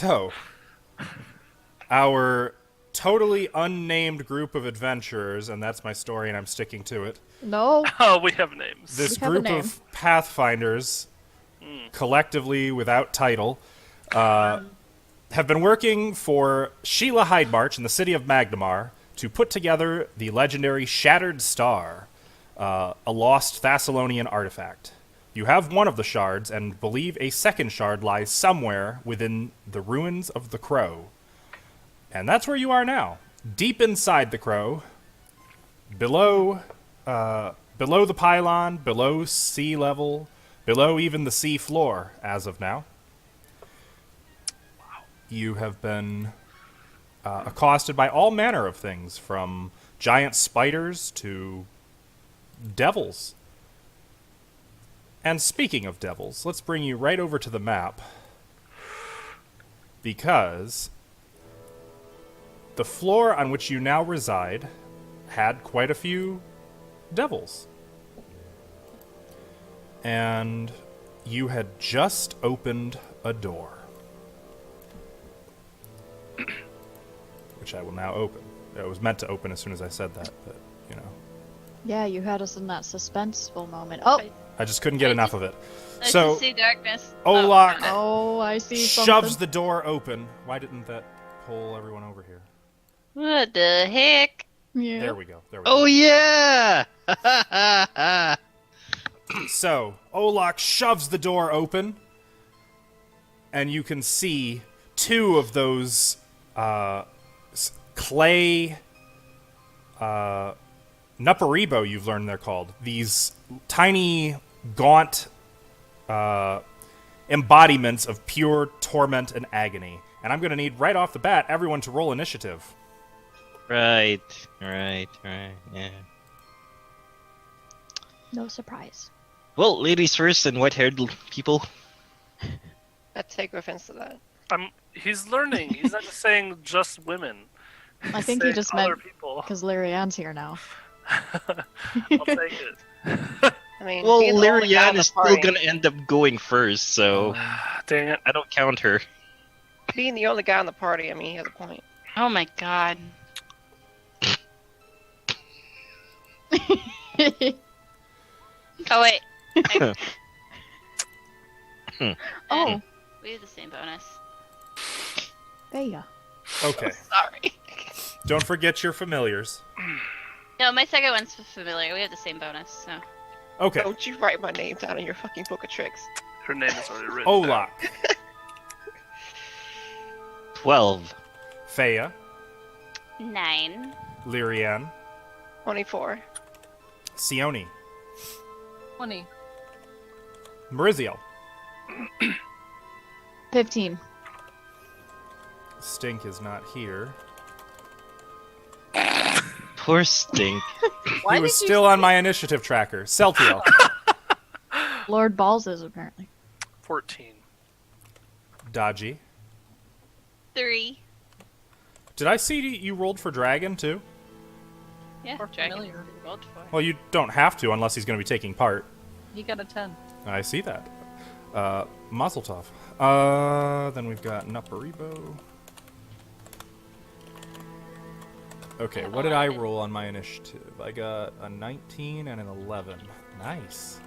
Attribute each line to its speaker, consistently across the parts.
Speaker 1: So, our totally unnamed group of adventurers, and that's my story and I'm sticking to it.
Speaker 2: No.
Speaker 3: Oh, we have names.
Speaker 1: This
Speaker 2: We have a
Speaker 1: group
Speaker 2: name.
Speaker 1: of Pathfinders, collectively without title, have been working for Sheila Hydemarch in the city of Magnamar to put together the legendary Shattered Star, a lost Thessalonian artifact. You have one of the shards, and believe a second shard lies somewhere within the ruins of the Crow. And that's where you are now, deep inside the Crow, below the pylon, below sea level, below even the sea floor as of now. You have been accosted by all manner of things, from giant spiders to devils. And speaking of devils, let's bring you right over to the map, because the floor on which you now reside had quite a few devils. And you had just opened a door, which I will now open. It was meant to open as soon as I said that, but, you know.
Speaker 2: Yeah, you had us in that suspenseful moment. Oh!
Speaker 1: I just couldn't get enough of it.
Speaker 4: I
Speaker 1: So,
Speaker 4: just see darkness.
Speaker 1: Olak
Speaker 2: Oh, I see something.
Speaker 1: shoves the door open. Why didn't that pull everyone over here?
Speaker 4: What the heck?
Speaker 2: Yeah.
Speaker 1: There we go.
Speaker 5: Oh yeah!
Speaker 1: So, Olak shoves the door open, and you can see two of those clay Nuparibo, you've learned they're called. These tiny, gaunt embodiments of pure torment and agony. And I'm going to need, right off the bat, everyone to roll initiative.
Speaker 5: Right, yeah.
Speaker 2: No surprise.
Speaker 5: Well, ladies first and white-haired people.
Speaker 6: I take offense to that.
Speaker 3: He's learning. He's not just saying just women.
Speaker 2: I think he
Speaker 3: Saying
Speaker 2: just
Speaker 3: other
Speaker 2: meant
Speaker 3: people.
Speaker 2: because Lyrian's here now.
Speaker 3: I'll take it.
Speaker 6: I mean,
Speaker 5: Well,
Speaker 6: being the only guy in
Speaker 5: Lyrian
Speaker 6: the
Speaker 5: is still
Speaker 6: party-
Speaker 5: gonna end up going first, so
Speaker 3: Dang it.
Speaker 5: I don't count her.
Speaker 6: Being the only guy in the party, I mean, he has a point.
Speaker 4: Oh my god. Oh wait.
Speaker 2: Oh,
Speaker 4: We have the same bonus.
Speaker 2: Bea.
Speaker 1: Okay.
Speaker 6: Sorry.
Speaker 1: Don't forget your familiars.
Speaker 4: No, my second one's familiar. We have the same bonus, so.
Speaker 1: Okay.
Speaker 6: Don't you write my name down in your fucking book of tricks.
Speaker 3: Her name is already written.
Speaker 1: Olak,
Speaker 5: 12.
Speaker 1: Fea,
Speaker 4: 9.
Speaker 1: Lyrian,
Speaker 6: 24.
Speaker 1: Sione,
Speaker 7: 20.
Speaker 1: Mariziel,
Speaker 2: 15.
Speaker 1: Stink is not here.
Speaker 5: Poor Stink.
Speaker 7: Why
Speaker 1: He was
Speaker 7: did you
Speaker 1: still on my initiative tracker. Celtiel,
Speaker 2: Lord Balls is apparently.
Speaker 3: 14.
Speaker 1: Dodgy.
Speaker 4: 3.
Speaker 1: Did I see you rolled for Dragon, too?
Speaker 4: Yeah,
Speaker 7: Or
Speaker 4: dragon.
Speaker 7: familiar.
Speaker 4: Rolled for.
Speaker 1: Well, you don't have to unless he's going to be taking part.
Speaker 7: He got a 10.
Speaker 1: I see that. Mazel tov. Then we've got Nuparibo. Okay, what did I roll on my initiative? I got a 19 and an 11. Nice.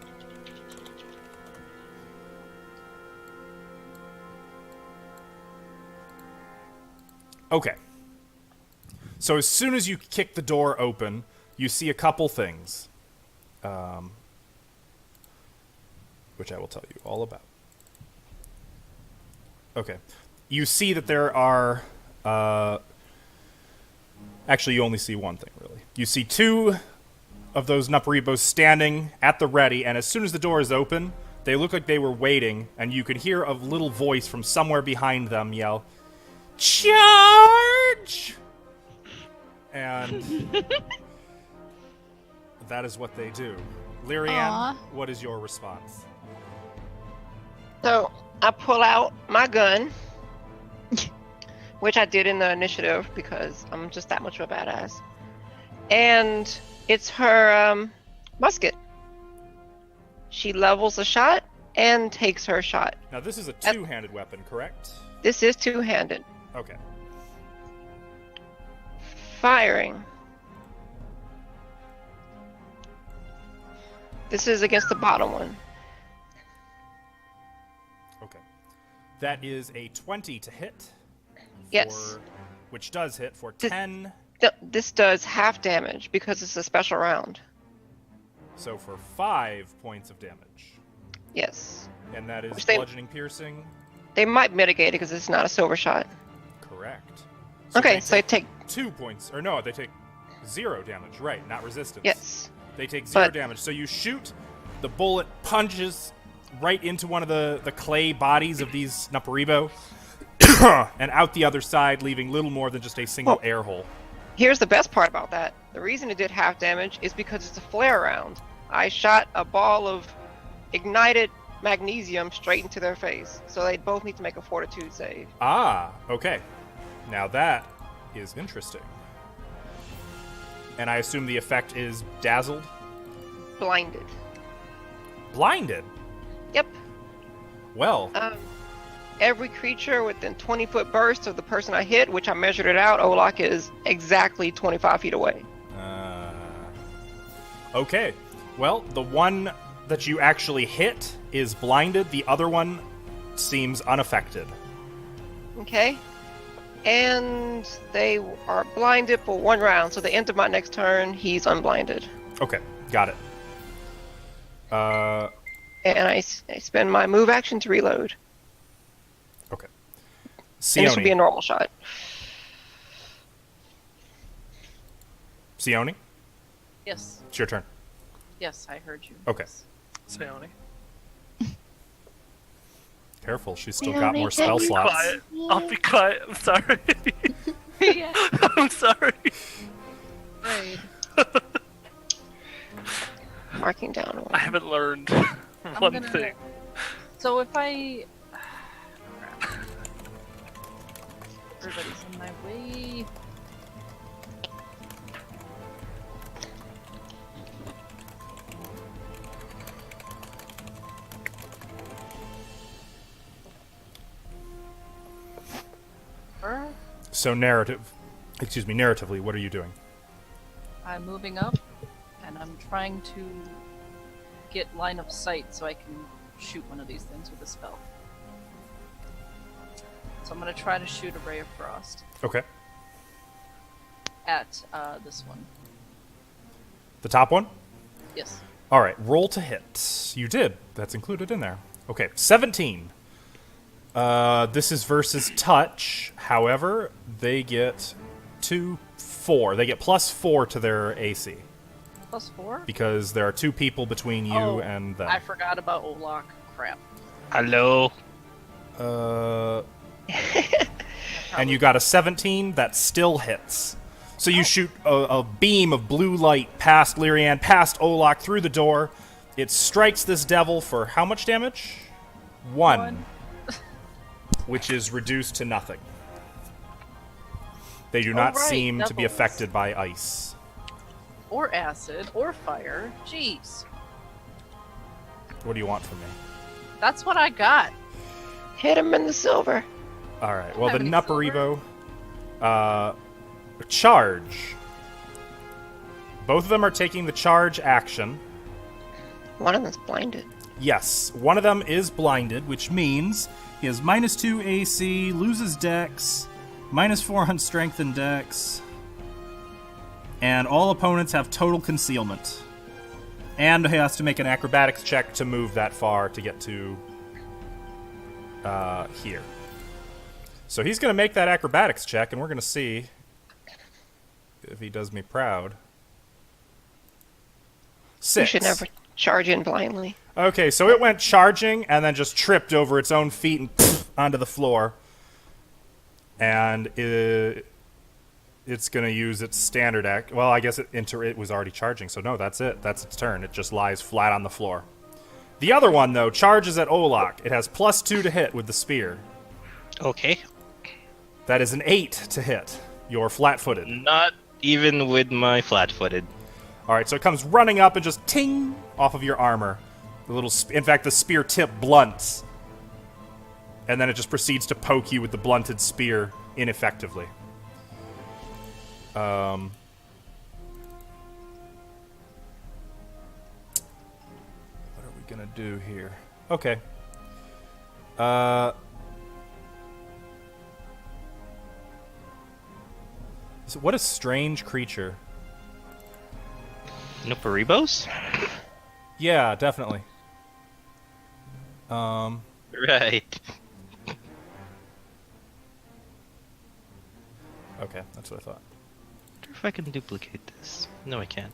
Speaker 1: Okay. So as soon as you kick the door open, you see a couple things. Which I will tell you all about. Okay. You see that there are... actually, you only see one thing, really. You see two of those Nuparibos standing at the ready, and as soon as the door is open, they look like they were waiting, and you could hear a little voice from somewhere behind them yell, "Charge!" And that is what they do. Lyrian,
Speaker 2: Aw.
Speaker 1: what is your response?
Speaker 6: So, I pull out my gun, which I did in the initiative because I'm just that much of a badass. And it's her musket. She levels a shot and takes her shot.
Speaker 1: Now, this is a two-handed weapon, correct?
Speaker 6: This is two-handed.
Speaker 1: Okay.
Speaker 6: Firing. This is against the bottom one.
Speaker 1: Okay. That is a 20 to hit.
Speaker 6: Yes.
Speaker 1: Which does hit for
Speaker 6: This-
Speaker 1: 10.
Speaker 6: This does half damage because it's a special round.
Speaker 1: So for 5 points of damage.
Speaker 6: Yes.
Speaker 1: And that is
Speaker 6: Which they-
Speaker 1: bludgeoning piercing.
Speaker 6: They might mitigate it because it's not a silver shot.
Speaker 1: Correct.
Speaker 6: Okay,
Speaker 1: they
Speaker 6: so I take
Speaker 1: 2 points. Or no, they take 0 damage. Right, not resistance.
Speaker 6: yes.
Speaker 1: They take 0
Speaker 6: But-
Speaker 1: damage. So you shoot, the bullet punches right into one of the clay bodies of these Naparibo, and out the other side, leaving little more than just a single air hole.
Speaker 6: Here's the best part about that. The reason it did half damage is because it's a flare round. I shot a ball of ignited magnesium straight into their face. So they both need to make a fortitude save.
Speaker 1: Ah, okay. Now that is interesting. And I assume the effect is dazzled?
Speaker 6: Blinded.
Speaker 1: Blinded?
Speaker 6: Yep.
Speaker 1: Well,
Speaker 6: Every creature within 20-foot burst of the person I hit, which I measured it out, Olak is exactly 25 feet away.
Speaker 1: okay. Well, the one that you actually hit is blinded. The other one seems unaffected.
Speaker 6: Okay? And they are blinded for 1 round, so the end of my next turn, he's unblinded.
Speaker 1: Okay, got it.
Speaker 6: And I spend my move action to reload.
Speaker 1: Okay.
Speaker 6: And this would be a
Speaker 1: Sione.
Speaker 6: normal shot.
Speaker 1: Sione,
Speaker 7: Yes.
Speaker 1: it's your turn.
Speaker 7: Yes, I heard you.
Speaker 1: Okay.
Speaker 3: Sayoni.
Speaker 1: Careful, she's still
Speaker 2: Sione,
Speaker 1: got more spell
Speaker 2: can you
Speaker 1: slots.
Speaker 3: Quiet. I'll be quiet. I'm sorry.
Speaker 7: Yeah.
Speaker 3: I'm sorry.
Speaker 7: Right.
Speaker 6: Marking down
Speaker 3: I
Speaker 6: one.
Speaker 3: haven't learned
Speaker 7: I'm
Speaker 3: one
Speaker 7: gonna-
Speaker 3: thing.
Speaker 7: So if I... Crap. Everybody's in my way.
Speaker 1: So narratively, what are you doing?
Speaker 7: I'm moving up, and I'm trying to get line of sight so I can shoot one of these things with a spell. So I'm gonna try to shoot a ray of frost
Speaker 1: Okay.
Speaker 7: at this one.
Speaker 1: The top one?
Speaker 7: Yes.
Speaker 1: All right, roll to hit. You did. That's included in there. Okay, 17. This is versus touch. However, they get 4. They get +4 to their AC
Speaker 7: +4?
Speaker 1: because there are 2 people between you
Speaker 7: Oh,
Speaker 1: and them.
Speaker 7: I forgot about Olak. Crap.
Speaker 5: Hello.
Speaker 1: And you got a 17 that still hits. So you shoot a beam of blue light past Lyrian, past Olak, through the door. It strikes this devil for how much damage? 1. Which is reduced to nothing. They do not
Speaker 7: right,
Speaker 1: seem to be
Speaker 7: devils.
Speaker 1: affected by ice.
Speaker 7: Or acid, or fire. Jeez.
Speaker 1: What do you want from me?
Speaker 7: That's what I got.
Speaker 6: Hit him in the silver.
Speaker 1: All right. Well, the
Speaker 7: have any
Speaker 1: Naparibo charge. Both of them are taking the charge action.
Speaker 6: One of them's blinded.
Speaker 1: Yes, one of them is blinded, which means he has -2 AC, loses Dex, -4 on Strength and Dex, and all opponents have total concealment. And he has to make an acrobatics check to move that far to get to here. So he's going to make that acrobatics check, and we're going to see if he does me proud. 6.
Speaker 6: You should never charge in blindly.
Speaker 1: Okay, so it went charging and then just tripped over its own feet and onto the floor. And it's going to use its standard act. Well, I guess it was already charging, so no, that's it. That's its turn. It just lies flat on the floor. The other one, though, charges at Olak. It has +2 to hit with the spear.
Speaker 5: Okay.
Speaker 1: That is an 8 to hit. You're flat-footed.
Speaker 5: Not even with my flat-footed.
Speaker 1: All right, so it comes running up and just ting off of your armor. The little, in fact, the spear tip blunts and then it just proceeds to poke you with the blunted spear ineffectively. What are we gonna do here? Okay. So what a strange creature.
Speaker 5: Nuparibos?
Speaker 1: Yeah, definitely.
Speaker 5: Right.
Speaker 1: Okay, that's what I thought.
Speaker 5: I wonder if I can duplicate this. No, I can't.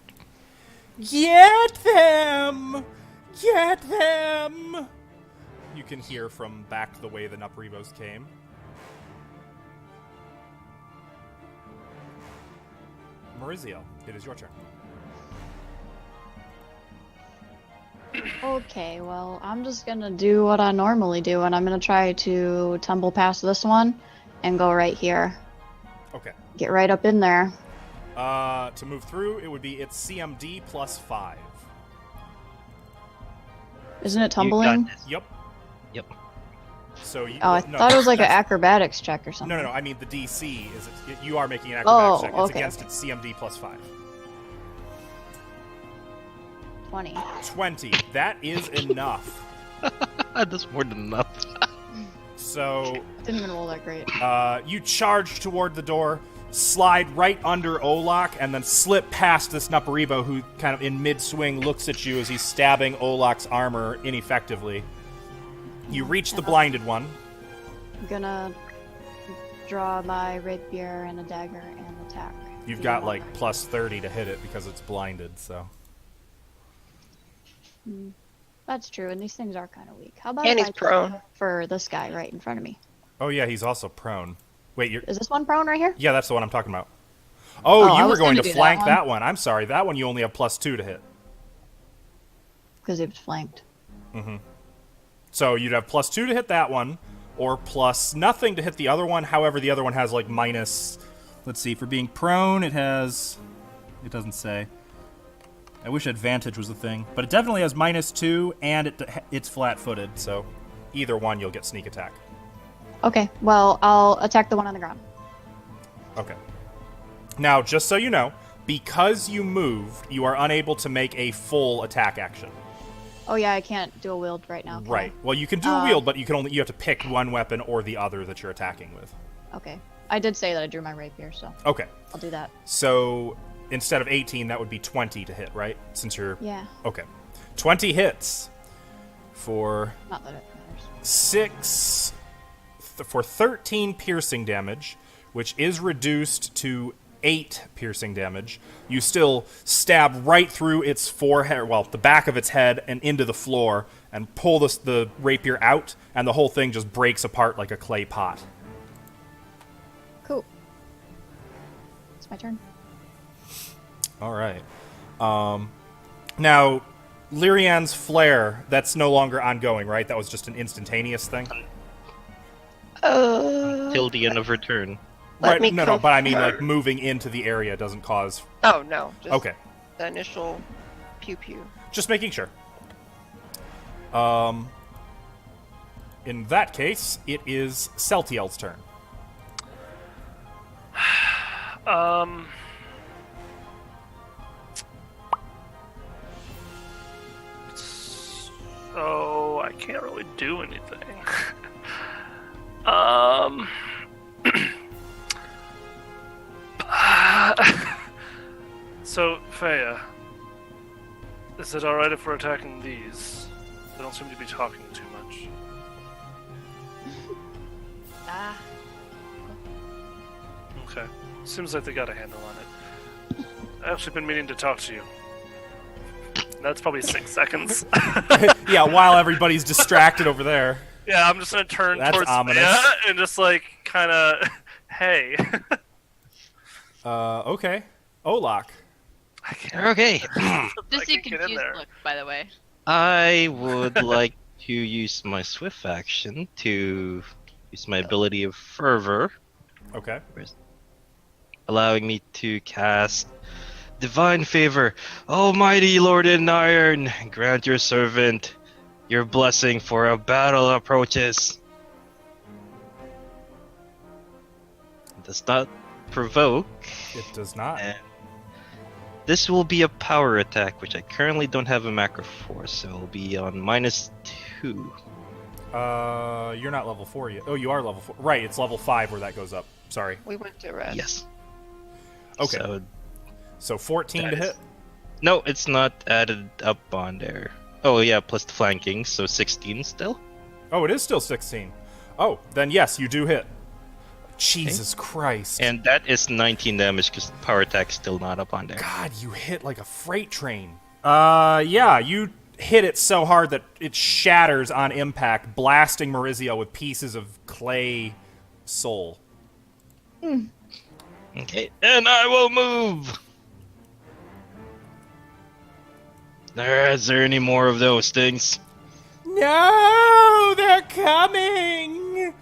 Speaker 1: Get them! Get them! You can hear from back the way the Nupribos came. Maurizio, it is your turn.
Speaker 2: Okay, well, I'm just gonna do what I normally do, and I'm gonna try to tumble past this one and go right here.
Speaker 1: Okay.
Speaker 2: Get right up in there.
Speaker 1: To move through, it would be its CMD plus 5.
Speaker 2: Isn't it tumbling?
Speaker 1: Yep.
Speaker 5: Yep.
Speaker 1: So you.
Speaker 2: Oh, I
Speaker 1: no,
Speaker 2: thought it was like an
Speaker 1: that's-
Speaker 2: acrobatics check or something.
Speaker 1: No. I mean the DC is. You are making an acrobatics check. It's
Speaker 2: okay,
Speaker 1: against
Speaker 2: okay.
Speaker 1: its CMD plus 5.
Speaker 2: 20.
Speaker 1: 20. That is enough.
Speaker 5: That's more than enough.
Speaker 1: So
Speaker 2: Didn't even roll that great.
Speaker 1: you charge toward the door, slide right under Olak, and then slip past this Nuparibo, who kind of in mid-swing looks at you as he's stabbing Olak's armor ineffectively. You reach the blinded one.
Speaker 2: I'm gonna draw my rapier and a dagger and attack.
Speaker 1: You've
Speaker 2: the
Speaker 1: got
Speaker 2: one.
Speaker 1: like plus 30 to hit it because it's blinded, so.
Speaker 2: That's true, and these things are kind of weak. How about
Speaker 6: And
Speaker 2: if
Speaker 6: he's
Speaker 2: I try
Speaker 6: prone.
Speaker 2: for this guy right in front of me?
Speaker 1: Oh yeah, he's also prone. Wait, you're.
Speaker 2: Is this one prone right here?
Speaker 1: Yeah, that's the one I'm talking about. Oh,
Speaker 2: I
Speaker 1: you were
Speaker 2: was
Speaker 1: going
Speaker 2: gonna
Speaker 1: to
Speaker 2: do
Speaker 1: flank
Speaker 2: that
Speaker 1: that one. I'm sorry, that one you only have plus 2 to hit.
Speaker 2: Because he was flanked.
Speaker 1: So you'd have plus 2 to hit that one, or plus nothing to hit the other one. However, the other one has like minus. Let's see, for being prone, it has. It doesn't say. I wish advantage was a thing, but it definitely has minus 2, and it's flat-footed. So either one, you'll get sneak attack.
Speaker 2: Okay, well, I'll attack the one on the ground.
Speaker 1: Okay. Now, just so you know, because you moved, you are unable to make a full attack action.
Speaker 2: Oh yeah, I can't do a wield right now. can I?
Speaker 1: Right. Well, you can do a wield, but you have to pick one weapon or the other that you're attacking with.
Speaker 2: Okay. I did say that I drew my rapier, so
Speaker 1: Okay.
Speaker 2: I'll do that.
Speaker 1: So instead of 18, that would be 20 to hit, right? Since you're
Speaker 2: Yeah.
Speaker 1: okay. 20 hits for
Speaker 2: Not that it matters.
Speaker 1: 13 piercing damage, which is reduced to 8 piercing damage. You still stab right through its forehead, well, the back of its head, and into the floor, and pull the rapier out, and the whole thing just breaks apart like a clay pot.
Speaker 2: Cool. It's my turn.
Speaker 1: All right. Now, Lyrian's flare, that's no longer ongoing, right? That was just an instantaneous thing?
Speaker 5: Till the end of her turn.
Speaker 6: Let me
Speaker 1: No, but I mean,
Speaker 6: confirm.
Speaker 1: like, moving into the area doesn't cause...
Speaker 6: Oh, no. Just
Speaker 1: Okay.
Speaker 6: the initial pew-pew.
Speaker 1: Just making sure. In that case, it is Celtiel's turn.
Speaker 3: So I can't really do anything. So Feya, is it alright if we're attacking these? They don't seem to be talking too much.
Speaker 4: Ah.
Speaker 3: Okay. Seems like they got a handle on it. I've actually been meaning to talk to you. That's probably 6 seconds.
Speaker 1: Yeah, while everybody's distracted over there.
Speaker 3: Yeah, I'm just gonna turn
Speaker 1: That's
Speaker 3: towards
Speaker 1: ominous.
Speaker 3: Feya and just like kind of, hey.
Speaker 1: Okay. Olak.
Speaker 3: I can't.
Speaker 5: Okay.
Speaker 4: Just
Speaker 3: I
Speaker 4: a
Speaker 3: can't get in
Speaker 4: confused
Speaker 3: there.
Speaker 4: look, by the way.
Speaker 5: I would like to use my swift action to use my ability of fervor,
Speaker 1: Okay.
Speaker 5: allowing me to cast Divine Favor. Almighty Lord in Iron, grant your servant your blessing for a battle approaches. does not provoke.
Speaker 1: It does not.
Speaker 5: And this will be a power attack, which I currently don't have a macro for, so it'll be on -2.
Speaker 1: You're not level 4 yet. Oh, you are level 4. Right, it's level 5 where that goes up. Sorry.
Speaker 6: We went to red.
Speaker 5: Yes.
Speaker 1: Okay. So 14 to
Speaker 5: that is-
Speaker 1: hit.
Speaker 5: No, it's not added up on there. Oh yeah, plus the flanking, so 16 still.
Speaker 1: Oh, it is still 16. Oh, then yes, you do hit. Jesus Christ.
Speaker 5: And that is 19 damage because power attack's still not up on there.
Speaker 1: God, you hit like a freight train. Yeah, you hit it so hard that it shatters on impact, blasting Maurizio with pieces of clay soul.
Speaker 5: Okay, and I will move. Is there any more of those things?
Speaker 1: No, they're coming.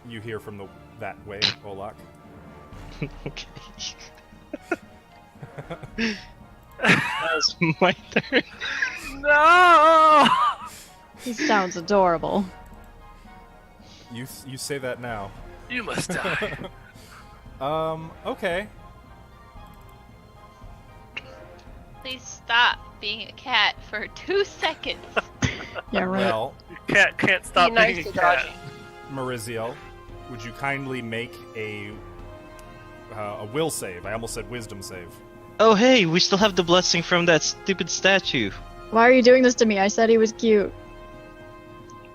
Speaker 1: You hear from that way, Olak.
Speaker 5: Okay. That's my turn.
Speaker 3: No!
Speaker 2: He sounds adorable.
Speaker 1: You say that now.
Speaker 3: You must die.
Speaker 1: Okay.
Speaker 4: Please stop being a cat for 2 seconds.
Speaker 2: Yeah, right.
Speaker 1: Well,
Speaker 3: Cat can't stop
Speaker 6: Be nice
Speaker 3: being a
Speaker 6: to
Speaker 3: cat.
Speaker 6: dodging.
Speaker 1: Maurizio, would you kindly make a will save? I almost said wisdom save.
Speaker 5: Oh hey, we still have the blessing from that stupid statue.
Speaker 2: Why are you doing this to me? I said he was cute.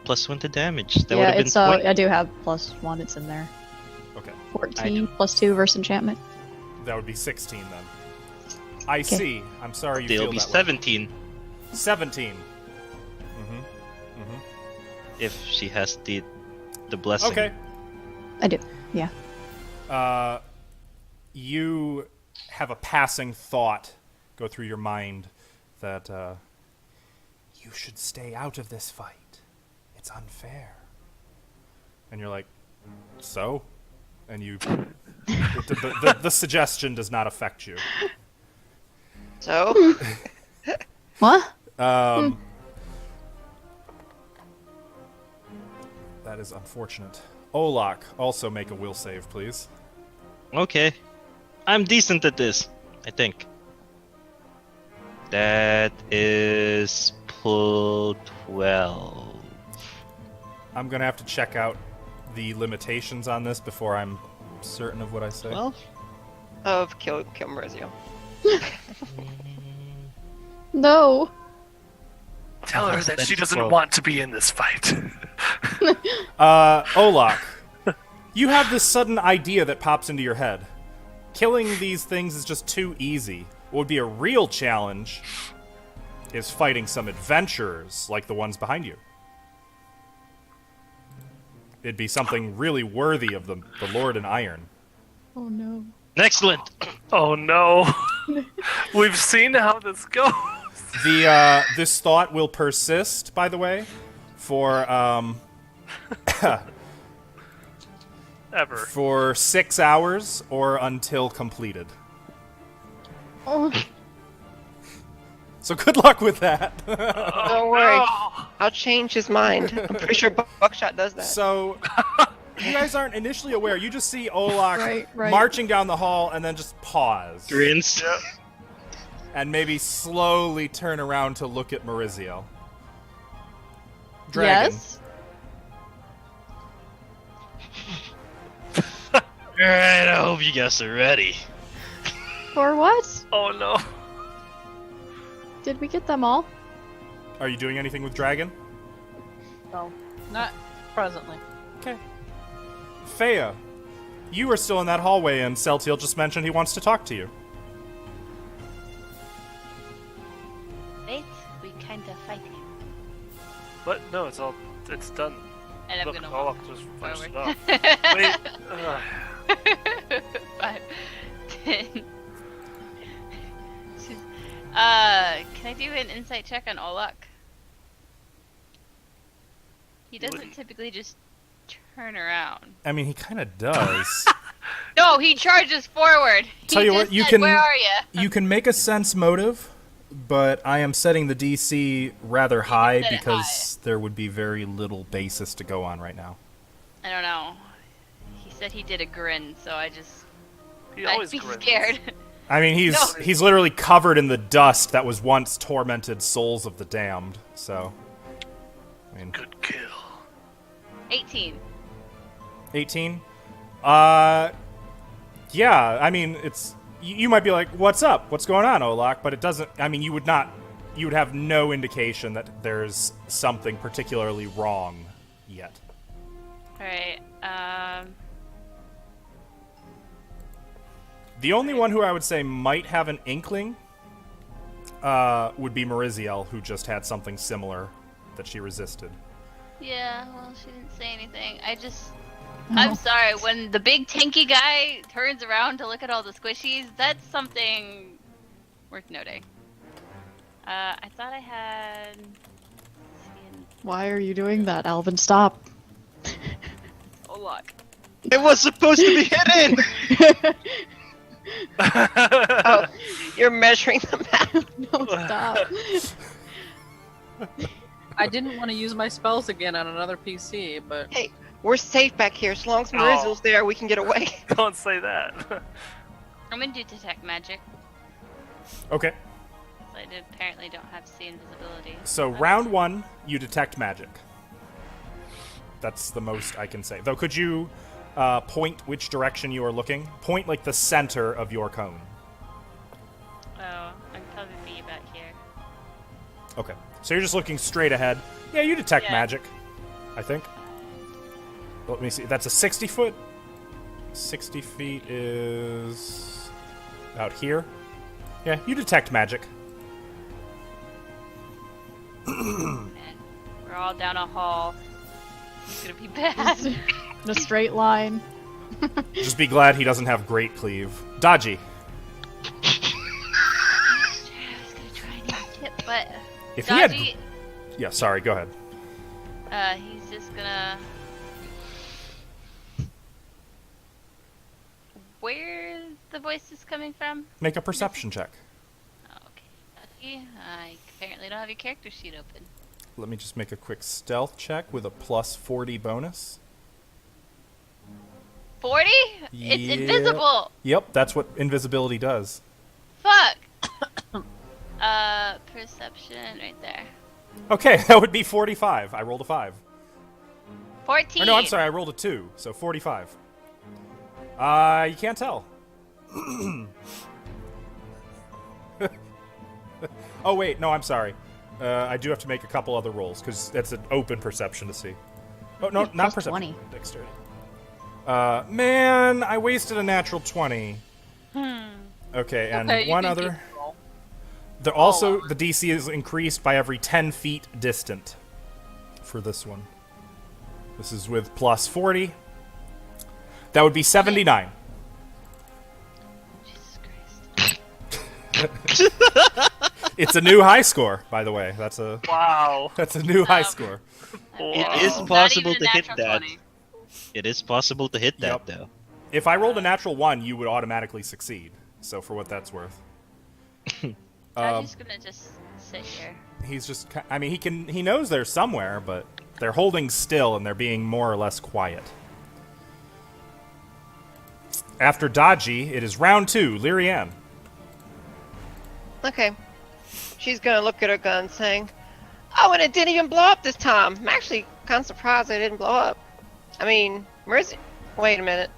Speaker 5: +1 to damage. That would
Speaker 2: Yeah,
Speaker 5: have been
Speaker 2: it's
Speaker 5: 20.
Speaker 2: I do have +1. It's in there.
Speaker 1: Okay.
Speaker 2: 14 +2 versus enchantment.
Speaker 1: That would be 16 then. I see. I'm sorry you
Speaker 5: It'll
Speaker 1: feel
Speaker 5: be
Speaker 1: that way.
Speaker 5: 17
Speaker 1: 17.
Speaker 5: if she has the blessing.
Speaker 1: Okay.
Speaker 2: I do. Yeah.
Speaker 1: You have a passing thought go through your mind that you should stay out of this fight. It's unfair. And you're like, so? And you... the suggestion does not affect you.
Speaker 6: So,
Speaker 2: What?
Speaker 1: That is unfortunate. Olak, also make a will save, please.
Speaker 5: Okay. I'm decent at this, I think. That is +12.
Speaker 1: I'm gonna have to check out the limitations on this before I'm certain of what I say.
Speaker 5: 12?
Speaker 6: of kill Maurizio.
Speaker 2: No.
Speaker 3: Tell her that
Speaker 5: That's
Speaker 3: she doesn't
Speaker 5: 12.
Speaker 3: want to be in this fight.
Speaker 1: Olak, you have this sudden idea that pops into your head. Killing these things is just too easy. What would be a real challenge is fighting some adventurers like the ones behind you. It'd be something really worthy of the Lord in Iron.
Speaker 2: Oh no.
Speaker 5: Excellent.
Speaker 3: Oh no. We've seen how this goes.
Speaker 1: This thought will persist, by the way, for
Speaker 3: Ever.
Speaker 1: for 6 hours or until completed.
Speaker 2: Oh.
Speaker 1: So good luck with that.
Speaker 6: Don't worry, I'll change his mind. I'm pretty sure Buckshot does that.
Speaker 1: So you guys aren't initially aware. You just see Olak
Speaker 2: Right.
Speaker 1: marching down the hall and then just pause.
Speaker 5: Grins.
Speaker 3: Yep.
Speaker 1: And maybe slowly turn around to look at Maurizio. Dragon.
Speaker 2: Yes.
Speaker 5: Alright, I hope you guys are ready.
Speaker 2: For what?
Speaker 3: Oh no.
Speaker 2: Did we get them all?
Speaker 1: Are you doing anything with Dragon?
Speaker 7: No, not presently.
Speaker 1: Okay. Fea, you are still in that hallway and Celtiel just mentioned he wants to talk to you.
Speaker 4: Wait, we kinda fighting.
Speaker 3: But no, it's done.
Speaker 4: And I'm
Speaker 3: Look,
Speaker 4: gonna
Speaker 3: Olaf
Speaker 4: walk
Speaker 3: just finished it
Speaker 4: forward.
Speaker 3: off. Wait.
Speaker 4: 5, 10. Can I do an insight check on Olak? He doesn't
Speaker 3: Wouldn't-
Speaker 4: typically just turn around.
Speaker 1: I mean, he kind of does.
Speaker 4: No, he charges forward.
Speaker 1: Tell
Speaker 4: He
Speaker 1: you
Speaker 4: just
Speaker 1: what, you
Speaker 4: said,
Speaker 1: can-
Speaker 4: Where are you?
Speaker 1: You can make a sense motive, but I am setting the DC rather high
Speaker 4: set it
Speaker 1: because there would be very little basis to go on right now.
Speaker 4: I don't know. He said he did a grin, so I'd
Speaker 3: He always
Speaker 4: be
Speaker 3: grins.
Speaker 4: scared.
Speaker 1: I mean,
Speaker 4: No.
Speaker 1: he's literally covered in the dust that was once tormented souls of the damned. So, I mean,
Speaker 3: Good kill.
Speaker 4: 18.
Speaker 1: 18. Yeah. I mean, it's you might be like, "What's up? What's going on, Olak?" But it doesn't. I mean, you would have no indication that there's something particularly wrong yet.
Speaker 4: Alright,
Speaker 1: The only one who I would say might have an inkling would be Mariziel, who just had something similar that she resisted.
Speaker 4: yeah, well, she didn't say anything. I'm sorry, when the big tanky guy turns around to look at all the squishies, that's something worth noting. I thought I had...
Speaker 2: Why are you doing that, Alvin? Stop.
Speaker 4: Oh, look.
Speaker 5: It was supposed to be hidden!
Speaker 6: Oh, you're measuring the map.
Speaker 2: No, stop.
Speaker 7: I didn't want to use my spells again on another PC, but
Speaker 6: Hey, we're safe back here. As long as Marizel's there, we can get away.
Speaker 3: Don't say that.
Speaker 4: I'm gonna do detect magic.
Speaker 1: Okay.
Speaker 4: I apparently don't have see invisibility.
Speaker 1: So round 1, you detect magic. That's the most I can say. Though, could you point which direction you are looking? Point like the center of your cone.
Speaker 4: Oh, I'd probably be about here.
Speaker 1: Okay. So you're just looking straight ahead. Yeah, you detect
Speaker 4: Yeah.
Speaker 1: magic, I think. Let me see. That's a 60 foot. 60 feet is out here. Yeah, you detect magic.
Speaker 4: And we're all down a hall. It's gonna be bad.
Speaker 2: In a straight line.
Speaker 1: Just be glad he doesn't have great cleave. Dodgy.
Speaker 4: I was gonna try and use tip, but
Speaker 1: If he had-
Speaker 4: Dodgy,
Speaker 1: Yeah, sorry, go ahead.
Speaker 4: he's just gonna. Where's the voices coming from?
Speaker 1: Make a perception check.
Speaker 4: Oh, okay, Dodgy, I apparently don't have your character sheet open.
Speaker 1: Let me just make a quick stealth check with a plus 40 bonus.
Speaker 4: 40?
Speaker 1: Yeah.
Speaker 4: It's invisible.
Speaker 1: Yep, that's what invisibility does.
Speaker 4: Fuck. Perception right there.
Speaker 1: Okay, that would be 45. I rolled a 5.
Speaker 4: 14.
Speaker 1: Or no, I'm sorry, I rolled a 2, so 45. You can't tell. Oh, wait, no, I'm sorry. I do have to make a couple other rolls, because that's an open perception to see. Oh, no, not
Speaker 2: Plus
Speaker 1: perception.
Speaker 2: 20.
Speaker 1: Dexterity. Man, I wasted a natural 20. Okay, and
Speaker 7: okay, you
Speaker 1: one
Speaker 7: can
Speaker 1: other.
Speaker 7: keep the roll.
Speaker 1: The DC is increased by every 10 feet distant for this one. This is with plus 40. That would be 79.
Speaker 4: Jesus Christ.
Speaker 1: It's a new high score, by the way. That's a
Speaker 3: Wow.
Speaker 1: new high score.
Speaker 5: It is
Speaker 4: Not
Speaker 5: possible
Speaker 4: even a
Speaker 5: to hit
Speaker 4: natural
Speaker 5: that.
Speaker 4: 20.
Speaker 5: It is possible to hit that,
Speaker 1: Yup.
Speaker 5: though.
Speaker 1: If I rolled a natural 1, you would automatically succeed. So for what that's worth.
Speaker 4: I'm just gonna just sit here.
Speaker 1: He's just I mean, he knows they're somewhere, but they're holding still and they're being more or less quiet. After Dodgy, it is round 2, Lyrianne.
Speaker 6: Okay. She's gonna look at her gun saying, "Oh, and it didn't even blow up this time. I'm actually kind of surprised it didn't blow up. I mean, Mercy. Wait a minute.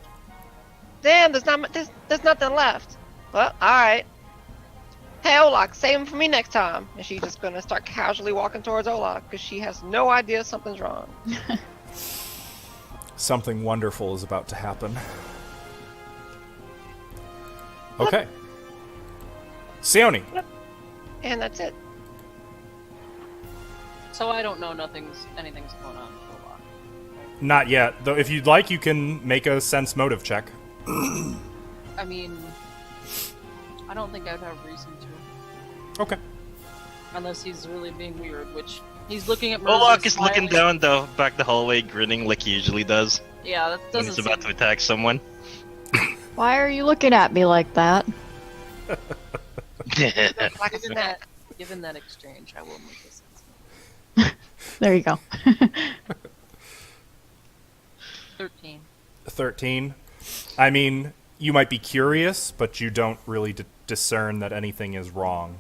Speaker 6: Damn, there's nothing left. Well, alright. Hey, Olak, save him for me next time." And she's just gonna start casually walking towards Olak because she has no idea something's wrong.
Speaker 1: Something wonderful is about to happen. Okay. Sione.
Speaker 6: And that's it.
Speaker 7: So I don't know anything's going on for a while.
Speaker 1: Not yet. Though if you'd like, you can make a sense motive check.
Speaker 7: I mean, I don't think I'd have reason to.
Speaker 1: Okay.
Speaker 7: Unless he's really being weird, which he's looking at
Speaker 5: Olak
Speaker 7: Mercy
Speaker 5: is looking
Speaker 7: smiling.
Speaker 5: down back the hallway, grinning like he usually does
Speaker 7: Yeah, that
Speaker 5: when
Speaker 7: doesn't
Speaker 5: he's
Speaker 7: seem...
Speaker 5: about to attack someone.
Speaker 2: Why are you looking at me like that?
Speaker 6: Like it's that.
Speaker 7: Given that exchange, I will make a sense.
Speaker 2: There you go.
Speaker 7: 13.
Speaker 1: 13. I mean, you might be curious, but you don't really discern that anything is wrong.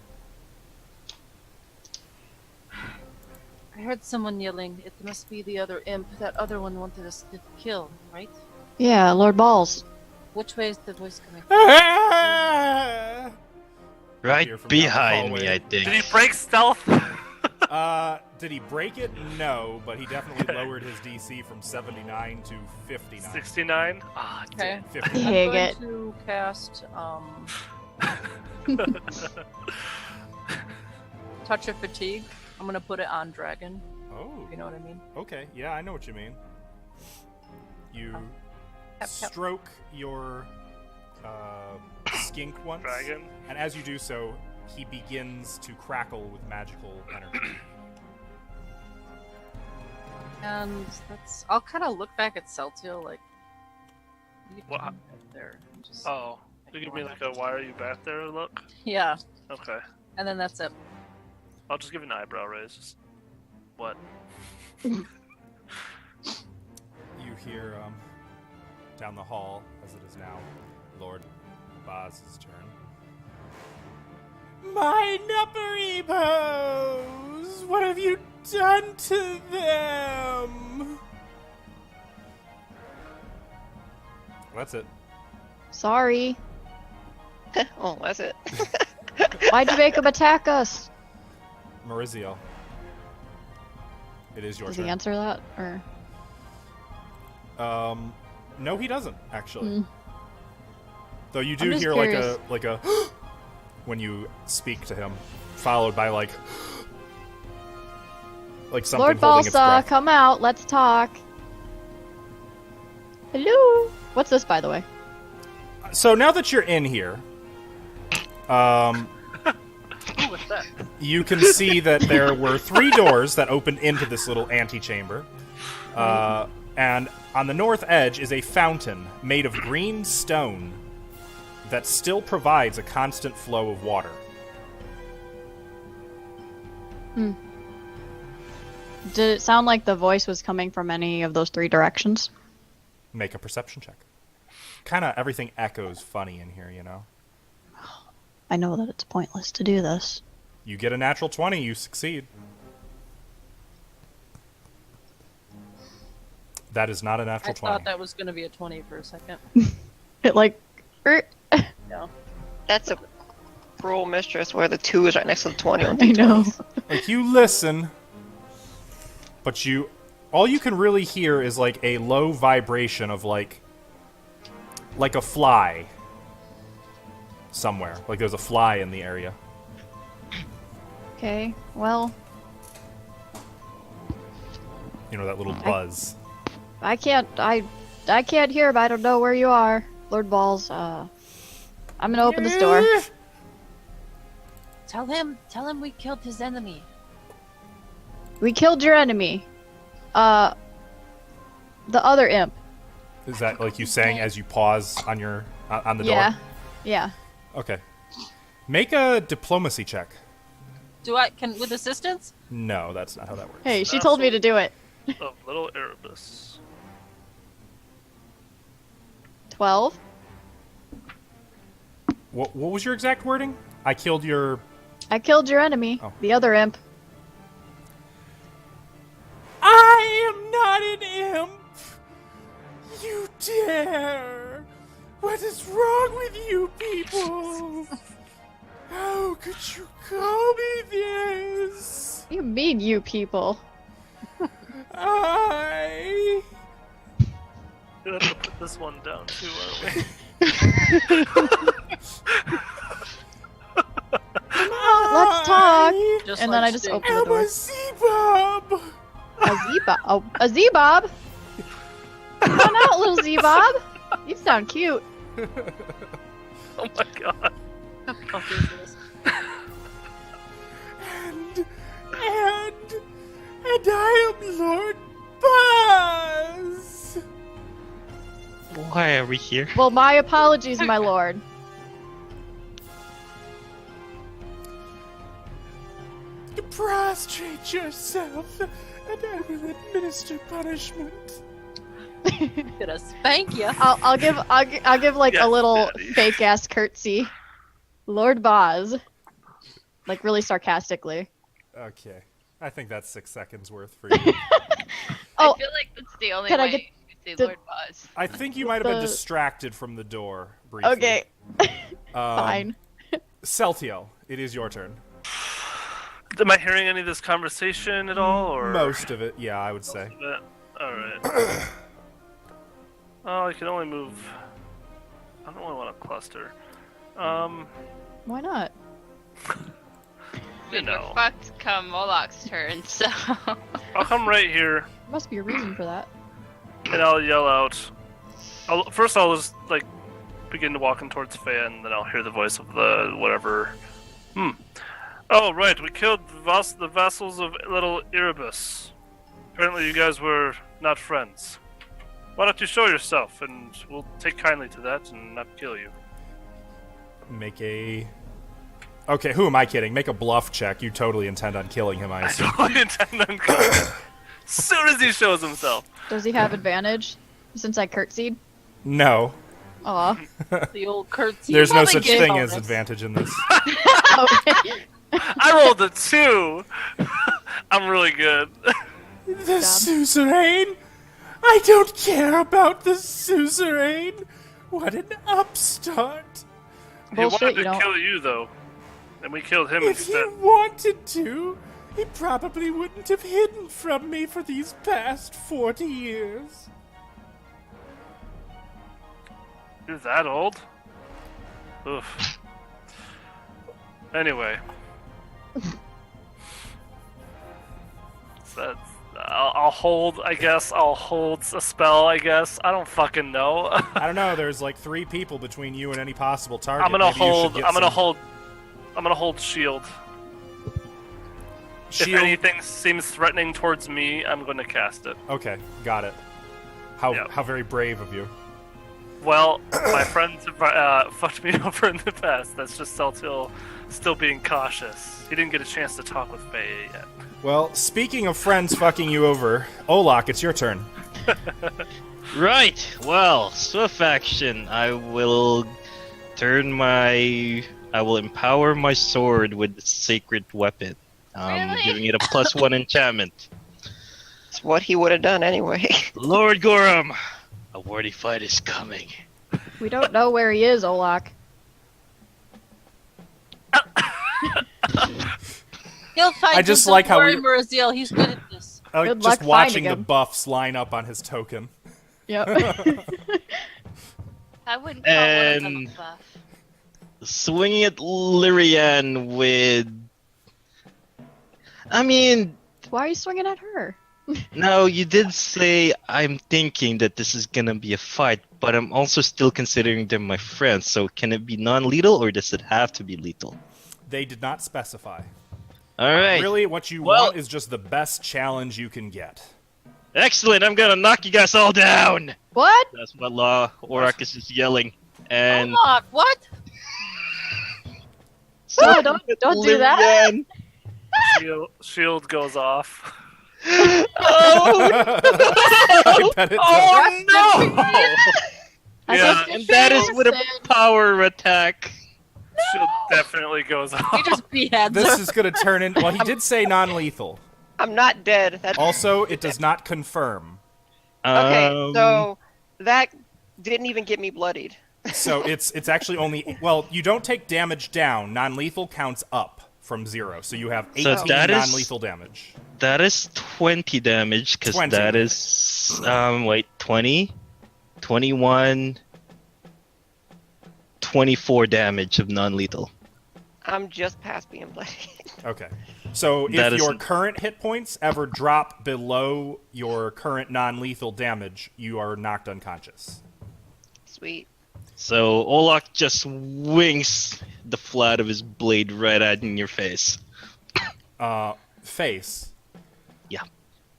Speaker 7: I heard someone yelling. It must be the other imp. That other one wanted us to kill, right?
Speaker 2: Yeah, Lord Balls.
Speaker 7: Which way is the voice coming from?
Speaker 1: Here
Speaker 5: Right
Speaker 1: from down the
Speaker 5: behind me,
Speaker 1: hallway.
Speaker 5: I think.
Speaker 3: Did he break stealth?
Speaker 1: Did he break it? No, but he definitely lowered his DC from 79 to 59.
Speaker 3: 69? Ah,
Speaker 7: Okay.
Speaker 1: 59.
Speaker 7: I'm
Speaker 2: Dang
Speaker 7: going
Speaker 2: it.
Speaker 7: to cast Touch of Fatigue. I'm gonna put it on Dragon.
Speaker 1: Oh,
Speaker 7: If you know what I mean.
Speaker 1: okay. Yeah, I know what you mean. You
Speaker 7: Tap, tap.
Speaker 1: stroke your skink once,
Speaker 3: Dragon.
Speaker 1: and as you do so, he begins to crackle with magical energy.
Speaker 7: And that's. I'll kind of look back at Celtiel like. You
Speaker 3: What?
Speaker 7: can get there. and Just,
Speaker 3: Oh, you give me like a why are you back there look?
Speaker 7: Yeah,
Speaker 3: Okay.
Speaker 7: and then that's it.
Speaker 3: I'll just give you an eyebrow raise. Just- What?
Speaker 1: You hear down the hall, as it is now, Lord Baz's turn. My Nuppery-Bows! What have you done to them? That's it.
Speaker 2: Sorry.
Speaker 6: Oh, that's it.
Speaker 2: Why'd you make him attack us?
Speaker 1: Maurizio. It is your
Speaker 2: Does
Speaker 1: turn.
Speaker 2: he answer that? Or
Speaker 1: No, he doesn't actually.
Speaker 2: Hmm.
Speaker 1: Though you
Speaker 2: I'm
Speaker 1: do
Speaker 2: just
Speaker 1: hear
Speaker 2: curious.
Speaker 1: like a when you speak to him, followed by like something
Speaker 2: Lord
Speaker 1: holding its
Speaker 2: Balsa,
Speaker 1: breath.
Speaker 2: come out. Let's talk. Hello. What's this, by the way?
Speaker 1: So now that you're in here,
Speaker 3: What's that?
Speaker 1: you can see that there were 3 doors that opened into this little antechamber. And on the north edge is a fountain made of green stone that still provides a constant flow of water.
Speaker 2: Did it sound like the voice was coming from any of those 3 directions?
Speaker 1: Make a perception check. Kind of everything echoes funny in here, you know?
Speaker 2: I know that it's pointless to do this.
Speaker 1: You get a natural 20, you succeed. That is not a
Speaker 7: I
Speaker 1: natural 20.
Speaker 7: thought that was gonna be a 20 for a second.
Speaker 2: It like...
Speaker 7: No.
Speaker 6: That's a cruel mistress where the 2 is right next to the 20 on
Speaker 2: I know.
Speaker 6: D20s.
Speaker 1: Like, you listen, but all you can really hear is like a low vibration of like a fly somewhere. Like there's a fly in the area.
Speaker 2: Okay, well,
Speaker 1: You know, that little buzz.
Speaker 2: I can't hear, but I don't know where you are. Lord Balls, I'm gonna open this door.
Speaker 7: Tell him we killed his enemy.
Speaker 2: We killed your enemy. The other imp.
Speaker 1: Is that like you saying as you pause on your on the
Speaker 2: Yeah.
Speaker 1: door?
Speaker 2: Yeah.
Speaker 1: Okay. Make a diplomacy check.
Speaker 7: Do I can with assistance?
Speaker 1: No, that's not how that works.
Speaker 2: Hey, she told me to do it.
Speaker 3: Oh, little Erebus.
Speaker 2: 12.
Speaker 1: What was your exact wording? I killed your...
Speaker 2: I killed your enemy.
Speaker 1: Oh.
Speaker 2: The other imp.
Speaker 1: I am not an imp! You dare! What is wrong with you people? How could you call me this?
Speaker 2: You mean you people?
Speaker 1: I...
Speaker 3: We have to put this one down too, aren't we?
Speaker 2: Let's talk.
Speaker 7: Just
Speaker 2: And
Speaker 7: like
Speaker 2: then I just
Speaker 7: Sting.
Speaker 2: open the
Speaker 1: am
Speaker 2: door.
Speaker 1: a Z-Bob!
Speaker 2: A Z-Bob. Oh, a Z-Bob? Come on out, little Z-Bob. You sound cute.
Speaker 3: Oh my god.
Speaker 7: How fuck is this?
Speaker 1: And I am Lord Buzz!
Speaker 5: Why are we here?
Speaker 2: Well, my apologies, my lord.
Speaker 1: Prostrate yourself, and I will administer punishment.
Speaker 7: Gonna spank you.
Speaker 2: I'll give like
Speaker 3: Yes,
Speaker 2: a little
Speaker 3: Daddy.
Speaker 2: fake ass curtsy. Lord Boz. Like really sarcastically.
Speaker 1: Okay. I think that's 6 seconds worth for you.
Speaker 2: Oh,
Speaker 4: I feel like that's the only
Speaker 2: can I
Speaker 4: way
Speaker 2: get
Speaker 4: you say
Speaker 2: the-
Speaker 4: Lord Boz.
Speaker 1: I think you might have been
Speaker 2: The-
Speaker 1: distracted from the door briefly.
Speaker 2: okay. Fine.
Speaker 1: Celtiel, it is your turn.
Speaker 3: Am I hearing any of this conversation at all, or
Speaker 1: Most of it, yeah, I would say.
Speaker 3: All right. Oh, I can only move. I don't really want to cluster.
Speaker 2: Why not?
Speaker 3: You
Speaker 4: We're
Speaker 3: know,
Speaker 4: fucked come Moloch's turn, so.
Speaker 3: I'll come right here
Speaker 2: There must be a reason for that.
Speaker 3: and I'll yell out. First, I'll just like begin to walking towards Faya, and then I'll hear the voice of the whatever. Oh, right, we killed the vassals of little Erebus. Apparently, you guys were not friends. Why don't you show yourself, and we'll take kindly to that and not kill you.
Speaker 1: Make a... Okay, who am I kidding? Make a bluff check. You totally intend on killing him, I
Speaker 3: I
Speaker 1: assume.
Speaker 3: don't intend on killing him. As soon as he shows himself.
Speaker 2: Does he have advantage since I curtsied?
Speaker 1: No.
Speaker 2: Aw.
Speaker 7: The old curtsy.
Speaker 1: There's no
Speaker 7: Probably
Speaker 1: such
Speaker 7: get
Speaker 1: thing
Speaker 7: bonus.
Speaker 1: as advantage in this.
Speaker 2: Okay.
Speaker 3: I rolled a 2. I'm really good.
Speaker 1: The suzerain? I don't care about the suzerain. What an upstart.
Speaker 3: He
Speaker 2: Bullshit,
Speaker 3: wanted
Speaker 2: you
Speaker 3: to
Speaker 2: don't.
Speaker 3: kill you, though. And we killed him
Speaker 1: If he
Speaker 3: instead.
Speaker 1: wanted to, he probably wouldn't have hidden from me for these past 40 years.
Speaker 3: You're that old? Oof. Anyway. So I'll hold, I guess. I'll hold a spell, I guess. I don't fucking know.
Speaker 1: I don't know, there's like 3 people between you and any possible target.
Speaker 3: I'm gonna
Speaker 1: Maybe you should
Speaker 3: hold.
Speaker 1: get
Speaker 3: I'm gonna
Speaker 1: some
Speaker 3: hold. I'm gonna hold shield. If
Speaker 1: shield.
Speaker 3: anything seems threatening towards me, I'm gonna cast it.
Speaker 1: Okay, got it. How
Speaker 3: Yep.
Speaker 1: how very brave of you.
Speaker 3: Well, my friends have fucked me over in the past. That's just Celtil still being cautious. He didn't get a chance to talk with Faye yet.
Speaker 1: Well, speaking of friends fucking you over, Olak, it's your turn.
Speaker 5: Right. Well, swift action. I will empower my sword with the sacred weapon.
Speaker 4: Really?
Speaker 5: Giving it a +1 enchantment.
Speaker 6: It's what he would have done anyway.
Speaker 5: Lord Gorum, a worthy fight is coming.
Speaker 2: We don't know where he is, Olak.
Speaker 7: He'll find
Speaker 1: I just
Speaker 7: you,
Speaker 1: like
Speaker 7: don't
Speaker 1: how
Speaker 7: worry,
Speaker 1: we-
Speaker 7: Muraziel. He's good at this.
Speaker 1: I like
Speaker 2: Good
Speaker 1: just
Speaker 2: luck
Speaker 1: watching
Speaker 2: finding
Speaker 1: the
Speaker 2: him.
Speaker 1: buffs line up on his token.
Speaker 2: Yep.
Speaker 4: I wouldn't call one of them
Speaker 5: And-
Speaker 4: a buff.
Speaker 5: Swinging at Lyrian with... I mean,
Speaker 2: Why are you swinging at her?
Speaker 5: no, you did say I'm thinking that this is gonna be a fight, but I'm also still considering them my friends, so can it be non-lethal or does it have to be lethal?
Speaker 1: They did not specify.
Speaker 5: Alright.
Speaker 1: Really, what you
Speaker 5: Well-
Speaker 1: want is just the best challenge you can get.
Speaker 5: Excellent, I'm gonna knock you guys all down!
Speaker 2: What?
Speaker 5: That's what Law Oracus is yelling. And
Speaker 7: Unlock, what?
Speaker 2: No, don't do that.
Speaker 3: Shield goes off.
Speaker 5: Oh,
Speaker 1: I bet it does.
Speaker 5: oh no!
Speaker 2: I
Speaker 3: Yeah,
Speaker 2: thought
Speaker 5: And that is with a power attack.
Speaker 3: Shield definitely goes
Speaker 7: He
Speaker 3: off.
Speaker 7: just beheads
Speaker 1: This
Speaker 7: her.
Speaker 1: is going to turn in. Well, he did say non-lethal.
Speaker 6: I'm not dead. That's
Speaker 1: Also, it does not confirm.
Speaker 6: okay. So that didn't even get me bloodied.
Speaker 1: So it's actually only. Well, you don't take damage down. Non-lethal counts up from 0. So you have 18
Speaker 5: So that is-
Speaker 1: non-lethal damage.
Speaker 5: that is 20 damage, because
Speaker 1: 20.
Speaker 5: that is, 20, 21, 24 damage of non-lethal.
Speaker 6: I'm just past being bloodied.
Speaker 1: Okay. So
Speaker 5: That
Speaker 1: if
Speaker 5: is-
Speaker 1: your current hit points ever drop below your current non-lethal damage, you are knocked unconscious.
Speaker 6: Sweet.
Speaker 5: So Olak just swings the flat of his blade right at in your face.
Speaker 1: Face.
Speaker 5: Yeah.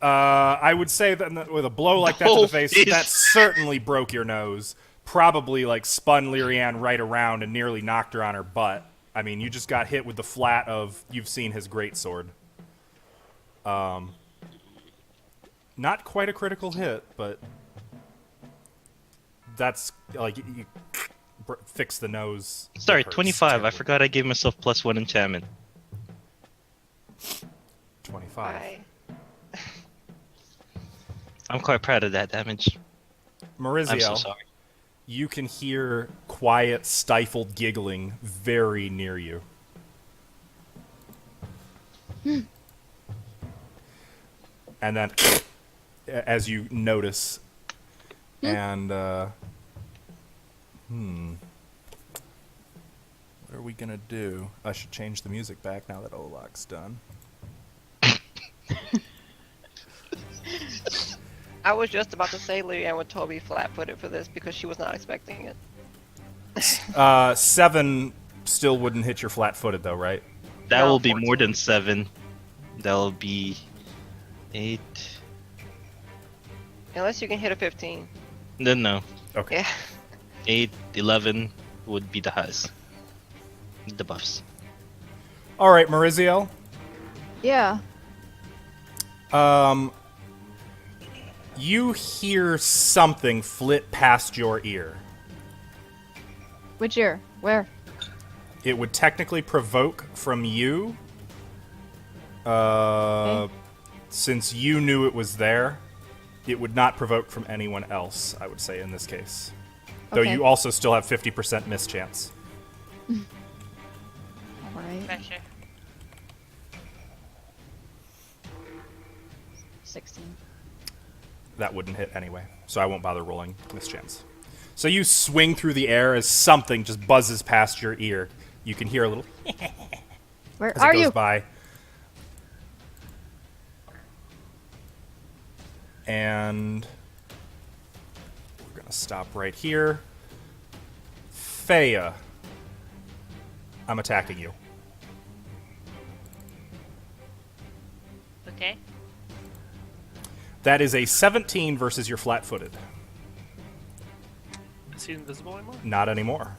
Speaker 1: I would say that with a blow like that to
Speaker 5: Oh,
Speaker 1: the face,
Speaker 5: face.
Speaker 1: that certainly broke your nose. Probably like spun Lyrian right around and nearly knocked her on her butt. I mean, you just got hit with the flat of, you've seen his greatsword. Not quite a critical hit, but that's like you fix the nose.
Speaker 5: Sorry,
Speaker 1: It hurts
Speaker 5: 25. I
Speaker 1: terribly.
Speaker 5: forgot I gave myself +1 enchantment.
Speaker 1: 25.
Speaker 6: I
Speaker 5: I'm quite proud of that damage. I'm so
Speaker 1: Maurizio,
Speaker 5: sorry.
Speaker 1: you can hear quiet, stifled giggling very near you. And then, as you notice, and, what are we gonna do? I should change the music back now that Olak's done.
Speaker 6: I was just about to say Leanne would totally flat-footed for this because she was not expecting it.
Speaker 1: 7 still wouldn't hit your flat-footed, though, right?
Speaker 5: That
Speaker 6: No,
Speaker 5: will be
Speaker 6: 14.
Speaker 5: more than 7. That'll be 8.
Speaker 6: Unless you can hit a 15.
Speaker 5: Then no.
Speaker 1: Okay.
Speaker 6: Yeah.
Speaker 5: 8, 11 would be the highest. The buffs.
Speaker 1: All right, Maurizio.
Speaker 2: Yeah.
Speaker 1: You hear something flit past your ear.
Speaker 2: Which ear? Where?
Speaker 1: It would technically provoke from you.
Speaker 2: Okay.
Speaker 1: Since you knew it was there, it would not provoke from anyone else, I would say, in this case. Though
Speaker 2: Okay.
Speaker 1: you also still have 50% miss chance.
Speaker 2: Alright.
Speaker 4: Pressure.
Speaker 2: 16.
Speaker 1: That wouldn't hit anyway, so I won't bother rolling miss chance. So you swing through the air as something just buzzes past your ear. You can hear a little
Speaker 2: Where
Speaker 1: as
Speaker 2: are
Speaker 1: it goes
Speaker 2: you?
Speaker 1: by. And we're gonna stop right here. Faya, I'm attacking you.
Speaker 4: Okay.
Speaker 1: That is a 17 versus your flat-footed.
Speaker 3: Is he invisible anymore?
Speaker 1: Not anymore.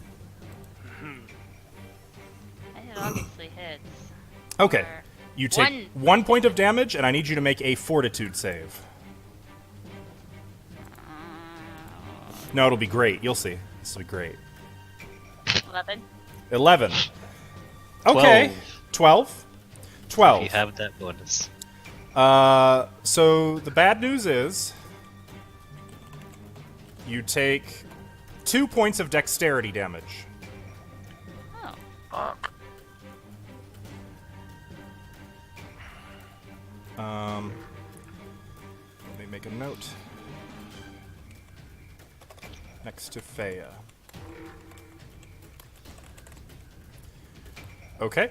Speaker 4: It obviously hits.
Speaker 1: Okay.
Speaker 4: Or
Speaker 1: You take 1 point of damage, and I need you to make a fortitude save. No, it'll be great. You'll see. This will be great.
Speaker 4: 11.
Speaker 1: 11. Okay. 12. 12.
Speaker 5: You have that bonus.
Speaker 1: So the bad news is you take 2 points of dexterity damage.
Speaker 4: Oh.
Speaker 3: Fuck.
Speaker 1: Let me make a note. Next to Faya. Okay.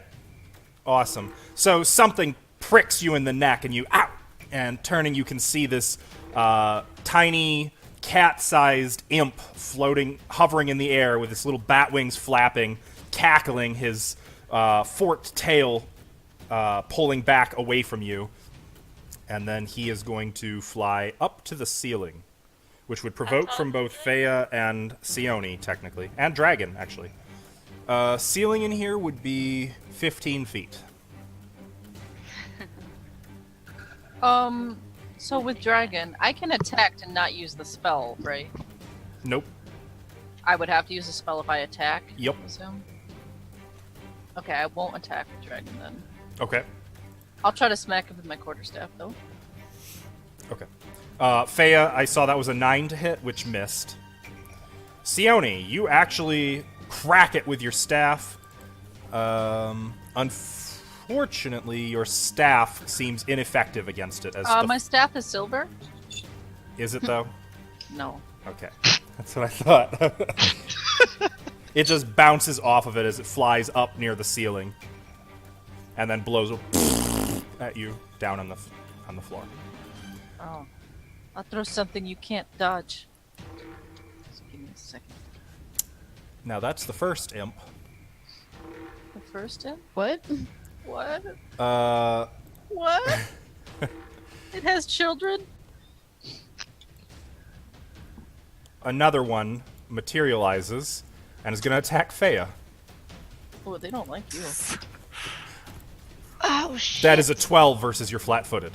Speaker 1: Awesome. So something pricks you in the neck and you, ow! And turning, you can see this tiny cat-sized imp floating, hovering in the air with his little bat wings flapping, cackling, his forked tail pulling back away from you. And then he is going to fly up to the ceiling, which would provoke from both Faya and Sione, technically. And Dragon, actually. Ceiling in here would be 15 feet.
Speaker 7: So with Dragon, I can attack and not use the spell, right?
Speaker 1: Nope.
Speaker 7: I would have to use a spell if I attack.
Speaker 1: Yep.
Speaker 7: I assume. Okay, I won't attack with Dragon then.
Speaker 1: Okay.
Speaker 7: I'll try to smack him with my quarterstaff though.
Speaker 1: Okay. Faya, I saw that was a 9 to hit, which missed. Sione, you actually crack it with your staff. Unfortunately, your staff seems ineffective against it. As
Speaker 7: My staff is silver?
Speaker 1: Is it, though?
Speaker 7: No.
Speaker 1: Okay. That's what I thought. It just bounces off of it as it flies up near the ceiling. And then blows at you down on the floor.
Speaker 7: Oh. I'll throw something you can't dodge. Just give me a second.
Speaker 1: Now that's the first imp.
Speaker 7: The first hit?
Speaker 2: What?
Speaker 7: What?
Speaker 1: Uh,
Speaker 7: What? It has children?
Speaker 1: another one materializes and is going to attack Faya.
Speaker 7: Oh, they don't like you.
Speaker 6: Oh shit.
Speaker 1: That is a 12 versus your flat-footed.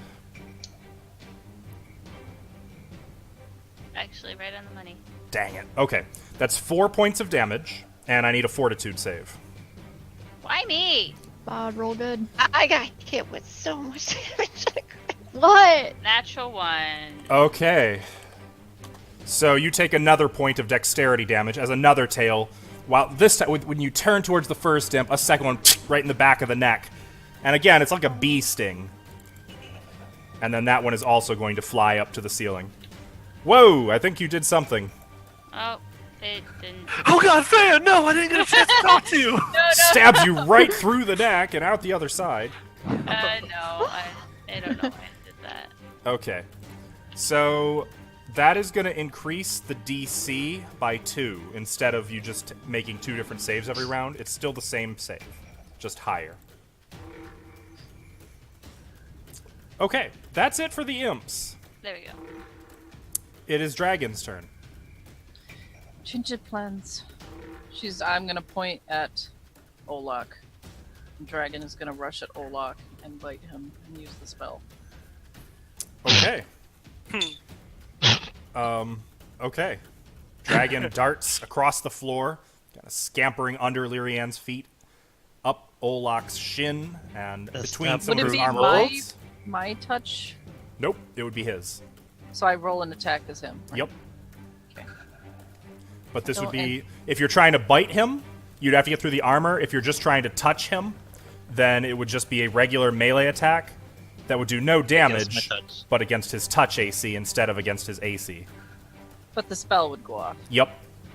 Speaker 4: Actually, right on the money.
Speaker 1: Dang it. Okay, that's 4 points of damage, and I need a fortitude save.
Speaker 4: Why me?
Speaker 2: Bod, roll good.
Speaker 6: I got hit with so much damage.
Speaker 2: What?
Speaker 4: Natural 1.
Speaker 1: Okay. So you take another point of dexterity damage as another tail, while this time, when you turn towards the first imp, a second one right in the back of the neck. And again, it's like a bee sting. And then that one is also going to fly up to the ceiling. Whoa, I think you did something.
Speaker 4: Oh, it didn't.
Speaker 3: Oh god, Freya, no, I didn't get a chance to talk to you!
Speaker 1: Stabs you right through the neck and out the other side.
Speaker 4: No, I don't know why I did that.
Speaker 1: Okay. So that is going to increase the DC by 2 instead of you just making 2 different saves every round. It's still the same save, just higher. Okay, that's it for the imps.
Speaker 4: There we go.
Speaker 1: It is Dragon's turn.
Speaker 7: Change of plans. I'm gonna point at Olak. Dragon is gonna rush at Olak and bite him and use the spell.
Speaker 1: Okay. Okay. Dragon darts across the floor, kind of scampering under Lyrian's feet, up Olak's shin, and
Speaker 5: That's
Speaker 1: between
Speaker 5: not-
Speaker 1: some
Speaker 7: Would
Speaker 1: of
Speaker 7: it
Speaker 1: his
Speaker 7: be
Speaker 1: armor
Speaker 7: my
Speaker 1: bolts.
Speaker 7: my touch?
Speaker 1: Nope, it would be his.
Speaker 7: So I roll an attack as him. Right?
Speaker 1: Yep.
Speaker 7: Okay.
Speaker 1: But this
Speaker 7: No,
Speaker 1: would be, if you're trying to bite him, you'd have to get through the armor. If you're just trying to touch him, then it would just be a regular melee attack that would do no damage,
Speaker 5: my touch.
Speaker 1: but against his touch AC instead of against his AC.
Speaker 7: But the spell would go off.
Speaker 1: Yep.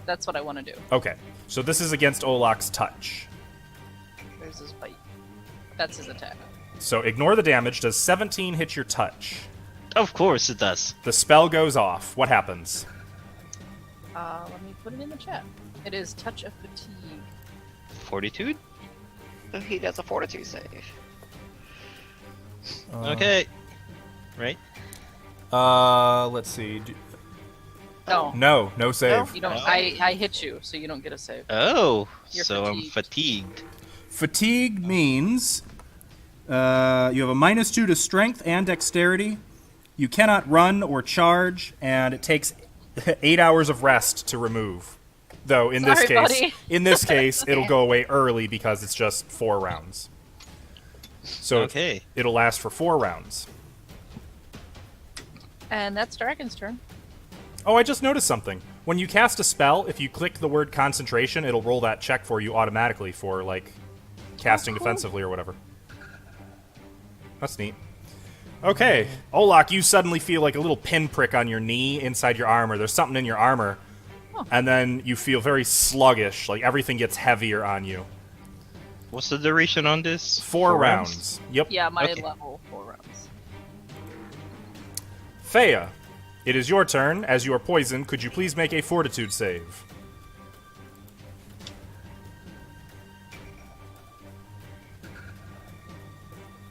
Speaker 7: That's what I want to do.
Speaker 1: Okay. So this is against Olak's touch.
Speaker 7: There's his bite. That's his attack.
Speaker 1: So ignore the damage. Does 17 hit your touch?
Speaker 5: Of course it does.
Speaker 1: The spell goes off. What happens?
Speaker 7: Let me put it in the chat. It is Touch of Fatigue.
Speaker 5: Fortitude?
Speaker 6: So he does a fortitude save.
Speaker 5: Okay. Right?
Speaker 1: Let's see.
Speaker 7: No,
Speaker 1: No save.
Speaker 7: you don't.
Speaker 5: Oh.
Speaker 7: I hit you, so you don't get a save.
Speaker 5: Oh,
Speaker 7: You're
Speaker 5: so I'm
Speaker 7: fatigued.
Speaker 5: fatigued.
Speaker 1: Fatigue means you have a -2 to strength and dexterity. You cannot run or charge, and it takes 8 hours of rest to remove. Though in this
Speaker 7: Sorry,
Speaker 1: case,
Speaker 7: buddy.
Speaker 1: it'll go away early because it's just 4 rounds. So
Speaker 5: Okay.
Speaker 1: it'll last for 4 rounds.
Speaker 7: And that's Dragon's turn.
Speaker 1: Oh, I just noticed something. When you cast a spell, if you click the word concentration, it'll roll that check for you automatically for, like, casting
Speaker 7: cool.
Speaker 1: defensively or whatever. That's neat. Okay, Olak, you suddenly feel like a little pinprick on your knee inside your armor. There's something in your armor.
Speaker 7: Oh.
Speaker 1: And then you feel very sluggish, like everything gets heavier on you.
Speaker 5: What's the duration on this?
Speaker 1: 4 rounds. Yep.
Speaker 7: Yeah, my
Speaker 5: Okay.
Speaker 7: level 4 rounds.
Speaker 1: Thea, it is your turn. As you are poisoned, could you please make a fortitude save?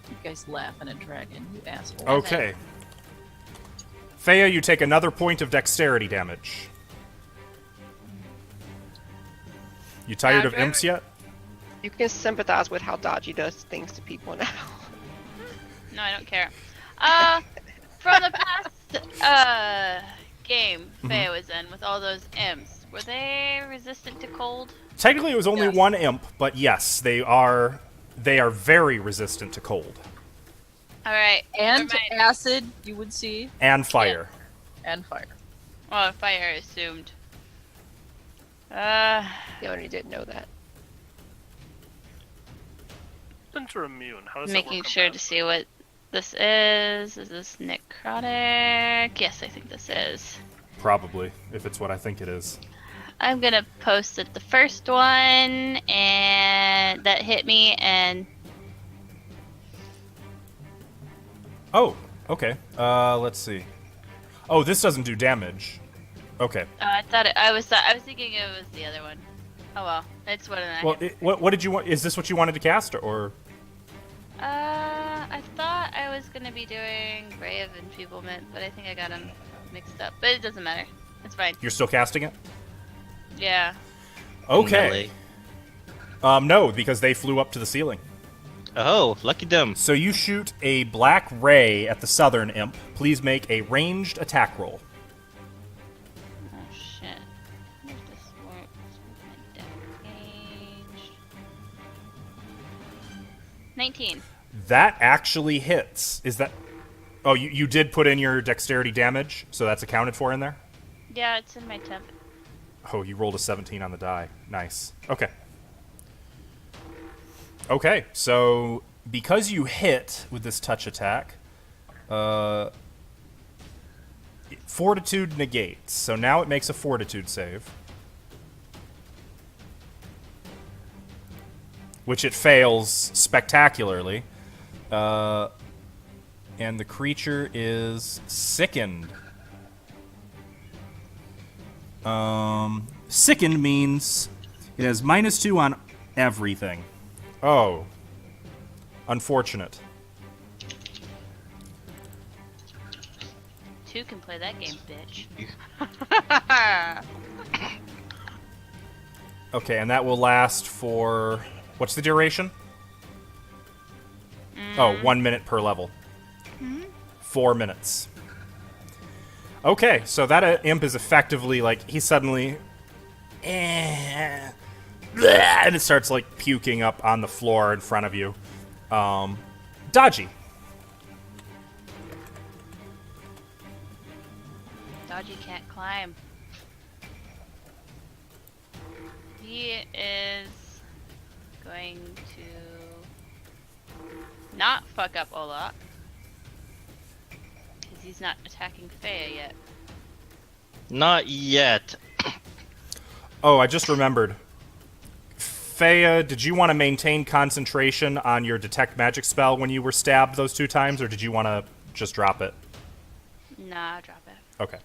Speaker 7: You guys laughing at Dragon, you asshole.
Speaker 1: Okay. Thea, you take another point of dexterity damage. You tired of
Speaker 4: Roger.
Speaker 1: imps yet?
Speaker 6: You can sympathize with how Dodgy does things to people now.
Speaker 4: No, I don't care. From the past game Faye was in with all those imps, were they resistant to cold?
Speaker 1: Technically, it was only
Speaker 7: Yes.
Speaker 1: one imp, but yes, they are very resistant to cold
Speaker 4: All right.
Speaker 7: And
Speaker 4: never mind.
Speaker 7: acid, you would see,
Speaker 1: and fire.
Speaker 7: and fire.
Speaker 4: Well, fire I assumed.
Speaker 6: The owner didn't know that.
Speaker 3: Since we're immune, how does that
Speaker 4: Making
Speaker 3: work on
Speaker 4: sure
Speaker 3: that?
Speaker 4: to see what this is. Is this necrotic? Yes, I think this is.
Speaker 1: Probably, if it's what I think it is.
Speaker 4: I'm gonna post it the first one and that hit me and
Speaker 1: Oh, okay. Let's see. Oh, this doesn't do damage. Okay.
Speaker 4: I thought I was thinking it was the other one. Oh well, it's one and
Speaker 1: Well, what did you want? Is this what you wanted to cast, or?
Speaker 4: I thought I was gonna be doing Ray of Enfeeblement, but I think I got them mixed up. But it doesn't matter. It's fine.
Speaker 1: You're still casting it?
Speaker 4: Yeah.
Speaker 1: Okay.
Speaker 5: Melee.
Speaker 1: No, because they flew up to the ceiling.
Speaker 5: Oh, lucky them.
Speaker 1: So you shoot a black ray at the southern imp. Please make a ranged attack roll.
Speaker 4: Oh shit. 19.
Speaker 1: That actually hits. Is that... Oh, you did put in your dexterity damage, so that's accounted for in there?
Speaker 4: Yeah, it's in my temp.
Speaker 1: Oh, you rolled a 17 on the die. Nice. Okay. Okay, so because you hit with this touch attack, Fortitude negates. So now it makes a Fortitude save. Which it fails spectacularly. And the creature is sickened. Sickened means it has -2 on everything. Oh. Unfortunate.
Speaker 4: 2 can play that game, bitch.
Speaker 1: Okay, and that will last for... What's the duration? Oh, 1 minute per level. 4 minutes. Okay, so that imp is effectively, like, he suddenly... and it starts, like, puking up on the floor in front of you. Dodgy.
Speaker 4: Dodgy can't climb. He is going to not fuck up Olak. Because he's not attacking Fea yet.
Speaker 5: Not yet.
Speaker 1: Oh, I just remembered. Fea, did you want to maintain concentration on your detect magic spell when you were stabbed those 2 times, or did you want to just drop it?
Speaker 4: Nah, drop it.
Speaker 1: Okay.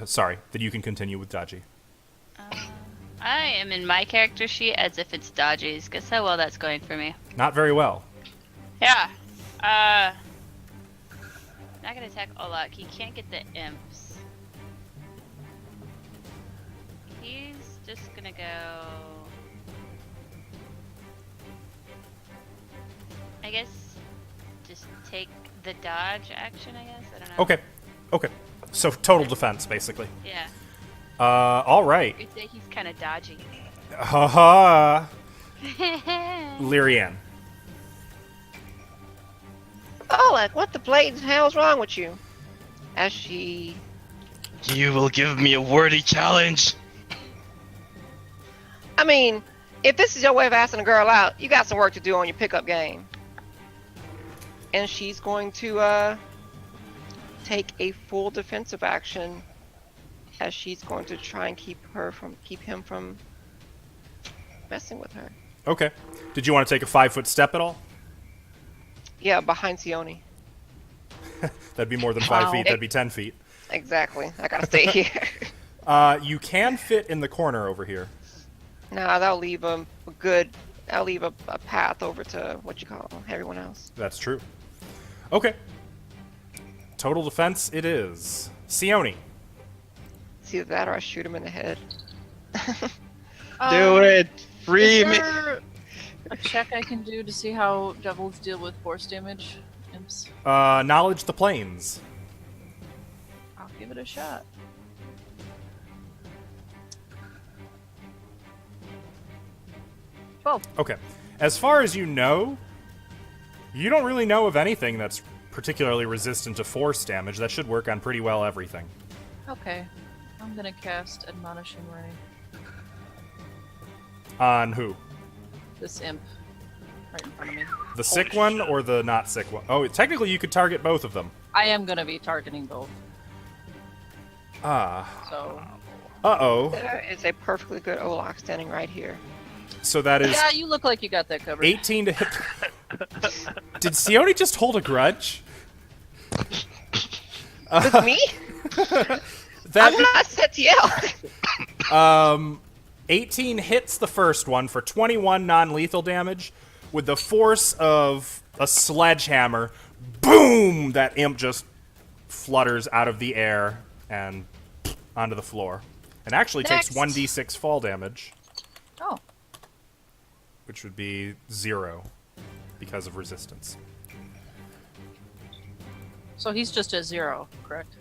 Speaker 1: Sorry. Then you can continue with Dodgy.
Speaker 4: I am in my character sheet as if it's Dodgy's. Guess how well that's going for me.
Speaker 1: Not very well.
Speaker 4: Yeah. Not gonna attack Olak. He can't get the imps. He's just gonna go... I guess just take the dodge action, I guess? I don't know.
Speaker 1: Okay. Okay. So total defense, basically.
Speaker 4: Yeah.
Speaker 1: All right.
Speaker 4: I'd say he's kind of dodgy.
Speaker 1: Haha. Lyrianne.
Speaker 6: Oh, like, what the blatant hell's wrong with you? As she...
Speaker 5: You will give me a worthy challenge.
Speaker 6: I mean, if this is your way of asking a girl out, you got some work to do on your pickup game. And she's going to, take a full defensive action as she's going to try and keep him from messing with her.
Speaker 1: Okay. Did you want to take a 5-foot step at all?
Speaker 6: Yeah, behind Sione.
Speaker 1: That'd be more than 5
Speaker 7: Wow.
Speaker 1: feet. That'd be 10 feet.
Speaker 6: Exactly. I gotta stay here.
Speaker 1: You can fit in the corner over here.
Speaker 6: Nah, that'll leave a path over to what you call everyone else.
Speaker 1: That's true. Okay. Total defense it is. Sione.
Speaker 6: It's either that or I shoot him in the head.
Speaker 5: Do it. Free
Speaker 7: Is
Speaker 5: me.
Speaker 7: there a check I can do to see how devils deal with force damage? Imps?
Speaker 1: Knowledge the planes.
Speaker 7: I'll give it a shot. Oh,
Speaker 1: Okay. As far as you know, you don't really know of anything that's particularly resistant to force damage. That should work on pretty well everything.
Speaker 7: okay. I'm gonna cast Admonishing Ray.
Speaker 1: On who?
Speaker 7: This imp. Right in front of me.
Speaker 1: The sick one or the not sick one? Oh, technically you could target both of them.
Speaker 7: I am gonna be targeting both,
Speaker 1: Ah.
Speaker 7: so...
Speaker 1: Uh-oh.
Speaker 6: There is a perfectly good Olak standing right here.
Speaker 1: So that is
Speaker 7: Yeah, you look like you got that covered.
Speaker 1: 18 to hit. Did Sione just hold a grudge?
Speaker 6: With me? I'm not Setiel.
Speaker 1: 18 hits the first one for 21 non-lethal damage. With the force of a sledgehammer, boom! That imp just flutters out of the air and onto the floor. And actually takes
Speaker 7: Next.
Speaker 1: 1d6 fall damage,
Speaker 7: Oh,
Speaker 1: which would be 0 because of resistance.
Speaker 7: so he's just at 0, correct?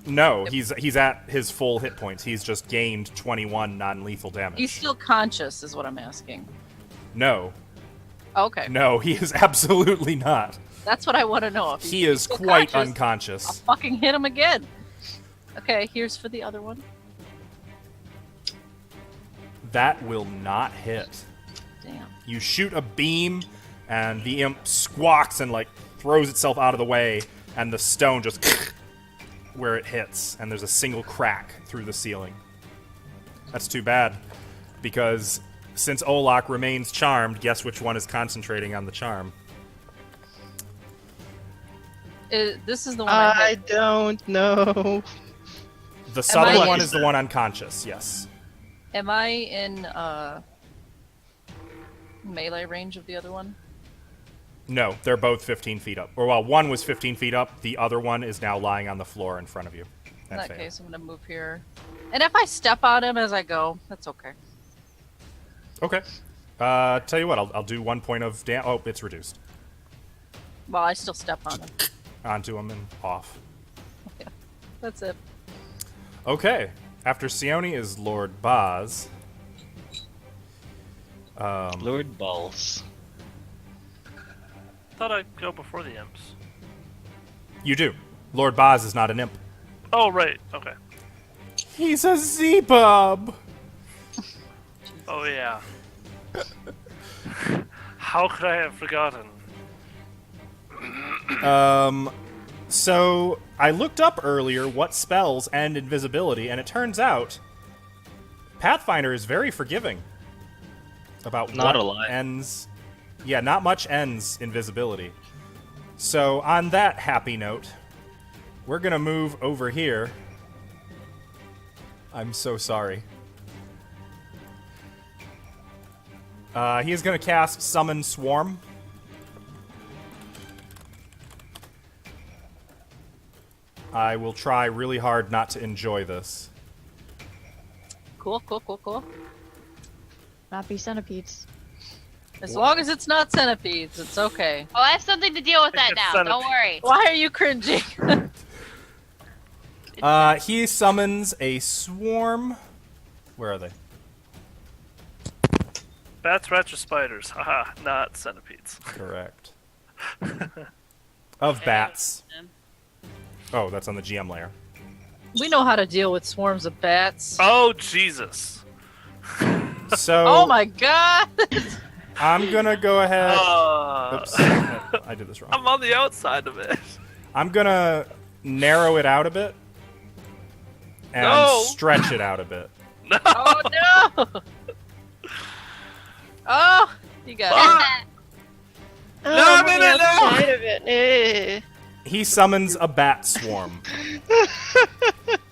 Speaker 1: No, he's at his full hit points. He's just gained 21 non-lethal damage.
Speaker 7: He's still conscious, is what I'm asking.
Speaker 1: No.
Speaker 7: Okay.
Speaker 1: No, he is absolutely not.
Speaker 7: That's what I want to know. If
Speaker 1: He is
Speaker 7: still
Speaker 1: quite
Speaker 7: conscious,
Speaker 1: unconscious.
Speaker 7: I'll fucking hit him again. Okay, here's for the other one.
Speaker 1: That will not hit.
Speaker 7: Damn.
Speaker 1: You shoot a beam, and the imp squawks and, like, throws itself out of the way, and the stone just where it hits, and there's a single crack through the ceiling. That's too bad, because since Olak remains charmed, guess which one is concentrating on the charm?
Speaker 7: This is the one I
Speaker 5: I
Speaker 7: hit.
Speaker 5: don't know.
Speaker 1: The southern
Speaker 7: I-
Speaker 1: one is the one unconscious, yes.
Speaker 7: Am I in melee range of the other one?
Speaker 1: No, they're both 15 feet up. Or, well, one was 15 feet up, the other one is now lying on the floor in front of you.
Speaker 7: In
Speaker 1: That's
Speaker 7: that
Speaker 1: fair.
Speaker 7: case, I'm gonna move here. And if I step on him as I go, that's okay.
Speaker 1: Okay. Tell you what, I'll do 1 point of damage. Oh, it's reduced.
Speaker 7: Well, I still step on him.
Speaker 1: Onto him and off.
Speaker 7: Yeah, that's it.
Speaker 1: Okay. After Sione is Lord Boz.
Speaker 5: Lord Balls.
Speaker 3: Thought I'd go before the imps.
Speaker 1: You do. Lord Boz is not an imp.
Speaker 3: Oh, right. Okay.
Speaker 1: He's a Zebub!
Speaker 3: Oh, yeah. How could I have forgotten?
Speaker 1: So I looked up earlier what spells end invisibility, and it turns out Pathfinder is very forgiving about
Speaker 5: Not
Speaker 1: what
Speaker 5: a lot.
Speaker 1: ends. Yeah, not much ends invisibility. So on that happy note, we're gonna move over here. I'm so sorry. He is gonna cast Summon Swarm. I will try really hard not to enjoy this.
Speaker 7: Cool, cool, cool, cool.
Speaker 2: Not be centipedes.
Speaker 7: As long as it's not centipedes, it's okay.
Speaker 4: Oh, I have something to deal with that
Speaker 3: It's
Speaker 4: now.
Speaker 3: centipede.
Speaker 4: Don't worry.
Speaker 7: Why are you cringing?
Speaker 1: He summons a swarm. Where are they?
Speaker 3: Bats, rats, or spiders? Haha, not centipedes.
Speaker 1: Correct. Of bats. Oh, that's on the GM layer.
Speaker 7: We know how to deal with swarms of bats.
Speaker 3: Oh, Jesus.
Speaker 1: So
Speaker 7: Oh my god!
Speaker 1: I'm gonna go ahead. Oops, I did this wrong.
Speaker 3: I'm on the outside of it.
Speaker 1: I'm gonna narrow it out a bit and
Speaker 3: No.
Speaker 1: stretch it out a bit.
Speaker 7: Oh no! Oh, you got it.
Speaker 6: Oh,
Speaker 3: No, I'm in
Speaker 6: on the
Speaker 3: it now!
Speaker 6: outside of it. Eh.
Speaker 1: He summons a bat swarm.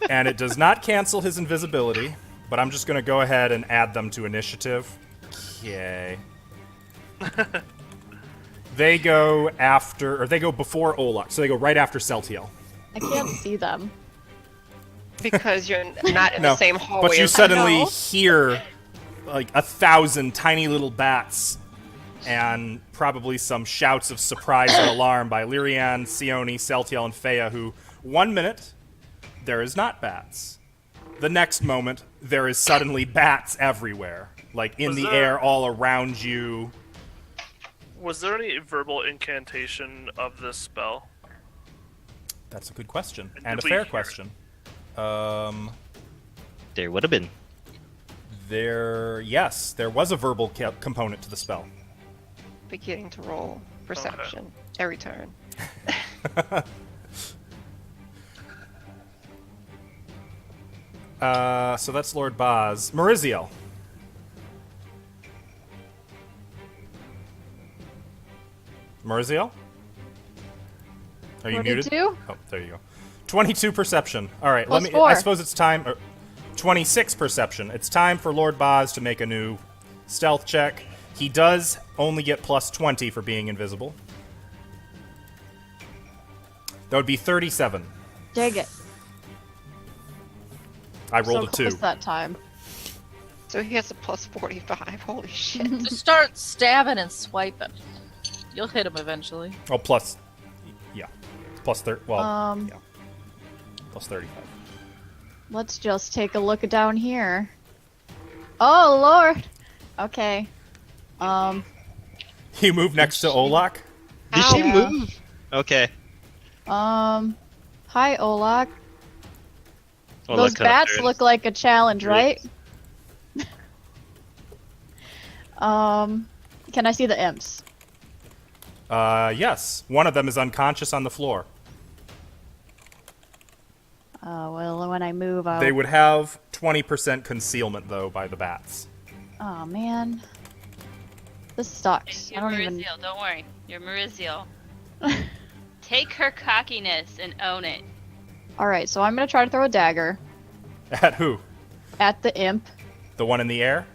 Speaker 1: And it does not cancel his invisibility, but I'm just gonna go ahead and add them to initiative. Okay. They go after, or they go before Olak, so they go right after Celtiel.
Speaker 2: I can't see them.
Speaker 6: Because you're not in
Speaker 1: No,
Speaker 6: the same hallway.
Speaker 1: but you
Speaker 6: as-
Speaker 1: suddenly
Speaker 2: know.
Speaker 1: hear like 1,000 tiny little bats and probably some shouts of surprise and alarm by Lyrian, Sione, Celtiel, and Fea, who 1 minute, there is not bats. The next moment, there is suddenly bats everywhere. Like in
Speaker 3: Was
Speaker 1: the
Speaker 3: there-
Speaker 1: air all around you.
Speaker 3: Was there any verbal incantation of this spell?
Speaker 1: That's a good question.
Speaker 3: And
Speaker 1: And a
Speaker 3: did we
Speaker 1: fair
Speaker 3: hear it?
Speaker 1: question.
Speaker 5: There would have been.
Speaker 1: Yes, there was a verbal component to the spell.
Speaker 6: Beginning to roll perception every turn.
Speaker 1: So that's Lord Boz. Maurizio. Maurizio? Are you muted?
Speaker 2: 42?
Speaker 1: Oh, there you go. 22 perception. All right,
Speaker 2: Plus
Speaker 1: let me.
Speaker 2: 4.
Speaker 1: I suppose it's time. 26 perception. It's time for Lord Boz to make a new stealth check. He does only get plus 20 for being invisible. That would be 37.
Speaker 2: Dang it.
Speaker 1: I rolled
Speaker 2: so
Speaker 1: a 2.
Speaker 2: close that time.
Speaker 6: So he has a plus 45. Holy shit.
Speaker 7: Just start stabbing and swiping. You'll hit him eventually.
Speaker 1: Oh, plus. Yeah. Plus 30. Well,
Speaker 2: Um,
Speaker 1: yeah. Plus 35.
Speaker 2: Let's just take a look down here. Oh, Lord. Okay.
Speaker 1: You move next to Olak.
Speaker 5: Did she
Speaker 2: Ow.
Speaker 5: move? Okay.
Speaker 2: Hi, Olak.
Speaker 5: Olak
Speaker 2: Those
Speaker 5: kinda
Speaker 2: bats
Speaker 5: turns.
Speaker 2: look like a challenge, right?
Speaker 5: Yes.
Speaker 2: Can I see the imps?
Speaker 1: Yes. One of them is unconscious on the floor.
Speaker 2: Well, when I move, I'll...
Speaker 1: They would have 20% concealment, though, by the bats.
Speaker 2: Oh, man. This sucks. I
Speaker 4: You're
Speaker 2: don't even...
Speaker 4: Maurizio, don't worry. You're Maurizio. Take her cockiness and own it.
Speaker 2: Alright, so I'm gonna try to throw a dagger
Speaker 1: At who?
Speaker 2: at the imp.
Speaker 1: The one in the air?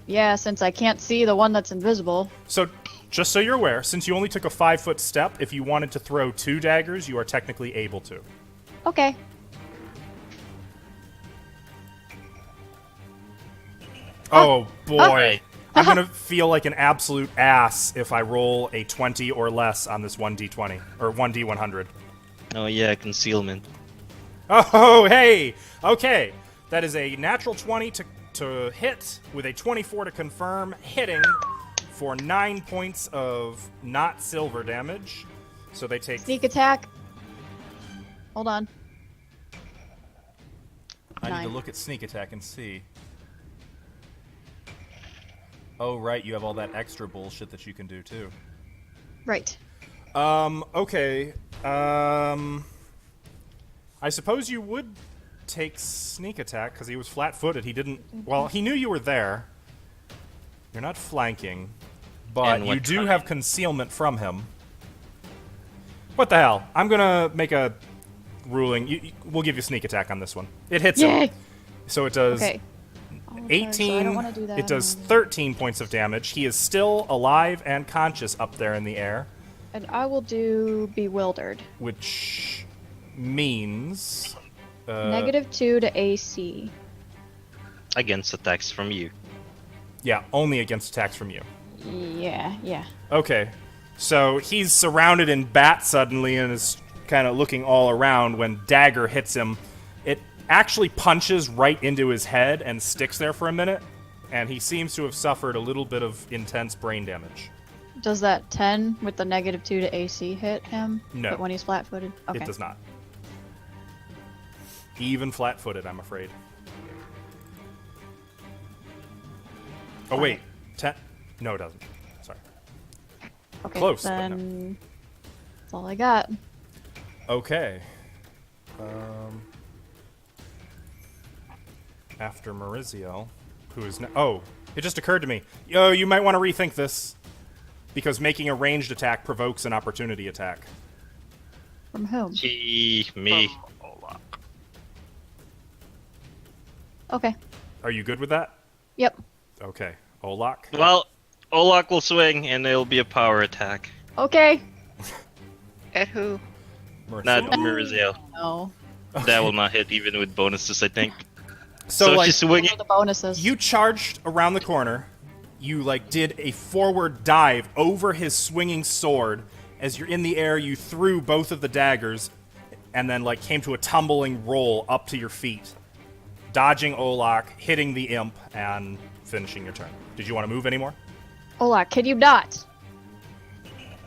Speaker 2: Yeah, since I can't see the one that's invisible.
Speaker 1: So, just so you're aware, since you only took a 5-foot step, if you wanted to throw 2 daggers, you are technically able to.
Speaker 2: Okay.
Speaker 1: Oh, boy. I'm gonna feel like an absolute ass if I roll a 20 or less on this 1d20, or 1d100.
Speaker 5: Oh yeah, concealment.
Speaker 1: Oh, hey! Okay, that is a natural 20 to hit, with a 24 to confirm, hitting for 9 points of not silver damage. So they take...
Speaker 2: Sneak attack. Hold on.
Speaker 1: I need to
Speaker 2: 9.
Speaker 1: look at sneak attack and see. Oh, right, you have all that extra bullshit that you can do, too.
Speaker 2: Right.
Speaker 1: Okay. I suppose you would take sneak attack, because he was flat-footed. He didn't... Well, he knew you were there. You're not flanking. But
Speaker 5: And what
Speaker 1: you do
Speaker 5: kind?
Speaker 1: have concealment from him. What the hell? I'm gonna make a ruling. We'll give you sneak attack on this one. It hits
Speaker 2: Yay!
Speaker 1: him. So it does...
Speaker 2: Okay. Oh, sorry,
Speaker 1: 18.
Speaker 2: I don't want to do that.
Speaker 1: It does 13 points of damage. He is still alive and conscious up there in the air,
Speaker 2: And I will do bewildered.
Speaker 1: which means
Speaker 2: -2 to AC.
Speaker 5: Against attacks from you.
Speaker 1: yeah, only against attacks from you.
Speaker 2: Yeah.
Speaker 1: Okay, so he's surrounded in bats suddenly and is kind of looking all around when dagger hits him. It actually punches right into his head and sticks there for a minute, and he seems to have suffered a little bit of intense brain damage.
Speaker 2: Does that 10 with the -2 to AC hit him?
Speaker 1: No.
Speaker 2: But when he's flat-footed? Okay.
Speaker 1: It does not. Even flat-footed, I'm afraid. Oh, wait. 10? No, it doesn't. Sorry.
Speaker 2: Okay,
Speaker 1: Close, but no.
Speaker 2: then that's all I got.
Speaker 1: Okay. After Maurizio, who is now... Oh, it just occurred to me. Yo, you might want to rethink this, because making a ranged attack provokes an opportunity attack.
Speaker 2: From whom?
Speaker 5: Me.
Speaker 3: Olak.
Speaker 2: Okay.
Speaker 1: Are you good with that?
Speaker 2: Yep.
Speaker 1: Okay. Olak?
Speaker 5: Well, Olak will swing, and it'll be a power attack.
Speaker 2: Okay.
Speaker 6: At who?
Speaker 5: Not
Speaker 1: Maurizio.
Speaker 5: Maurizio.
Speaker 2: No.
Speaker 5: That will not hit even with bonuses, I think.
Speaker 1: So,
Speaker 5: So
Speaker 1: like,
Speaker 5: she's swinging.
Speaker 2: What are the bonuses?
Speaker 1: you charged around the corner. You, like, did a forward dive over his swinging sword. As you're in the air, you threw both of the daggers, and then, like, came to a tumbling roll up to your feet, dodging Olak, hitting the imp, and finishing your turn. Did you want to move anymore?
Speaker 2: Olak, can you not?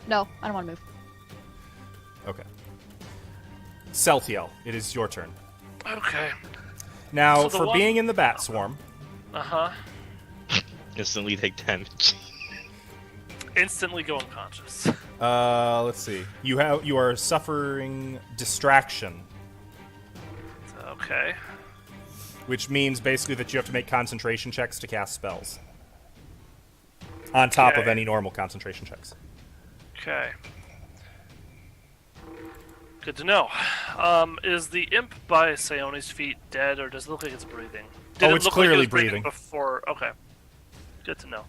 Speaker 2: No, I don't want to move.
Speaker 1: Okay. Selthiel, it is your turn.
Speaker 3: Okay.
Speaker 1: Now,
Speaker 3: So the
Speaker 1: for
Speaker 3: one-
Speaker 1: being in the bat swarm,
Speaker 3: Uh-huh.
Speaker 5: Instantly take damage.
Speaker 3: Instantly go unconscious.
Speaker 1: let's see. You are suffering distraction,
Speaker 3: Okay.
Speaker 1: which means basically that you have to make concentration checks to cast spells. On top of
Speaker 3: Okay.
Speaker 1: any normal concentration checks.
Speaker 3: Okay. Good to know. Is the imp by Saoni's feet dead, or does it look like it's breathing? Did
Speaker 1: Oh,
Speaker 3: it
Speaker 1: it's
Speaker 3: look
Speaker 1: clearly
Speaker 3: like it was
Speaker 1: breathing.
Speaker 3: before. Okay. Good to know.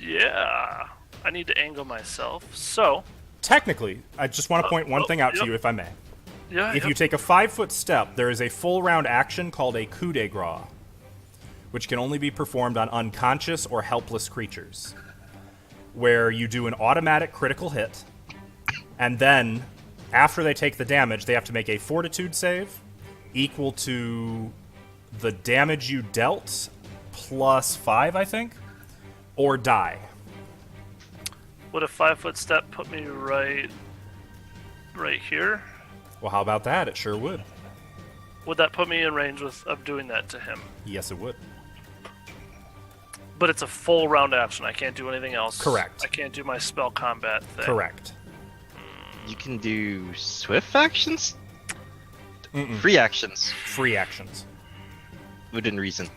Speaker 3: Yeah. I need to angle myself. So,
Speaker 1: Technically, I just want to point one thing out to
Speaker 3: yep.
Speaker 1: you, if I may.
Speaker 3: yeah.
Speaker 1: If
Speaker 3: yep.
Speaker 1: you take a 5-foot step, there is a full round action called a coup de grace, which can only be performed on unconscious or helpless creatures, where you do an automatic critical hit, and then, after they take the damage, they have to make a fortitude save equal to the damage you dealt plus 5, I think, or die.
Speaker 3: Would a 5-foot step put me right here?
Speaker 1: Well, how about that? It sure would.
Speaker 3: Would that put me in range of doing that to him?
Speaker 1: Yes, it would.
Speaker 3: But it's a full round action. I can't do anything else.
Speaker 1: Correct.
Speaker 3: I can't do my spell combat thing.
Speaker 1: Correct.
Speaker 5: You can do swift actions?
Speaker 1: Mm-mm.
Speaker 5: Free actions.
Speaker 1: Free actions.
Speaker 5: Within reason.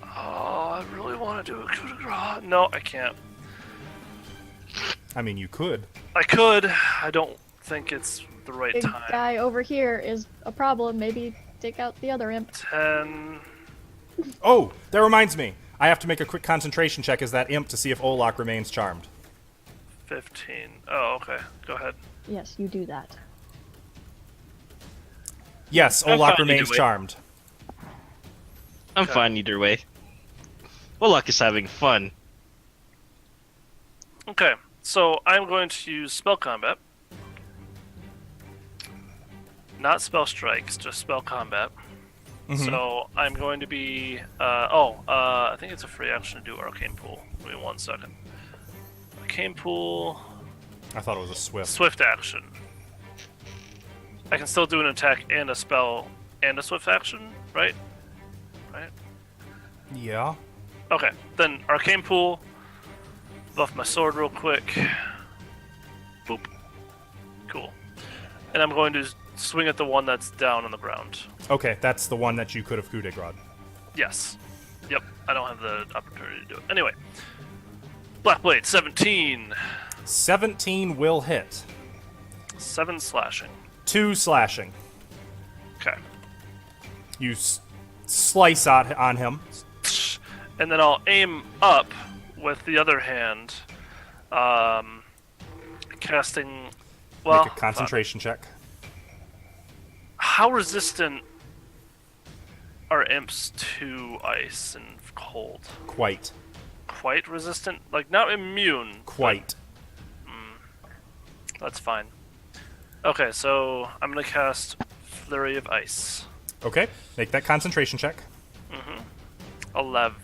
Speaker 3: Oh, I really want to do a coup de grace. No, I can't.
Speaker 1: I mean, you could.
Speaker 3: I could. I don't think it's the right
Speaker 2: Big
Speaker 3: time.
Speaker 2: guy over here is a problem. Maybe take out the other imp.
Speaker 3: 10.
Speaker 1: Oh, that reminds me. I have to make a quick concentration check as that imp to see if Olak remains charmed.
Speaker 3: 15. Oh, okay. Go ahead.
Speaker 2: Yes, you do that.
Speaker 1: Yes,
Speaker 5: I'm
Speaker 1: Olak
Speaker 5: fine
Speaker 1: remains
Speaker 5: either way.
Speaker 1: charmed.
Speaker 5: I'm
Speaker 3: Okay.
Speaker 5: fine either way. Olak is having fun.
Speaker 3: Okay, so I'm going to use spell combat. Not spell strikes, just spell combat.
Speaker 1: Mhm.
Speaker 3: So I'm going to be. I think it's a free action to do Arcane Pool. Give me 1 second. Arcane Pool.
Speaker 1: I thought it was a swift.
Speaker 3: Swift action. I can still do an attack and a spell and a swift action, right? Right?
Speaker 1: Yeah.
Speaker 3: Okay, then Arcane Pool. Buff my sword real quick. Boop. Cool. And I'm going to swing at the one that's down on the ground.
Speaker 1: Okay, that's the one that you could have coup de grace.
Speaker 3: Yes. Yep, I don't have the opportunity to do it. Anyway. Black Blade, 17.
Speaker 1: 17 will hit.
Speaker 3: 7 slashing.
Speaker 1: 2 slashing.
Speaker 3: Okay.
Speaker 1: You slice out on him.
Speaker 3: And then I'll aim up with the other hand. Casting. Well,
Speaker 1: Make a concentration check.
Speaker 3: how resistant are imps to ice and cold?
Speaker 1: Quite.
Speaker 3: Quite resistant? Like, not immune.
Speaker 1: Quite.
Speaker 3: That's fine. Okay, so I'm gonna cast Flurry of Ice.
Speaker 1: Okay, make that concentration check.
Speaker 3: 11.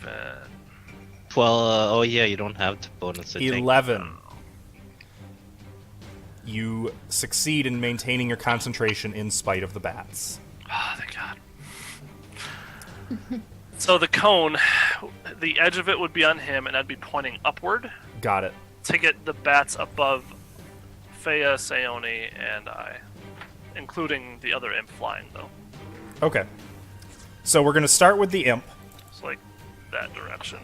Speaker 5: Well, oh yeah, you don't have the bonus. I think.
Speaker 1: 11. You succeed in maintaining your concentration in spite of the bats.
Speaker 3: Oh, thank God. So the cone, the edge of it would be on him, and I'd be pointing upward
Speaker 1: Got it.
Speaker 3: to get the bats above Fea, Sayoni, and I. Including the other imp flying, though.
Speaker 1: Okay. So we're going to start with the imp,
Speaker 3: It's like that direction.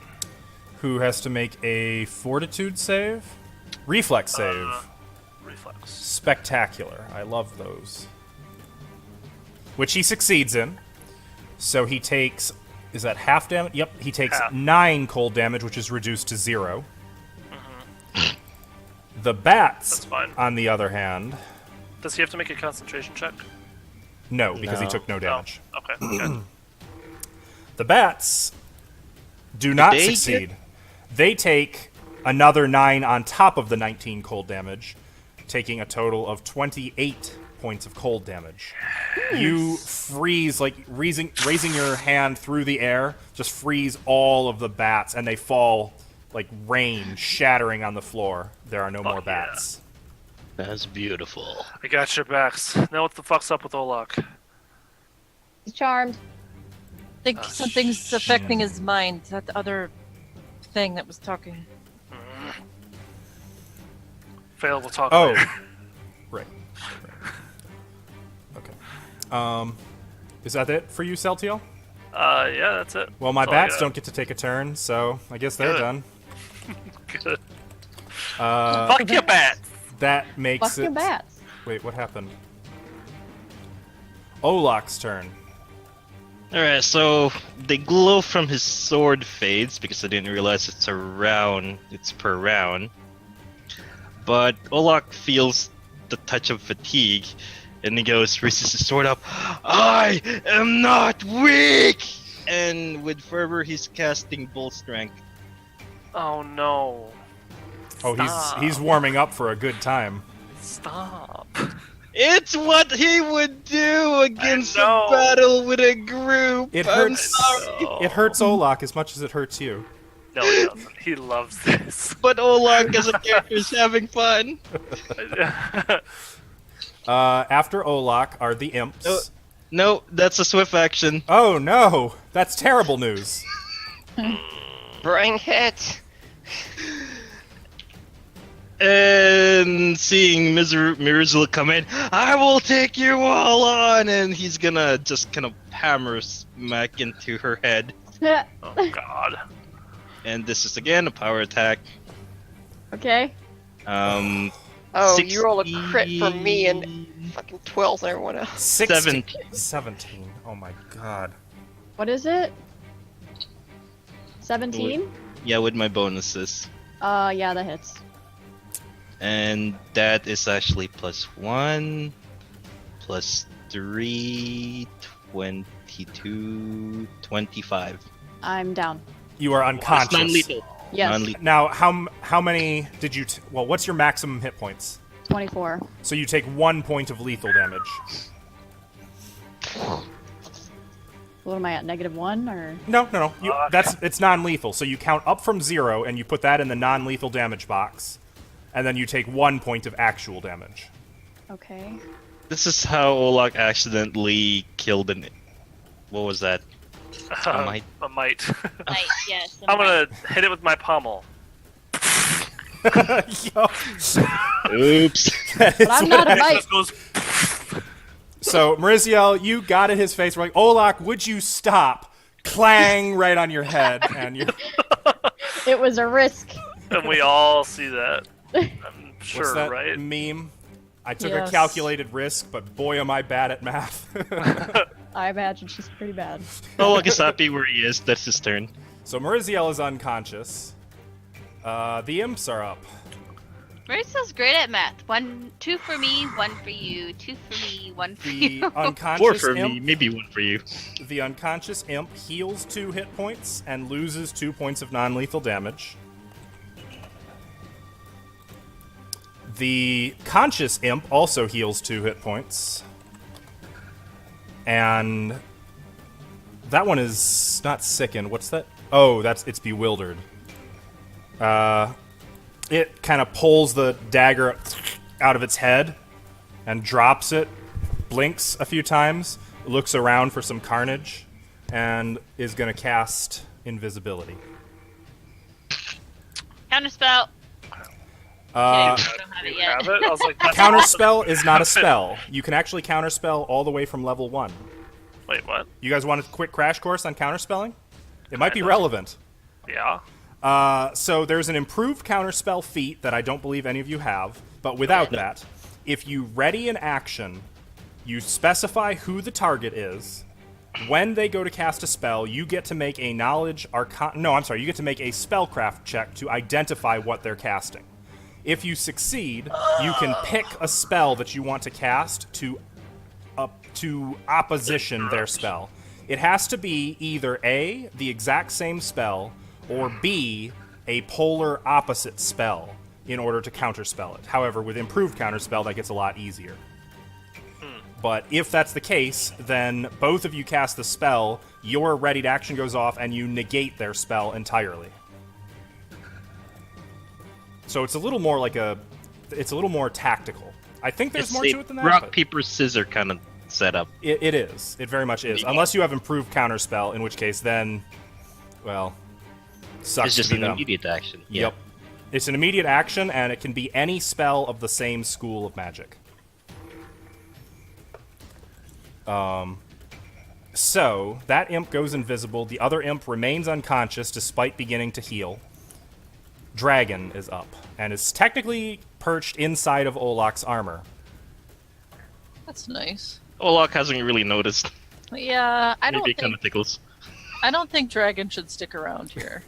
Speaker 1: who has to make a fortitude save? Reflex save.
Speaker 3: Reflex.
Speaker 1: Spectacular. I love those. Which he succeeds in. So he takes... Is that half damage? Yep, he takes
Speaker 3: Half.
Speaker 1: 9 cold damage, which is reduced to 0. The bats,
Speaker 3: That's fine.
Speaker 1: on the other hand...
Speaker 3: Does he have to make a concentration check?
Speaker 1: No, because he
Speaker 5: No.
Speaker 1: took no damage.
Speaker 3: Oh, okay, good.
Speaker 1: The bats do not
Speaker 5: they
Speaker 1: succeed. They take another 9 on top of the 19 cold damage, taking a total of 28 points of cold damage. You freeze, like raising your hand through the air, just freeze all of the bats, and they fall like rain, shattering on the floor. There are no more
Speaker 3: yeah.
Speaker 1: bats.
Speaker 5: That's beautiful.
Speaker 3: I got your backs. Now what the fuck's up with Olak?
Speaker 2: He's charmed.
Speaker 7: I think something's affecting his mind. That other thing that was talking.
Speaker 3: Fail, we'll talk
Speaker 1: Oh,
Speaker 3: later.
Speaker 1: right. Okay. Is that it for you, Celtiel?
Speaker 3: Yeah, that's it.
Speaker 1: Well, my
Speaker 3: That's all I
Speaker 1: bats
Speaker 3: got.
Speaker 1: don't get to take a turn, so I guess they're
Speaker 3: Good.
Speaker 1: done.
Speaker 3: Good.
Speaker 1: Uh,
Speaker 3: Fuck your bats!
Speaker 1: that makes
Speaker 2: Fuck
Speaker 1: it.
Speaker 2: your bats.
Speaker 1: Wait, what happened? Olak's turn.
Speaker 5: Alright, so the glow from his sword fades because I didn't realize it's a round. It's per round. But Olak feels the touch of fatigue, and he goes, raises his sword up. I am not weak! And with fervor, he's casting Bull Strength.
Speaker 3: Oh no.
Speaker 1: Oh,
Speaker 3: Stop.
Speaker 1: he's warming up for a good time.
Speaker 3: Stop.
Speaker 5: It's what he would do against a
Speaker 3: know.
Speaker 5: battle with a group.
Speaker 1: It
Speaker 5: I'm
Speaker 1: hurts.
Speaker 5: sorry.
Speaker 3: Oh.
Speaker 1: It hurts Olak as much as it hurts you.
Speaker 3: No, he doesn't. He loves this.
Speaker 5: But Olak as a character is having fun.
Speaker 1: After Olak are the imps.
Speaker 5: Oh. No, that's a swift action.
Speaker 1: Oh no, that's terrible news.
Speaker 6: Bring it.
Speaker 5: And seeing Mirzul come in, I will take you all on, and he's gonna just kind of hammer smack into her head.
Speaker 3: Oh God.
Speaker 5: And this is again a power attack.
Speaker 2: Okay.
Speaker 5: Um,
Speaker 6: Oh,
Speaker 5: 60...
Speaker 6: you roll a crit for me and fucking 12 and everyone else.
Speaker 1: 16. 17. Oh my god.
Speaker 2: What is it? 17?
Speaker 5: Yeah, with my bonuses.
Speaker 2: Yeah, that hits.
Speaker 5: And that is actually +1, +3, 22, 25.
Speaker 2: I'm down.
Speaker 1: You are
Speaker 5: It's
Speaker 1: unconscious.
Speaker 5: non-lethal.
Speaker 2: Yes.
Speaker 5: Non-lethal.
Speaker 1: Now, how many did you? Well, what's your maximum hit points?
Speaker 2: 24.
Speaker 1: So you take 1 point of lethal damage.
Speaker 2: What am I at? -1 or?
Speaker 1: No. It's non-lethal. So you count up from 0 and you put that in the non-lethal damage box, and then you take 1 point of actual damage.
Speaker 2: Okay.
Speaker 5: This is how Olak accidentally killed an. What was that? A mite.
Speaker 3: A mite.
Speaker 4: Might, yes.
Speaker 3: I'm gonna hit it with my pommel.
Speaker 1: Yo.
Speaker 5: Oops.
Speaker 2: But I'm not a
Speaker 3: And it
Speaker 2: mite.
Speaker 3: just goes.
Speaker 1: So, Mariziel, you got in his face. We're like, Olak, would you stop? Clang right on your head, and you.
Speaker 2: It was a risk.
Speaker 3: And we all see that. I'm sure,
Speaker 1: What's that
Speaker 3: right?
Speaker 1: meme? I took a
Speaker 7: Yes.
Speaker 1: calculated risk, but boy, am I bad at math.
Speaker 2: I imagine she's pretty bad.
Speaker 5: Olak is happy where he is. That's his turn.
Speaker 1: So Mariziel is unconscious. The imps are up.
Speaker 4: Marissa's great at math. 2 for me, 1 for you. 2 for me, 1 for
Speaker 1: The
Speaker 4: you.
Speaker 5: 4
Speaker 1: unconscious
Speaker 5: for
Speaker 1: imp.
Speaker 5: me, maybe 1 for you.
Speaker 1: The unconscious imp heals 2 hit points and loses 2 points of non-lethal damage. The conscious imp also heals 2 hit points. And that one is not sickened. What's that? Oh, it's bewildered. It kind of pulls the dagger out of its head and drops it, blinks a few times, looks around for some carnage, and is going to cast invisibility.
Speaker 4: Counterspell.
Speaker 1: Uh,
Speaker 4: Kidding, I don't have it
Speaker 3: You
Speaker 4: yet.
Speaker 3: have it? I was like, that's
Speaker 1: Counterspell is not a spell. You can actually counterspell all the way from level 1.
Speaker 3: Wait, what?
Speaker 1: You guys want a quick crash course on counterspelling? It might be relevant.
Speaker 3: Yeah.
Speaker 1: So there's an improved counterspell feat that I don't believe any of you have, but without that, if you ready an action, you specify who the target is. When they go to cast a spell, you get to make a knowledge arcana. No, I'm sorry. You get to make a spellcraft check to identify what they're casting. If you succeed, you can pick a spell that you want to cast to opposition their spell. It has to be either A, the exact same spell, or B, a polar opposite spell in order to counterspell it. However, with improved counterspell, that gets a lot easier. But if that's the case, then both of you cast the spell, your readied action goes off, and you negate their spell entirely. So it's a little more it's a little more tactical. I think there's
Speaker 5: It's
Speaker 1: more
Speaker 5: a
Speaker 1: to it than that.
Speaker 5: rock,
Speaker 1: but
Speaker 5: paper, scissor kind of setup.
Speaker 1: it is. It very much is. Unless you have improved counterspell, in which case then, well, sucks
Speaker 5: It's just
Speaker 1: to be
Speaker 5: an
Speaker 1: them.
Speaker 5: immediate action. Yeah.
Speaker 1: Yep. It's an immediate action, and it can be any spell of the same school of magic. So, that imp goes invisible. The other imp remains unconscious despite beginning to heal. Dragon is up, and is technically perched inside of Olak's armor.
Speaker 7: That's nice.
Speaker 5: Olak hasn't really noticed.
Speaker 7: Yeah, I
Speaker 5: Maybe
Speaker 7: don't
Speaker 5: it kind
Speaker 7: think
Speaker 5: of tickles.
Speaker 7: Dragon should stick around here.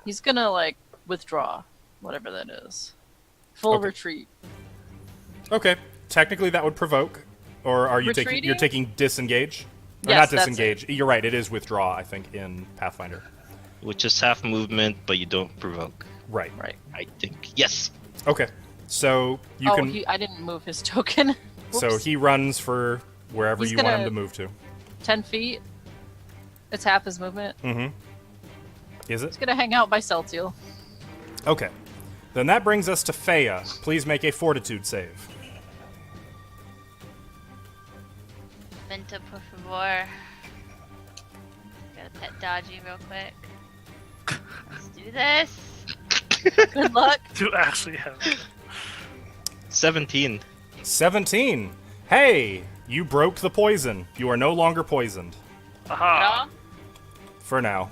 Speaker 7: He's gonna like withdraw, whatever that is. Full
Speaker 1: Okay.
Speaker 7: retreat.
Speaker 1: Okay, technically that would provoke. Or are you taking? You're
Speaker 7: Retreating?
Speaker 1: taking disengage? Or
Speaker 7: Yes,
Speaker 1: not
Speaker 7: that's
Speaker 1: disengage. You're right. It is withdraw. I think in Pathfinder.
Speaker 5: Which is half movement, but you don't provoke.
Speaker 1: Right.
Speaker 7: Right.
Speaker 5: I think. Yes.
Speaker 1: Okay. So you can.
Speaker 7: I didn't move his token.
Speaker 1: So
Speaker 7: Whoops.
Speaker 1: he runs for wherever
Speaker 7: He's
Speaker 1: you want him
Speaker 7: gonna-
Speaker 1: to move to.
Speaker 7: 10 feet. It's half his movement.
Speaker 1: Mm-hmm. Is it?
Speaker 7: It's gonna hang out by Celtial.
Speaker 1: Okay. Then that brings us to Faya. Please make a fortitude save.
Speaker 4: Vento, por favor. Gotta pet Dodgy real quick. Let's do this.
Speaker 7: Good luck.
Speaker 3: To actually have.
Speaker 5: 17.
Speaker 1: 17. Hey, you broke the poison. You are no longer poisoned.
Speaker 3: Aha!
Speaker 1: For now.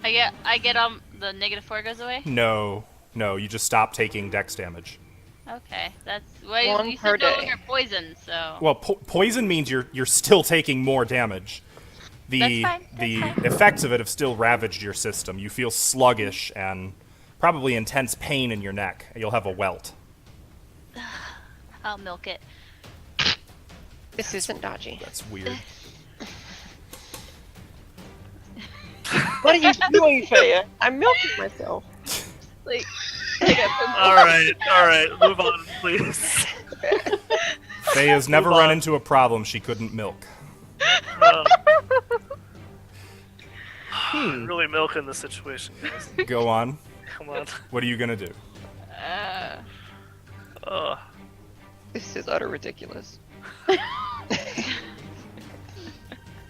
Speaker 4: I get the -4 goes away.
Speaker 1: No, you just stop taking dex damage.
Speaker 4: Okay, that's well.
Speaker 6: One
Speaker 4: You
Speaker 6: per
Speaker 4: said no
Speaker 6: day.
Speaker 4: longer poison, so.
Speaker 1: Well, poison means you're still taking more damage. The
Speaker 4: That's fine,
Speaker 1: the
Speaker 4: that's fine.
Speaker 1: effects of it have still ravaged your system. You feel sluggish and probably intense pain in your neck. You'll have a welt.
Speaker 4: I'll milk it.
Speaker 6: This isn't dodgy.
Speaker 1: That's weird.
Speaker 6: What are you doing, Faya? I'm milking myself.
Speaker 4: Like,
Speaker 3: All right, move on, please.
Speaker 1: Faya's never
Speaker 3: Move
Speaker 1: run
Speaker 3: on.
Speaker 1: into a problem she couldn't milk.
Speaker 3: Really milking the situation, guys.
Speaker 1: Go on.
Speaker 3: Come on.
Speaker 1: What are you gonna do?
Speaker 6: This is utter ridiculous.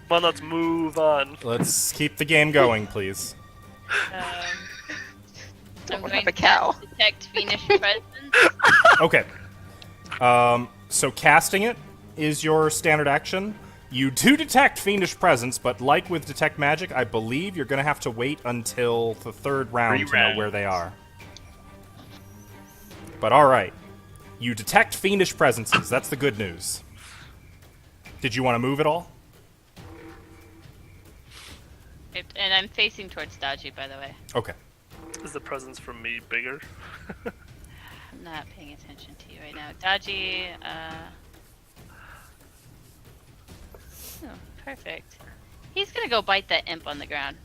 Speaker 3: Well, let's move on.
Speaker 1: Let's keep the game going, please.
Speaker 4: I'm
Speaker 6: Don't
Speaker 4: going
Speaker 6: have a cow.
Speaker 4: to detect fiendish presence.
Speaker 1: Okay. So casting it is your standard action. You do detect fiendish presence, but like with detect magic, I believe you're going to have to wait until the third round to know where they are. But all right. You detect fiendish presences. That's the good news. Did you want to move at all?
Speaker 4: And I'm facing towards Dodgy, by the way.
Speaker 1: Okay.
Speaker 3: Is the presence from me bigger?
Speaker 4: I'm not paying attention to you right now. Dodgy, Oh, perfect. He's gonna go bite that imp on the ground.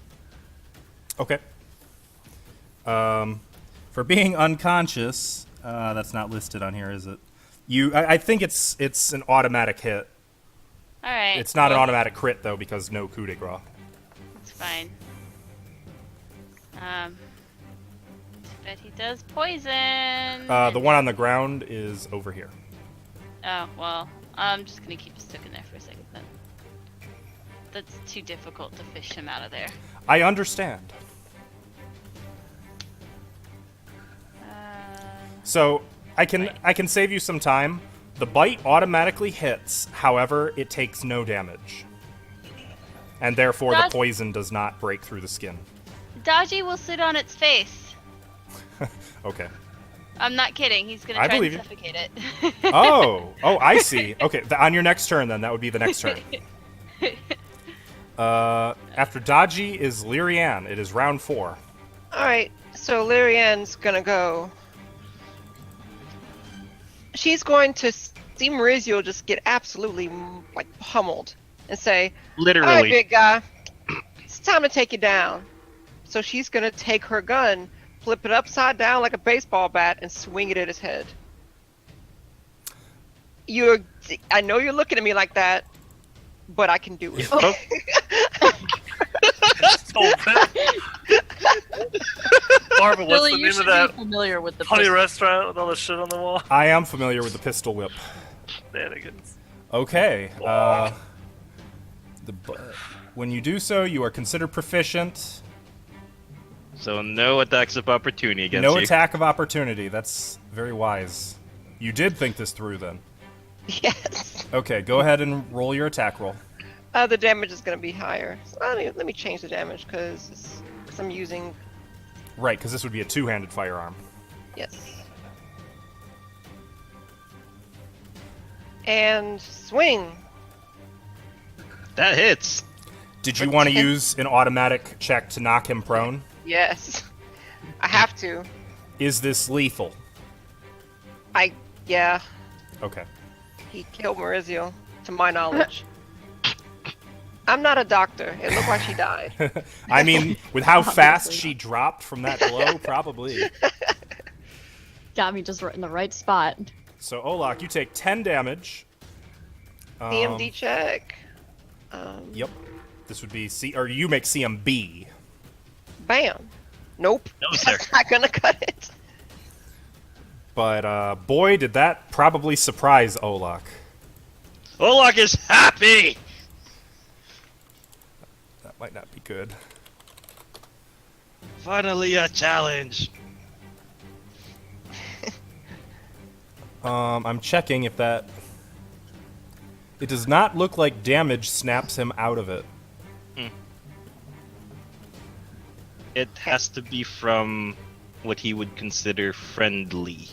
Speaker 1: Okay. For being unconscious, that's not listed on here, is it? I think it's an automatic hit.
Speaker 4: Alright.
Speaker 1: It's not an
Speaker 4: well,
Speaker 1: automatic crit though because no coup de grace.
Speaker 4: It's fine. But he does poison.
Speaker 1: The one on the ground is over here.
Speaker 4: Oh, well, I'm just gonna keep stuck in there for a second then. That's too difficult to fish him out of there.
Speaker 1: I understand. So I can save you some time. The bite automatically hits, however, it takes no damage. And therefore the poison does not break through the skin.
Speaker 4: Dodgy will sit on its face.
Speaker 1: Okay.
Speaker 4: I'm not kidding. He's gonna
Speaker 1: I
Speaker 4: try
Speaker 1: believe
Speaker 4: and
Speaker 1: you.
Speaker 4: suffocate it.
Speaker 1: Oh, I see. Okay, on your next turn then, that would be the next turn. After Dodgy is Lyrianne. It is round 4.
Speaker 6: Alright, so Lyrianne's gonna go. She's going to see Maurizio just get absolutely, like, pummeled and say,
Speaker 5: Literally.
Speaker 6: Alright, big guy, it's time to take you down. So she's gonna take her gun, flip it upside down like a baseball bat, and swing it at his head. I know you're looking at me like that, but I can do it.
Speaker 3: Barbara, what's
Speaker 7: Billy,
Speaker 3: the
Speaker 7: you
Speaker 3: name
Speaker 7: should
Speaker 3: of that
Speaker 7: be familiar with the
Speaker 3: funny
Speaker 7: pistol.
Speaker 3: restaurant with all the shit on the wall?
Speaker 1: I am familiar with the pistol whip.
Speaker 3: Shenanigans.
Speaker 1: Okay. When you do so, you are considered proficient.
Speaker 5: So no attacks of opportunity against
Speaker 1: No
Speaker 5: you.
Speaker 1: attack of opportunity. That's very wise. You did think this through then.
Speaker 6: Yes.
Speaker 1: Okay, go ahead and roll your attack roll.
Speaker 6: The damage is gonna be higher. So let me change the damage because I'm using.
Speaker 1: Right, because this would be a two-handed firearm.
Speaker 6: Yes. And swing.
Speaker 5: That hits.
Speaker 1: Did you want to use an automatic check to knock him prone?
Speaker 6: Yes. I have to.
Speaker 1: Is this lethal?
Speaker 6: Yeah.
Speaker 1: Okay.
Speaker 6: He killed Maurizio, to my knowledge. I'm not a doctor. It looked like she died.
Speaker 1: I mean, with how fast she dropped from that blow, probably.
Speaker 2: Got me just right in the right spot.
Speaker 1: So, Olak, you take 10 damage.
Speaker 6: CMD check.
Speaker 1: Yep. This would be C, or you make CMB.
Speaker 6: Bam. Nope.
Speaker 5: No, sir.
Speaker 6: That's not gonna cut it.
Speaker 1: But boy, did that probably surprise Olak.
Speaker 5: Olak is happy!
Speaker 1: That might not be good.
Speaker 5: Finally a challenge.
Speaker 1: I'm checking if that... It does not look like damage snaps him out of it.
Speaker 5: It has to be from what he would consider friendly,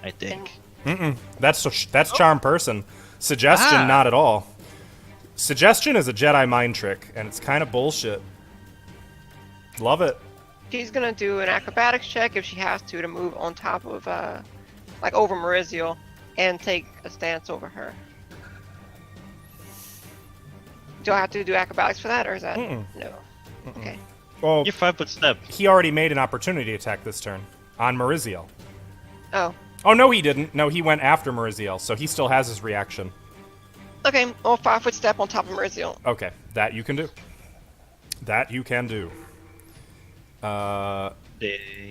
Speaker 5: I think.
Speaker 1: That's Charm Person. Suggestion, not at all. Suggestion is a Jedi mind trick, and it's kind of bullshit. Love it.
Speaker 6: She's gonna do an acrobatics check if she has to move on top of, like over Mariziel, and take a stance over her. Do I have to do acrobatics for that, or is that no? Okay.
Speaker 1: Well,
Speaker 5: Your 5-foot step.
Speaker 1: he already made an opportunity attack this turn on Mariziel.
Speaker 6: Oh.
Speaker 1: Oh, no, he didn't. No, he went after Mariziel, so he still has his reaction.
Speaker 6: Okay. Oh, 5-foot step on top of Mariziel.
Speaker 1: Okay, that you can do. That you can do.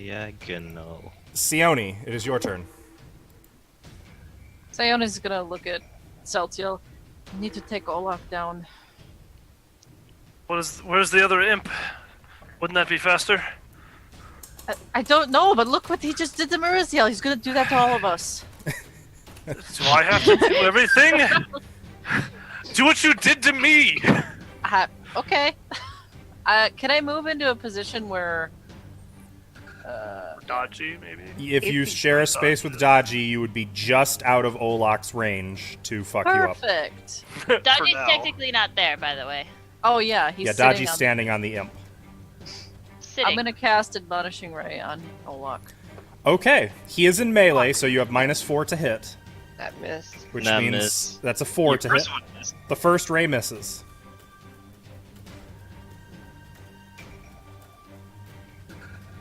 Speaker 5: Diagonal.
Speaker 1: Sione, it is your turn.
Speaker 7: Siona's gonna look at Celtiel. I need to take Olaf down.
Speaker 3: Where's the other imp? Wouldn't that be faster?
Speaker 7: I don't know, but look what he just did to Mariziel. He's gonna do that to all of us.
Speaker 3: Do I have to do everything? Do what you did to me!
Speaker 7: Okay. Can I move into a position where...
Speaker 3: Dodgy, maybe?
Speaker 1: If you share a space with Dodgy, you would be just out of Olak's range to fuck you up.
Speaker 7: Perfect.
Speaker 4: Dodgy's
Speaker 3: now.
Speaker 4: technically not there, by the way.
Speaker 7: Oh yeah, he's
Speaker 1: Yeah,
Speaker 7: sitting
Speaker 1: Dodgy's
Speaker 7: on...
Speaker 1: standing on the imp.
Speaker 4: Sitting.
Speaker 7: I'm gonna cast Admonishing Ray on Olak.
Speaker 1: Okay, he is in melee, so you have -4 to hit,
Speaker 6: That missed.
Speaker 1: which
Speaker 5: That
Speaker 1: means
Speaker 5: missed.
Speaker 1: that's a 4 to hit.
Speaker 5: First one is-
Speaker 1: The first ray misses.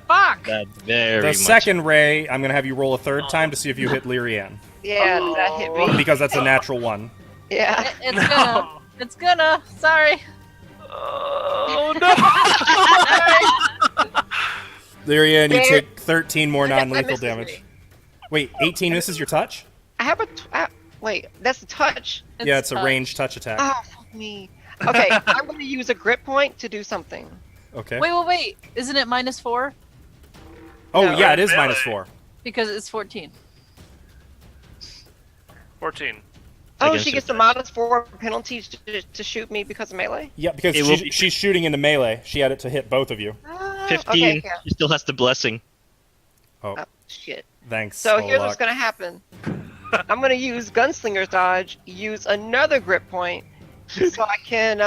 Speaker 7: Fuck!
Speaker 5: That very
Speaker 1: The
Speaker 5: much.
Speaker 1: second ray, I'm going to have you roll a third time to see if you hit Lyrian,
Speaker 6: Yeah, that hit me.
Speaker 1: because that's a natural 1.
Speaker 6: Yeah.
Speaker 7: It's gonna. It's gonna. Sorry.
Speaker 3: Oh no!
Speaker 1: Lyrian, you
Speaker 6: There-
Speaker 1: take 13 more
Speaker 6: That
Speaker 1: non-lethal
Speaker 6: misses
Speaker 1: damage.
Speaker 6: me.
Speaker 1: Wait, 18 misses your touch?
Speaker 6: I have a. Wait, that's a touch.
Speaker 1: Yeah, it's a
Speaker 7: tough.
Speaker 1: ranged touch attack.
Speaker 6: Oh, fuck me. Okay, I'm gonna use a grip point to do something.
Speaker 1: Okay.
Speaker 7: Wait. Isn't it -4?
Speaker 1: Oh,
Speaker 6: No,
Speaker 1: yeah, it is
Speaker 3: melee.
Speaker 1: -4.
Speaker 7: Because it's 14.
Speaker 3: 14.
Speaker 6: Oh,
Speaker 5: Against
Speaker 6: she gets
Speaker 5: her.
Speaker 6: the -4 penalty to shoot me because of melee?
Speaker 1: Yeah, because
Speaker 5: It will be-
Speaker 1: she's shooting into melee. She had it to hit both of you.
Speaker 5: 15.
Speaker 6: Okay, yeah.
Speaker 5: He still has the blessing.
Speaker 1: Oh,
Speaker 6: Oh, shit.
Speaker 1: thanks.
Speaker 6: So here's what's
Speaker 1: Olak.
Speaker 6: gonna happen. I'm gonna use Gunslinger's Dodge, use another grip point, so I can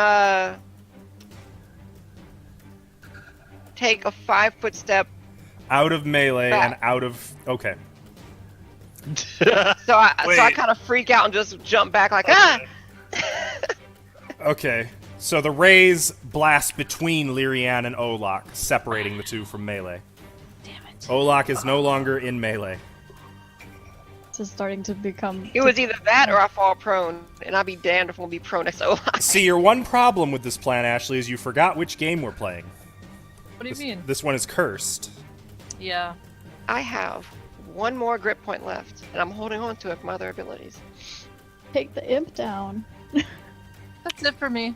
Speaker 6: take a 5-foot step.
Speaker 1: Out of melee
Speaker 6: Back.
Speaker 1: and out of... Okay.
Speaker 6: So I
Speaker 3: Wait.
Speaker 6: kind of freak out and just jump back like ah.
Speaker 1: Okay. So the rays blast between Lyrian and Olak, separating the two from melee.
Speaker 7: Damn it.
Speaker 1: Olak is no longer in melee.
Speaker 2: This is starting to become.
Speaker 6: It was either that or I fall prone, and I'll be damned if I'll be prone next to Olaf.
Speaker 1: See, your one problem with this plan, Ashley, is you forgot which game we're playing.
Speaker 7: What do you mean?
Speaker 1: This one is cursed.
Speaker 7: Yeah.
Speaker 6: I have one more grip point left, and I'm holding on to it from other abilities.
Speaker 2: Take the imp down.
Speaker 7: That's it for me.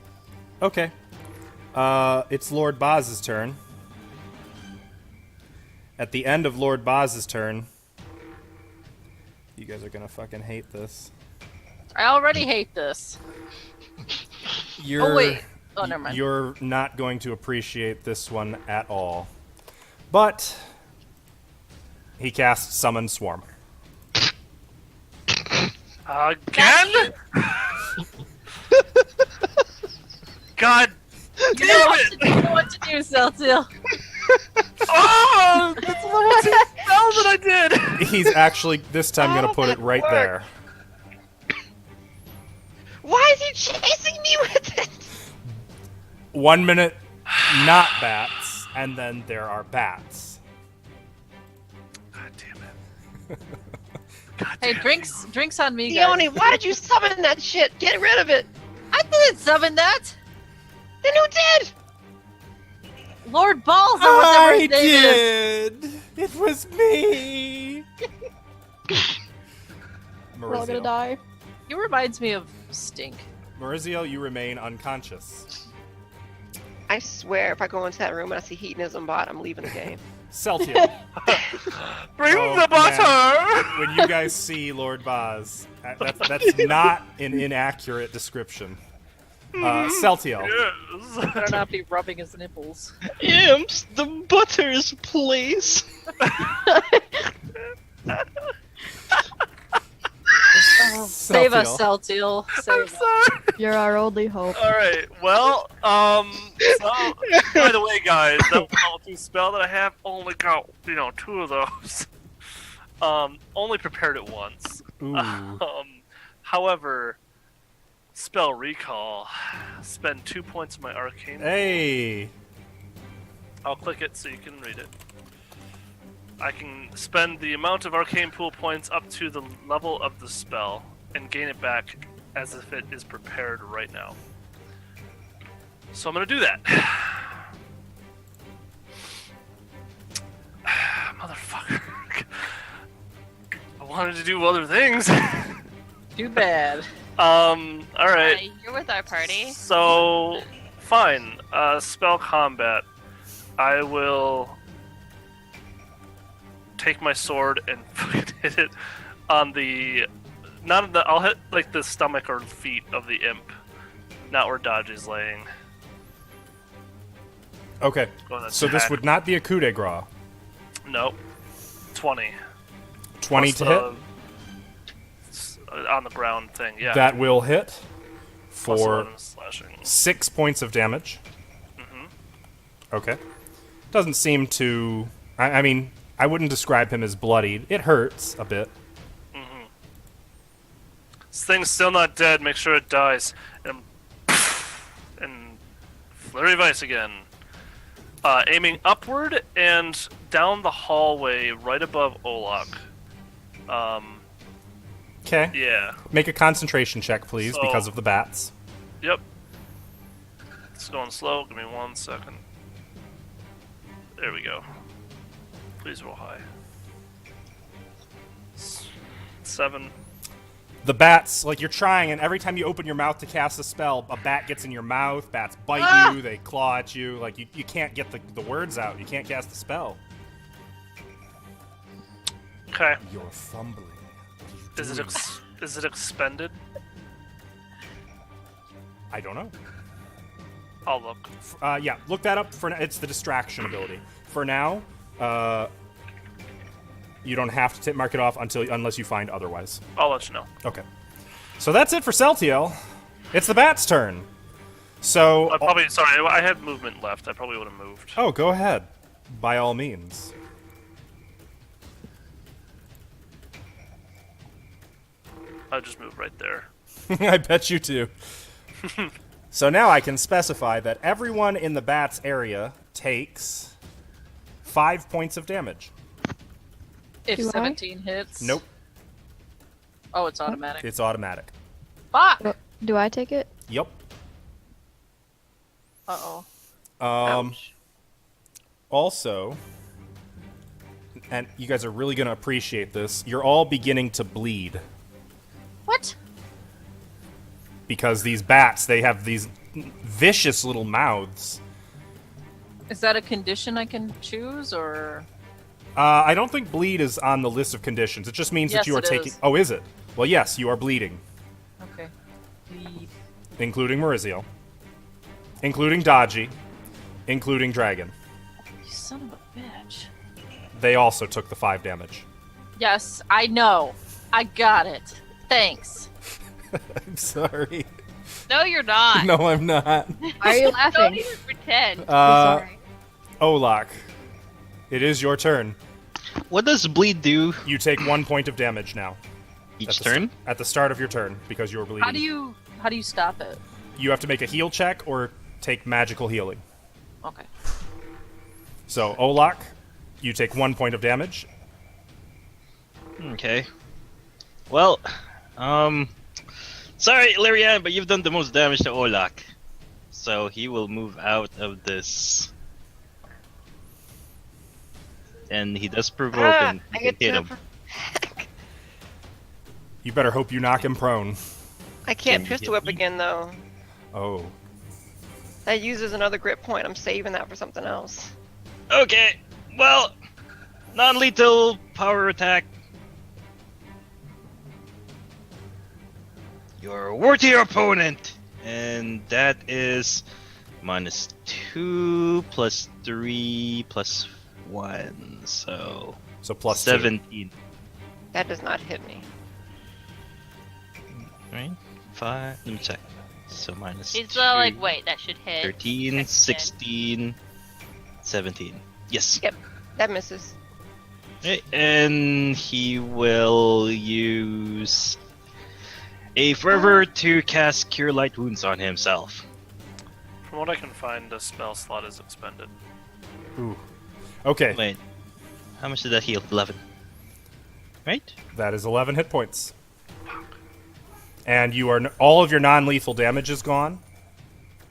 Speaker 1: Okay. It's Lord Baz's turn. At the end of Lord Baz's turn... You guys are gonna fucking hate this.
Speaker 7: I already hate this.
Speaker 1: You're,
Speaker 7: Oh wait. Oh, never mind.
Speaker 1: You're not going to appreciate this one at all. But... He casts Summon Swarm.
Speaker 3: Again? God
Speaker 7: You know what to do, Celtiel.
Speaker 3: Oh! That's the one spell that I did!
Speaker 1: He's actually, this time, gonna put it right there.
Speaker 6: Why is he chasing me with it?
Speaker 1: 1 minute, not bats, and then there are bats.
Speaker 3: God damn it. God
Speaker 7: Hey,
Speaker 3: damn
Speaker 7: drinks on me, guys.
Speaker 6: Dione, why did you summon that shit? Get rid of it.
Speaker 7: I didn't summon that.
Speaker 6: Then who did?
Speaker 7: Lord Balls or whatever
Speaker 1: I
Speaker 7: his name is.
Speaker 1: did. It was me.
Speaker 2: We're all gonna
Speaker 1: Maurizio.
Speaker 2: die.
Speaker 7: He reminds me of Stink.
Speaker 1: Maurizio, you remain unconscious.
Speaker 6: I swear, if I go into that room and I see hedonism bot, I'm leaving the game.
Speaker 1: Celtial.
Speaker 3: Bring
Speaker 1: Oh,
Speaker 3: the butter!
Speaker 1: when you guys see Lord Boz, that's not an inaccurate description. Celtial.
Speaker 3: Yes.
Speaker 7: Better not be rubbing his nipples.
Speaker 5: Imps, the butters, please.
Speaker 7: Save us, Celtial.
Speaker 3: I'm
Speaker 7: Save us.
Speaker 3: sorry.
Speaker 2: You're our only hope.
Speaker 3: All right. Well, so by the way, guys, that level 2 spell that I have only got 2 of those. Only prepared it once.
Speaker 1: Ooh.
Speaker 3: However, spell recall. Spend 2 points of my arcane.
Speaker 1: Hey.
Speaker 3: I'll click it so you can read it. I can spend the amount of arcane pool points up to the level of the spell and gain it back as if it is prepared right now. So I'm gonna do that. Motherfucker. I wanted to do other things.
Speaker 7: Too bad.
Speaker 3: Alright.
Speaker 4: You're with our party.
Speaker 3: So, fine. Spell combat. I will take my sword and fucking hit it on the... I'll hit, like, the stomach or feet of the imp. Not where Dodge is laying.
Speaker 1: Okay.
Speaker 3: Go ahead,
Speaker 1: So this
Speaker 3: attack.
Speaker 1: would not be a coup de grace.
Speaker 3: Nope. 20.
Speaker 1: 20
Speaker 3: Plus
Speaker 1: to hit.
Speaker 3: On the ground thing, yeah.
Speaker 1: That will hit
Speaker 3: Plus
Speaker 1: for
Speaker 3: 11 slashing.
Speaker 1: 6 points of damage.
Speaker 3: Mhm.
Speaker 1: Okay. Doesn't seem to... I mean, I wouldn't describe him as bloodied. It hurts a bit.
Speaker 3: This thing's still not dead. Make sure it dies. And flurry of ice again. Aiming upward and down the hallway right above Olak.
Speaker 1: Okay.
Speaker 3: Yeah.
Speaker 1: Make a concentration check, please,
Speaker 3: So-
Speaker 1: because of the bats.
Speaker 3: Yep. It's going slow. Give me 1 second. There we go. Please roll high. 7.
Speaker 1: The bats, like, you're trying, and every time you open your mouth to cast a spell, a bat gets in your mouth, bats bite you, they claw at you. Like, you can't get the words out. You can't cast the spell.
Speaker 3: Okay.
Speaker 1: You're fumbling.
Speaker 3: Is it expended?
Speaker 1: I don't know.
Speaker 3: I'll look.
Speaker 1: Yeah, look that up. It's the distraction ability. For now, you don't have to mark it off unless you find otherwise.
Speaker 3: I'll let you know.
Speaker 1: Okay. So that's it for Celtiel. It's the bat's turn. So...
Speaker 3: Sorry, I had movement left. I probably would have moved.
Speaker 1: Oh, go ahead. By all means.
Speaker 3: I just moved right there.
Speaker 1: I bet you do. So now I can specify that everyone in the bat's area takes 5 points of damage.
Speaker 7: If
Speaker 2: Do I?
Speaker 7: 17 hits.
Speaker 1: Nope.
Speaker 7: Oh, it's automatic.
Speaker 1: It's automatic.
Speaker 7: Fuck!
Speaker 2: Do I take it?
Speaker 1: Yep.
Speaker 7: Uh-oh.
Speaker 1: Also, and you guys are really going to appreciate this, you're all beginning to bleed.
Speaker 7: What?
Speaker 1: Because these bats, they have these vicious little mouths.
Speaker 7: Is that a condition I can choose, or...?
Speaker 1: I don't think bleed is on the list of conditions. It just means that
Speaker 7: Yes,
Speaker 1: you are
Speaker 7: it
Speaker 1: taking...
Speaker 7: is.
Speaker 1: Oh, is it? Well, yes, you are bleeding.
Speaker 7: Okay. Bleed.
Speaker 1: Including Maurizio. Including Dodgy. Including Dragon.
Speaker 7: You son of a bitch.
Speaker 1: They also took the 5 damage.
Speaker 7: Yes, I know. I got it. Thanks.
Speaker 1: I'm sorry.
Speaker 4: No, you're not.
Speaker 1: No, I'm not.
Speaker 2: Why are you
Speaker 4: Don't
Speaker 2: laughing?
Speaker 4: even pretend.
Speaker 2: Sorry.
Speaker 1: Olak, it is your turn.
Speaker 5: What does bleed do
Speaker 1: You take 1 point of damage now.
Speaker 5: each turn?
Speaker 1: At the start of your turn, because you were bleeding.
Speaker 7: How do you stop it?
Speaker 1: You have to make a heal check or take magical healing.
Speaker 7: Okay.
Speaker 1: So, Olak, you take 1 point of damage.
Speaker 5: Okay. Well, sorry, Larian, but you've done the most damage to Olak. So he will move out of this and he does provoke,
Speaker 6: Ah,
Speaker 5: and
Speaker 6: I
Speaker 5: you can
Speaker 6: get
Speaker 5: hit
Speaker 6: to.
Speaker 5: him.
Speaker 1: You better hope you knock him prone.
Speaker 6: I can't
Speaker 5: Can you
Speaker 6: pistol
Speaker 5: hit
Speaker 6: whip
Speaker 5: me?
Speaker 6: again though.
Speaker 1: Oh.
Speaker 6: That uses another grit point. I'm saving that for something else.
Speaker 5: Okay, well, non-lethal power attack. You're a worthier opponent, and that is -2 plus 3 plus 1, so
Speaker 1: So plus 2.
Speaker 5: 17.
Speaker 6: That does not hit me.
Speaker 5: Right? 5. Let me check. So minus
Speaker 4: He's
Speaker 5: 2,
Speaker 4: like, wait, that should hit.
Speaker 5: 13,
Speaker 4: That should
Speaker 5: 16, 17. Yes.
Speaker 6: Yep, that misses.
Speaker 5: Okay, and he will use a fervor to cast Cure Light Wounds on himself.
Speaker 3: From what I can find, the spell slot is expended.
Speaker 1: Ooh. Okay,
Speaker 5: Wait, how much did that heal? 11. Right?
Speaker 1: that is 11 hit points. And you are all of your non-lethal damage is gone,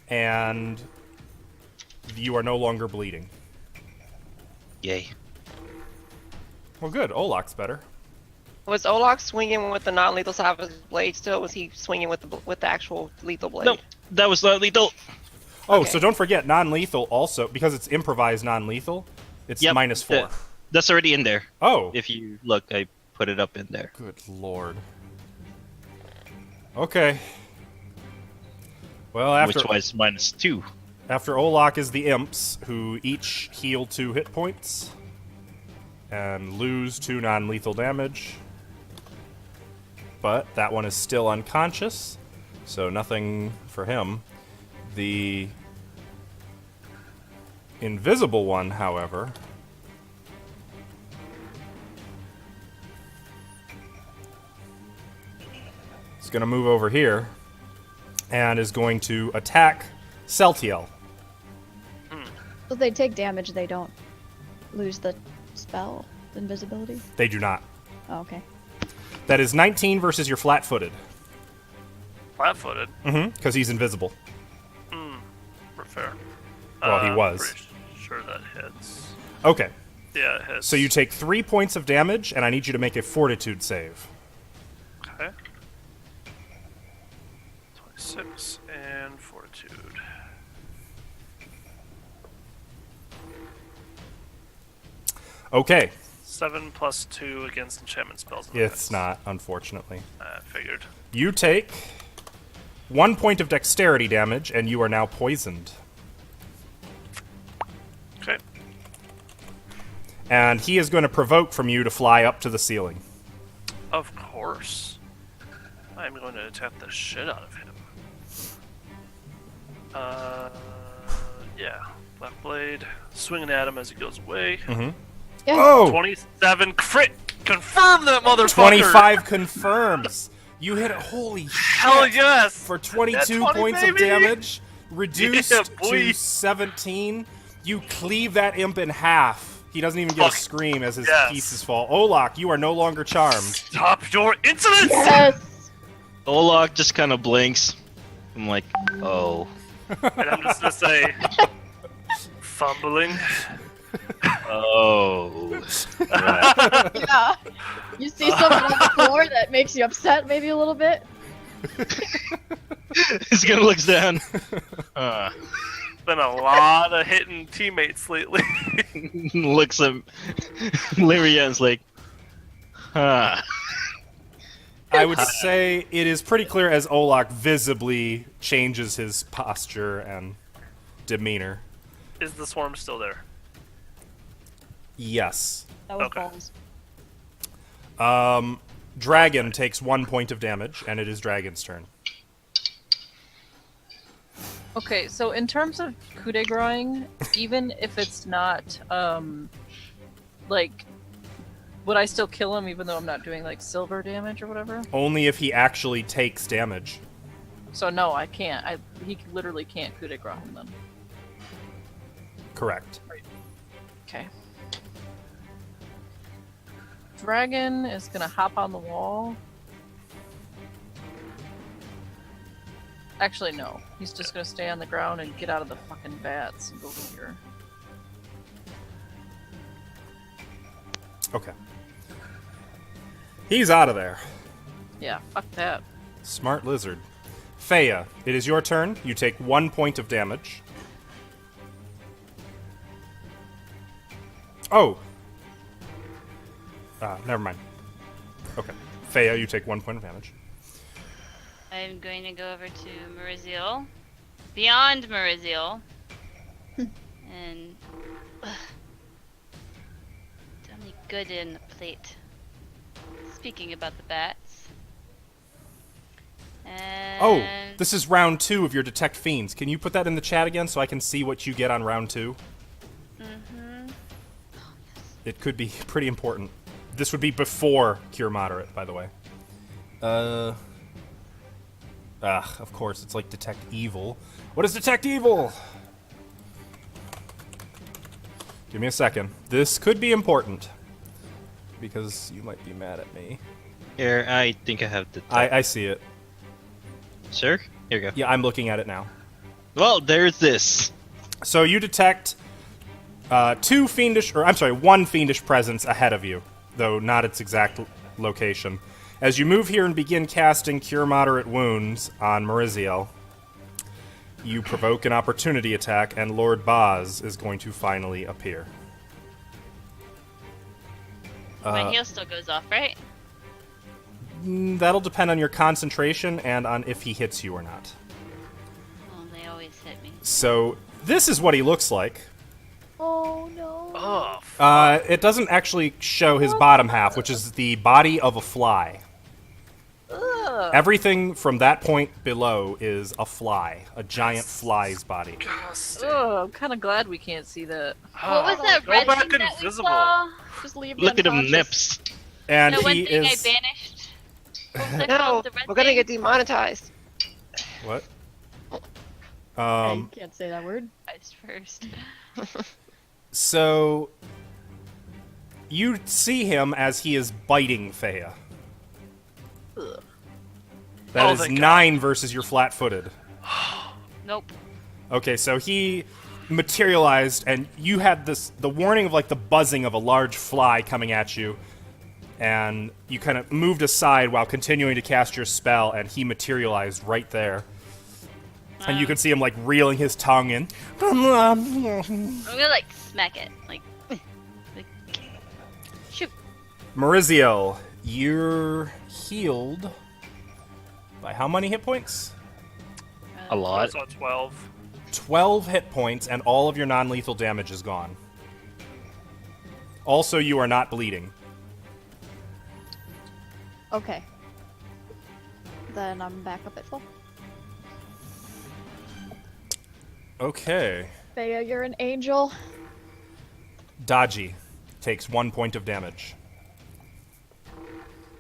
Speaker 1: and you are no longer bleeding.
Speaker 5: Yay.
Speaker 1: Well, good. Olak's better.
Speaker 6: Was Olak swinging with the non-lethal side of his blade still? Or was he swinging with the actual lethal blade?
Speaker 5: No, that was not lethal.
Speaker 1: Oh,
Speaker 6: Okay.
Speaker 1: so don't forget, non-lethal also, because it's improvised non-lethal, it's
Speaker 5: Yep,
Speaker 1: -4.
Speaker 5: That's already in there.
Speaker 1: Oh,
Speaker 5: If you look, I put it up in there.
Speaker 1: good lord. Okay. Well, after
Speaker 5: Which was -2.
Speaker 1: after Olak is the imps, who each heal 2 hit points and lose 2 non-lethal damage. But that one is still unconscious, so nothing for him. The invisible one, however, is going to move over here and is going to attack Celtiel.
Speaker 2: So they take damage, they don't lose the spell invisibility.
Speaker 1: They do not.
Speaker 2: Oh, okay.
Speaker 1: That is 19 versus your flat-footed.
Speaker 3: Flat-footed.
Speaker 1: Because he's invisible.
Speaker 3: Fair.
Speaker 1: Well, he was.
Speaker 3: Pretty sure that hits.
Speaker 1: Okay,
Speaker 3: Yeah, it hits.
Speaker 1: so you take 3 points of damage, and I need you to make a fortitude save.
Speaker 3: Okay. 26 and fortitude.
Speaker 1: Okay,
Speaker 3: 7 plus 2 against enchantment spells. and
Speaker 1: it's
Speaker 3: effects.
Speaker 1: not, unfortunately.
Speaker 3: I figured.
Speaker 1: You take 1 point of dexterity damage, and you are now poisoned.
Speaker 3: Okay.
Speaker 1: And he is going to provoke from you to fly up to the ceiling.
Speaker 3: Of course. I'm going to attack the shit out of him. Yeah. Black Blade. Swinging at him as he goes away.
Speaker 2: Yeah.
Speaker 1: Oh!
Speaker 3: 27 crit! Confirm that motherfucker!
Speaker 1: 25 confirms! You hit it, holy
Speaker 3: Hell
Speaker 1: shit!
Speaker 3: yes!
Speaker 1: For 22
Speaker 3: That's 20,
Speaker 1: points of
Speaker 3: baby!
Speaker 1: damage, reduced
Speaker 3: Yeah, boy.
Speaker 1: to 17, you cleave that imp in half. He doesn't even get a
Speaker 3: Fuck.
Speaker 1: scream as his
Speaker 3: Yes.
Speaker 1: pieces fall. Olak, you are no longer charmed.
Speaker 3: Stop your insolence!
Speaker 2: Yes!
Speaker 5: Olak just kind of blinks. I'm like, oh.
Speaker 3: And I'm just gonna say, fumbling.
Speaker 5: Oh. Right.
Speaker 2: Yeah. You see something on the floor that makes you upset maybe a little bit?
Speaker 5: He's gonna looks down.
Speaker 3: Been a lot of hitting teammates lately.
Speaker 5: Looks at Larry and's like, huh.
Speaker 1: I would say it is pretty clear as Olak visibly changes his posture and demeanor.
Speaker 3: Is the swarm still there?
Speaker 1: Yes.
Speaker 2: That was
Speaker 3: Okay.
Speaker 2: balls.
Speaker 1: Dragon takes 1 point of damage, and it is Dragon's turn.
Speaker 7: Okay, so in terms of coup de grace, even if it's not, like, would I still kill him even though I'm not doing, like, silver damage or whatever?
Speaker 1: Only if he actually takes damage.
Speaker 7: So no, I can't. He literally can't coup de grace him then.
Speaker 1: Correct.
Speaker 7: Okay. Dragon is gonna hop on the wall. Actually, no. He's just gonna stay on the ground and get out of the fucking vats and go over here.
Speaker 1: Okay. He's out of there.
Speaker 7: Yeah, fuck that.
Speaker 1: Smart lizard. Feya, it is your turn. You take 1 point of damage. Oh. Never mind. Okay. Feya, you take 1 point of damage.
Speaker 4: I'm going to go over to Mariziel. Beyond Mariziel. And... tell me good in the plate. Speaking about the bats. And...
Speaker 1: Oh, this is round 2 of your Detect Fiends. Can you put that in the chat again so I can see what you get on round 2?
Speaker 4: Mm-hmm.
Speaker 1: It could be pretty important. This would be before Cure Moderate, by the way. Of course, it's like Detect Evil. What is Detect Evil? Give me a second. This could be important. Because you might be mad at me.
Speaker 5: Here, I think I have the.
Speaker 1: I see it.
Speaker 5: Sure? Here you go.
Speaker 1: Yeah, I'm looking at it now.
Speaker 5: Well, there's this.
Speaker 1: So you detect one fiendish presence ahead of you, though not its exact location. As you move here and begin casting Cure Moderate Wounds on Mariziel, you provoke an opportunity attack, and Lord Boz is going to finally appear.
Speaker 4: My heal still goes off, right?
Speaker 1: That'll depend on your concentration and on if he hits you or not.
Speaker 4: Well, they always hit me.
Speaker 1: So this is what he looks like.
Speaker 2: Oh no.
Speaker 3: Oh,
Speaker 1: It doesn't actually show his bottom half, which is the body of a fly.
Speaker 7: Ugh.
Speaker 1: Everything from that point below is a fly, a giant fly's body.
Speaker 3: disgusting.
Speaker 7: I'm kind of glad we can't see that.
Speaker 4: What was that
Speaker 3: Go
Speaker 4: red
Speaker 3: back
Speaker 4: thing that we
Speaker 3: invisible.
Speaker 4: saw?
Speaker 2: Just leave
Speaker 5: Look at him
Speaker 2: unconscious.
Speaker 5: nips.
Speaker 1: And
Speaker 4: The one
Speaker 1: he
Speaker 4: thing
Speaker 1: is
Speaker 4: I banished? What was that
Speaker 6: No,
Speaker 4: called? The red
Speaker 6: we're gonna
Speaker 4: thing?
Speaker 6: get demonetized.
Speaker 1: what?
Speaker 2: I can't say that word.
Speaker 4: Eyes first.
Speaker 1: So you see him as he is biting Feya. That
Speaker 3: Oh,
Speaker 1: is
Speaker 3: thank
Speaker 1: 9 versus your flat-footed.
Speaker 4: Nope.
Speaker 1: Okay, so he materialized, and you had the warning of like the buzzing of a large fly coming at you, and you kind of moved aside while continuing to cast your spell, and he materialized right there. And you can see him like reeling his tongue in.
Speaker 4: I'm gonna like smack it. Like shoot.
Speaker 1: Mariziel, you're healed by how many hit points?
Speaker 5: A lot.
Speaker 3: That's on 12.
Speaker 1: 12 hit points, and all of your non-lethal damage is gone. Also, you are not bleeding.
Speaker 2: Okay. Then I'm back up at full.
Speaker 1: Okay.
Speaker 2: Feya, you're an angel.
Speaker 1: Dodgy takes 1 point of damage.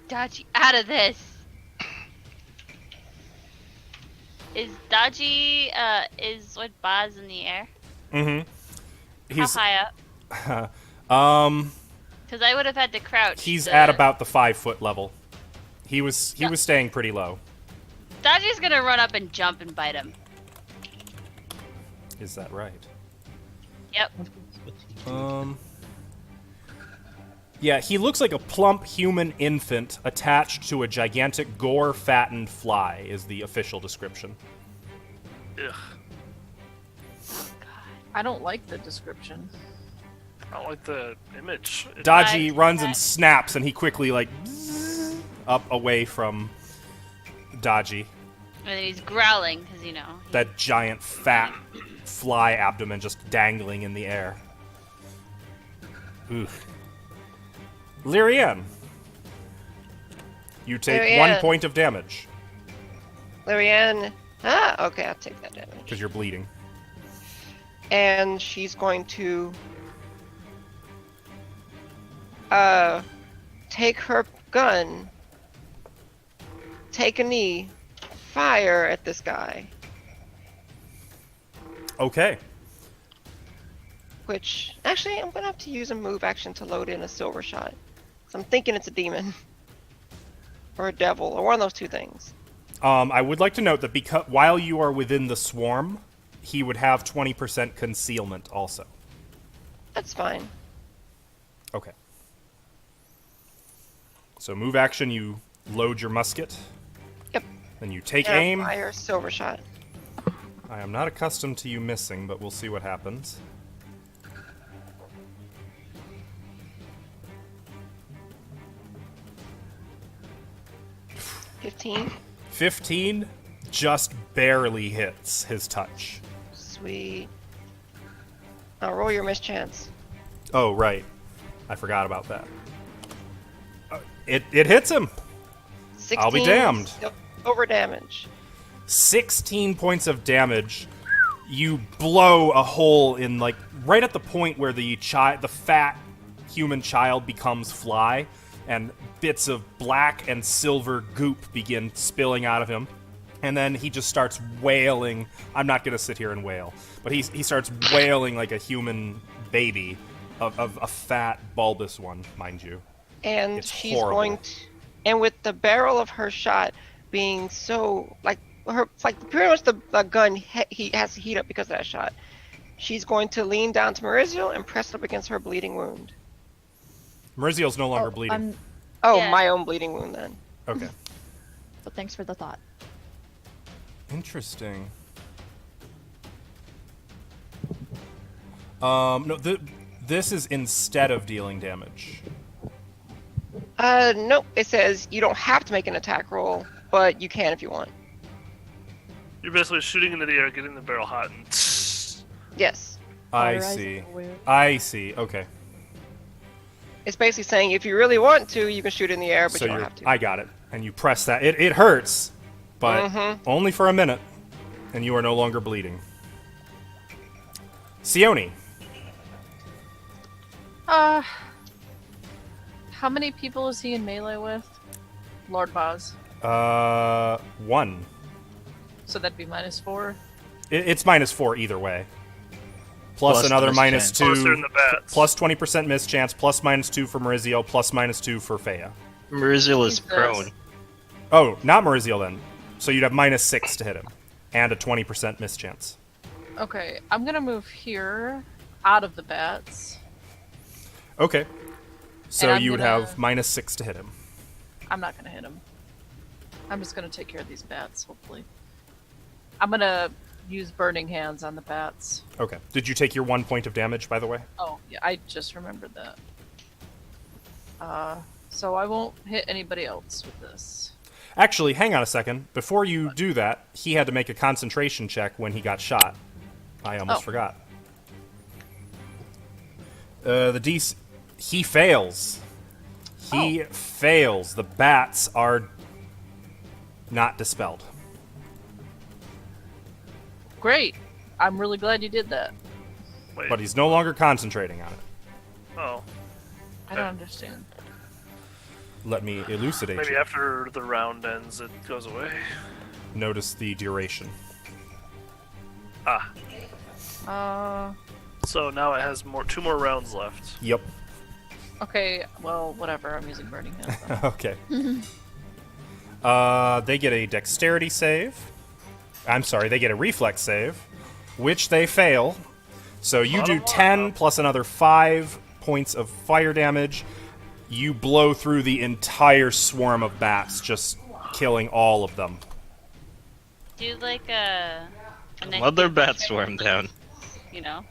Speaker 4: Dodgy out of this. Is Dodgy is what Boz in the air?
Speaker 1: Mm-hmm.
Speaker 4: How high up?
Speaker 1: Um,
Speaker 4: Because I would have had to crouch.
Speaker 1: he's
Speaker 4: to...
Speaker 1: at about the 5-foot level. He was staying pretty low.
Speaker 4: Dodgy's gonna run up and jump and bite him.
Speaker 1: Is that right?
Speaker 4: Yep.
Speaker 1: Yeah, he looks like a plump human infant attached to a gigantic gore-fattened fly, is the official description.
Speaker 3: Ugh.
Speaker 7: I don't like the description.
Speaker 3: I don't like the image.
Speaker 1: Dodgy
Speaker 4: Right.
Speaker 1: runs and snaps, and he quickly, like, bzzz, up away from Dodgy.
Speaker 4: And then he's growling because you know.
Speaker 1: That giant, fat fly abdomen just dangling in the air. Oof. Lyrian. You take
Speaker 6: Lyrian.
Speaker 1: 1 point of damage,
Speaker 6: Lyrian. Okay, I'll take that damage.
Speaker 1: because you're bleeding.
Speaker 6: And she's going to take her gun, take a knee, fire at this guy.
Speaker 1: Okay.
Speaker 6: Which, actually, I'm gonna have to use a move action to load in a silver shot. 'Cause I'm thinking it's a demon. Or a devil, or one of those two things.
Speaker 1: I would like to note that because while you are within the swarm, he would have 20% concealment also.
Speaker 6: That's fine.
Speaker 1: Okay. So move action, you load your musket.
Speaker 6: Yep.
Speaker 1: Then you take
Speaker 6: And
Speaker 1: aim.
Speaker 6: fire silver shot.
Speaker 1: I am not accustomed to you missing, but we'll see what happens.
Speaker 6: 15.
Speaker 1: 15 just barely hits his touch.
Speaker 6: Sweet. Now roll your mischance.
Speaker 1: Oh, right. I forgot about that. It hits him.
Speaker 6: 16
Speaker 1: I'll be damned.
Speaker 6: Over damage.
Speaker 1: 16 points of damage. You blow a hole in, like, right at the point where the fat human child becomes fly, and bits of black and silver goop begin spilling out of him. And then he just starts wailing. I'm not going to sit here and wail, but he starts wailing like a human baby, of a fat, bulbous one, mind you.
Speaker 6: And
Speaker 1: It's
Speaker 6: she's
Speaker 1: horrible.
Speaker 6: going to, and with the barrel of her shot being so, like pretty much the gun he has to heat up because of that shot. She's going to lean down to Mariziel and press up against her bleeding wound.
Speaker 1: Mariziel's no longer bleeding.
Speaker 6: Oh,
Speaker 4: Yeah.
Speaker 6: my own bleeding wound then.
Speaker 1: Okay.
Speaker 2: But thanks for the thought.
Speaker 1: Interesting. No, this is instead of dealing damage.
Speaker 6: Nope. It says you don't have to make an attack roll, but you can if you want.
Speaker 3: You're basically shooting into the air, getting the barrel hot, and
Speaker 6: Yes.
Speaker 1: I
Speaker 2: Cauterizing
Speaker 1: see.
Speaker 2: the weird.
Speaker 1: I see. Okay.
Speaker 6: It's basically saying if you really want to, you can shoot in the air, but
Speaker 1: So
Speaker 6: you don't
Speaker 1: you're.
Speaker 6: have to.
Speaker 1: I got it. And you press that. It hurts, but only for a minute, and you are no longer bleeding. Sione.
Speaker 7: How many people is he in melee with? Lord Boz.
Speaker 1: 1.
Speaker 7: So that'd be -4.
Speaker 1: It's -4 either way. Plus
Speaker 5: Plus
Speaker 1: another
Speaker 5: the mischance.
Speaker 3: closer in the
Speaker 1: -2.
Speaker 3: bats.
Speaker 1: Plus 20% mischance. Plus -2 for Mariziel. Plus -2 for Fea.
Speaker 5: Mariziel is
Speaker 7: Jesus.
Speaker 5: prone.
Speaker 1: Oh, not Mariziel then. So you'd have -6 to hit him, and a 20% mischance.
Speaker 7: Okay, I'm gonna move here, out of the bats.
Speaker 1: Okay. So
Speaker 7: And I'm
Speaker 1: you would
Speaker 7: gonna-
Speaker 1: have -6 to hit him.
Speaker 7: I'm not gonna hit him. I'm just gonna take care of these bats, hopefully. I'm gonna use Burning Hands on the bats.
Speaker 1: Okay. Did you take your 1 point of damage, by the way?
Speaker 7: Oh, yeah, I just remembered that. So I won't hit anybody else with this.
Speaker 1: Actually, hang on a second. Before you do that, he had to make a concentration check when he got shot. I almost
Speaker 7: Oh.
Speaker 1: forgot. He fails. He fails. The bats are not dispelled.
Speaker 7: Great! I'm really glad you did that.
Speaker 3: Wait.
Speaker 1: But he's no longer concentrating on it.
Speaker 3: Oh,
Speaker 7: I don't understand.
Speaker 1: Let me elucidate
Speaker 3: maybe
Speaker 1: you.
Speaker 3: after the round ends, it goes away.
Speaker 1: Notice the duration.
Speaker 3: Ah, so now it has 2 more rounds left.
Speaker 1: Yep.
Speaker 7: Okay, well, whatever. I'm using Burning Hands. then.
Speaker 1: Okay. They get a dexterity save. I'm sorry, they get a reflex save, which they fail. So you do 10 plus another 5 points of fire damage. You blow through the entire swarm of bats, just killing all of them.
Speaker 4: Do like a
Speaker 5: Mother bat swarm down.
Speaker 4: you know,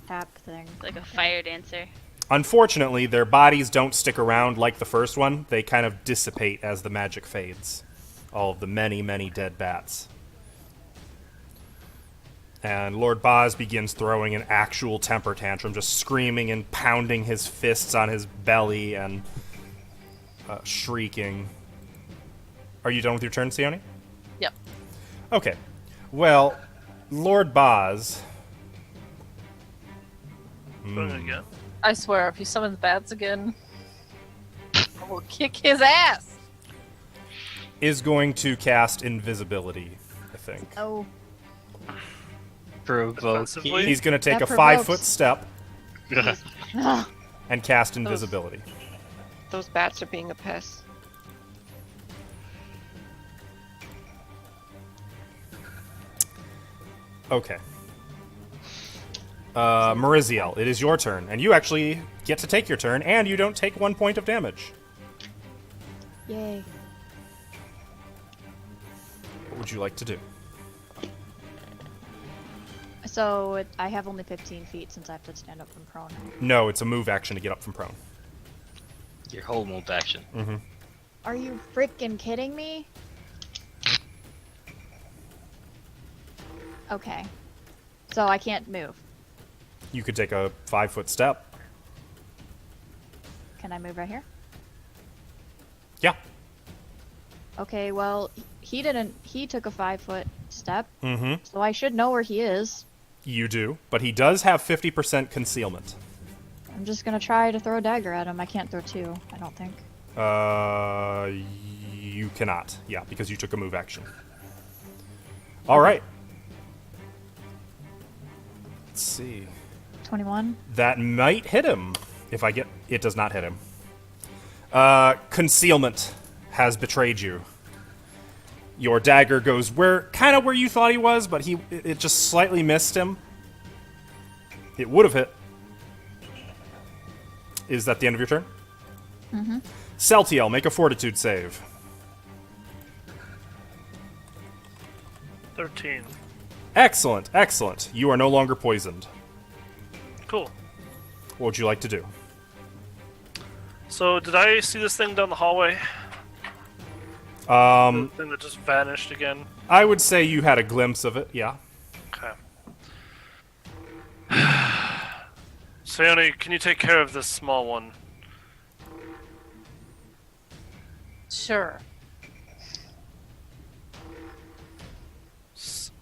Speaker 2: Tap thing.
Speaker 4: like a fire dancer.
Speaker 1: Unfortunately, their bodies don't stick around like the first one. They kind of dissipate as the magic fades. All of the many, many dead bats. And Lord Boz begins throwing an actual temper tantrum, just screaming and pounding his fists on his belly and shrieking. Are you done with your turn, Sione?
Speaker 7: Yep.
Speaker 1: Okay. Well, Lord Boz...
Speaker 3: Doing it again.
Speaker 7: I swear, if he summons bats again, I will kick his ass!
Speaker 1: is going to cast invisibility, I think.
Speaker 2: Oh,
Speaker 3: Defensively?
Speaker 1: He's going to take
Speaker 2: That
Speaker 1: a 5-foot
Speaker 2: provokes.
Speaker 1: step
Speaker 2: ah,
Speaker 1: and cast invisibility.
Speaker 6: Those bats are being a pest.
Speaker 1: Okay. Mariziel, it is your turn, and you actually get to take your turn, and you don't take 1 point of damage.
Speaker 2: Yay.
Speaker 1: What would you like to do?
Speaker 2: So I have only 15 feet since I have to stand up from prone.
Speaker 1: No, it's a move action to get up from prone.
Speaker 5: Your whole move action.
Speaker 2: Are you freaking kidding me? Okay. So I can't move.
Speaker 1: You could take a 5-foot step.
Speaker 2: Can I move right here?
Speaker 1: Yeah.
Speaker 2: Okay, well, he didn't. He took a 5-foot step.
Speaker 1: Mm-hmm.
Speaker 2: So I should know where he is.
Speaker 1: You do, but he does have 50% concealment.
Speaker 2: I'm just gonna try to throw a dagger at him. I can't throw two, I don't think.
Speaker 1: You cannot. Yeah, because you took a move action. All right. Let's see.
Speaker 2: 21.
Speaker 1: That might hit him. If I get... It does not hit him. Concealment has betrayed you. Your dagger goes kind of where you thought he was, but it just slightly missed him. It would have hit. Is that the end of your turn?
Speaker 2: Mm-hmm.
Speaker 1: Celtiel, make a fortitude save.
Speaker 3: 13.
Speaker 1: Excellent, excellent. You are no longer poisoned.
Speaker 3: Cool.
Speaker 1: What would you like to do?
Speaker 3: So, did I see this thing down the hallway?
Speaker 1: Um,
Speaker 3: The thing that just vanished again?
Speaker 1: I would say you had a glimpse of it, yeah.
Speaker 3: Okay. Sayone, can you take care of this small one?
Speaker 7: Sure.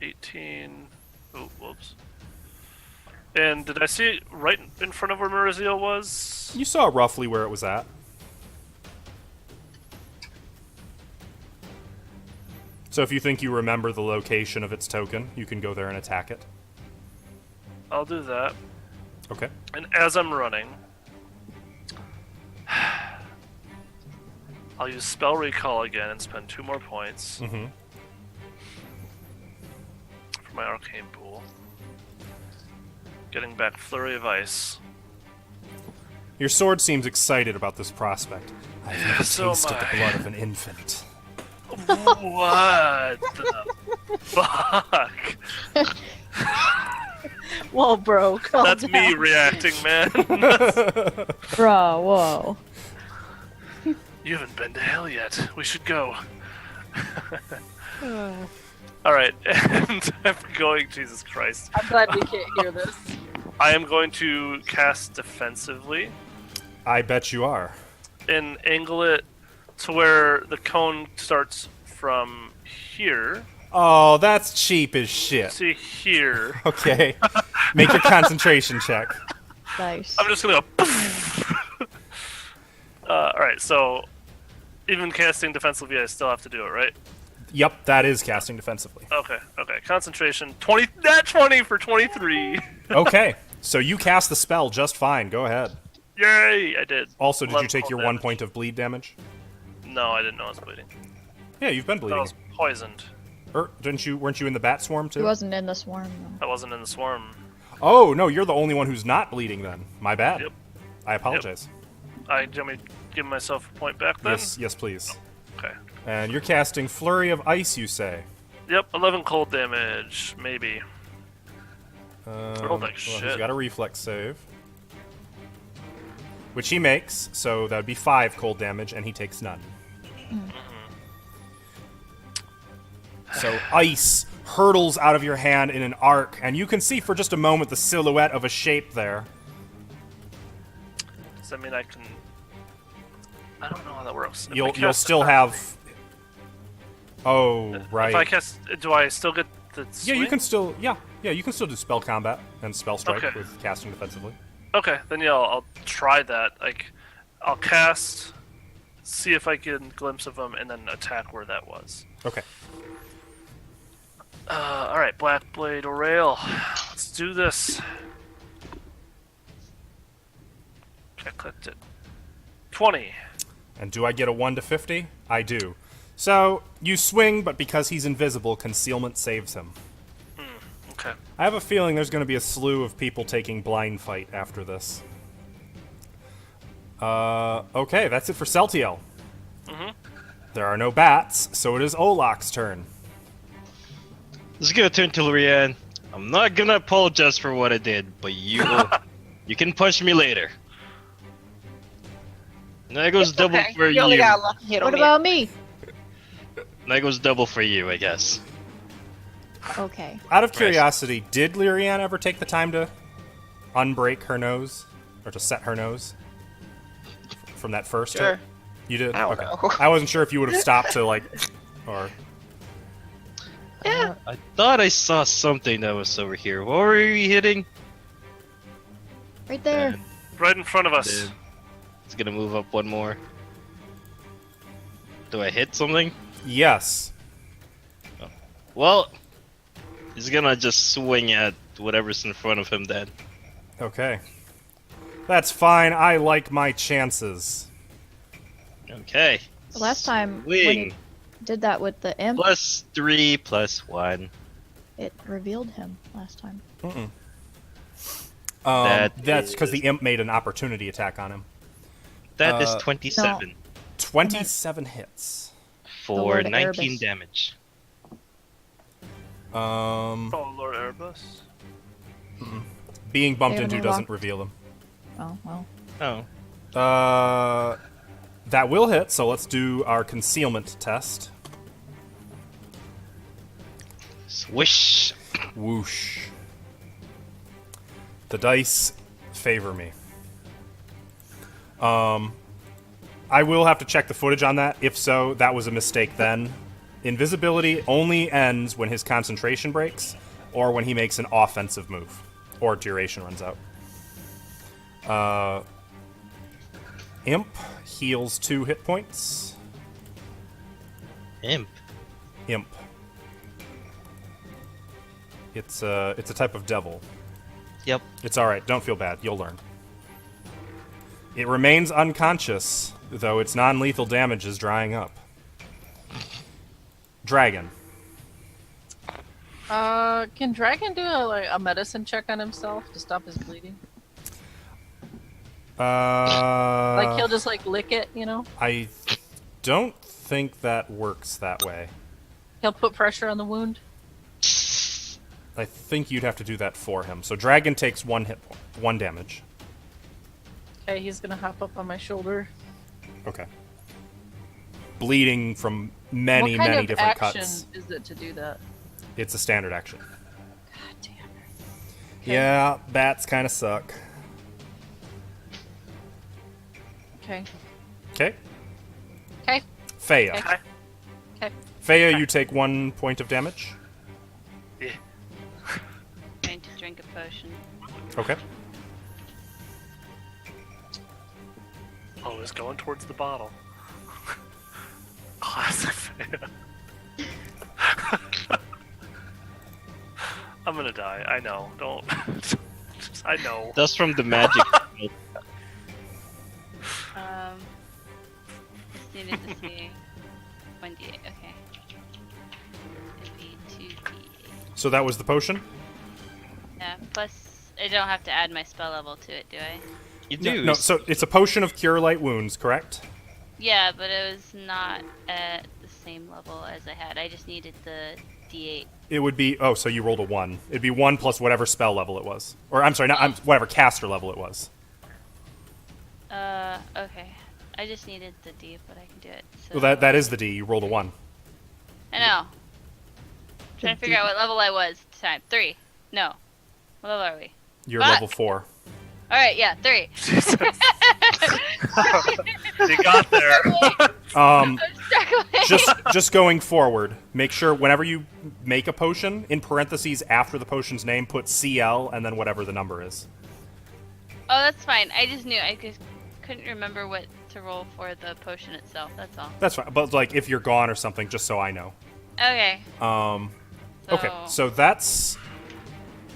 Speaker 3: 18. Oh, whoops. And did I see it right in front of where Marizio was?
Speaker 1: You saw roughly where it was at. So if you think you remember the location of its token, you can go there and attack it.
Speaker 3: I'll do that.
Speaker 1: Okay.
Speaker 3: And as I'm running, I'll use Spell Recall again and spend 2 more points
Speaker 1: Mm-hmm.
Speaker 3: for my Arcane Pool. Getting back Flurry of Ice.
Speaker 1: Your sword seems excited about this prospect. I've never
Speaker 3: So am
Speaker 1: tasted the
Speaker 3: I.
Speaker 1: blood of an infant.
Speaker 3: What the fuck?
Speaker 7: Whoa, bro. Calm
Speaker 3: That's
Speaker 7: down.
Speaker 3: me reacting, man.
Speaker 2: Bruh, whoa.
Speaker 3: You haven't been to hell yet. We should go. Alright, and I'm going... Jesus Christ.
Speaker 7: I'm glad we can't hear this.
Speaker 3: I am going to cast Defensively
Speaker 1: I bet you are.
Speaker 3: and angle it to where the cone starts from here
Speaker 1: Oh, that's cheap as shit.
Speaker 3: to here.
Speaker 1: Okay. Make your concentration check.
Speaker 2: Nice.
Speaker 3: I'm just gonna go poof. Alright, so even casting Defensively, I still have to do it, right?
Speaker 1: Yep, that is casting defensively.
Speaker 3: Okay. Concentration, 20, nat 20 for 23.
Speaker 1: Okay, so you cast the spell just fine. Go ahead.
Speaker 3: Yay, I did.
Speaker 1: Also, did you
Speaker 3: 11
Speaker 1: take
Speaker 3: cold
Speaker 1: your 1
Speaker 3: damage.
Speaker 1: point of bleed damage?
Speaker 3: No, I didn't know I was bleeding.
Speaker 1: Yeah, you've been
Speaker 3: I
Speaker 1: bleeding.
Speaker 3: was poisoned.
Speaker 1: Weren't you in the bat swarm
Speaker 2: He
Speaker 1: too?
Speaker 2: wasn't in the swarm, though.
Speaker 3: I wasn't in the swarm.
Speaker 1: Oh, no, you're the only one who's not bleeding then. My bad.
Speaker 3: Yep.
Speaker 1: I apologize.
Speaker 3: Do you want me to give myself a point back then?
Speaker 1: Yes, please.
Speaker 3: Okay.
Speaker 1: And you're casting Flurry of Ice, you say?
Speaker 3: Yep, 11 cold damage, maybe. Rolled like
Speaker 1: He's
Speaker 3: shit.
Speaker 1: got a reflex save. Which he makes, so that would be 5 cold damage, and he takes none. So ice hurtles out of your hand in an arc, and you can see for just a moment the silhouette of a shape there.
Speaker 3: Does that mean I can... I don't know how that works. If I
Speaker 1: You'll
Speaker 3: cast
Speaker 1: still have... Oh, right.
Speaker 3: If I cast... Do I still get the
Speaker 1: Yeah,
Speaker 3: swing?
Speaker 1: you can still... Yeah, you can still do spell combat and spell strike
Speaker 3: Okay.
Speaker 1: with casting defensively.
Speaker 3: Okay, then yeah, I'll try that. Like, I'll cast, see if I get a glimpse of him, and then attack where that was.
Speaker 1: Okay.
Speaker 3: Alright, Black Blade Orail. Let's do this. I clicked it. 20.
Speaker 1: And do I get a 1 to 50? I do. So, you swing, but because he's invisible, concealment saves him.
Speaker 3: Okay.
Speaker 1: I have a feeling there's going to be a slew of people taking blind fight after this. Okay, that's it for Celtiel.
Speaker 3: Mm-hmm.
Speaker 1: There are no bats, so it is Olok's turn.
Speaker 5: This is gonna turn to Lurianne. I'm not gonna apologize for what I did, but you can punch me later. And that goes double
Speaker 6: Okay,
Speaker 5: for
Speaker 6: you only
Speaker 5: you.
Speaker 6: got a lucky hit on
Speaker 2: What
Speaker 6: me.
Speaker 2: about me?
Speaker 5: That goes double for you, I guess.
Speaker 2: Okay.
Speaker 1: Out of curiosity, did Lyrian ever take the time to unbreak her nose? Or to set her nose? From that first
Speaker 6: Sure.
Speaker 1: hit? You did?
Speaker 6: I don't
Speaker 1: Okay.
Speaker 6: know.
Speaker 1: I wasn't sure if you would have stopped to, like, or...
Speaker 6: Yeah.
Speaker 5: I thought I saw something that was over here. What were you hitting?
Speaker 2: Right there.
Speaker 3: Right in front of us.
Speaker 5: Then it's gonna move up one more. Do I hit something?
Speaker 1: Yes.
Speaker 5: Well, he's gonna just swing at whatever's in front of him then.
Speaker 1: Okay. That's fine. I like my chances.
Speaker 5: Okay.
Speaker 2: Last time when
Speaker 5: Swing.
Speaker 2: he did that with the imp,
Speaker 5: +3 +1.
Speaker 2: it revealed him last time.
Speaker 1: That's because
Speaker 5: is-
Speaker 1: the imp made an opportunity attack on him.
Speaker 5: That is 27
Speaker 1: 27 hits.
Speaker 5: for
Speaker 2: Lord
Speaker 5: 19
Speaker 2: Erebus.
Speaker 5: damage.
Speaker 3: Oh, Lord Erebus.
Speaker 1: Being bumped
Speaker 2: They're
Speaker 1: into
Speaker 2: gonna
Speaker 1: doesn't
Speaker 2: walk-
Speaker 1: reveal them.
Speaker 2: Oh, well.
Speaker 5: Oh.
Speaker 1: That will hit, so let's do our concealment test.
Speaker 5: Swish.
Speaker 1: Whoosh. The dice favor me. I will have to check the footage on that. If so, that was a mistake then. Invisibility only ends when his concentration breaks, or when he makes an offensive move, or duration runs out. Imp heals 2 hit points.
Speaker 5: Imp.
Speaker 1: Imp. It's a type of devil.
Speaker 5: Yep.
Speaker 1: It's alright, don't feel bad, you'll learn. It remains unconscious, though its non-lethal damage is drying up. Dragon.
Speaker 7: Can Dragon do a medicine check on himself to stop his bleeding? Like he'll just lick it, you know?
Speaker 1: I don't think that works that way.
Speaker 7: He'll put pressure on the wound.
Speaker 1: I think you'd have to do that for him. So Dragon takes 1 hit point, 1 damage.
Speaker 7: Okay, he's gonna hop up on my shoulder.
Speaker 1: Okay. Bleeding from many,
Speaker 7: what kind
Speaker 1: many
Speaker 7: of
Speaker 1: different
Speaker 7: action
Speaker 1: cuts.
Speaker 7: is it to do that?
Speaker 1: It's a standard action.
Speaker 7: God damn it.
Speaker 1: Yeah, bats kind of suck.
Speaker 7: Okay.
Speaker 1: Okay.
Speaker 7: Okay.
Speaker 1: Feya.
Speaker 7: Okay. Okay.
Speaker 1: Feya, you take 1 point of damage.
Speaker 3: Yeah.
Speaker 4: Going to drink a potion.
Speaker 1: Okay.
Speaker 3: Always going towards the bottle. Classic Faya. I'm gonna die. I know. Don't. I know.
Speaker 5: That's from the magic.
Speaker 4: Just needed to see 1d8. Okay. It'd be 2d8.
Speaker 1: So that was the potion?
Speaker 4: Yeah. Plus, I don't have to add my spell level to it, do I?
Speaker 5: You do.
Speaker 1: No, so it's a potion of Cure Light Wounds, correct?
Speaker 4: Yeah, but it was not at the same level as I had. I just needed the d8.
Speaker 1: It would be... Oh, so you rolled a 1. It'd be 1 plus whatever spell level it was. Or, I'm sorry, whatever caster level it was.
Speaker 4: Okay. I just needed the d, but I can do it. So...
Speaker 1: Well, that is the D. You rolled a 1.
Speaker 4: I know. Trying to figure out what level I was at the time. 3. No. What level are we?
Speaker 1: You're
Speaker 4: Fuck!
Speaker 1: level 4.
Speaker 4: Alright, yeah, 3.
Speaker 3: Jesus. You got there.
Speaker 1: Um,
Speaker 4: I'm struggling.
Speaker 1: just going forward, make sure whenever you make a potion, in parentheses after the potion's name, put CL and then whatever the number is.
Speaker 4: Oh, that's fine. I just knew. I just couldn't remember what to roll for the potion itself. That's all.
Speaker 1: That's fine. But, like, if you're gone or something, just so I know.
Speaker 4: Okay.
Speaker 1: Okay, so that's...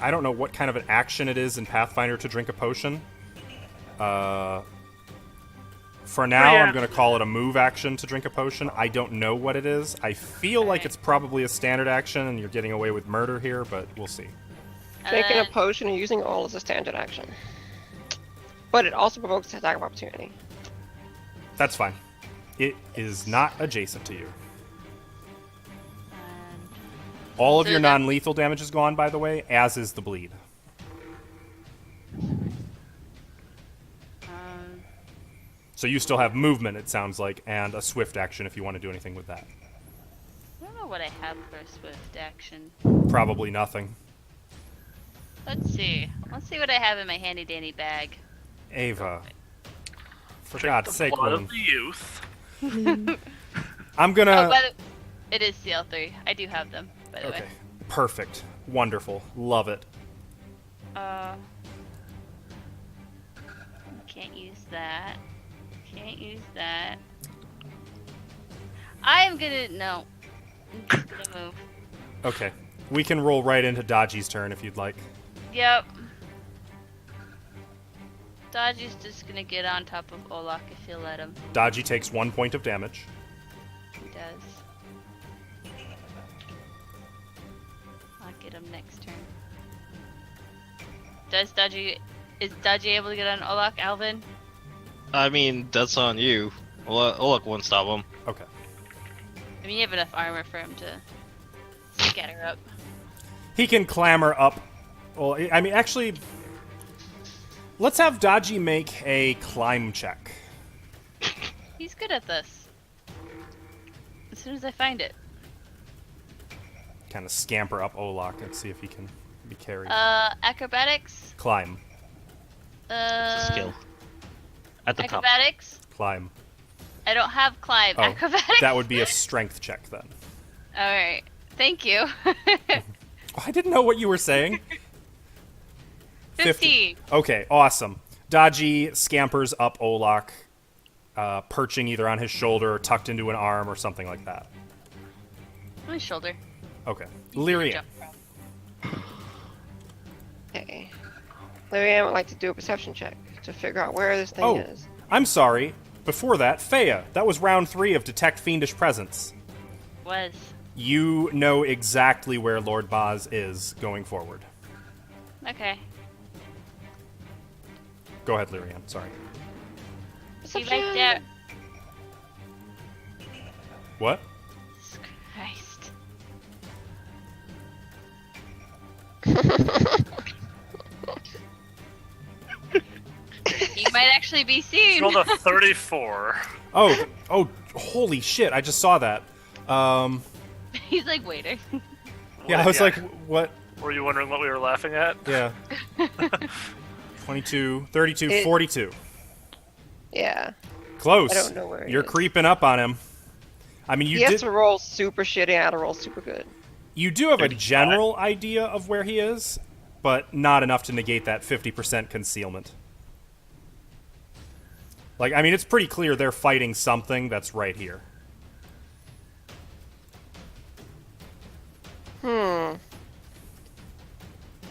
Speaker 1: I don't know what kind of an action it is in Pathfinder to drink a potion. For now, I'm going to call it a move action to drink a potion. I don't know what it is. I feel like it's probably a standard action, and you're getting away with murder here, but we'll see.
Speaker 6: Drinking a potion and using all is a standard action. But it also provokes attack of opportunity.
Speaker 1: That's fine. It is not adjacent to you.
Speaker 4: And
Speaker 1: All of
Speaker 4: So
Speaker 1: your
Speaker 4: that-
Speaker 1: non-lethal damage is gone, by the way, as is the bleed. So you still have movement, it sounds like, and a swift action if you want to do anything with that.
Speaker 4: I don't know what I have for a swift action.
Speaker 1: Probably nothing.
Speaker 4: Let's see. Let's see what I have in my handy dandy bag.
Speaker 1: Ava. For
Speaker 3: Drink
Speaker 1: God's
Speaker 3: the
Speaker 1: sake,
Speaker 3: blood
Speaker 1: woman.
Speaker 3: of the youth.
Speaker 1: I'm gonna...
Speaker 4: It is CL3. I do have them, by the
Speaker 1: Okay.
Speaker 4: way.
Speaker 1: Perfect. Wonderful. Love it.
Speaker 4: Can't use that. Can't use that. I am gonna... No. I'm just gonna move.
Speaker 1: Okay. We can roll right into Dodgy's turn if you'd like.
Speaker 4: Yep. Dodgy's just gonna get on top of Olak if you let him.
Speaker 1: Dodgy takes 1 point of damage.
Speaker 4: He does. I'll get him next turn. Is Dodgy able to get on Olak, Alvin?
Speaker 5: I mean, that's on you. Olak won't stop him.
Speaker 1: Okay.
Speaker 4: I mean, you have enough armor for him to scatter up.
Speaker 1: He can clamber up. Well, I mean, actually, let's have Dodgy make a climb check.
Speaker 4: He's good at this. As soon as I find it.
Speaker 1: Kind of scamper up Olak and see if he can be carried.
Speaker 4: Acrobatics?
Speaker 1: Climb.
Speaker 5: It's a skill. At the top.
Speaker 4: Acrobatics?
Speaker 1: Climb.
Speaker 4: I don't have climb.
Speaker 1: Oh,
Speaker 4: Acrobatics?
Speaker 1: that would be a strength check then.
Speaker 4: Alright. Thank you.
Speaker 1: Oh, I didn't know what you were saying.
Speaker 4: 15.
Speaker 1: Okay, awesome. Dodgy scampers up Olak, perching either on his shoulder or tucked into an arm or something like that.
Speaker 4: On his shoulder.
Speaker 1: Okay. Lyrian.
Speaker 4: Jump from.
Speaker 6: Okay. Lyrian would like to do a perception check to figure out where this thing
Speaker 1: Oh,
Speaker 6: is.
Speaker 1: I'm sorry. Before that, Fea. That was round 3 of Detect Fiendish Presence.
Speaker 4: Was.
Speaker 1: You know exactly where Lord Boz is going forward.
Speaker 4: Okay.
Speaker 1: Go ahead, Lyrian. Sorry.
Speaker 4: He like that.
Speaker 1: What?
Speaker 4: Jesus Christ. He might actually be seen.
Speaker 3: Rolled a 34.
Speaker 1: Oh, holy shit! I just saw that.
Speaker 4: He's like waiting.
Speaker 1: Yeah, I was like, what?
Speaker 3: Were you wondering what we were laughing at?
Speaker 1: Yeah. 22, 32,
Speaker 6: It-
Speaker 1: 42.
Speaker 6: Yeah.
Speaker 1: Close.
Speaker 6: I don't know where he
Speaker 1: You're
Speaker 6: is.
Speaker 1: creeping up on him. I mean,
Speaker 6: He has to roll super shitty and I have to roll super good.
Speaker 1: you do have a
Speaker 5: 35.
Speaker 1: general idea of where he is, but not enough to negate that 50% concealment. Like, I mean, it's pretty clear they're fighting something that's right here.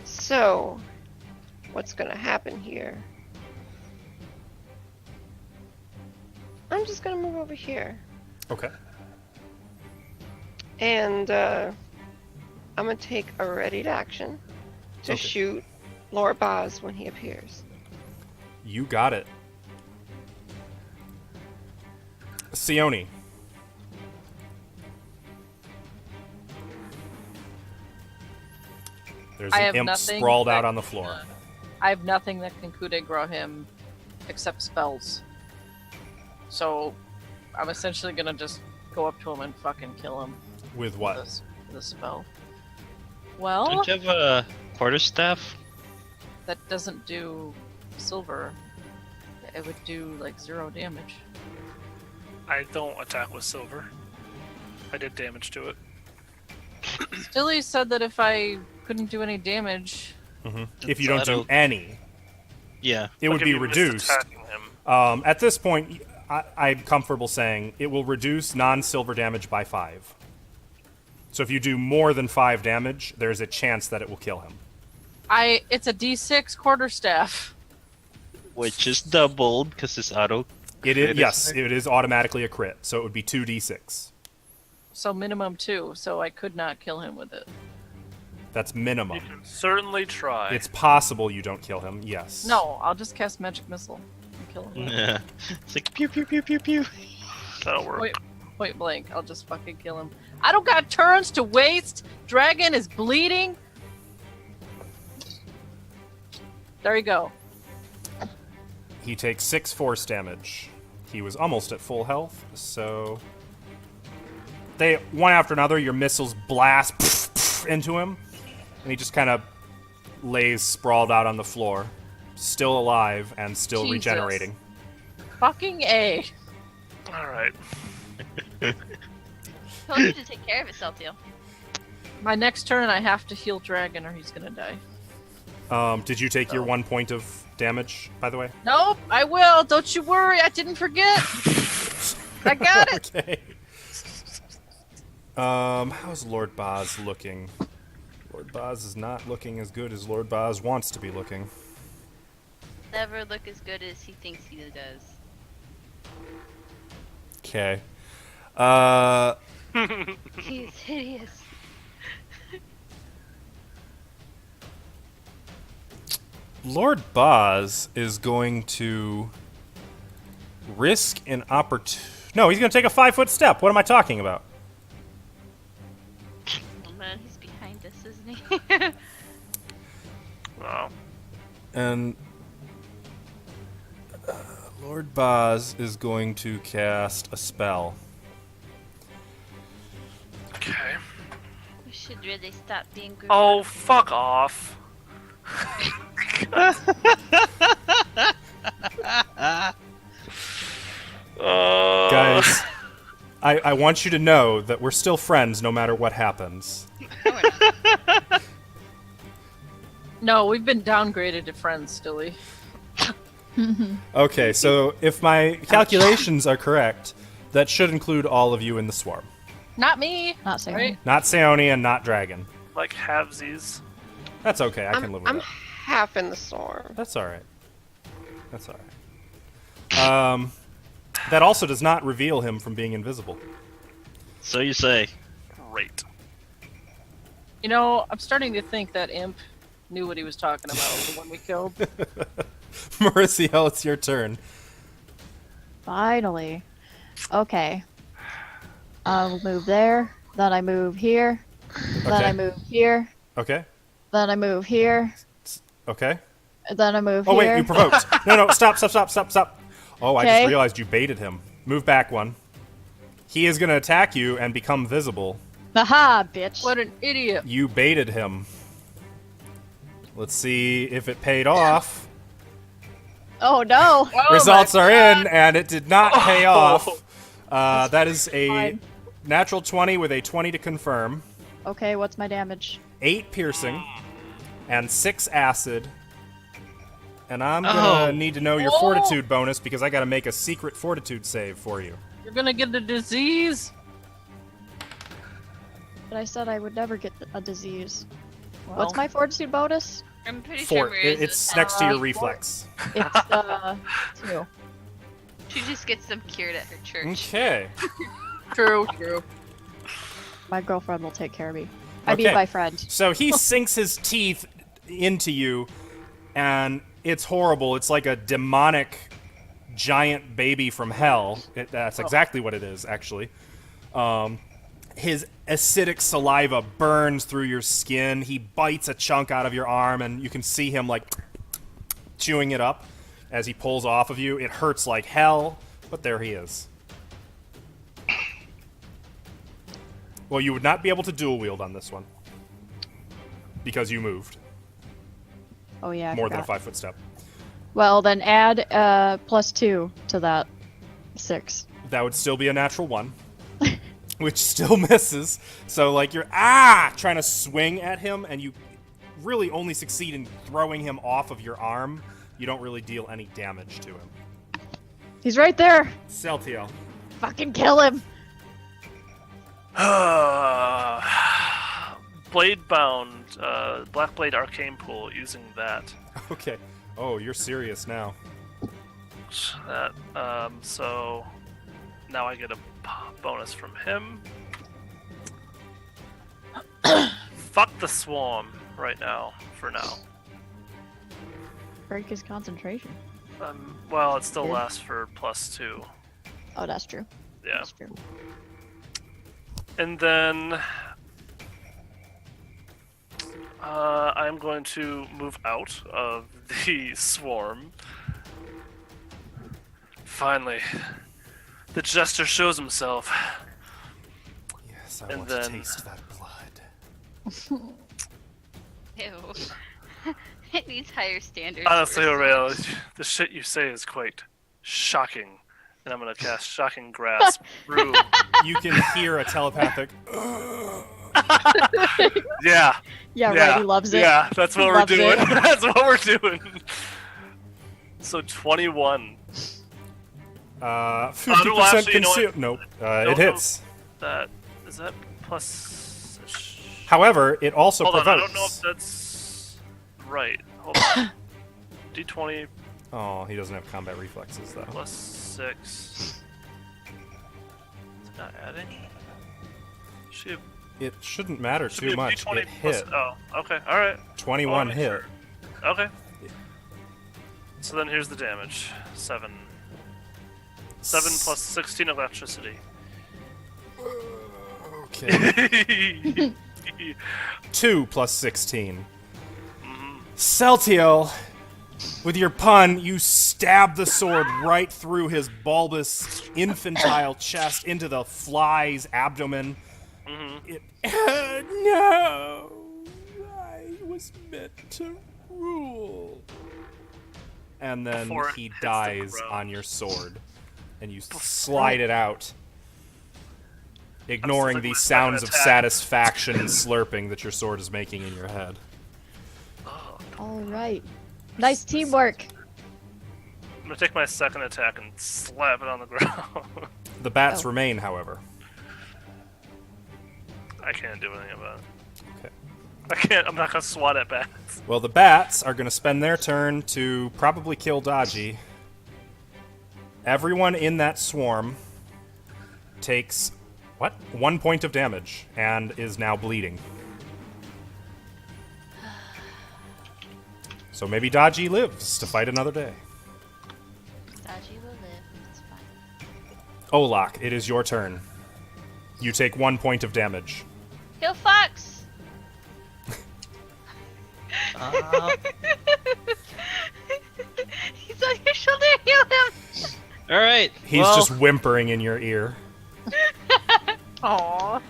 Speaker 6: So, what's gonna happen here? I'm just gonna move over here.
Speaker 1: Okay.
Speaker 6: And, I'm gonna take a readied action to
Speaker 1: Okay.
Speaker 6: shoot Lord Boz when he appears.
Speaker 1: You got it. Sione. There's
Speaker 7: I
Speaker 1: an
Speaker 7: have
Speaker 1: imp
Speaker 7: nothing
Speaker 1: sprawled out
Speaker 7: that
Speaker 1: on the floor.
Speaker 7: can, I have nothing that can coup de grace him except spells. So I'm essentially gonna just go up to him and fucking kill him
Speaker 1: With
Speaker 7: with
Speaker 1: what?
Speaker 7: a spell. Well,
Speaker 5: Don't you have a quarterstaff?
Speaker 7: that doesn't do silver. It would do like 0 damage.
Speaker 3: I don't attack with silver. I did damage to it.
Speaker 7: Stilly said that if I couldn't do any damage,
Speaker 1: If you
Speaker 5: So
Speaker 1: don't do any,
Speaker 5: Yeah.
Speaker 1: it would
Speaker 3: Like,
Speaker 1: be
Speaker 3: if you were just
Speaker 1: reduced.
Speaker 3: attacking him.
Speaker 1: At this point, I'm comfortable saying it will reduce non-silver damage by 5. So if you do more than 5 damage, there's a chance that it will kill him.
Speaker 7: it's a D6 quarterstaff.
Speaker 5: Which is doubled because it's auto.
Speaker 1: It is,
Speaker 5: Crit,
Speaker 1: yes,
Speaker 5: isn't it?
Speaker 1: it is automatically a crit, so it would be 2d6.
Speaker 7: So minimum 2, so I could not kill him with it.
Speaker 1: That's
Speaker 3: You
Speaker 1: minimum.
Speaker 3: can certainly try.
Speaker 1: It's possible you don't kill him, yes.
Speaker 7: No, I'll just cast magic missile and kill him.
Speaker 5: Yeah. It's like pew pew pew pew pew.
Speaker 3: That'll work.
Speaker 7: Wait, point blank. I'll just fucking kill him. I don't got turns to waste. Dragon is bleeding. There you go.
Speaker 1: He takes 6 force damage. He was almost at full health, so they one after another. Your missiles blast into him, and he just kind of lays sprawled out on the floor, still alive and still
Speaker 7: Jesus.
Speaker 1: regenerating.
Speaker 7: Fucking A.
Speaker 3: All right.
Speaker 4: Told you to take care of it, Celtiel.
Speaker 7: My next turn, I have to heal Dragon or he's gonna die.
Speaker 1: Did you take your 1 point of damage, by the way?
Speaker 7: Nope, I will. Don't you worry. I didn't forget. I got it.
Speaker 1: Okay. How's Lord Boz looking? Lord Boz is not looking as good as Lord Boz wants to be looking.
Speaker 4: Never look as good as he thinks he does.
Speaker 1: Okay.
Speaker 4: He's hideous.
Speaker 1: Lord Boz is going to risk an opportunity. No, he's going to take a 5-foot step. What am I talking about?
Speaker 4: Oh man, he's behind us, isn't he?
Speaker 3: Wow.
Speaker 1: And Lord Boz is going to cast a spell.
Speaker 3: Okay.
Speaker 4: We should really stop being grouped.
Speaker 3: Oh, fuck off.
Speaker 1: Guys, I want you to know that we're still friends no matter what happens.
Speaker 7: No, we've been downgraded to friends, Stilly.
Speaker 1: Okay, so if my calculations are correct, that should include all of you in the swarm.
Speaker 7: Not me.
Speaker 2: Not saying.
Speaker 7: Right?
Speaker 1: Not Seoni and not Dragon.
Speaker 3: Like halvesies.
Speaker 1: That's okay, I can live with
Speaker 6: I'm
Speaker 1: that.
Speaker 6: half in the storm.
Speaker 1: That's alright. That's alright. That also does not reveal him from being invisible.
Speaker 5: So you say.
Speaker 3: Great.
Speaker 7: You know, I'm starting to think that Imp knew what he was talking about, the one we killed.
Speaker 1: Mauricio, it's your turn.
Speaker 2: Finally. Okay. I'll move there. Then I move here. Then
Speaker 1: Okay.
Speaker 2: I move here.
Speaker 1: Okay.
Speaker 2: Then I move here.
Speaker 1: Okay.
Speaker 2: Then I move
Speaker 1: Oh,
Speaker 2: here.
Speaker 1: wait, you provoked. No, stop. Oh, I just
Speaker 2: Okay.
Speaker 1: realized you baited him. Move back one. He is going to attack you and become visible.
Speaker 2: Aha, bitch.
Speaker 7: What an idiot.
Speaker 1: You baited him. Let's see if it paid off.
Speaker 2: Oh no.
Speaker 7: Oh
Speaker 1: Results
Speaker 7: my
Speaker 1: are
Speaker 7: God.
Speaker 1: in, and it did not pay off. That is a
Speaker 2: fine.
Speaker 1: natural 20 with a 20 to confirm.
Speaker 2: Okay, what's my damage?
Speaker 1: 8 piercing, and 6 acid. And I'm gonna need to know your
Speaker 7: Oh.
Speaker 1: fortitude bonus because I gotta make a secret fortitude save for you.
Speaker 7: You're gonna get the disease.
Speaker 2: But I said I would never get a disease.
Speaker 7: Well,
Speaker 2: What's my fortitude bonus?
Speaker 4: I'm pretty sure
Speaker 1: Fort.
Speaker 4: Maria's
Speaker 1: It's
Speaker 4: was
Speaker 1: next to your
Speaker 2: four.
Speaker 1: reflex.
Speaker 2: It's 2.
Speaker 4: She just gets them cured at her church.
Speaker 1: Okay.
Speaker 7: True.
Speaker 2: My girlfriend will take care of me. I
Speaker 1: Okay.
Speaker 2: mean my friend.
Speaker 1: So he sinks his teeth into you, and it's horrible. It's like a demonic giant baby from hell. That's exactly what it is, actually. His acidic saliva burns through your skin. He bites a chunk out of your arm, and you can see him like chewing it up as he pulls off of you. It hurts like hell, but there he is. Well, you would not be able to dual wield on this one because you moved
Speaker 2: Oh yeah, I
Speaker 1: more than a
Speaker 2: forgot.
Speaker 1: 5-foot step.
Speaker 2: Well, then add +2 to that 6.
Speaker 1: That would still be a natural 1, which still misses. So, like, you're trying to swing at him, and you really only succeed in throwing him off of your arm. You don't really deal any damage to him.
Speaker 2: He's right there.
Speaker 1: Celtiel.
Speaker 2: Fucking kill him.
Speaker 3: Blade bound, Black Blade Arcane Pool, using that.
Speaker 1: Okay. Oh, you're serious now.
Speaker 3: That, so now I get a bonus from him. Fuck the swarm right now, for now.
Speaker 2: Break his concentration.
Speaker 3: Well, it still
Speaker 2: Good.
Speaker 3: lasts for +2.
Speaker 2: Oh, that's true.
Speaker 3: Yeah.
Speaker 2: That's true.
Speaker 3: And then I'm going to move out of the swarm. Finally, the jester shows himself.
Speaker 1: Yes, I
Speaker 3: And
Speaker 1: want
Speaker 3: then-
Speaker 1: to taste that blood.
Speaker 4: Ew. It needs higher standards.
Speaker 3: Honestly,
Speaker 4: for
Speaker 3: Aurel, the shit you say is quite shocking. And I'm gonna cast Shocking Grasp through.
Speaker 1: You can hear a telepathic.
Speaker 3: Yeah.
Speaker 2: Yeah, right. He loves it.
Speaker 3: Yeah, that's what
Speaker 2: He
Speaker 3: we're
Speaker 2: loves
Speaker 3: doing.
Speaker 2: it.
Speaker 3: That's what we're doing. So 21.
Speaker 1: 50%
Speaker 3: actually, you know what?
Speaker 1: conceal. Nope.
Speaker 3: No,
Speaker 1: It hits.
Speaker 3: That is that plus.
Speaker 1: However, it also
Speaker 3: Hold on,
Speaker 1: provokes.
Speaker 3: I don't know if that's right. Hold on. D20
Speaker 1: Oh, he doesn't have combat reflexes though.
Speaker 3: plus 6. Is it not adding? Should
Speaker 1: It shouldn't matter
Speaker 3: should be
Speaker 1: too
Speaker 3: a
Speaker 1: much.
Speaker 3: D20
Speaker 1: It
Speaker 3: plus.
Speaker 1: hit.
Speaker 3: Oh, okay, all right.
Speaker 1: 21
Speaker 3: Oh,
Speaker 1: hit.
Speaker 3: sure. Okay. So then here's the damage. 7. 7 plus 16 electricity.
Speaker 1: Okay. 2 plus 16.
Speaker 3: Mhm.
Speaker 1: Celtiel, with your pun, you stab the sword right through his bulbous, infantile chest into the fly's abdomen.
Speaker 3: Mhm.
Speaker 1: It. No! I was meant to rule. And then
Speaker 3: Before it
Speaker 1: he
Speaker 3: hits the
Speaker 1: dies
Speaker 3: ground.
Speaker 1: on your sword. And you slide it out, ignoring
Speaker 3: like
Speaker 1: the
Speaker 3: my
Speaker 1: sounds
Speaker 3: second
Speaker 1: of
Speaker 3: attack.
Speaker 1: satisfaction and slurping that your sword is making in your head.
Speaker 3: Oh,
Speaker 2: All right. Nice teamwork.
Speaker 3: I'm gonna take my second attack and slap it on the ground.
Speaker 1: The bats
Speaker 2: Oh.
Speaker 1: remain, however.
Speaker 3: I can't do anything about it.
Speaker 1: Okay.
Speaker 3: I can't. I'm not gonna swat at bats.
Speaker 1: Well, the bats are going to spend their turn to probably kill Dodgy. Everyone in that swarm takes, 1 point of damage and is now bleeding. So maybe Dodgy lives to fight another day.
Speaker 4: Dodgy will live. It's fine.
Speaker 1: Olak, it is your turn. You take 1 point of damage.
Speaker 4: Kill Fox! He's on your shoulder. Heal him.
Speaker 5: All right.
Speaker 1: He's
Speaker 5: well,
Speaker 1: just whimpering in your ear.
Speaker 7: Aww.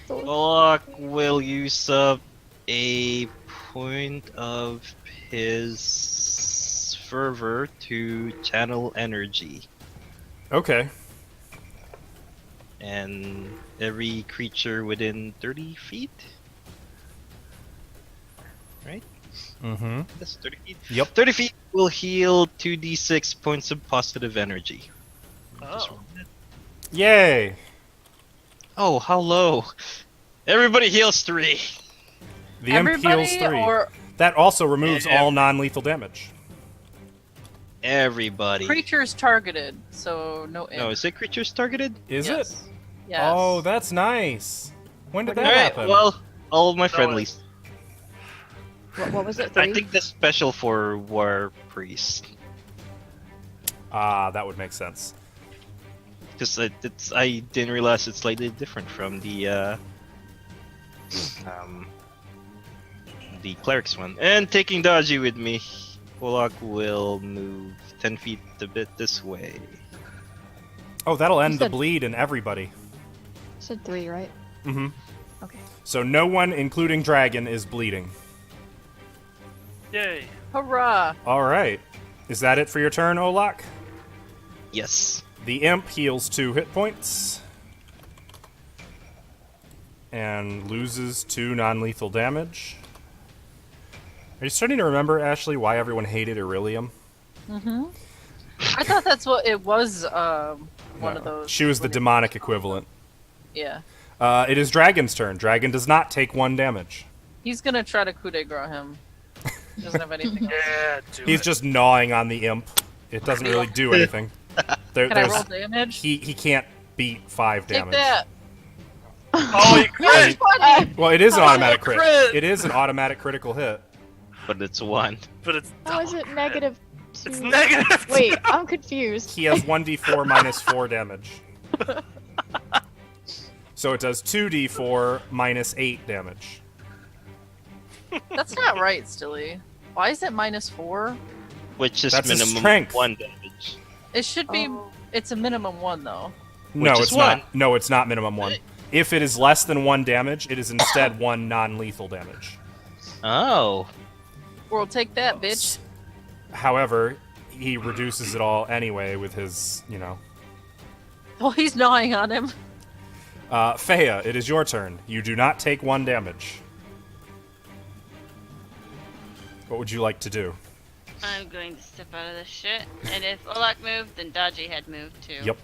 Speaker 5: Olak will use up a point of his fervor to channel energy,
Speaker 1: Okay.
Speaker 5: and every creature within 30 feet. Right?
Speaker 1: Mm-hmm.
Speaker 5: That's 30 feet.
Speaker 1: Yep.
Speaker 5: 30 feet will heal 2d6 points of positive energy.
Speaker 3: Oh.
Speaker 1: Yay!
Speaker 5: Oh, how low! Everybody heals 3.
Speaker 1: The imp
Speaker 7: Everybody
Speaker 1: heals 3.
Speaker 7: or
Speaker 1: That also removes
Speaker 5: Yeah.
Speaker 1: all non-lethal damage.
Speaker 5: Everybody.
Speaker 7: creatures targeted, so no.
Speaker 5: No, is it creatures targeted?
Speaker 1: Is
Speaker 7: yes.
Speaker 1: it?
Speaker 7: Yes.
Speaker 1: Oh, that's nice. When did that
Speaker 5: Alright,
Speaker 1: happen?
Speaker 5: well, all of my
Speaker 3: No,
Speaker 5: friendlies.
Speaker 2: What was it?
Speaker 5: I
Speaker 2: 3?
Speaker 5: think that's special for War Priest.
Speaker 1: Ah, that would make sense.
Speaker 5: Because I didn't realize it's slightly different from the cleric's one. And taking Dodgy with me, Polak will move 10 feet a bit this way.
Speaker 1: Oh, that'll end the
Speaker 2: said-
Speaker 1: bleed in everybody.
Speaker 2: You said 3, right?
Speaker 1: Mm-hmm.
Speaker 2: Okay.
Speaker 1: So no one, including Dragon, is bleeding.
Speaker 3: Yay.
Speaker 7: Hurrah!
Speaker 1: All right. Is that it for your turn, Olak?
Speaker 5: Yes.
Speaker 1: The imp heals 2 hit points. And loses 2 non-lethal damage. Are you starting to remember, Ashley, why everyone hated Irilium?
Speaker 7: I thought that's what it was. One of
Speaker 1: No.
Speaker 7: those.
Speaker 1: She was the demonic equivalent.
Speaker 7: Yeah.
Speaker 1: It is Dragon's turn. Dragon does not take 1 damage.
Speaker 7: He's gonna try to coup de grace him. He doesn't have anything else.
Speaker 3: Yeah, do
Speaker 1: He's
Speaker 3: it.
Speaker 1: just gnawing on the imp. It doesn't really do anything.
Speaker 7: Can I roll damage?
Speaker 1: he can't beat 5
Speaker 7: Take
Speaker 1: damage.
Speaker 7: that!
Speaker 3: Oh, he crit!
Speaker 1: Well, it is an automatic crit.
Speaker 3: crit!
Speaker 1: It is an automatic critical hit.
Speaker 5: But it's 1.
Speaker 3: But it's
Speaker 2: How is it negative?
Speaker 3: It's negative.
Speaker 2: Wait, I'm confused.
Speaker 1: He has 1d4 minus 4 damage. So it does 2d4 minus 8 damage.
Speaker 7: That's not right, Stilly. Why is it -4?
Speaker 5: Which is
Speaker 1: That's his
Speaker 5: minimum
Speaker 1: strength.
Speaker 5: 1 damage.
Speaker 7: It should be. It's a minimum 1 though.
Speaker 1: No,
Speaker 5: Which is
Speaker 1: it's not.
Speaker 5: 1.
Speaker 1: No, it's not minimum 1. If it is less than 1 damage, it is instead 1 non-lethal damage.
Speaker 5: Oh.
Speaker 7: Well, take that, bitch.
Speaker 1: However, he reduces it all anyway with his,
Speaker 7: Oh, he's gnawing on him.
Speaker 1: Fea, it is your turn. You do not take 1 damage. What would you like to do?
Speaker 4: I'm going to step out of this shit. And if Olak moved, then Dodgy had moved too.
Speaker 1: Yep.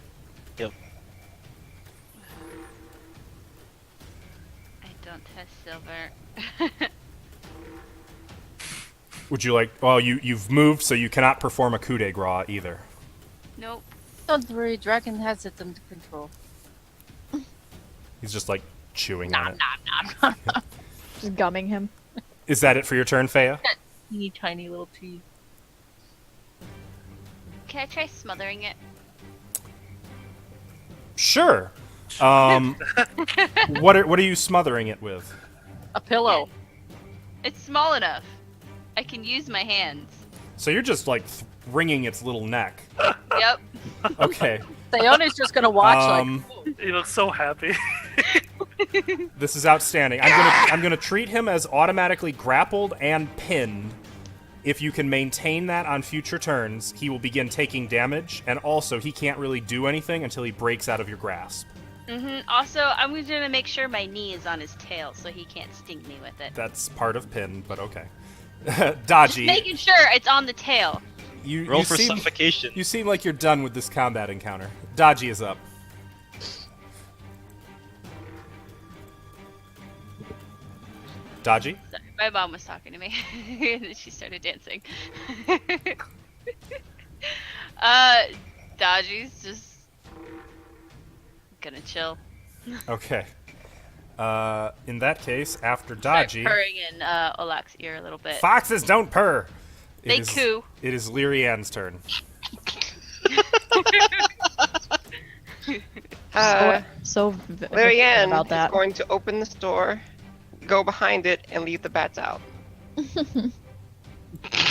Speaker 4: I don't have silver.
Speaker 1: Would you like... Well, you've moved, so you cannot perform a coup de grace either.
Speaker 4: Nope.
Speaker 7: Don't worry, Dragon has it under control.
Speaker 1: He's just, like, chewing on it.
Speaker 7: Nom.
Speaker 2: Just gumming him.
Speaker 1: Is that it for your turn, Fea?
Speaker 7: Teeny tiny little teeth.
Speaker 4: Can I try smothering it?
Speaker 1: Sure. What are you smothering it with?
Speaker 7: A pillow.
Speaker 4: It's small enough. I can use my hands.
Speaker 1: So you're just, like, wringing its little neck.
Speaker 4: Yep.
Speaker 1: Okay.
Speaker 7: Theona's just gonna watch
Speaker 1: Um,
Speaker 7: like.
Speaker 3: He looks so happy.
Speaker 1: This is outstanding. I'm gonna treat him as automatically grappled and pinned. If you can maintain that on future turns, he will begin taking damage, and also he can't really do anything until he breaks out of your grasp.
Speaker 4: Also, I'm gonna make sure my knee is on his tail so he can't sting me with it.
Speaker 1: That's part of pin, but okay.
Speaker 4: Just
Speaker 1: Dodgy,
Speaker 4: making sure it's on the tail.
Speaker 5: Roll for
Speaker 1: seem,
Speaker 5: suffocation.
Speaker 1: you seem like you're done with this combat encounter. Dodgy is up. Dodgy?
Speaker 4: Sorry, my mom was talking to me, and then she started dancing. Dodgy's just gonna chill.
Speaker 1: Okay. In that case, after
Speaker 4: Start
Speaker 1: Dodgy...
Speaker 4: purring in Olak's ear a little bit.
Speaker 1: Foxes don't purr!
Speaker 4: They coo.
Speaker 1: It is Lyrian's turn.
Speaker 2: So
Speaker 6: Larry-Ann
Speaker 2: about
Speaker 6: is
Speaker 2: that.
Speaker 6: going to open this door, go behind it, and leave the bats out.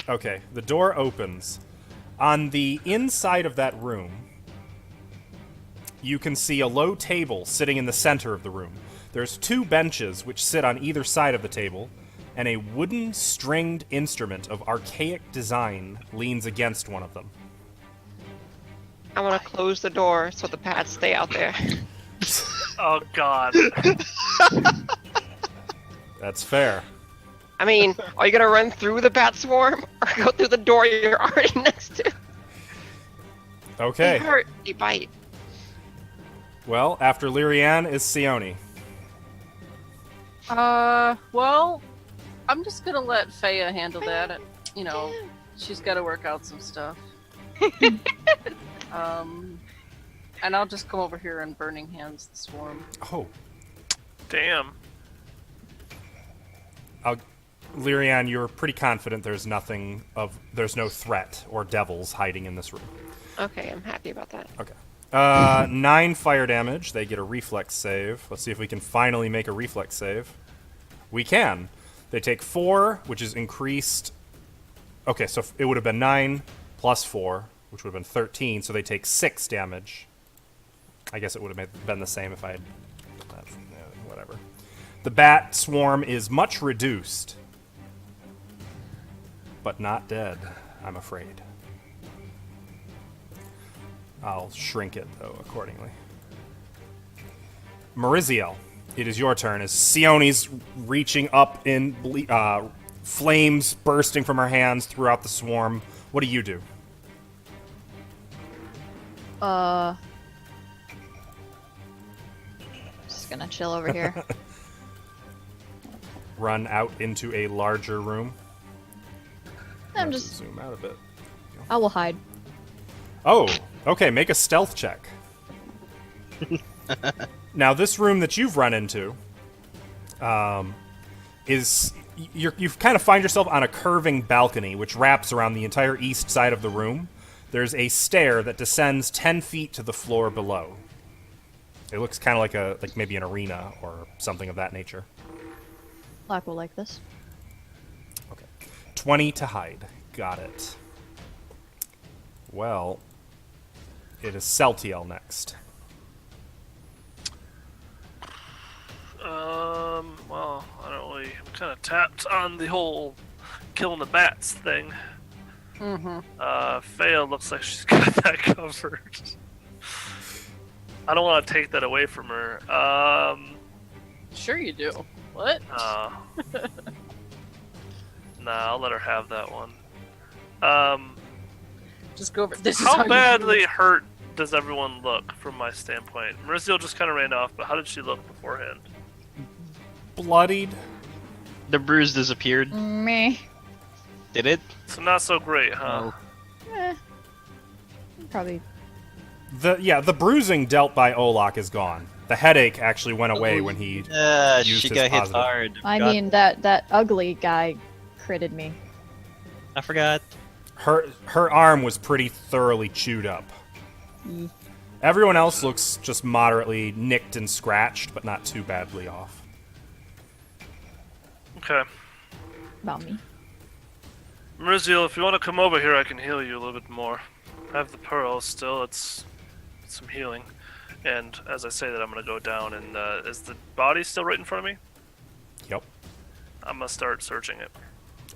Speaker 1: Okay, the door opens. On the inside of that room, you can see a low table sitting in the center of the room. There's 2 benches which sit on either side of the table, and a wooden stringed instrument of archaic design leans against one of them.
Speaker 6: I want to close the door so the bats stay out there.
Speaker 3: Oh God.
Speaker 1: That's fair.
Speaker 6: I mean, are you gonna run through the bat swarm or go through the door you're already next to? They
Speaker 1: Okay.
Speaker 6: hurt. They bite.
Speaker 1: Well, after Lyrian is Sione.
Speaker 7: Well, I'm just gonna let Fea handle that. You know, she's got to work out some stuff. And I'll just come over here and Burning Hands the swarm.
Speaker 1: Oh,
Speaker 3: Damn.
Speaker 1: Lyrian, you're pretty confident there's no threat or devils hiding in this room.
Speaker 6: Okay, I'm happy about that.
Speaker 1: Okay. 9 fire damage. They get a reflex save. Let's see if we can finally make a reflex save. We can. They take 4, which is increased. Okay, so it would have been 9 plus 4, which would have been 13, so they take 6 damage. I guess it would have been the same if I had done that. Whatever. The bat swarm is much reduced, but not dead, I'm afraid. I'll shrink it, though, accordingly. Mariziel, it is your turn as Sione's reaching up in flames bursting from her hands throughout the swarm. What do you do?
Speaker 2: Just gonna chill over here.
Speaker 1: Run out into a larger room?
Speaker 2: I'm
Speaker 1: Let's
Speaker 2: just.
Speaker 1: zoom out a bit.
Speaker 2: I will hide.
Speaker 1: Oh, okay, make a stealth check. Now, this room that you've run into is you kind of find yourself on a curving balcony which wraps around the entire east side of the room. There's a stair that descends 10 feet to the floor below. It looks kind of like maybe an arena or something of that nature.
Speaker 2: Lock will like this.
Speaker 1: Okay. 20 to hide. Got it. Well, it is Celtiel next.
Speaker 3: Well, I don't really. I'm kind of tapped on the whole killing the bats thing.
Speaker 6: Mm-hmm.
Speaker 3: Faya looks like she's got that covered. I don't want to take that away from her.
Speaker 7: Sure you do. What?
Speaker 3: Nah, I'll let her have that one.
Speaker 7: Just go over. This is
Speaker 3: How
Speaker 7: how you
Speaker 3: badly
Speaker 7: do it.
Speaker 3: hurt does everyone look from my standpoint? Mauricio just kind of ran off, but how did she look beforehand?
Speaker 1: Bloodied.
Speaker 5: The bruise disappeared.
Speaker 2: Me.
Speaker 5: Did it?
Speaker 3: So not so great, huh?
Speaker 2: Eh. Probably.
Speaker 1: The bruising dealt by Olak is gone. The headache actually went away when he used
Speaker 5: She
Speaker 1: his
Speaker 5: got hit
Speaker 1: positive.
Speaker 5: hard.
Speaker 2: I
Speaker 5: Forgot.
Speaker 2: mean, that ugly guy critted me.
Speaker 5: I forgot.
Speaker 1: Her arm was pretty thoroughly chewed up. Everyone else looks just moderately nicked and scratched, but not too badly off.
Speaker 3: Okay.
Speaker 2: About me.
Speaker 3: Mauricio, if you want to come over here, I can heal you a little bit more. I have the pearls still. It's some healing. And as I say that, I'm going to go down. And is the body still right in front of me?
Speaker 1: Yep.
Speaker 3: I'm going to start searching it.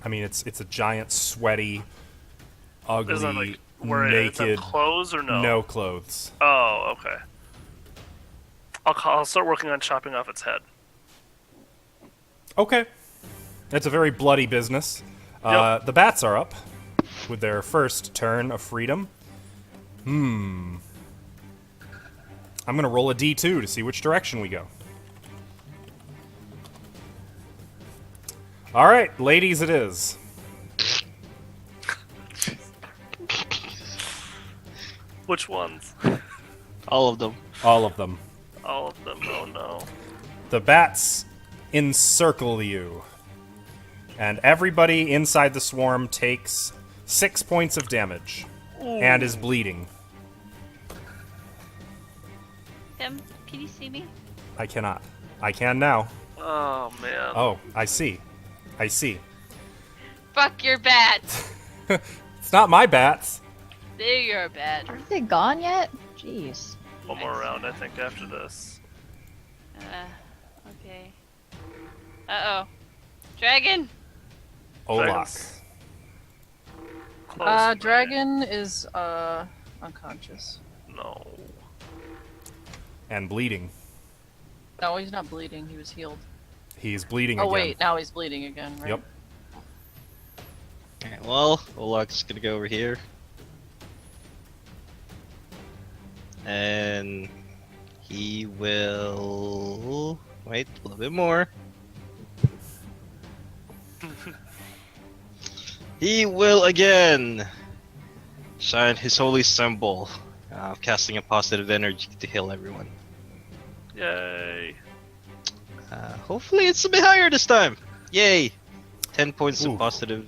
Speaker 1: I mean, it's a giant, sweaty, ugly,
Speaker 3: Is that like where it's
Speaker 1: naked,
Speaker 3: clothes or no?
Speaker 1: no clothes.
Speaker 3: Oh, okay. I'll start working on chopping off its head.
Speaker 1: Okay. It's a very bloody business.
Speaker 3: Yep.
Speaker 1: The bats are up with their first turn of freedom. I'm going to roll a d2 to see which direction we go. All right, ladies it is.
Speaker 3: Which ones?
Speaker 5: All of them.
Speaker 1: All of them.
Speaker 3: All of them. Oh no.
Speaker 1: The bats encircle you. And everybody inside the swarm takes 6 points of damage and is bleeding.
Speaker 4: Tim, can you see me?
Speaker 1: I cannot. I can now.
Speaker 3: Oh man.
Speaker 1: Oh, I see. I see.
Speaker 4: Fuck your bats.
Speaker 1: It's not my bats.
Speaker 4: They're your bat.
Speaker 2: Are they gone yet? Jeez.
Speaker 3: One more round, I think, after this.
Speaker 4: Okay. Uh-oh. Dragon!
Speaker 1: Olak.
Speaker 3: Dragons. Close,
Speaker 7: Dragon is unconscious.
Speaker 3: No.
Speaker 1: And bleeding.
Speaker 7: No, he's not bleeding. He was healed.
Speaker 1: He's bleeding
Speaker 7: Oh
Speaker 1: again.
Speaker 7: wait, now he's bleeding again, right?
Speaker 1: Yep.
Speaker 5: Alright, well, Olak's gonna go over here. And he will wait a little bit more. He will again shine his holy symbol, casting a positive energy to heal everyone.
Speaker 3: Yay.
Speaker 5: Hopefully it's a bit higher this time. Yay! 10 points
Speaker 1: Ooh.
Speaker 5: of positive.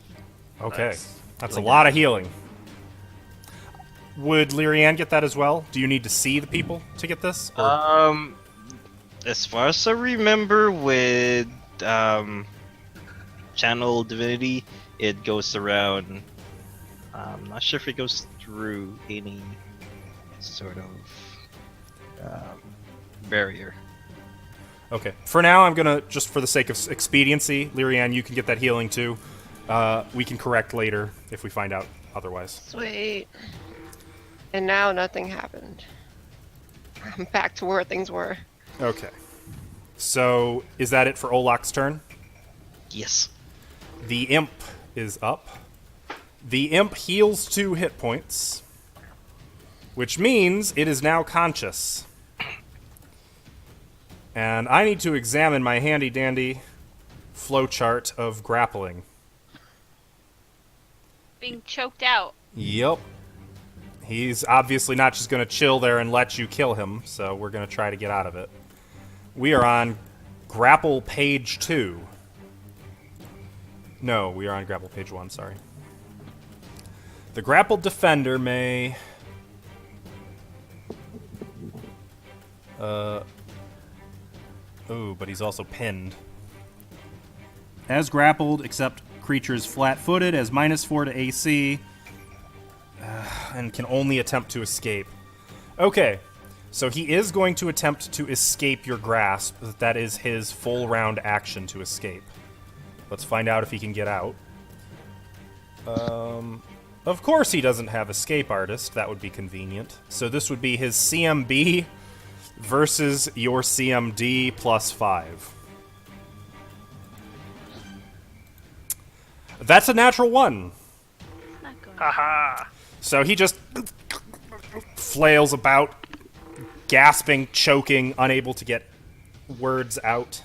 Speaker 1: Okay.
Speaker 3: Nice.
Speaker 1: That's a lot of healing. Would Lyrianne get that as well? Do you need to see the people to get this? Or-
Speaker 5: As far as I remember with channel divinity, it goes around. I'm not sure if it goes through any sort of barrier.
Speaker 1: Okay. For now, I'm gonna, just for the sake of expediency, Lyrianne, you can get that healing too. We can correct later if we find out otherwise.
Speaker 6: Sweet. And now nothing happened. I'm back to where things were.
Speaker 1: Okay. So, is that it for Olak's turn?
Speaker 5: Yes.
Speaker 1: The imp is up. The imp heals 2 hit points, which means it is now conscious. And I need to examine my handy-dandy flowchart of grappling.
Speaker 4: Being choked out.
Speaker 1: Yep. He's obviously not just going to chill there and let you kill him, so we're going to try to get out of it. We are on grapple page 2. No, we are on grapple page 1, sorry. The grappled defender may... Ooh, but he's also pinned. As grappled, except creature's flat-footed, has -4 to AC, and can only attempt to escape. Okay, so he is going to attempt to escape your grasp. That is his full round action to escape. Let's find out if he can get out. Of course he doesn't have Escape Artist. That would be convenient. So this would be his CMB versus your CMD +5. That's a natural 1.
Speaker 4: It's not going.
Speaker 3: Haha.
Speaker 1: So he just flails about, gasping, choking, unable to get words out.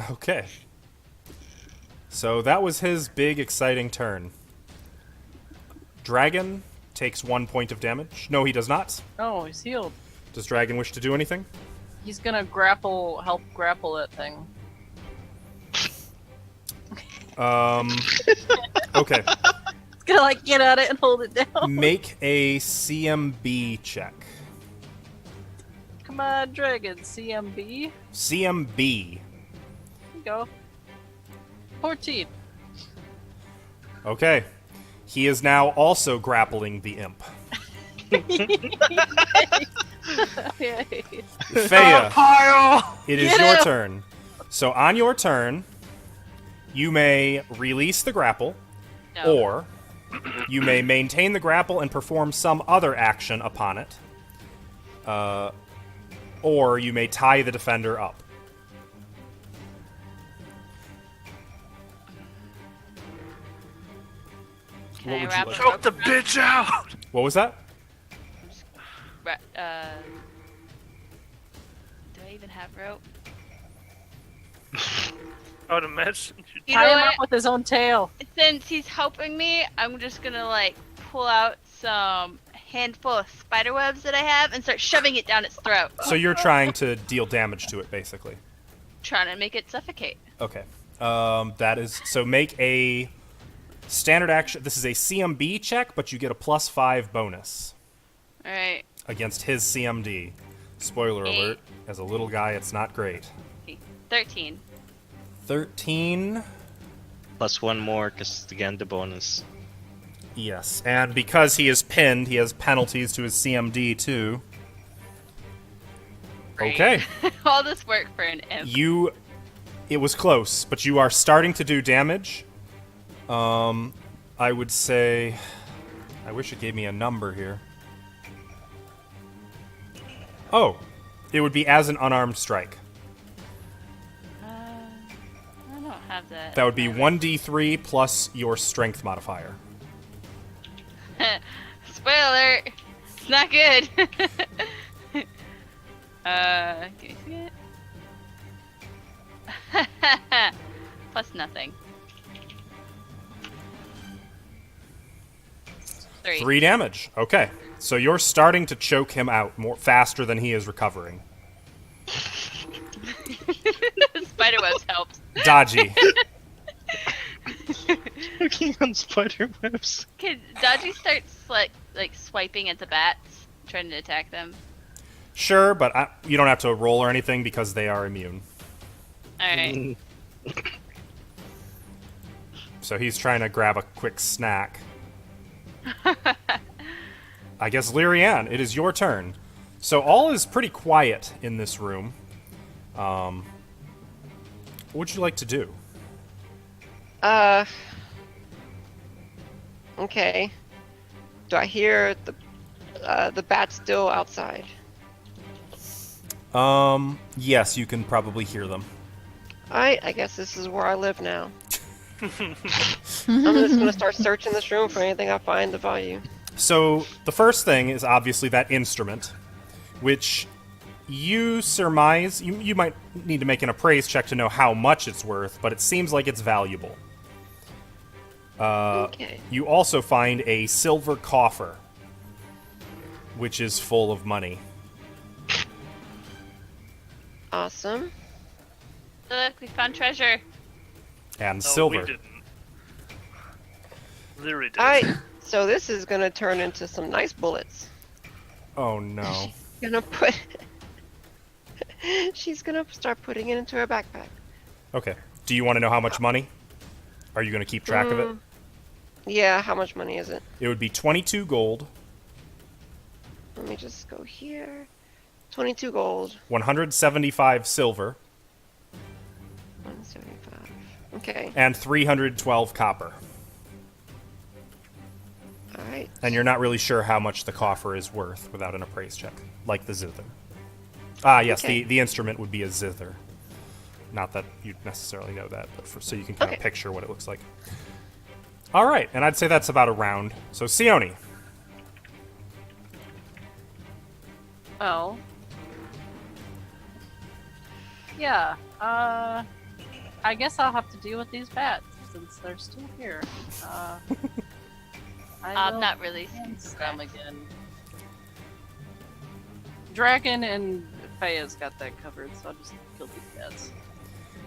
Speaker 1: Okay. So that was his big, exciting turn. Dragon takes 1 point of damage. No, he does not.
Speaker 7: Oh, he's healed.
Speaker 1: Does Dragon wish to do anything?
Speaker 7: He's gonna help grapple that thing.
Speaker 1: Okay.
Speaker 7: He's gonna like get at it and hold it down.
Speaker 1: Make a CMB check.
Speaker 7: Come on, Dragon. CMB.
Speaker 1: CMB.
Speaker 7: Here you go. 14.
Speaker 1: Okay. He is now also grappling the imp.
Speaker 7: Yay.
Speaker 1: Faya, it is
Speaker 7: Get
Speaker 1: your
Speaker 7: him!
Speaker 1: turn. So on your turn, you may release the grapple,
Speaker 4: No.
Speaker 1: or you may maintain the grapple and perform some other action upon it. Or you may tie the defender up.
Speaker 4: Can
Speaker 1: what
Speaker 4: I
Speaker 1: would you
Speaker 4: wrap
Speaker 1: like?
Speaker 4: a
Speaker 3: Choke
Speaker 4: rope
Speaker 3: the
Speaker 4: around-
Speaker 3: bitch out!
Speaker 1: What was that?
Speaker 4: Do I even have rope?
Speaker 3: I would imagine you
Speaker 4: You
Speaker 7: Tie
Speaker 4: know
Speaker 7: him
Speaker 4: what?
Speaker 7: up with his own tail.
Speaker 4: Since he's helping me, I'm just gonna like pull out some handful of spider webs that I have and start shoving it down its throat,
Speaker 1: So you're trying to deal damage to it, basically.
Speaker 4: trying to make it suffocate.
Speaker 1: Okay. That is... So make a standard action... This is a CMB check, but you get a +5 bonus
Speaker 4: All right.
Speaker 1: against his CMD. Spoiler
Speaker 4: Eight.
Speaker 1: alert. As a little guy, it's not great.
Speaker 4: 13.
Speaker 1: 13...
Speaker 5: Plus 1 more, because again, the bonus.
Speaker 1: Yes, and because he is pinned, he has penalties to his CMD, too.
Speaker 4: Great.
Speaker 1: Okay.
Speaker 4: All this work for an imp.
Speaker 1: It was close, but you are starting to do damage. I would say... I wish it gave me a number here. Oh, it would be as an unarmed strike.
Speaker 4: I don't have that.
Speaker 1: That would be 1d3 plus your strength modifier.
Speaker 4: Spoiler! It's not good. Can you see it? Plus nothing. 3.
Speaker 1: 3 damage. Okay. So you're starting to choke him out more faster than he is recovering.
Speaker 4: Spiderwebs helped.
Speaker 1: Dodgy.
Speaker 5: Looking on spider webs.
Speaker 4: Can Dodgy starts like swiping at the bats, trying to attack them?
Speaker 1: Sure, but you don't have to roll or anything because they are immune.
Speaker 4: Alright.
Speaker 1: So he's trying to grab a quick snack. I guess, Lyrianne, it is your turn. So all is pretty quiet in this room. What would you like to do?
Speaker 6: Okay. Do I hear the bat still outside?
Speaker 1: Yes, you can probably hear them.
Speaker 6: Alright, I guess this is where I live now. I'm just gonna start searching this room for anything I find of value.
Speaker 1: So the first thing is obviously that instrument, which you surmise, you might need to make an appraise check to know how much it's worth, but it seems like it's valuable.
Speaker 6: Okay.
Speaker 1: You also find a silver coffer, which is full of money.
Speaker 6: Awesome.
Speaker 4: Look, we found treasure.
Speaker 1: And
Speaker 3: No,
Speaker 1: silver.
Speaker 3: we didn't. Leary did.
Speaker 6: Alright, so this is gonna turn into some nice bullets.
Speaker 1: Oh no.
Speaker 6: Gonna put. She's gonna start putting it into her backpack.
Speaker 1: Okay. Do you want to know how much money? Are you going to keep track of it?
Speaker 6: Yeah, how much money is it?
Speaker 1: It would be 22 gold,
Speaker 6: Let me just go here. 22 gold.
Speaker 1: 175 silver,
Speaker 6: 175. Okay.
Speaker 1: and 312 copper.
Speaker 6: Alright.
Speaker 1: And you're not really sure how much the coffer is worth without an appraise check, like the zither. Ah, yes,
Speaker 6: Okay.
Speaker 1: the instrument would be a zither. Not that you'd necessarily know that, but so you can kind of
Speaker 6: Okay.
Speaker 1: picture what it looks like. All right, and I'd say that's about a round. So, Sione,
Speaker 7: Well. Yeah. I guess I'll have to deal with these bats since they're still here.
Speaker 4: I'm
Speaker 7: will
Speaker 4: not really
Speaker 7: dance
Speaker 4: super
Speaker 7: them again. Dragon and Faya's got that covered, so I'll just kill these bats.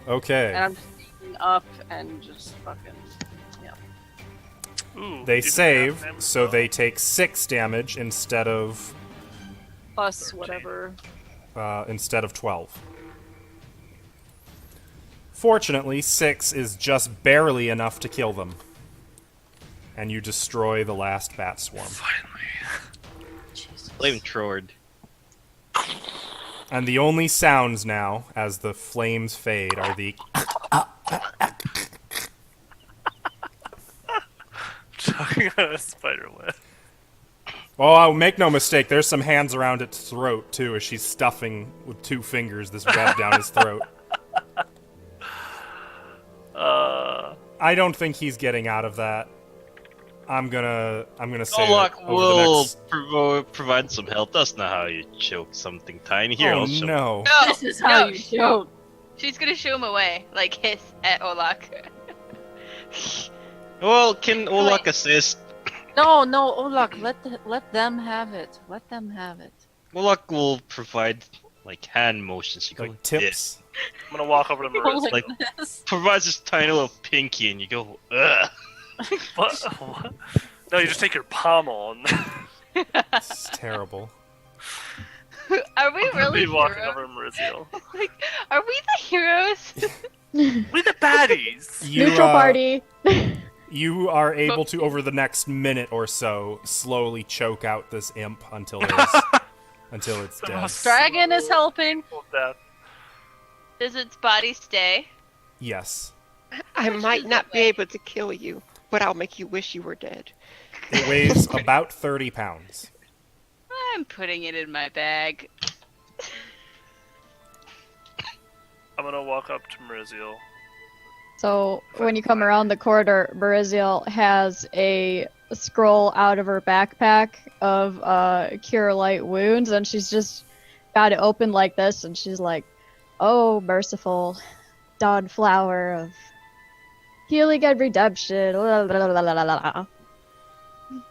Speaker 1: okay.
Speaker 7: And I'm just eating up and just fucking.
Speaker 3: Ooh,
Speaker 1: They
Speaker 3: you can
Speaker 1: save,
Speaker 3: have them
Speaker 1: so
Speaker 3: go.
Speaker 1: they take 6 damage instead of
Speaker 7: Plus
Speaker 3: 13.
Speaker 7: whatever.
Speaker 1: instead of 12. Fortunately, 6 is just barely enough to kill them. And you destroy the last bat swarm.
Speaker 3: Finally.
Speaker 7: Jesus.
Speaker 5: Flamethrowed.
Speaker 1: And the only sounds now, as the flames fade, are the
Speaker 3: Chucking a spider web.
Speaker 1: oh, make no mistake, there's some hands around its throat, too, as she's stuffing with 2 fingers this web down his throat. I don't think he's getting out of that. I'm gonna say
Speaker 5: Olak
Speaker 1: that over the
Speaker 5: will
Speaker 1: next...
Speaker 5: provide some help. That's not how you choke something tiny. Here,
Speaker 1: Oh,
Speaker 5: I'll show
Speaker 1: no.
Speaker 4: No,
Speaker 7: This is how
Speaker 4: no,
Speaker 7: you joke.
Speaker 4: She's gonna shoo him away, like hiss at Olak.
Speaker 5: Well, can Olak assist?
Speaker 7: No, Olak, let them have it. Let them have it.
Speaker 5: Olak will provide like hand motions. You go
Speaker 1: Like tips.
Speaker 3: I'm gonna walk over to
Speaker 7: Go
Speaker 3: Marissa.
Speaker 7: like
Speaker 5: like-
Speaker 7: this.
Speaker 5: provides this tiny little pinky, and you go, ugh.
Speaker 3: What? What? No, you just take your pommel and
Speaker 1: This is terrible.
Speaker 4: Are we really
Speaker 3: be walking
Speaker 4: heroes?
Speaker 3: over to Mauricio.
Speaker 4: Like, are we the heroes?
Speaker 3: We the baddies.
Speaker 1: You,
Speaker 2: Neutral party.
Speaker 1: You are able to, over the next minute or so, slowly choke out this imp until it's
Speaker 3: The
Speaker 1: dead.
Speaker 3: most
Speaker 7: Dragon is helping.
Speaker 3: slow death.
Speaker 4: Does its body stay?
Speaker 1: Yes.
Speaker 6: I might
Speaker 4: does
Speaker 6: not
Speaker 4: it
Speaker 6: be
Speaker 4: weigh?
Speaker 6: able to kill you, but I'll make you wish you were dead.
Speaker 1: It weighs about 30 pounds.
Speaker 4: I'm putting it in my bag.
Speaker 3: I'm gonna walk up to Mauricio.
Speaker 2: So when you come around the corridor, Bariziel has a scroll out of her backpack of cure light wounds, and she's just got it open like this, and she's like, "Oh, merciful, dawn flower of healing and redemption," la, la, la, la, la, la.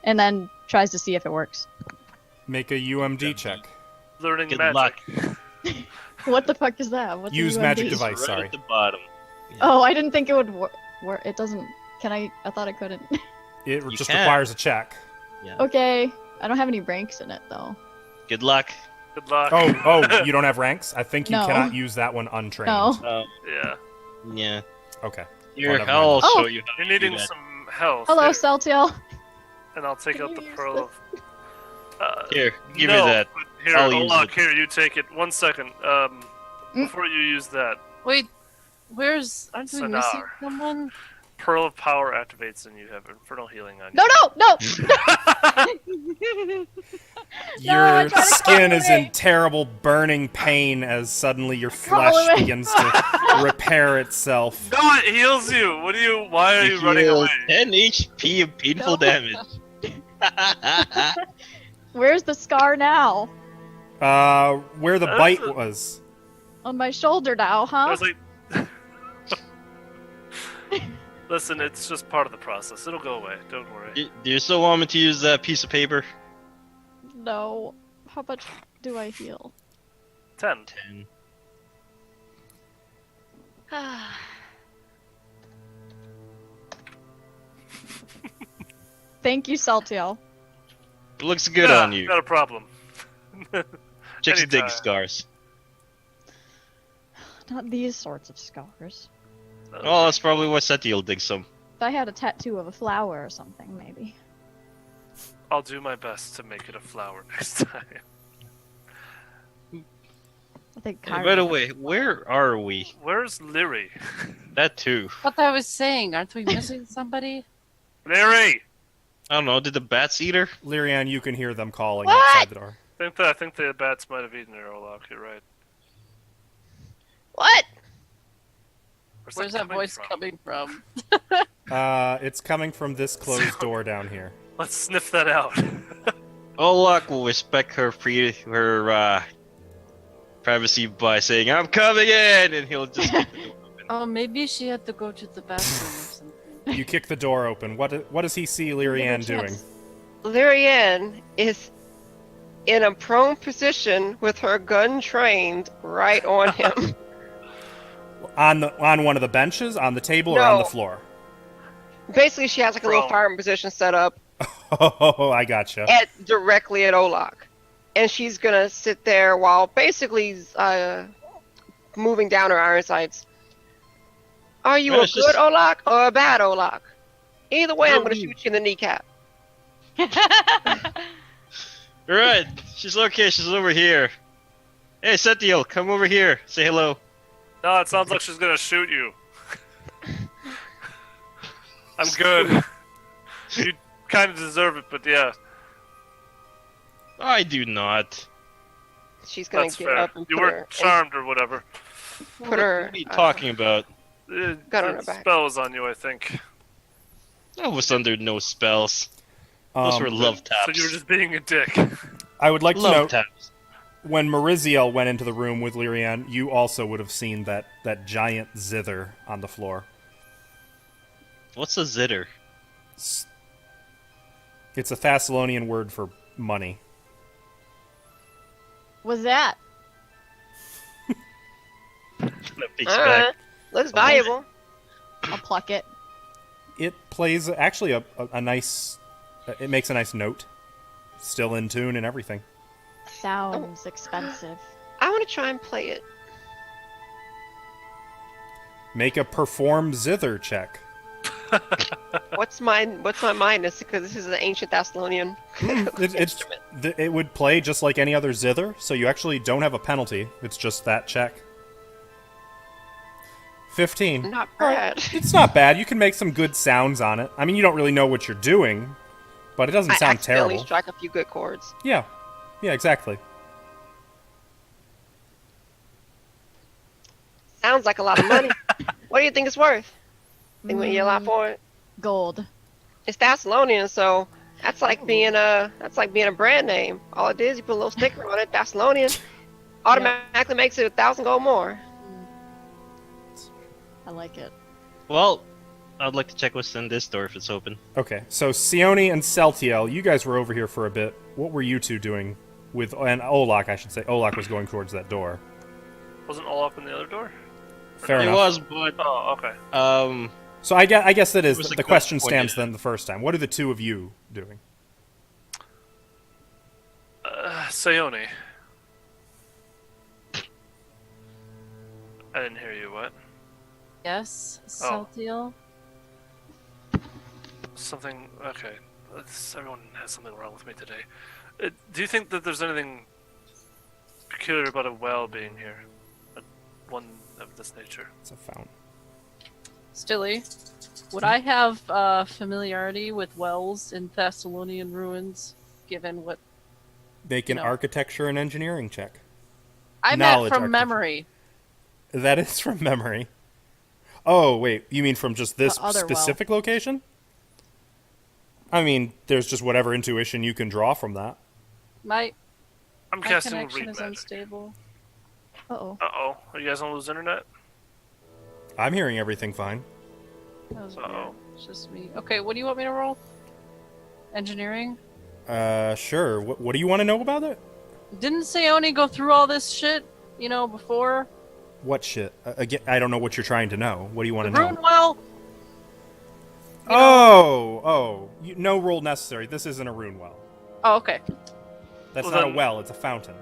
Speaker 2: And then tries to see if it works.
Speaker 1: Make a UMD check.
Speaker 3: Learning
Speaker 5: Good
Speaker 3: magic.
Speaker 5: luck.
Speaker 2: What the fuck is that? What's a
Speaker 1: Use
Speaker 2: UMD?
Speaker 1: magic device,
Speaker 5: Right
Speaker 1: sorry.
Speaker 5: at the bottom.
Speaker 2: Oh, I didn't think it would work. It doesn't. Can I? I thought I couldn't.
Speaker 1: It
Speaker 5: You
Speaker 1: just
Speaker 5: can.
Speaker 1: requires a check.
Speaker 5: Yeah.
Speaker 2: Okay. I don't have any ranks in it though.
Speaker 5: Good luck.
Speaker 3: Good luck.
Speaker 1: Oh, you don't have ranks? I think you
Speaker 2: No.
Speaker 1: cannot use that one untrained.
Speaker 2: No.
Speaker 3: Yeah.
Speaker 5: Yeah.
Speaker 1: Okay.
Speaker 5: Here,
Speaker 1: never
Speaker 5: I'll
Speaker 1: mind.
Speaker 5: show
Speaker 2: Oh.
Speaker 5: you how
Speaker 3: You're
Speaker 5: to do
Speaker 3: needing
Speaker 5: that.
Speaker 3: some health.
Speaker 2: Hello,
Speaker 3: here,
Speaker 2: Celtiel.
Speaker 3: and I'll take
Speaker 2: Can
Speaker 3: out the
Speaker 2: you use
Speaker 3: pearl
Speaker 2: this?
Speaker 3: of.
Speaker 5: Here, give
Speaker 3: no,
Speaker 5: me that.
Speaker 3: but Here,
Speaker 5: I'll use
Speaker 3: Olak,
Speaker 5: it.
Speaker 3: here, you take it. 1 second. Before you use that,
Speaker 7: Wait, aren't we missing
Speaker 3: Sonar.
Speaker 7: someone?
Speaker 3: Pearl of Power activates and you have infernal healing on
Speaker 2: No,
Speaker 3: you.
Speaker 2: no, no.
Speaker 1: Your
Speaker 2: I tried to
Speaker 1: skin
Speaker 2: crawl
Speaker 1: is
Speaker 2: away.
Speaker 1: in terrible burning pain as suddenly your
Speaker 2: Crawl
Speaker 1: flesh
Speaker 2: away.
Speaker 1: begins to repair itself.
Speaker 3: No, it heals you. Why are you
Speaker 5: It
Speaker 3: running
Speaker 5: heals
Speaker 3: away?
Speaker 5: 10 HP of painful
Speaker 2: No.
Speaker 5: damage.
Speaker 2: Where's the scar now?
Speaker 1: Where the
Speaker 3: That's
Speaker 1: bite
Speaker 3: a-
Speaker 1: was.
Speaker 2: On my shoulder now,
Speaker 3: I
Speaker 2: huh?
Speaker 3: was like, listen, it's just part of the process. It'll go away. Don't worry.
Speaker 5: Do you still want me to use that piece of paper?
Speaker 2: No. How much do I heal?
Speaker 3: 10.
Speaker 5: 10.
Speaker 2: Thank you, Saltiel.
Speaker 5: It looks good
Speaker 3: Yeah,
Speaker 5: on you.
Speaker 3: Not a problem.
Speaker 5: Chicks
Speaker 3: anytime.
Speaker 5: dig scars.
Speaker 2: Not these sorts of scars.
Speaker 5: Oh, that's probably why Setiel digs some.
Speaker 2: If I had a tattoo of a flower or something, maybe.
Speaker 3: I'll do my best to make it a flower next time.
Speaker 2: I think.
Speaker 5: Hey, by the way, where are we?
Speaker 3: Where's Leary?
Speaker 5: That too.
Speaker 7: What I was saying, aren't we missing somebody?
Speaker 3: Leary!
Speaker 5: I don't know, did the bats eat her?
Speaker 1: Lyrian, you can hear them calling
Speaker 6: What?
Speaker 1: outside the door.
Speaker 3: I think the bats might have eaten her, Olaf. You're right.
Speaker 6: What?
Speaker 7: Where's that voice coming from?
Speaker 1: It's coming from this closed door down here.
Speaker 3: Let's sniff that out.
Speaker 5: Olak will respect her privacy by saying, "I'm coming in," and he'll just keep the door open.
Speaker 7: Oh, maybe she had to go to the bathroom or something.
Speaker 1: You kick the door open. What does he see Lyrian doing?
Speaker 6: Lyrian is in a prone position with her gun trained right on him.
Speaker 1: On one of the benches, on the table, or on the
Speaker 6: No.
Speaker 1: floor?
Speaker 6: Basically, she has like a little
Speaker 3: Prone.
Speaker 6: firing position set up
Speaker 1: Oh, I gotcha.
Speaker 6: directly at Olak. And she's gonna sit there while basically moving down her iron sights. Are you
Speaker 5: Yeah,
Speaker 6: a
Speaker 5: it's
Speaker 6: good
Speaker 5: just-
Speaker 6: Olak or a bad Olak? Either way, I'm gonna
Speaker 5: you-
Speaker 6: shoot you in the kneecap.
Speaker 5: Alright, she's okay, she's over here. Hey, Setiel, come over here. Say hello.
Speaker 3: No, it sounds like she's gonna shoot you. I'm good. You kind of deserve it, but yeah,
Speaker 5: I do not.
Speaker 6: She's gonna
Speaker 3: that's
Speaker 6: get
Speaker 3: fair.
Speaker 6: up and
Speaker 3: You
Speaker 6: put
Speaker 3: were
Speaker 6: her,
Speaker 3: charmed or whatever.
Speaker 6: put her.
Speaker 5: What are you talking about?
Speaker 6: Got on
Speaker 3: The
Speaker 6: her back.
Speaker 3: spell was on you, I think.
Speaker 5: I was under no spells. Those were love taps.
Speaker 3: So you were just being a dick.
Speaker 1: I would like to
Speaker 5: love
Speaker 1: note,
Speaker 5: taps.
Speaker 1: when Mariziel went into the room with Lyrian, you also would have seen that giant zither on the floor.
Speaker 5: What's a zitter?
Speaker 1: It's a Thessalonian word for money.
Speaker 2: Was that?
Speaker 5: That peeks
Speaker 6: Alright.
Speaker 5: back.
Speaker 6: Looks valuable.
Speaker 2: I'll pluck it.
Speaker 1: It plays actually a nice. It makes a nice note. Still in tune and everything.
Speaker 2: Sounds expensive.
Speaker 6: I want to try and play it.
Speaker 1: Make a perform zither check.
Speaker 6: What's my minus? Because this is an ancient Thessalonian instrument.
Speaker 1: It would play just like any other zither, so you actually don't have a penalty. It's just that check. 15.
Speaker 6: Not bad.
Speaker 1: It's not bad. You can make some good sounds on it. I mean, you don't really know what you're doing, but it doesn't
Speaker 6: I
Speaker 1: sound
Speaker 6: accidentally
Speaker 1: terrible.
Speaker 6: strike a few good chords.
Speaker 1: Yeah. Yeah, exactly.
Speaker 6: Sounds like a lot of money. What do you think it's worth? Think we need a lot for it?
Speaker 2: Gold.
Speaker 6: It's Thessalonian, so that's like being a brand name. All it is, you put a little sticker on it, Thessalonian. Automatically makes it 1,000 gold more.
Speaker 2: I like it.
Speaker 5: Well, I'd like to check what's in this door if it's open.
Speaker 1: Okay, so Sione and Celtiel, you guys were over here for a bit. What were you two doing with, and Olak, I should say. Olak was going towards that door.
Speaker 3: Wasn't Olaf in the other door?
Speaker 1: Fair
Speaker 5: It
Speaker 1: enough.
Speaker 5: was, but
Speaker 3: Oh, okay.
Speaker 1: So I guess that is,
Speaker 5: It was a
Speaker 1: the
Speaker 5: good
Speaker 1: question
Speaker 5: point,
Speaker 1: stands
Speaker 5: yeah.
Speaker 1: then the first time. What are the two of you doing?
Speaker 3: Sayone. I didn't hear you. What?
Speaker 7: Yes,
Speaker 3: Oh.
Speaker 7: Saltiel.
Speaker 3: Something. Okay. Everyone has something wrong with me today. Do you think that there's anything peculiar about a well being here? One of this nature.
Speaker 1: It's a fountain.
Speaker 7: Stilly, would I have familiarity with wells in Thessalonian ruins, given what
Speaker 1: Make an
Speaker 7: No.
Speaker 1: architecture and engineering check.
Speaker 7: I meant
Speaker 1: Knowledge
Speaker 7: from
Speaker 1: architecture.
Speaker 7: memory?
Speaker 1: That is from memory. Oh, wait, you mean from just this
Speaker 2: The other well.
Speaker 1: specific location? I mean, there's just whatever intuition you can draw from that.
Speaker 7: My
Speaker 3: I'm casting
Speaker 7: connection
Speaker 3: read
Speaker 7: is
Speaker 3: magic.
Speaker 7: unstable.
Speaker 2: Uh-oh.
Speaker 3: Uh-oh. Are you guys on lose internet?
Speaker 1: I'm hearing everything fine.
Speaker 7: That was
Speaker 3: Uh-oh.
Speaker 7: weird. It's just me. Okay, what do you want me to roll? Engineering?
Speaker 1: Sure. What do you want to know about it?
Speaker 7: Didn't Sayoni go through all this shit, before?
Speaker 1: What shit? Again, I don't know what you're trying to know. What do you want to
Speaker 7: Rune
Speaker 1: know?
Speaker 7: well.
Speaker 1: No roll necessary. This isn't a rune well.
Speaker 7: Oh, okay.
Speaker 1: That's
Speaker 3: Well,
Speaker 1: not
Speaker 3: then-
Speaker 1: a well. It's a fountain.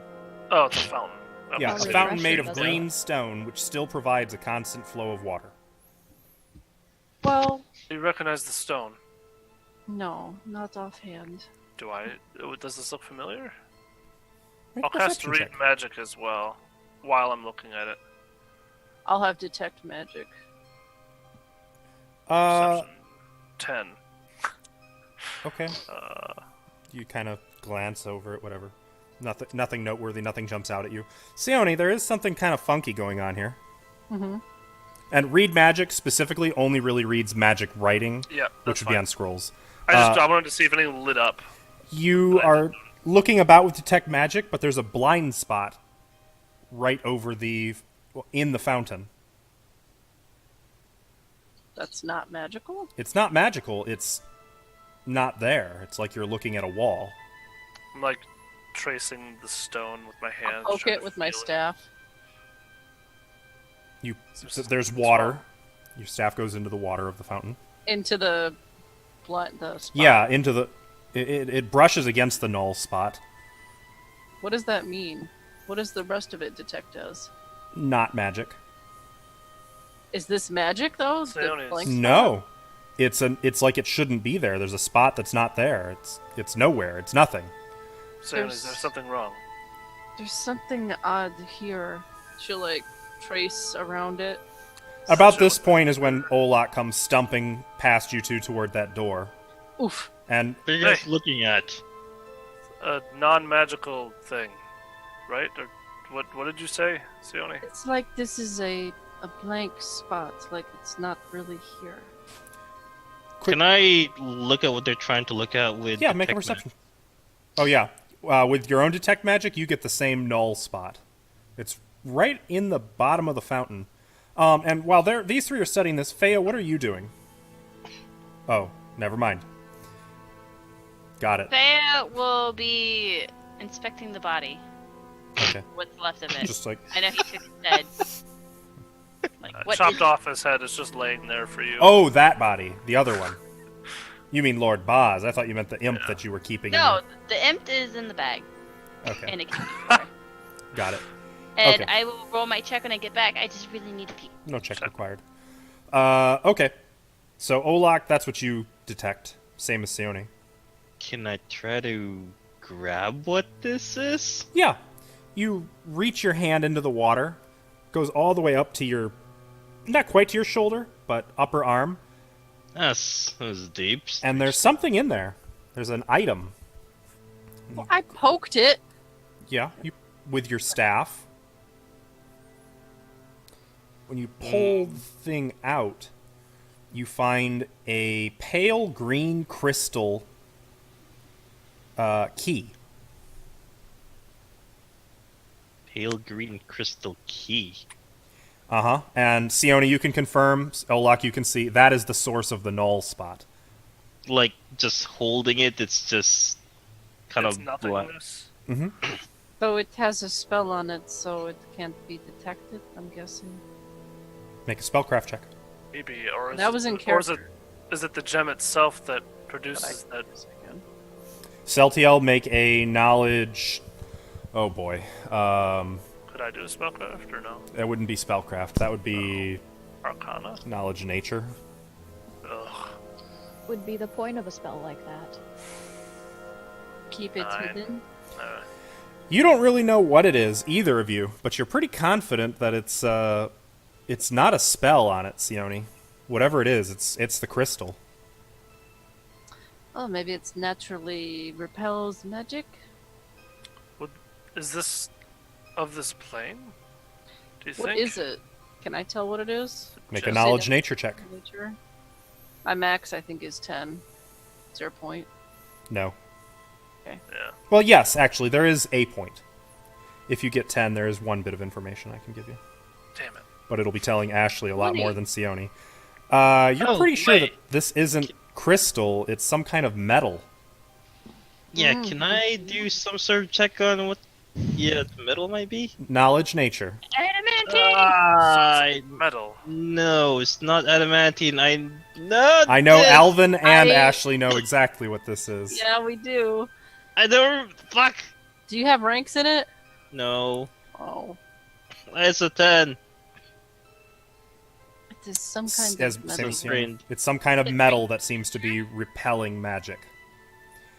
Speaker 3: Oh, it's a fountain. Okay.
Speaker 1: Yeah,
Speaker 2: How
Speaker 1: a
Speaker 2: refreshing
Speaker 1: fountain made of
Speaker 2: does it
Speaker 1: green
Speaker 2: look?
Speaker 1: stone, which still provides a constant flow of water.
Speaker 7: Well,
Speaker 3: Do you recognize the stone?
Speaker 7: no, not offhand.
Speaker 3: Do I? Does this look familiar?
Speaker 1: Make
Speaker 3: I'll
Speaker 1: a
Speaker 3: cast
Speaker 1: perception
Speaker 3: read
Speaker 1: check.
Speaker 3: magic as well, while I'm looking at it.
Speaker 7: I'll have detect magic.
Speaker 3: Perception 10.
Speaker 1: Okay.
Speaker 3: Uh,
Speaker 1: You kind of glance over it, whatever. Nothing noteworthy, nothing jumps out at you. Sione, there is something kind of funky going on here.
Speaker 7: Mm-hmm.
Speaker 1: And read magic specifically only really reads magic writing,
Speaker 3: yeah,
Speaker 1: which
Speaker 3: that's
Speaker 1: would be
Speaker 3: fine.
Speaker 1: on scrolls.
Speaker 3: I wanted to see if anything lit up.
Speaker 1: You are looking about with detect magic, but there's a blind spot right over in the fountain.
Speaker 7: That's not magical?
Speaker 1: It's not magical. It's not there. It's like you're looking at a wall.
Speaker 3: I'm like tracing the stone with my hands.
Speaker 7: I'll poke
Speaker 3: trying
Speaker 7: it
Speaker 3: to
Speaker 7: with my
Speaker 3: feel it.
Speaker 7: staff.
Speaker 1: There's water. Your staff goes into the water of the fountain.
Speaker 7: Into the spot.
Speaker 1: Yeah, into the. It brushes against the null spot.
Speaker 7: What does that mean? What does the rest of it detect as?
Speaker 1: Not magic.
Speaker 7: Is this magic though? The
Speaker 3: Psionics.
Speaker 7: blank spot?
Speaker 1: No, it's like it shouldn't be there. There's a spot that's not there. It's nowhere. It's nothing.
Speaker 3: Saying,
Speaker 7: There's-
Speaker 3: is there something wrong?
Speaker 7: There's something odd here. She'll like trace around it.
Speaker 1: About this point is when Olak comes stumping past you two toward that door,
Speaker 7: Oof.
Speaker 1: and
Speaker 5: What are you guys
Speaker 3: Hey.
Speaker 5: looking at?
Speaker 3: A non-magical thing, right? Or what did you say, Sione?
Speaker 7: It's like this is a blank spot. Like it's not really here.
Speaker 1: Quick-
Speaker 5: Can I look at what they're trying to look at with
Speaker 1: yeah, make a
Speaker 5: detect
Speaker 1: perception. Oh yeah, with your own detect magic, you get the same null spot. It's right in the bottom of the fountain. And while these three are studying this, Fea, what are you doing? Oh, never mind. Got it.
Speaker 4: Thea will be inspecting the body.
Speaker 1: Okay.
Speaker 4: What's left of it?
Speaker 1: Just like
Speaker 4: I know he took his head. Like, what
Speaker 3: Chopped
Speaker 4: is-
Speaker 3: off his head is just laying there for you.
Speaker 1: oh, that body, the other one. You mean Lord Boz? I thought you meant the imp that you were keeping.
Speaker 4: No, the imp is in the bag.
Speaker 1: Okay,
Speaker 4: And it can be there.
Speaker 1: got it.
Speaker 4: And
Speaker 1: Okay.
Speaker 4: I will roll my check when I get back. I just really need to pee.
Speaker 1: No check required. Okay. So Olak, that's what you detect. Same as Sione.
Speaker 5: Can I try to grab what this is?
Speaker 1: Yeah. You reach your hand into the water, goes all the way up to your, not quite to your shoulder, but upper arm,
Speaker 5: That was deep.
Speaker 1: and there's something in there. There's an item.
Speaker 7: Well, I poked it.
Speaker 1: Yeah, you with your staff. When you pull the thing out, you find a pale green crystal key.
Speaker 5: Pale green crystal key.
Speaker 1: Uh-huh. And Sione, you can confirm, Olak, you can see, that is the source of the null spot.
Speaker 5: Like, just holding it, it's just kind
Speaker 3: it's
Speaker 5: of
Speaker 3: nothingness.
Speaker 7: So it has a spell on it, so it can't be detected, I'm guessing.
Speaker 1: Make a spellcraft check.
Speaker 3: Maybe, or is
Speaker 7: That was in
Speaker 3: or is it,
Speaker 7: character.
Speaker 3: is it the gem itself that
Speaker 7: But
Speaker 3: produces that?
Speaker 1: Celtiel, make a knowledge... Oh boy.
Speaker 3: Could I do a spellcraft or no?
Speaker 1: That wouldn't be spellcraft. That would be
Speaker 3: Arcana?
Speaker 1: knowledge nature.
Speaker 3: Ugh.
Speaker 2: Would be the point of a spell like that.
Speaker 7: Keep it
Speaker 3: 9.
Speaker 7: hidden.
Speaker 1: You don't really know what it is, either of you, but you're pretty confident that it's not a spell on it, Sione. Whatever it is, it's the crystal.
Speaker 7: Oh, maybe it's naturally repels magic?
Speaker 3: Is this of this plane? Do you
Speaker 7: What
Speaker 3: think?
Speaker 7: is it? Can I tell what it is?
Speaker 1: Make a
Speaker 3: Just-
Speaker 1: knowledge nature check.
Speaker 7: Nature? My max, I think, is 10. 0 point.
Speaker 1: No.
Speaker 3: Yeah.
Speaker 1: Well, yes, actually, there is a point. If you get 10, there is one bit of information I can give you.
Speaker 3: Damn it.
Speaker 1: But it'll be telling Ashley a lot
Speaker 7: 20.
Speaker 1: more than Sione. You're
Speaker 5: Oh,
Speaker 1: pretty sure that
Speaker 5: wait.
Speaker 1: this isn't crystal, it's some kind of metal.
Speaker 5: Yeah, can I do some sort of check on what the metal might be?
Speaker 1: Knowledge nature.
Speaker 4: Adamantine!
Speaker 3: Metal.
Speaker 5: No, it's not adamantine. No.
Speaker 1: I know
Speaker 5: this.
Speaker 1: Alvin and Ashley know exactly what this is.
Speaker 7: Yeah, we do.
Speaker 5: I don't. Fuck.
Speaker 7: Do you have ranks in it?
Speaker 5: No.
Speaker 7: Oh.
Speaker 5: It's a 10.
Speaker 7: It is some kind
Speaker 1: As
Speaker 7: of
Speaker 1: same
Speaker 7: metal.
Speaker 1: as you.
Speaker 5: Brain.
Speaker 1: It's some kind of metal that seems to be repelling magic.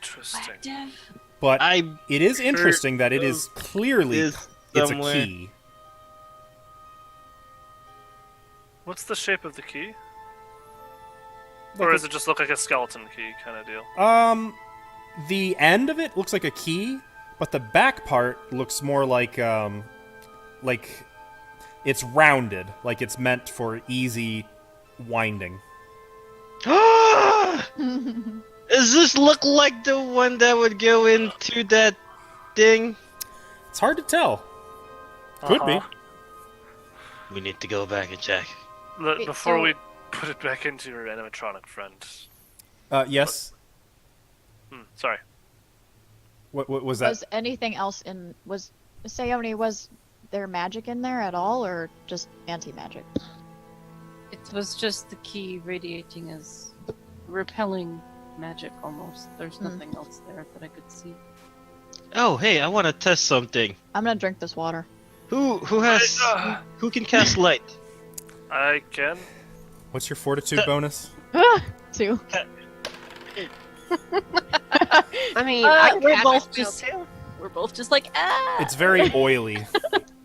Speaker 3: Interesting.
Speaker 7: Active.
Speaker 1: But
Speaker 5: I'm
Speaker 1: it is interesting that it is clearly
Speaker 5: is
Speaker 1: it's a
Speaker 5: somewhere.
Speaker 1: key.
Speaker 3: What's the shape of the key?
Speaker 1: Like
Speaker 3: Or
Speaker 1: a-
Speaker 3: does it just look like a skeleton key kind of deal?
Speaker 1: The end of it looks like a key, but the back part looks more like it's rounded, like it's meant for easy winding.
Speaker 5: Does this look like the one that would go into that thing?
Speaker 1: It's hard to tell. Could be.
Speaker 5: We need to go back and check.
Speaker 2: Wait,
Speaker 3: Before
Speaker 2: so-
Speaker 3: we put it back into your animatronic friend.
Speaker 1: Yes.
Speaker 3: Sorry.
Speaker 1: What was that?
Speaker 2: Was anything else in was Sayoni, was there magic in there at all, or just anti-magic?
Speaker 7: It was just the key radiating as repelling magic almost. There's nothing else there that I could see.
Speaker 5: Oh, hey, I want to test something.
Speaker 2: I'm gonna drink this water.
Speaker 5: Who who can cast light?
Speaker 3: I can.
Speaker 1: What's your fortitude bonus?
Speaker 2: 2.
Speaker 6: I mean, I can
Speaker 7: we're
Speaker 6: cast
Speaker 7: both
Speaker 6: it
Speaker 7: just-
Speaker 6: too.
Speaker 7: We're both just like, ah!
Speaker 1: It's very oily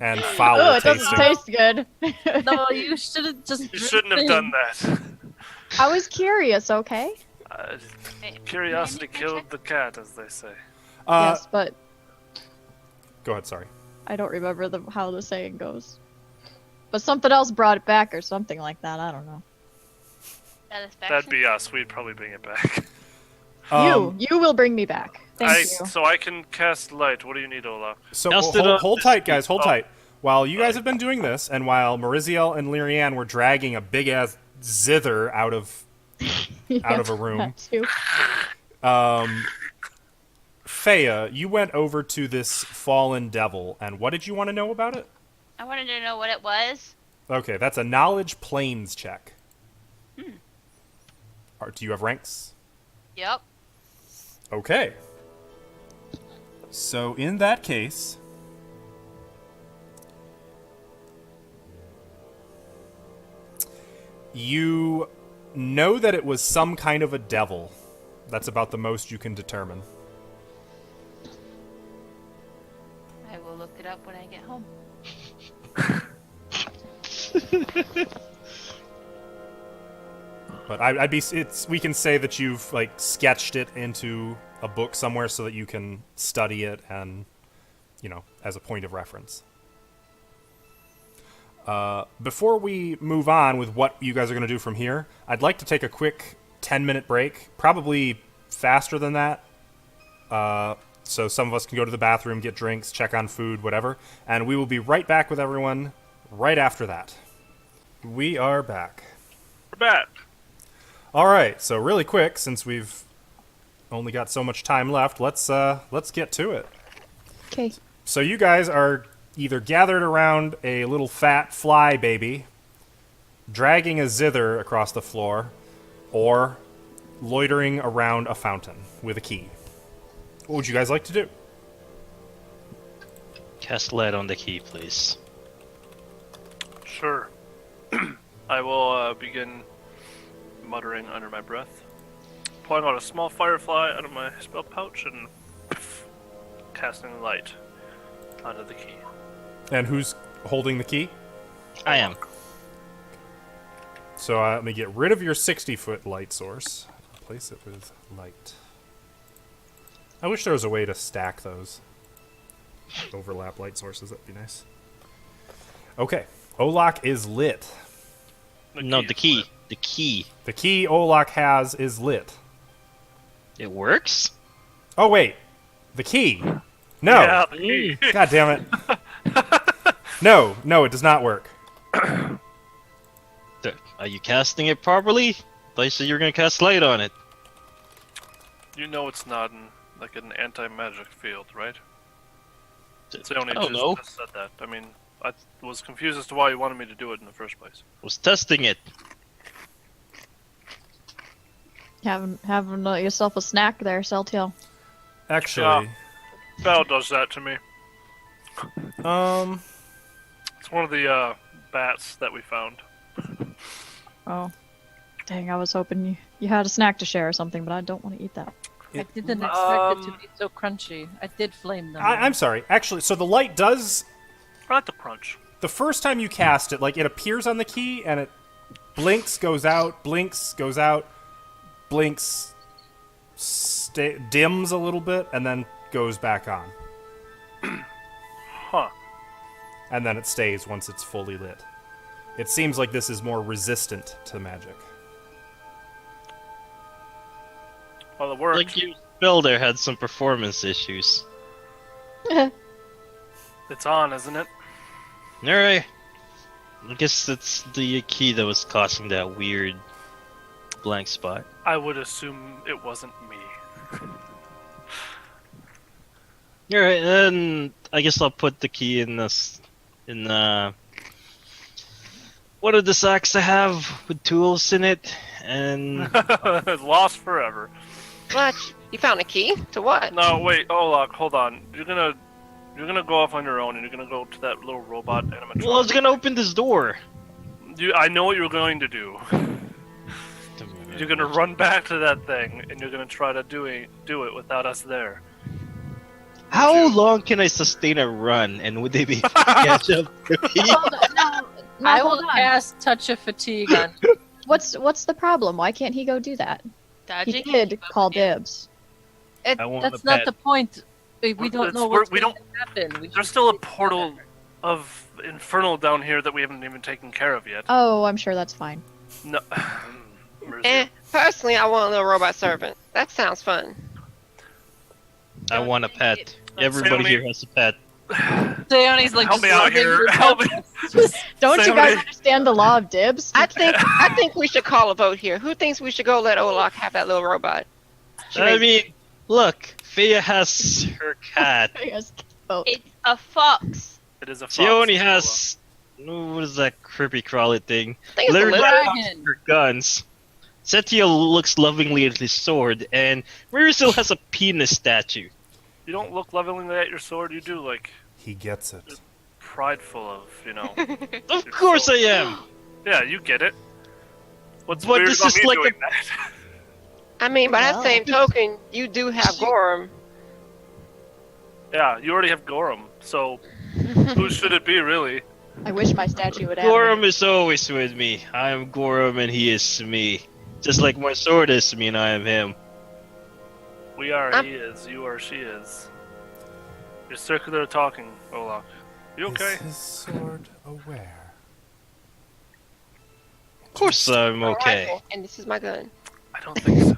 Speaker 1: and foul
Speaker 2: Oh, it
Speaker 1: tasting.
Speaker 2: doesn't taste good.
Speaker 7: No, you should have just.
Speaker 3: You shouldn't have done that.
Speaker 2: I was curious, okay?
Speaker 3: Curiosity killed the cat, as they say.
Speaker 2: Yes, but
Speaker 1: Go ahead, sorry.
Speaker 2: I don't remember how the saying goes. But something else brought it back or something like that, I don't know.
Speaker 4: Satisfaction.
Speaker 3: That'd be us. We'd probably bring it back.
Speaker 2: You will bring me back. Thank you.
Speaker 3: So I can cast light. What do you need, Olaf?
Speaker 1: So
Speaker 5: Cast it on
Speaker 1: hold
Speaker 5: this-
Speaker 1: tight, guys. Hold tight. While you guys have been doing this, and while Mariziel and Lyrianne were dragging a big ass zither out of a room.
Speaker 2: That too.
Speaker 1: Fea, you went over to this fallen devil, and what did you want to know about it?
Speaker 4: I wanted to know what it was.
Speaker 1: Okay, that's a knowledge planes check. Do you have ranks?
Speaker 4: Yep.
Speaker 1: Okay. So in that case, you know that it was some kind of a devil. That's about the most you can determine.
Speaker 4: I will look it up when I get home.
Speaker 1: But I'd be we can say that you've like sketched it into a book somewhere so that you can study it and, you know, as a point of reference. Before we move on with what you guys are going to do from here, I'd like to take a quick 10-minute break, probably faster than that. So some of us can go to the bathroom, get drinks, check on food, whatever. And we will be right back with everyone right after that. We are back.
Speaker 3: We're back.
Speaker 1: All right, so really quick, since we've only got so much time left, let's get to it.
Speaker 2: Okay.
Speaker 1: So you guys are either gathered around a little fat fly baby, dragging a zither across the floor, or loitering around a fountain with a key. What would you guys like to do?
Speaker 5: Cast light on the key, please.
Speaker 3: Sure. I will begin muttering under my breath, pulling out a small firefly out of my spell pouch and casting light onto the key.
Speaker 1: And who's holding the key?
Speaker 5: I am.
Speaker 1: So let me get rid of your 60-foot light source. Replace it with light. I wish there was a way to stack those. Overlap light sources, that'd be nice. Okay, Olak is lit.
Speaker 5: No, the key.
Speaker 3: lit.
Speaker 5: The key.
Speaker 1: The key Olak has is lit.
Speaker 5: It works?
Speaker 1: Oh, wait. The key. No.
Speaker 3: Yeah, the key.
Speaker 1: God damn it. No, it does not work.
Speaker 5: Are you casting it properly? They said you were gonna cast light on it.
Speaker 3: You know it's not like an anti-magic field, right? It's only
Speaker 5: I don't know.
Speaker 3: just said that. I mean, I was confused as to why you wanted me to do it in the first place.
Speaker 5: Was testing it.
Speaker 2: Having yourself a snack there, Celtiel.
Speaker 1: Actually,
Speaker 3: Val does that to me. It's one of the bats that we found.
Speaker 2: Oh, dang! I was hoping you had a snack to share or something, but I don't want to eat that.
Speaker 7: I didn't expect it to be so crunchy. I did flame them.
Speaker 1: I'm sorry. Actually, so the light does.
Speaker 3: I like the crunch.
Speaker 1: The first time you cast it, like it appears on the key and it blinks, goes out, blinks, goes out, blinks, dims a little bit, and then goes back on.
Speaker 3: Huh.
Speaker 1: And then it stays once it's fully lit. It seems like this is more resistant to magic.
Speaker 3: Well, it worked.
Speaker 5: Like your builder had some performance issues.
Speaker 3: It's on, isn't it?
Speaker 5: Alright. I guess that's the key that was causing that weird blank spot.
Speaker 3: I would assume it wasn't me.
Speaker 5: Alright, then I guess I'll put the key in one of the sacks I have with tools in it, and
Speaker 3: It's lost forever.
Speaker 6: What? You found a key? To what?
Speaker 3: No, wait, Olak, hold on. You're gonna go off on your own, and you're gonna go to that little robot animatronic.
Speaker 5: well, I was gonna open this door.
Speaker 3: I know what you're going to do. You're gonna run back to that thing, and you're gonna try to do it without us there.
Speaker 5: How long can I sustain a run, and would they be able to catch up to me?
Speaker 7: I
Speaker 2: hold
Speaker 7: will
Speaker 2: on.
Speaker 7: cast Touch of Fatigue on.
Speaker 2: What's the problem? Why can't he go do that?
Speaker 4: Dodging.
Speaker 2: He did call dibs.
Speaker 5: I want
Speaker 7: That's
Speaker 5: the
Speaker 7: not
Speaker 5: pet.
Speaker 7: the point. We don't know what's
Speaker 3: we
Speaker 7: going
Speaker 3: don't-
Speaker 7: to happen. We
Speaker 3: There's
Speaker 7: just
Speaker 3: still a
Speaker 7: need to
Speaker 3: portal
Speaker 7: go there.
Speaker 3: of Infernal down here that we haven't even taken care of yet.
Speaker 2: Oh, I'm sure that's fine.
Speaker 3: No. Mercy.
Speaker 6: Personally, I want a little robot servant. That sounds fun.
Speaker 5: I want a pet. Everybody
Speaker 3: Sammy-
Speaker 5: here has a pet.
Speaker 7: Leonie's like,
Speaker 3: Help
Speaker 7: just
Speaker 3: me out
Speaker 7: rubbing
Speaker 3: here.
Speaker 7: her
Speaker 3: Help me.
Speaker 2: Don't you
Speaker 3: Somebody-
Speaker 2: guys understand the law of dibs?
Speaker 6: I think we should call a vote here. Who thinks we should go let Olak have that little robot?
Speaker 5: I mean, look, Fia has her cat.
Speaker 2: Yes, vote.
Speaker 4: It's a fox.
Speaker 3: It is a fox.
Speaker 5: She only has what is that creepy crawly thing?
Speaker 6: I think it's a
Speaker 5: Literally
Speaker 6: lizard.
Speaker 7: dragon.
Speaker 5: her guns. Setiel looks lovingly at his sword, and Mirisil has a penis statue.
Speaker 3: You don't look lovingly at your sword. You do like
Speaker 1: He gets it.
Speaker 3: prideful of,
Speaker 5: Of course I am.
Speaker 3: Yeah, you get it. What's
Speaker 5: But
Speaker 3: weird
Speaker 5: this
Speaker 3: about
Speaker 5: is
Speaker 3: me
Speaker 5: like
Speaker 3: doing that?
Speaker 6: I mean, by that
Speaker 2: Wow.
Speaker 6: same token, you do have Gorham.
Speaker 3: Yeah, you already have Gorham, so who should it be, really?
Speaker 2: I wish my statue would
Speaker 5: Gorham is always with me. I am Gorham, and he is me. Just like my sword is me, and I am him.
Speaker 3: We are, he is, you are, she is. You're circular talking, Olak. You okay?
Speaker 1: Is his sword aware?
Speaker 5: Of course I'm
Speaker 6: A
Speaker 5: okay.
Speaker 6: rifle, and this is my gun.
Speaker 3: I don't think so.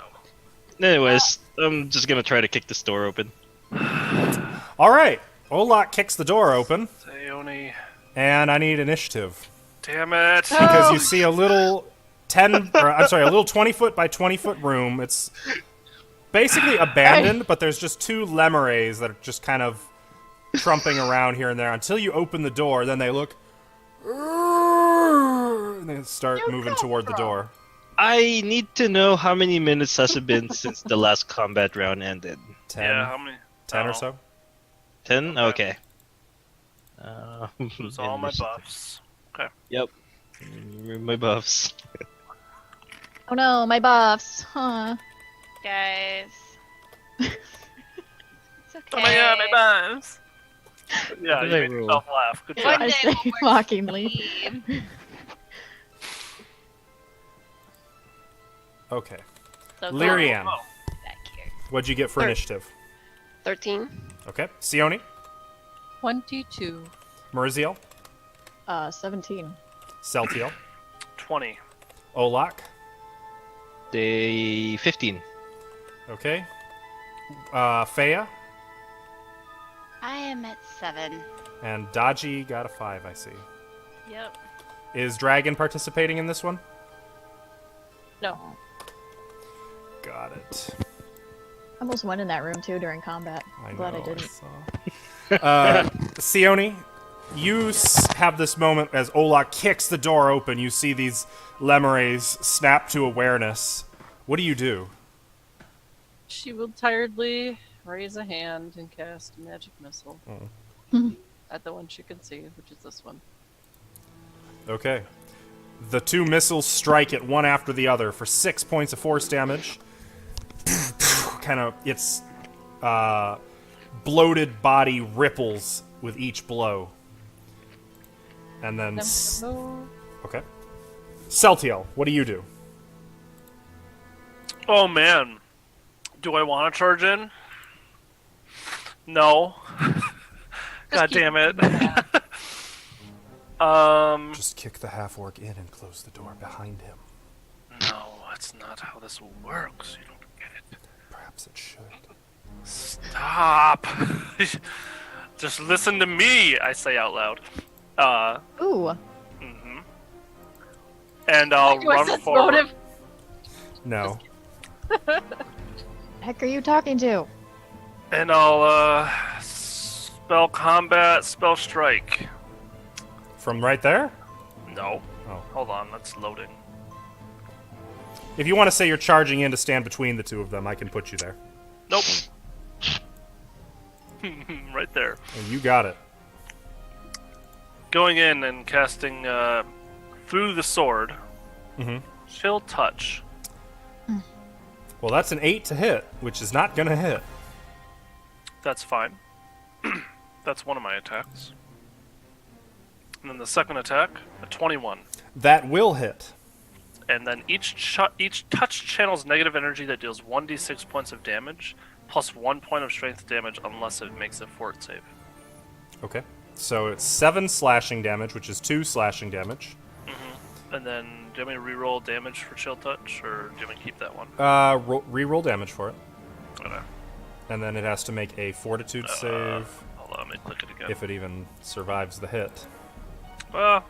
Speaker 5: Anyways, I'm just gonna try to kick this door open.
Speaker 1: All right. Olak kicks the door open,
Speaker 3: Sayoni.
Speaker 1: and I need initiative
Speaker 3: Damn it!
Speaker 1: because you see a little 20-foot by 20-foot room. It's basically abandoned, but there's just two lemures that are just kind of trumping around here and there until you open the door. Then they look, and they start moving toward the door.
Speaker 5: I need to know how many minutes has it been since the last combat round ended.
Speaker 1: 10,
Speaker 3: Yeah, how many?
Speaker 1: 10 or
Speaker 3: Oh,
Speaker 1: so.
Speaker 5: 10?
Speaker 3: Okay.
Speaker 5: Okay.
Speaker 3: Lose all my buffs.
Speaker 5: Yep. My buffs.
Speaker 2: Oh no, my buffs. Huh.
Speaker 4: Guys. It's okay.
Speaker 3: Oh my god, my buffs! Yeah, you
Speaker 5: Did I
Speaker 3: made
Speaker 5: roll?
Speaker 3: yourself laugh. Good
Speaker 4: One
Speaker 3: job.
Speaker 2: I
Speaker 4: day
Speaker 2: say
Speaker 4: we'll work
Speaker 2: mockingly.
Speaker 4: team.
Speaker 1: Okay.
Speaker 4: So
Speaker 1: Lyrian,
Speaker 3: Oh,
Speaker 4: back here.
Speaker 1: what'd you get for
Speaker 6: Third.
Speaker 1: initiative?
Speaker 6: 13.
Speaker 1: Okay. Sione,
Speaker 7: 22.
Speaker 1: Murziel,
Speaker 2: 17.
Speaker 1: Celtiel,
Speaker 3: 20.
Speaker 1: Olak.
Speaker 5: Day 15.
Speaker 1: Okay. Fea
Speaker 4: I am at 7.
Speaker 1: and Daji got a 5. I see.
Speaker 4: Yep.
Speaker 1: Is Dragon participating in this one?
Speaker 7: No.
Speaker 1: Got it.
Speaker 2: I almost went in that room too during combat.
Speaker 1: I
Speaker 2: Glad I
Speaker 1: know,
Speaker 2: didn't.
Speaker 1: saw. Sione, you have this moment as Olak kicks the door open. You see these lemures snap to awareness. What do you do?
Speaker 7: She will tiredly raise a hand and cast a magic missile at the one she can see, which is this one.
Speaker 1: Okay. The two missiles strike it one after the other for 6 points of force damage. Its bloated body ripples with each blow. And then... Okay. Celtiel, what do you do?
Speaker 3: Oh man, do I want to charge in? No. God damn it.
Speaker 1: Just kick the half-orc in and close the door behind him.
Speaker 3: No, that's not how this works. You don't get it.
Speaker 1: Perhaps it should.
Speaker 3: Stop. Just listen to me, I say out loud.
Speaker 2: Ooh.
Speaker 3: Mm-hmm. And I'll
Speaker 7: Do I
Speaker 3: run
Speaker 7: sense
Speaker 3: forward.
Speaker 7: motive?
Speaker 1: No.
Speaker 2: Heck are you talking to?
Speaker 3: And I'll spell combat, spell strike.
Speaker 1: From right there?
Speaker 3: No.
Speaker 1: Oh.
Speaker 3: Hold on, that's loading.
Speaker 1: If you want to say you're charging in to stand between the two of them, I can put you there.
Speaker 3: Nope. Right there.
Speaker 1: And you got it.
Speaker 3: Going in and casting through the sword.
Speaker 1: Mm-hmm.
Speaker 3: Chill touch.
Speaker 1: Well, that's an 8 to hit, which is not going to hit.
Speaker 3: That's fine. That's one of my attacks. And then the second attack, a 21.
Speaker 1: That will hit.
Speaker 3: And then each touch channels negative energy that deals 1d6 points of damage, plus 1 point of strength damage unless it makes a fort save.
Speaker 1: Okay. So it's 7 slashing damage, which is 2 slashing damage.
Speaker 3: And then, do you want me to reroll damage for chill touch, or do you want me to keep that one?
Speaker 1: Reroll damage for it.
Speaker 3: Okay.
Speaker 1: And then it has to make a fortitude save
Speaker 3: Hold on, let me click it again.
Speaker 1: if it even survives the hit.
Speaker 3: Well,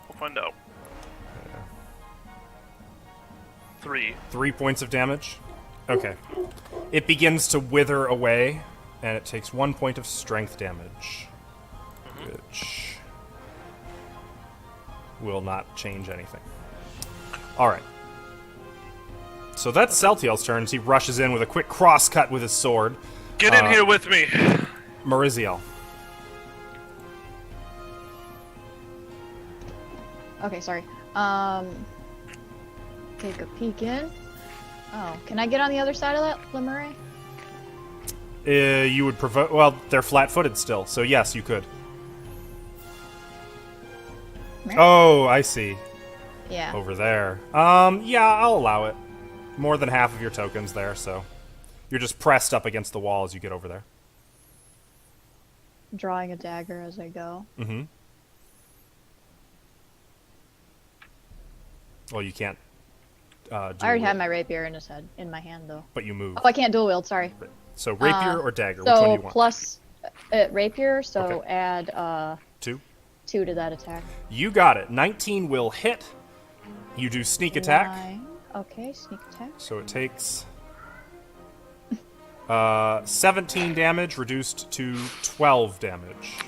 Speaker 3: we'll find out. 3.
Speaker 1: 3 points of damage. Okay. It begins to wither away, and it takes 1 point of strength damage, which will not change anything. All right. So that's Celtiel's turn. He rushes in with a quick cross cut with his sword.
Speaker 3: Get in here with me!
Speaker 1: Mariziel.
Speaker 2: Okay, sorry. Take a peek in. Oh, can I get on the other side of that lemure?
Speaker 1: You would provoke. Well, they're flat-footed still, so yes, you could.
Speaker 2: Meh.
Speaker 1: Oh, I see.
Speaker 2: Yeah.
Speaker 1: Over there. Yeah, I'll allow it. More than half of your tokens there, so you're just pressed up against the wall as you get over there.
Speaker 2: Drawing a dagger as I go.
Speaker 1: Mm-hmm. Well, you can't.
Speaker 2: I already had my rapier in his head, in my hand though.
Speaker 1: But you move.
Speaker 2: Oh, I can't dual wield. Sorry.
Speaker 1: So rapier or dagger? Which one do
Speaker 2: So
Speaker 1: you want?
Speaker 2: plus rapier. So
Speaker 1: Okay.
Speaker 2: add
Speaker 1: 2.
Speaker 2: 2 to that attack.
Speaker 1: You got it. 19 will hit. You do sneak attack.
Speaker 2: 9. Okay, sneak attack.
Speaker 1: So it takes 17 damage reduced to 12 damage.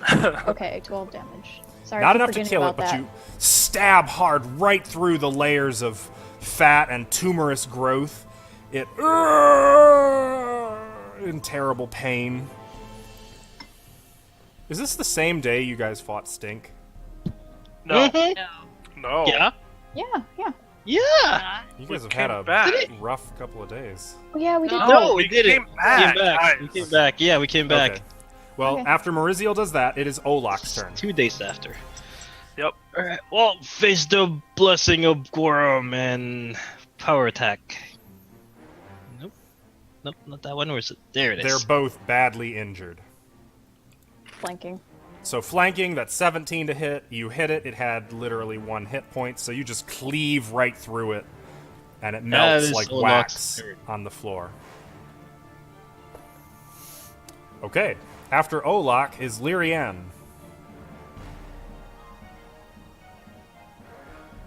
Speaker 2: Okay, 12 damage. Sorry,
Speaker 1: Not
Speaker 2: I keep
Speaker 1: enough to
Speaker 2: forgetting
Speaker 1: kill it,
Speaker 2: about
Speaker 1: but
Speaker 2: that.
Speaker 1: you stab hard right through the layers of fat and tumorous growth. It in terrible pain. Is this the same day you guys fought Stink?
Speaker 3: No.
Speaker 7: No.
Speaker 3: No.
Speaker 5: Yeah?
Speaker 2: Yeah, yeah.
Speaker 5: Yeah!
Speaker 1: You guys have
Speaker 3: came
Speaker 1: had a
Speaker 3: back.
Speaker 1: rough couple of days.
Speaker 2: Oh, yeah, we did.
Speaker 5: No,
Speaker 3: we
Speaker 5: we did
Speaker 3: came
Speaker 5: it.
Speaker 3: back,
Speaker 5: We came back.
Speaker 3: guys.
Speaker 5: We came back. Yeah, we came back.
Speaker 1: Okay. Well,
Speaker 2: Okay.
Speaker 1: after Mariziel does that, it is Olak's turn.
Speaker 5: 2 days after.
Speaker 3: Yep.
Speaker 5: Alright, well, face the blessing of Gorum and power attack. Nope. Nope, not that one. Where is it? There it is.
Speaker 1: They're both badly injured.
Speaker 2: Flanking.
Speaker 1: So flanking, that's 17 to hit. You hit it. It had literally 1 hit point, so you just cleave right through it, and it melts
Speaker 5: is
Speaker 1: like
Speaker 5: Olak's
Speaker 1: wax
Speaker 5: turn.
Speaker 1: on the floor. Okay. After Olak is Lyrianne.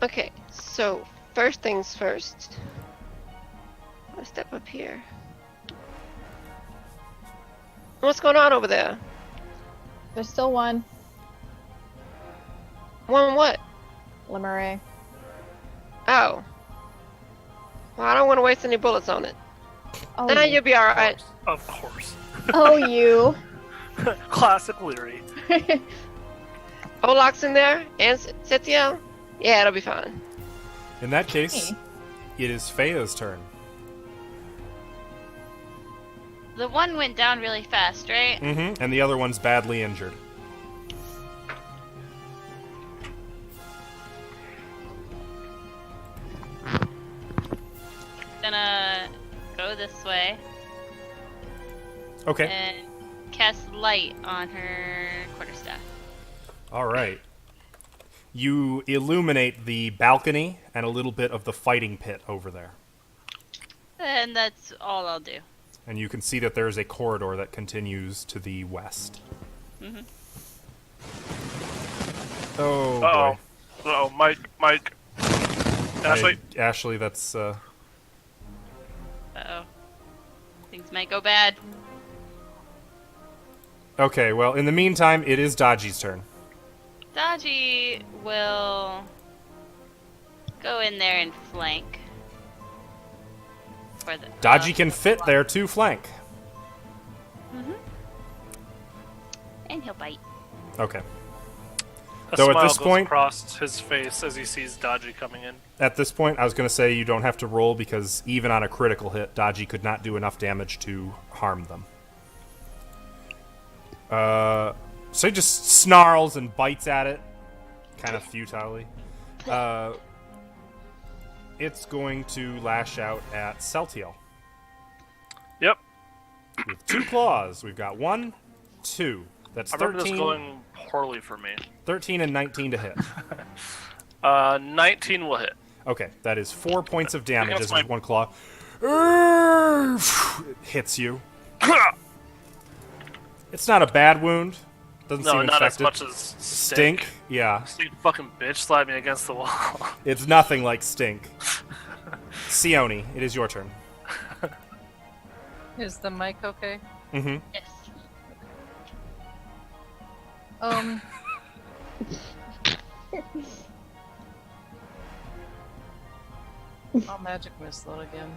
Speaker 6: Okay, so first things first. I'll step up here. What's going on over there?
Speaker 2: There's still one.
Speaker 6: One what?
Speaker 2: Limeray.
Speaker 6: Oh. Well, I don't want to waste any bullets on it.
Speaker 2: Oh,
Speaker 6: Nah,
Speaker 2: you.
Speaker 6: you'll be alright.
Speaker 3: Of course.
Speaker 2: Oh, you.
Speaker 3: Classic Leary.
Speaker 6: Olok's in there? And Setiel? Yeah, it'll be fine.
Speaker 1: In that case,
Speaker 2: Hey.
Speaker 1: it is Fea's turn.
Speaker 4: The one went down really fast, right?
Speaker 1: Mm-hmm. And the other one's badly injured.
Speaker 4: Gonna go this way
Speaker 1: Okay.
Speaker 4: and cast light on her quarterstaff.
Speaker 1: All right. You illuminate the balcony and a little bit of the fighting pit over there.
Speaker 4: And that's all I'll do.
Speaker 1: And you can see that there is a corridor that continues to the west.
Speaker 4: Mhm.
Speaker 1: Oh,
Speaker 3: Uh-oh.
Speaker 1: boy.
Speaker 3: Uh-oh, Mike. Ashley?
Speaker 1: Ashley, that's...
Speaker 4: Uh-oh. Things might go bad.
Speaker 1: Okay, well, in the meantime, it is Dodgy's turn.
Speaker 4: Dodgy will go in there and flank. For the,
Speaker 1: Dodgy can fit there to flank.
Speaker 4: and he'll bite.
Speaker 1: Okay.
Speaker 3: A
Speaker 1: Though at
Speaker 3: smile
Speaker 1: this
Speaker 3: goes
Speaker 1: point-
Speaker 3: across his face as he sees Dodgy coming in.
Speaker 1: At this point, I was going to say you don't have to roll because even on a critical hit, Dodgy could not do enough damage to harm them. So he just snarls and bites at it, kind of futilely. It's going to lash out at Celtiel.
Speaker 3: Yep.
Speaker 1: With 2 claws. We've got 1, 2. That's
Speaker 3: I remember
Speaker 1: 13,
Speaker 3: this going poorly for me.
Speaker 1: 13 and 19 to hit.
Speaker 3: 19 will hit.
Speaker 1: Okay, that is 4 points of damage
Speaker 3: That's
Speaker 1: as with
Speaker 3: my-
Speaker 1: 1 claw. It hits you. It's not a bad wound. Doesn't
Speaker 3: No,
Speaker 1: seem
Speaker 3: not
Speaker 1: infected.
Speaker 3: as much as
Speaker 1: Stink? Yeah.
Speaker 3: Stink fucking bitch slide me against the wall.
Speaker 1: It's nothing like stink. Sione, it is your turn.
Speaker 7: Is the mic okay?
Speaker 1: Mm-hmm.
Speaker 4: Yes.
Speaker 7: I'll magic missile again.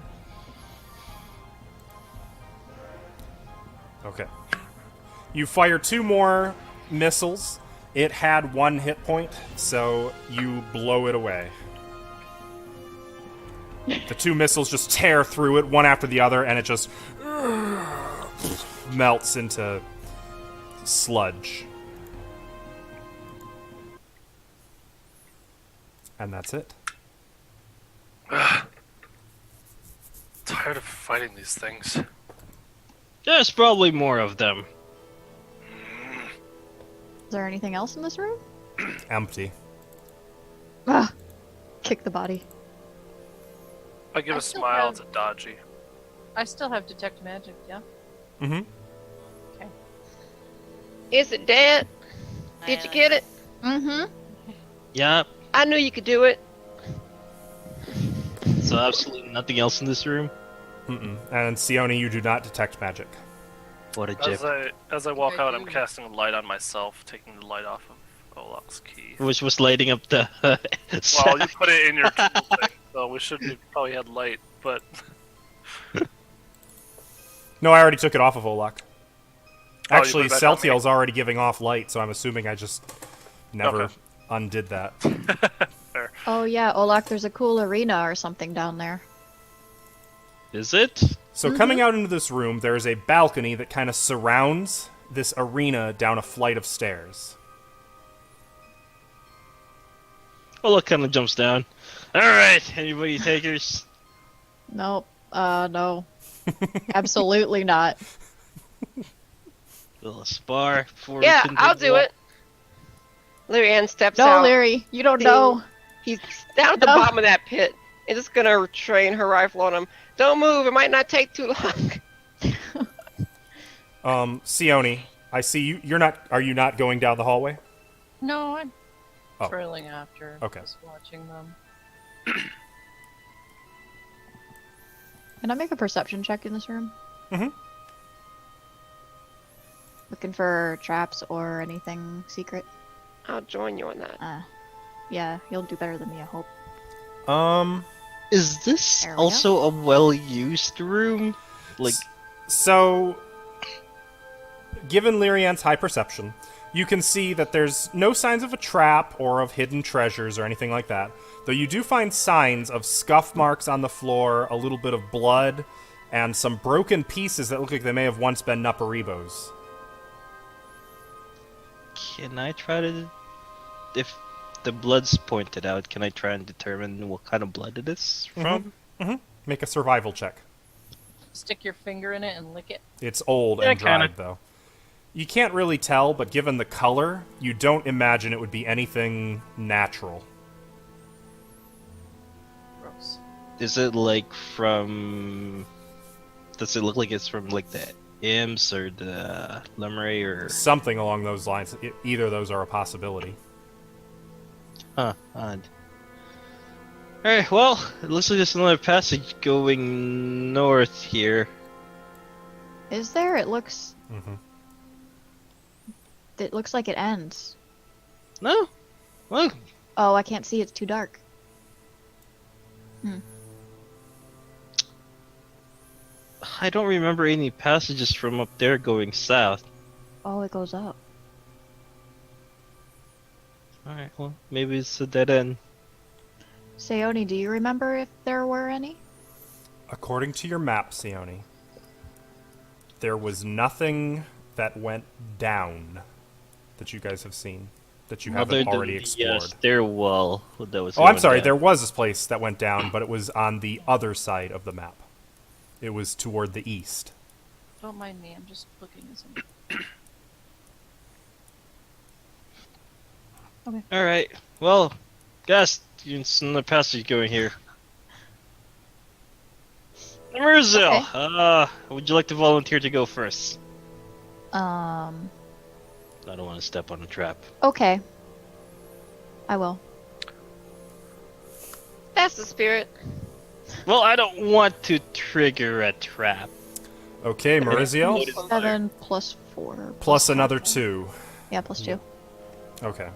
Speaker 1: Okay. You fire 2 more missiles. It had 1 hit point, so you blow it away. The 2 missiles just tear through it, one after the other, and it just melts into sludge. And that's it.
Speaker 3: Tired of fighting these things.
Speaker 5: There's probably more of them.
Speaker 2: Is there anything else in this room?
Speaker 1: Empty.
Speaker 2: Ah, kick the body.
Speaker 3: I give
Speaker 7: I
Speaker 3: a
Speaker 7: still
Speaker 3: smile
Speaker 7: have-
Speaker 3: to Dodgy.
Speaker 7: I still have detect magic, yeah?
Speaker 1: Mm-hmm.
Speaker 6: Is it dead? Did you get it?
Speaker 2: Mm-hmm.
Speaker 5: Yeah,
Speaker 6: I knew you could do it.
Speaker 5: so absolutely nothing else in this room.
Speaker 1: Mm-mm. And Sione, you do not detect magic.
Speaker 5: What a jip.
Speaker 3: As I walk
Speaker 7: Okay,
Speaker 3: out, I'm
Speaker 7: you-
Speaker 3: casting a light on myself, taking the light off of Olok's key.
Speaker 5: Which was lighting up the...
Speaker 3: Well, you put it in your tool thing, so we should have probably had light, but
Speaker 1: No, I already took it off of Olak.
Speaker 3: Oh, you
Speaker 1: Actually,
Speaker 3: put it back on me.
Speaker 1: Celtiel's already giving off light, so I'm assuming I just never
Speaker 3: Okay.
Speaker 1: undid that.
Speaker 2: Oh yeah, Olak, there's a cool arena or something down there.
Speaker 5: Is it?
Speaker 1: So coming out into this room, there is a balcony that kind of surrounds this arena down a flight of stairs.
Speaker 5: Well, it kind of jumps down. Alright, anybody takers?
Speaker 2: Nope. No. Absolutely not.
Speaker 5: Little spar before we
Speaker 6: Yeah,
Speaker 5: can
Speaker 6: I'll
Speaker 5: take the
Speaker 6: do
Speaker 5: walk.
Speaker 6: it. Lyrian steps
Speaker 2: No,
Speaker 6: out.
Speaker 2: Larry, you don't
Speaker 6: See?
Speaker 2: know.
Speaker 6: He's down at the
Speaker 2: No.
Speaker 6: bottom of that pit. And just gonna train her rifle on him. Don't move, it might not take too long.
Speaker 1: Sione, I see you. Are you not going down the hallway?
Speaker 7: No, I'm
Speaker 1: Oh.
Speaker 7: trailing after.
Speaker 1: Okay.
Speaker 7: Just watching them.
Speaker 2: Can I make a perception check in this room?
Speaker 1: Mhm.
Speaker 2: Looking for traps or anything secret.
Speaker 6: I'll join you on that.
Speaker 2: Yeah, you'll do better than me, I hope.
Speaker 5: Is this
Speaker 2: There we
Speaker 5: also a well-used room? Like,
Speaker 1: So, given Lyrian's high perception, you can see that there's no signs of a trap or of hidden treasures or anything like that. Though you do find signs of scuff marks on the floor, a little bit of blood, and some broken pieces that look like they may have once been Naparibos.
Speaker 5: can I try to... If the blood's pointed out, can I try and determine what kind of blood it is from?
Speaker 1: Make a survival check.
Speaker 7: Stick your finger in it and lick it.
Speaker 1: It's old
Speaker 5: Yeah,
Speaker 1: and dried,
Speaker 5: kinda.
Speaker 1: though. You can't really tell, but given the color, you don't imagine it would be anything natural.
Speaker 7: Gross.
Speaker 5: Is it like from... Does it look like it's from like the imps or the Lemray or...
Speaker 1: Something along those lines. Either of those are a possibility.
Speaker 5: Huh, odd. Alright, well, it looks like there's another passage going north here.
Speaker 2: Is there? It looks.
Speaker 1: Mhm.
Speaker 2: It looks like it ends.
Speaker 5: No? Well,
Speaker 2: Oh, I can't see. It's too dark.
Speaker 5: I don't remember any passages from up there going south.
Speaker 2: Oh, it goes up.
Speaker 5: Alright, well, maybe it's a dead end.
Speaker 2: Sayoni, do you remember if there were any?
Speaker 1: According to your map, Sione, there was nothing that went down that you guys have seen, that you haven't already explored.
Speaker 5: Stairwell that was
Speaker 1: Oh, I'm
Speaker 5: going
Speaker 1: sorry,
Speaker 5: down.
Speaker 1: there was this place that went down, but it was on the other side of the map. It was toward the east.
Speaker 7: Don't mind me, I'm just looking at some.
Speaker 5: Alright, well, guys, there's another passage going here. Mirzel, would you like to volunteer to go first? I don't want to step on a trap.
Speaker 2: Okay. I will.
Speaker 6: That's the spirit.
Speaker 5: Well, I don't want to trigger a trap.
Speaker 1: Okay, Maurizio,
Speaker 2: 7 plus 4.
Speaker 1: plus another
Speaker 2: 4.
Speaker 1: 2.
Speaker 2: Yeah, plus 2.
Speaker 1: Okay.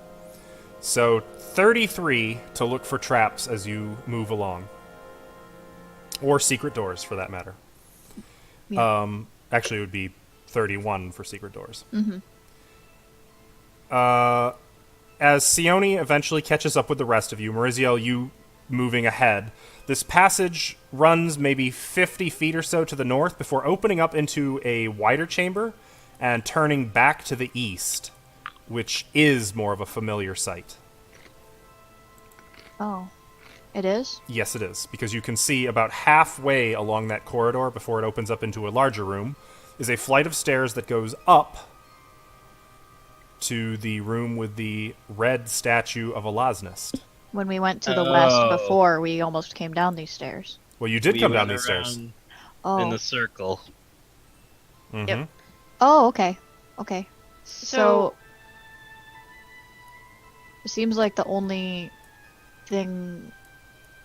Speaker 1: So 33 to look for traps as you move along. Or secret doors, for that matter.
Speaker 2: Yeah.
Speaker 1: Actually, it would be 31 for secret doors.
Speaker 2: Mm-hmm.
Speaker 1: As Sione eventually catches up with the rest of you, Maurizio, you moving ahead, this passage runs maybe 50 feet or so to the north before opening up into a wider chamber and turning back to the east, which is more of a familiar sight.
Speaker 2: Oh. It is?
Speaker 1: Yes, it is, because you can see about halfway along that corridor before it opens up into a larger room is a flight of stairs that goes up to the room with the red statue of a Lasnist.
Speaker 2: When we went to the west before, we almost came down these stairs.
Speaker 1: Well, you did
Speaker 5: We
Speaker 1: come down
Speaker 5: went
Speaker 1: these stairs.
Speaker 5: around
Speaker 2: Oh.
Speaker 5: in the circle.
Speaker 1: Mm-hmm.
Speaker 6: Yep.
Speaker 2: Oh, okay. Okay.
Speaker 6: So-
Speaker 2: It seems like the only thing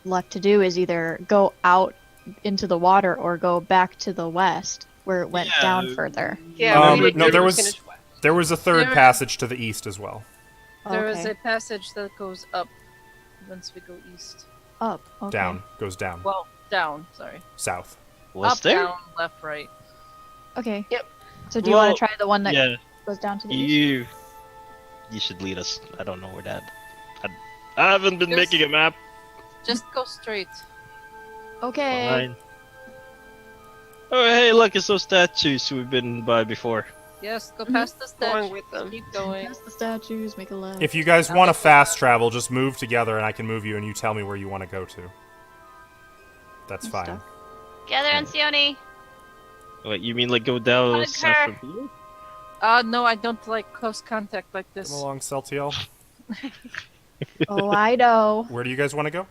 Speaker 2: left to do is either go out into the water or go back to the west where it went
Speaker 5: Yeah.
Speaker 2: down further.
Speaker 6: Yeah, we
Speaker 1: no, there was
Speaker 6: finished west.
Speaker 1: there was a third
Speaker 7: There-
Speaker 1: passage to the east as well.
Speaker 7: There is
Speaker 2: Okay.
Speaker 7: a passage that goes up once we go east.
Speaker 2: Up. Okay.
Speaker 1: Down goes down.
Speaker 7: Well, down, sorry.
Speaker 1: South.
Speaker 5: Was
Speaker 7: up,
Speaker 5: there?
Speaker 7: down, left, right.
Speaker 2: Okay.
Speaker 6: Yep.
Speaker 2: So do you want
Speaker 5: Well,
Speaker 2: to try the one that
Speaker 5: Yeah,
Speaker 2: goes down to the east?
Speaker 5: you should lead us. I don't know where that. I haven't been
Speaker 7: Yes.
Speaker 5: making a map.
Speaker 7: Just go straight.
Speaker 2: Okay.
Speaker 5: Fine. Oh, hey, look, it's those statues we've been by before.
Speaker 7: Yes, go past the statue.
Speaker 6: Going with them.
Speaker 7: Keep going.
Speaker 2: Past the statues, make a left.
Speaker 1: If you guys want to fast travel, just move together and I can move you and you tell me where you want to go to. That's
Speaker 2: I'm
Speaker 1: fine.
Speaker 2: stuck.
Speaker 4: Gather on Sione.
Speaker 5: What, you mean like go down
Speaker 4: Hug
Speaker 5: south
Speaker 4: her.
Speaker 5: from here?
Speaker 7: No, I don't like close contact like this.
Speaker 1: Come along, Celtiel.
Speaker 2: Oh, I know.
Speaker 1: Where do you guys want to go?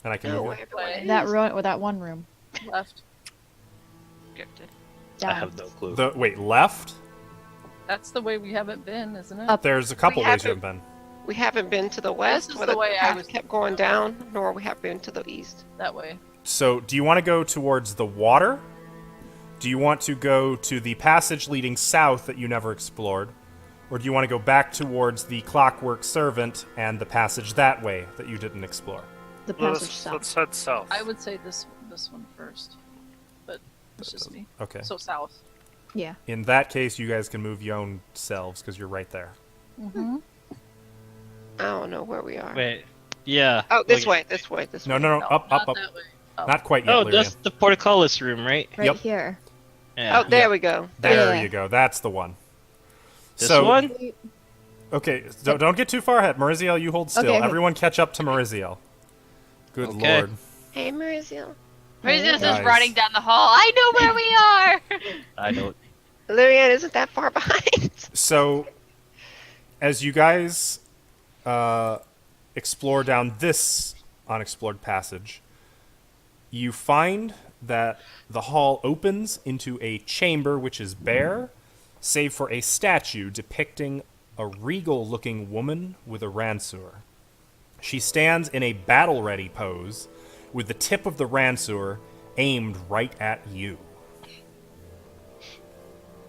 Speaker 1: And I can
Speaker 6: No,
Speaker 1: move you.
Speaker 7: Way.
Speaker 2: That room or that one room.
Speaker 7: Left.
Speaker 4: Drifted.
Speaker 2: Down.
Speaker 5: I have no clue.
Speaker 1: Wait, left?
Speaker 7: That's the way we haven't been, isn't it?
Speaker 2: Up.
Speaker 1: There's a couple
Speaker 6: We
Speaker 1: ways you
Speaker 6: haven't-
Speaker 1: haven't been.
Speaker 6: We haven't been to the west,
Speaker 7: is
Speaker 6: where
Speaker 7: the
Speaker 6: the
Speaker 7: way I
Speaker 6: path
Speaker 7: was-
Speaker 6: kept going down, nor we have been to the east.
Speaker 7: That way.
Speaker 1: So, do you want to go towards the water? Do you want to go to the passage leading south that you never explored? Or do you want to go back towards the clockwork servant and the passage that way that you didn't explore?
Speaker 2: The passage south.
Speaker 3: Let's head south.
Speaker 7: I would say this one first, but it's just me.
Speaker 1: Okay.
Speaker 7: So south.
Speaker 2: Yeah.
Speaker 1: In that case, you guys can move your own selves because you're right there.
Speaker 7: Mm-hmm.
Speaker 6: I don't know where we are.
Speaker 5: Wait. Yeah.
Speaker 6: Oh, this
Speaker 5: okay.
Speaker 6: way, this way, this
Speaker 1: No,
Speaker 6: way.
Speaker 1: no, no, up,
Speaker 7: not
Speaker 1: up, up.
Speaker 7: that way. Oh.
Speaker 1: Not quite yet,
Speaker 5: Oh,
Speaker 1: Lyrian.
Speaker 5: that's the portcullis room, right?
Speaker 2: Right
Speaker 1: Yep.
Speaker 2: here.
Speaker 5: Yeah.
Speaker 6: Oh, there we go.
Speaker 1: There
Speaker 2: Yeah.
Speaker 1: you go. That's the one.
Speaker 5: This
Speaker 1: so,
Speaker 5: one?
Speaker 1: Okay, don't get too far ahead. Mariziel, you hold still.
Speaker 2: Okay, okay.
Speaker 1: Everyone catch up to Mariziel. Good
Speaker 5: Okay.
Speaker 1: lord.
Speaker 6: Hey, Mauricio.
Speaker 4: Marizia's
Speaker 1: Guys.
Speaker 4: just running down the hall. I know where we are.
Speaker 5: I don't.
Speaker 6: Lyrian isn't that far behind.
Speaker 1: So, as you guys explore down this unexplored passage, you find that the hall opens into a chamber which is bare, save for a statue depicting a regal-looking woman with a ranseur. She stands in a battle-ready pose, with the tip of the ranseur aimed right at you.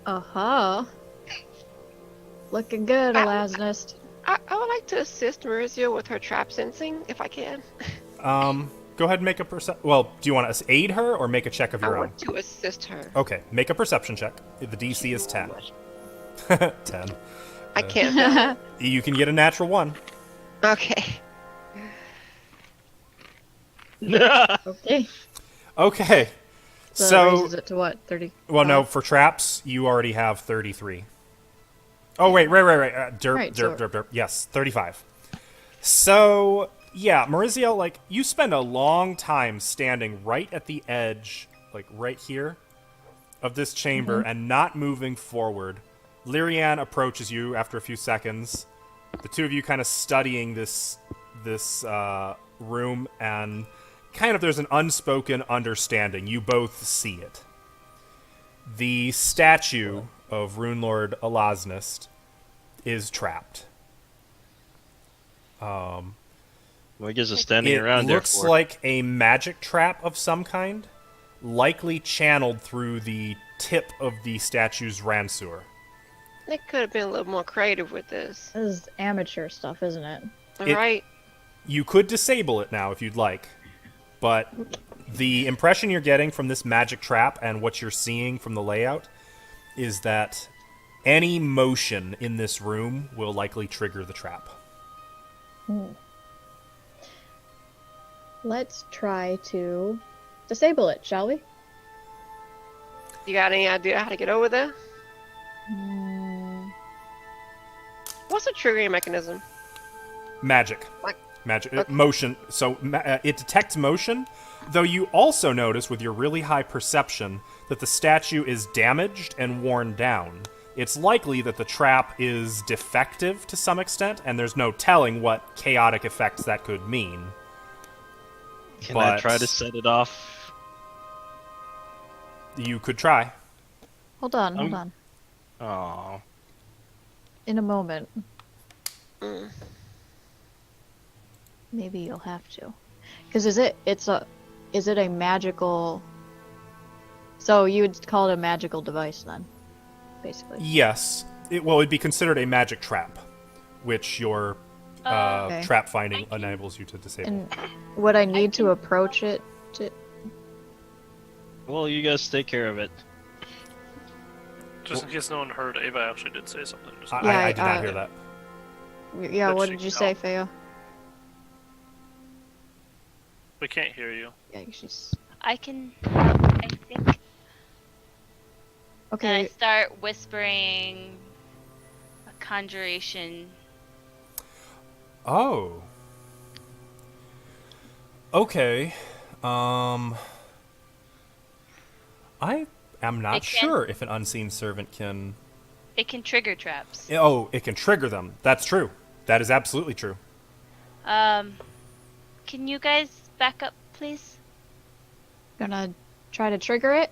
Speaker 2: Uh-huh. Looking good, Elasnist.
Speaker 6: I would like to assist Mauricio with her trap sensing, if I can.
Speaker 1: Go ahead and make a Well, do you want to aid her or make a check of
Speaker 6: I
Speaker 1: your own?
Speaker 6: want to assist her.
Speaker 1: Okay, make a perception check. The DC is 10. 10.
Speaker 6: I can't.
Speaker 1: You can get a natural 1.
Speaker 6: Okay.
Speaker 2: Okay.
Speaker 1: Okay.
Speaker 2: So,
Speaker 1: So,
Speaker 2: that raises it to what? 30?
Speaker 1: well, no, for traps, you already have 33. Oh, wait, right. Derp,
Speaker 2: Right,
Speaker 1: derp,
Speaker 2: so-
Speaker 1: derp. Yes, 35. So, yeah, Mauricio, like, you spend a long time standing right at the edge, like, right here, of this chamber and not moving forward. Lyrian approaches you after a few seconds. The two of you kind of studying this room, and kind of there's an unspoken understanding. You both see it. The statue of Runelord Elasnist is trapped.
Speaker 5: We're just standing
Speaker 1: It
Speaker 5: around there
Speaker 1: looks
Speaker 5: for.
Speaker 1: like a magic trap of some kind, likely channeled through the tip of the statue's ranseur.
Speaker 6: They could have been a little more creative with this.
Speaker 2: This is amateur stuff, isn't it?
Speaker 6: Right?
Speaker 1: You could disable it now if you'd like, but the impression you're getting from this magic trap and what you're seeing from the layout is that any motion in this room will likely trigger the trap.
Speaker 2: Let's try to disable it, shall we?
Speaker 6: You got any idea how to get over there? What's the triggering mechanism?
Speaker 1: Magic.
Speaker 6: Like-
Speaker 1: Magic.
Speaker 6: Okay.
Speaker 1: Motion. So it detects motion, though you also notice with your really high perception that the statue is damaged and worn down. It's likely that the trap is defective to some extent, and there's no telling what chaotic effects that could mean.
Speaker 5: Can I
Speaker 1: but-
Speaker 5: try to set it off?
Speaker 1: You could try.
Speaker 2: Hold on.
Speaker 5: Oh.
Speaker 2: In a moment.
Speaker 6: Mm.
Speaker 2: Maybe you'll have to. Because is it a magical... So you would call it a magical device then, basically.
Speaker 1: Yes. It'd be considered a magic trap, which your
Speaker 2: Okay.
Speaker 1: trap finding enables you to disable.
Speaker 2: And would I need to approach it to...
Speaker 5: Well, you guys take care of it.
Speaker 3: Just in case no one heard, Ava actually did say something. Just
Speaker 1: I did not hear that.
Speaker 2: Yeah,
Speaker 3: But
Speaker 2: what
Speaker 3: she
Speaker 2: did you
Speaker 3: can
Speaker 2: say,
Speaker 3: help.
Speaker 2: Feo?
Speaker 3: we can't hear you.
Speaker 2: Yeah, she's...
Speaker 4: I think. And I
Speaker 2: Okay,
Speaker 4: start whispering a conjuration.
Speaker 1: Oh. Okay. I am not
Speaker 4: It can-
Speaker 1: sure if an unseen servant can...
Speaker 4: It can trigger traps.
Speaker 1: Oh, it can trigger them. That's true. That is absolutely true.
Speaker 4: Can you guys back up, please?
Speaker 2: gonna try to trigger it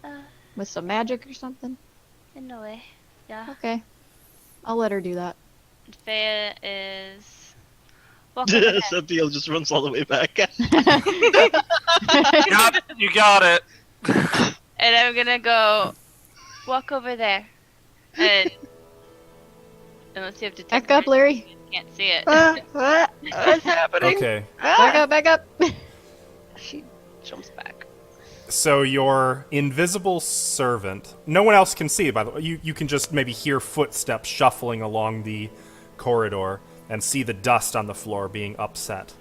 Speaker 4: Uh,
Speaker 2: with some magic or something?
Speaker 4: in a way. Yeah.
Speaker 2: Okay. I'll let her do that.
Speaker 4: Fea is. Walk over there.
Speaker 5: Septiel just runs all the way back.
Speaker 3: You got it.
Speaker 4: And I'm gonna go walk over there and unless you have detect
Speaker 2: Back up,
Speaker 4: vision,
Speaker 2: Larry.
Speaker 4: you can't see it.
Speaker 6: What's happening?
Speaker 1: Okay.
Speaker 2: Back up, back up.
Speaker 6: She jumps back.
Speaker 1: So your invisible servant, no one else can see it, by the way. You can just maybe hear footsteps shuffling along the corridor and see the dust on the floor being upset.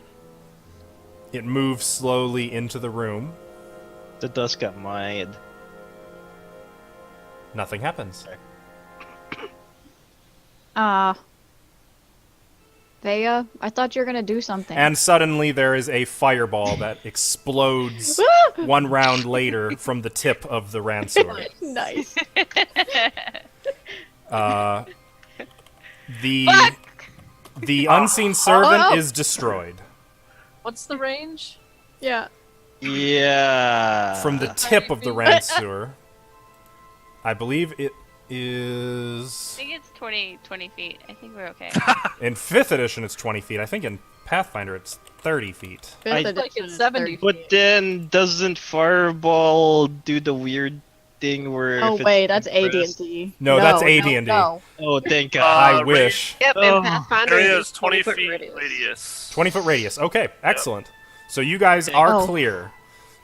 Speaker 1: It moves slowly into the room.
Speaker 5: The dust got mad.
Speaker 1: Nothing happens.
Speaker 2: Thea, I thought you were gonna do something.
Speaker 1: And suddenly there is a fireball that explodes one round later from the tip of the Ransor.
Speaker 2: Nice.
Speaker 1: The unseen servant
Speaker 2: Oh.
Speaker 1: is destroyed.
Speaker 7: What's the range?
Speaker 2: Yeah.
Speaker 5: Yeah.
Speaker 1: From the tip of the Ransor. I believe it is...
Speaker 4: I think it's 20 feet. I think we're okay.
Speaker 1: In 5th edition, it's 20 feet. I think in Pathfinder, it's 30 feet.
Speaker 2: Fifth
Speaker 5: I-
Speaker 2: edition
Speaker 7: Like it's
Speaker 2: is
Speaker 7: 70.
Speaker 2: 30.
Speaker 5: But then, doesn't Fireball do the weird thing where?
Speaker 2: Oh
Speaker 5: if it's
Speaker 2: wait, that's
Speaker 5: compressed-
Speaker 2: AD&D.
Speaker 1: No, that's AD&D.
Speaker 2: No.
Speaker 5: Oh, thank God.
Speaker 1: I
Speaker 3: Uh,
Speaker 1: wish.
Speaker 6: Yep,
Speaker 5: Oh.
Speaker 6: and Pathfinder
Speaker 3: Area
Speaker 6: is
Speaker 3: is 20
Speaker 6: 20-foot
Speaker 3: feet
Speaker 6: radius.
Speaker 3: radius.
Speaker 1: 20-foot radius. Okay, excellent. So you guys are
Speaker 2: Oh.
Speaker 1: clear.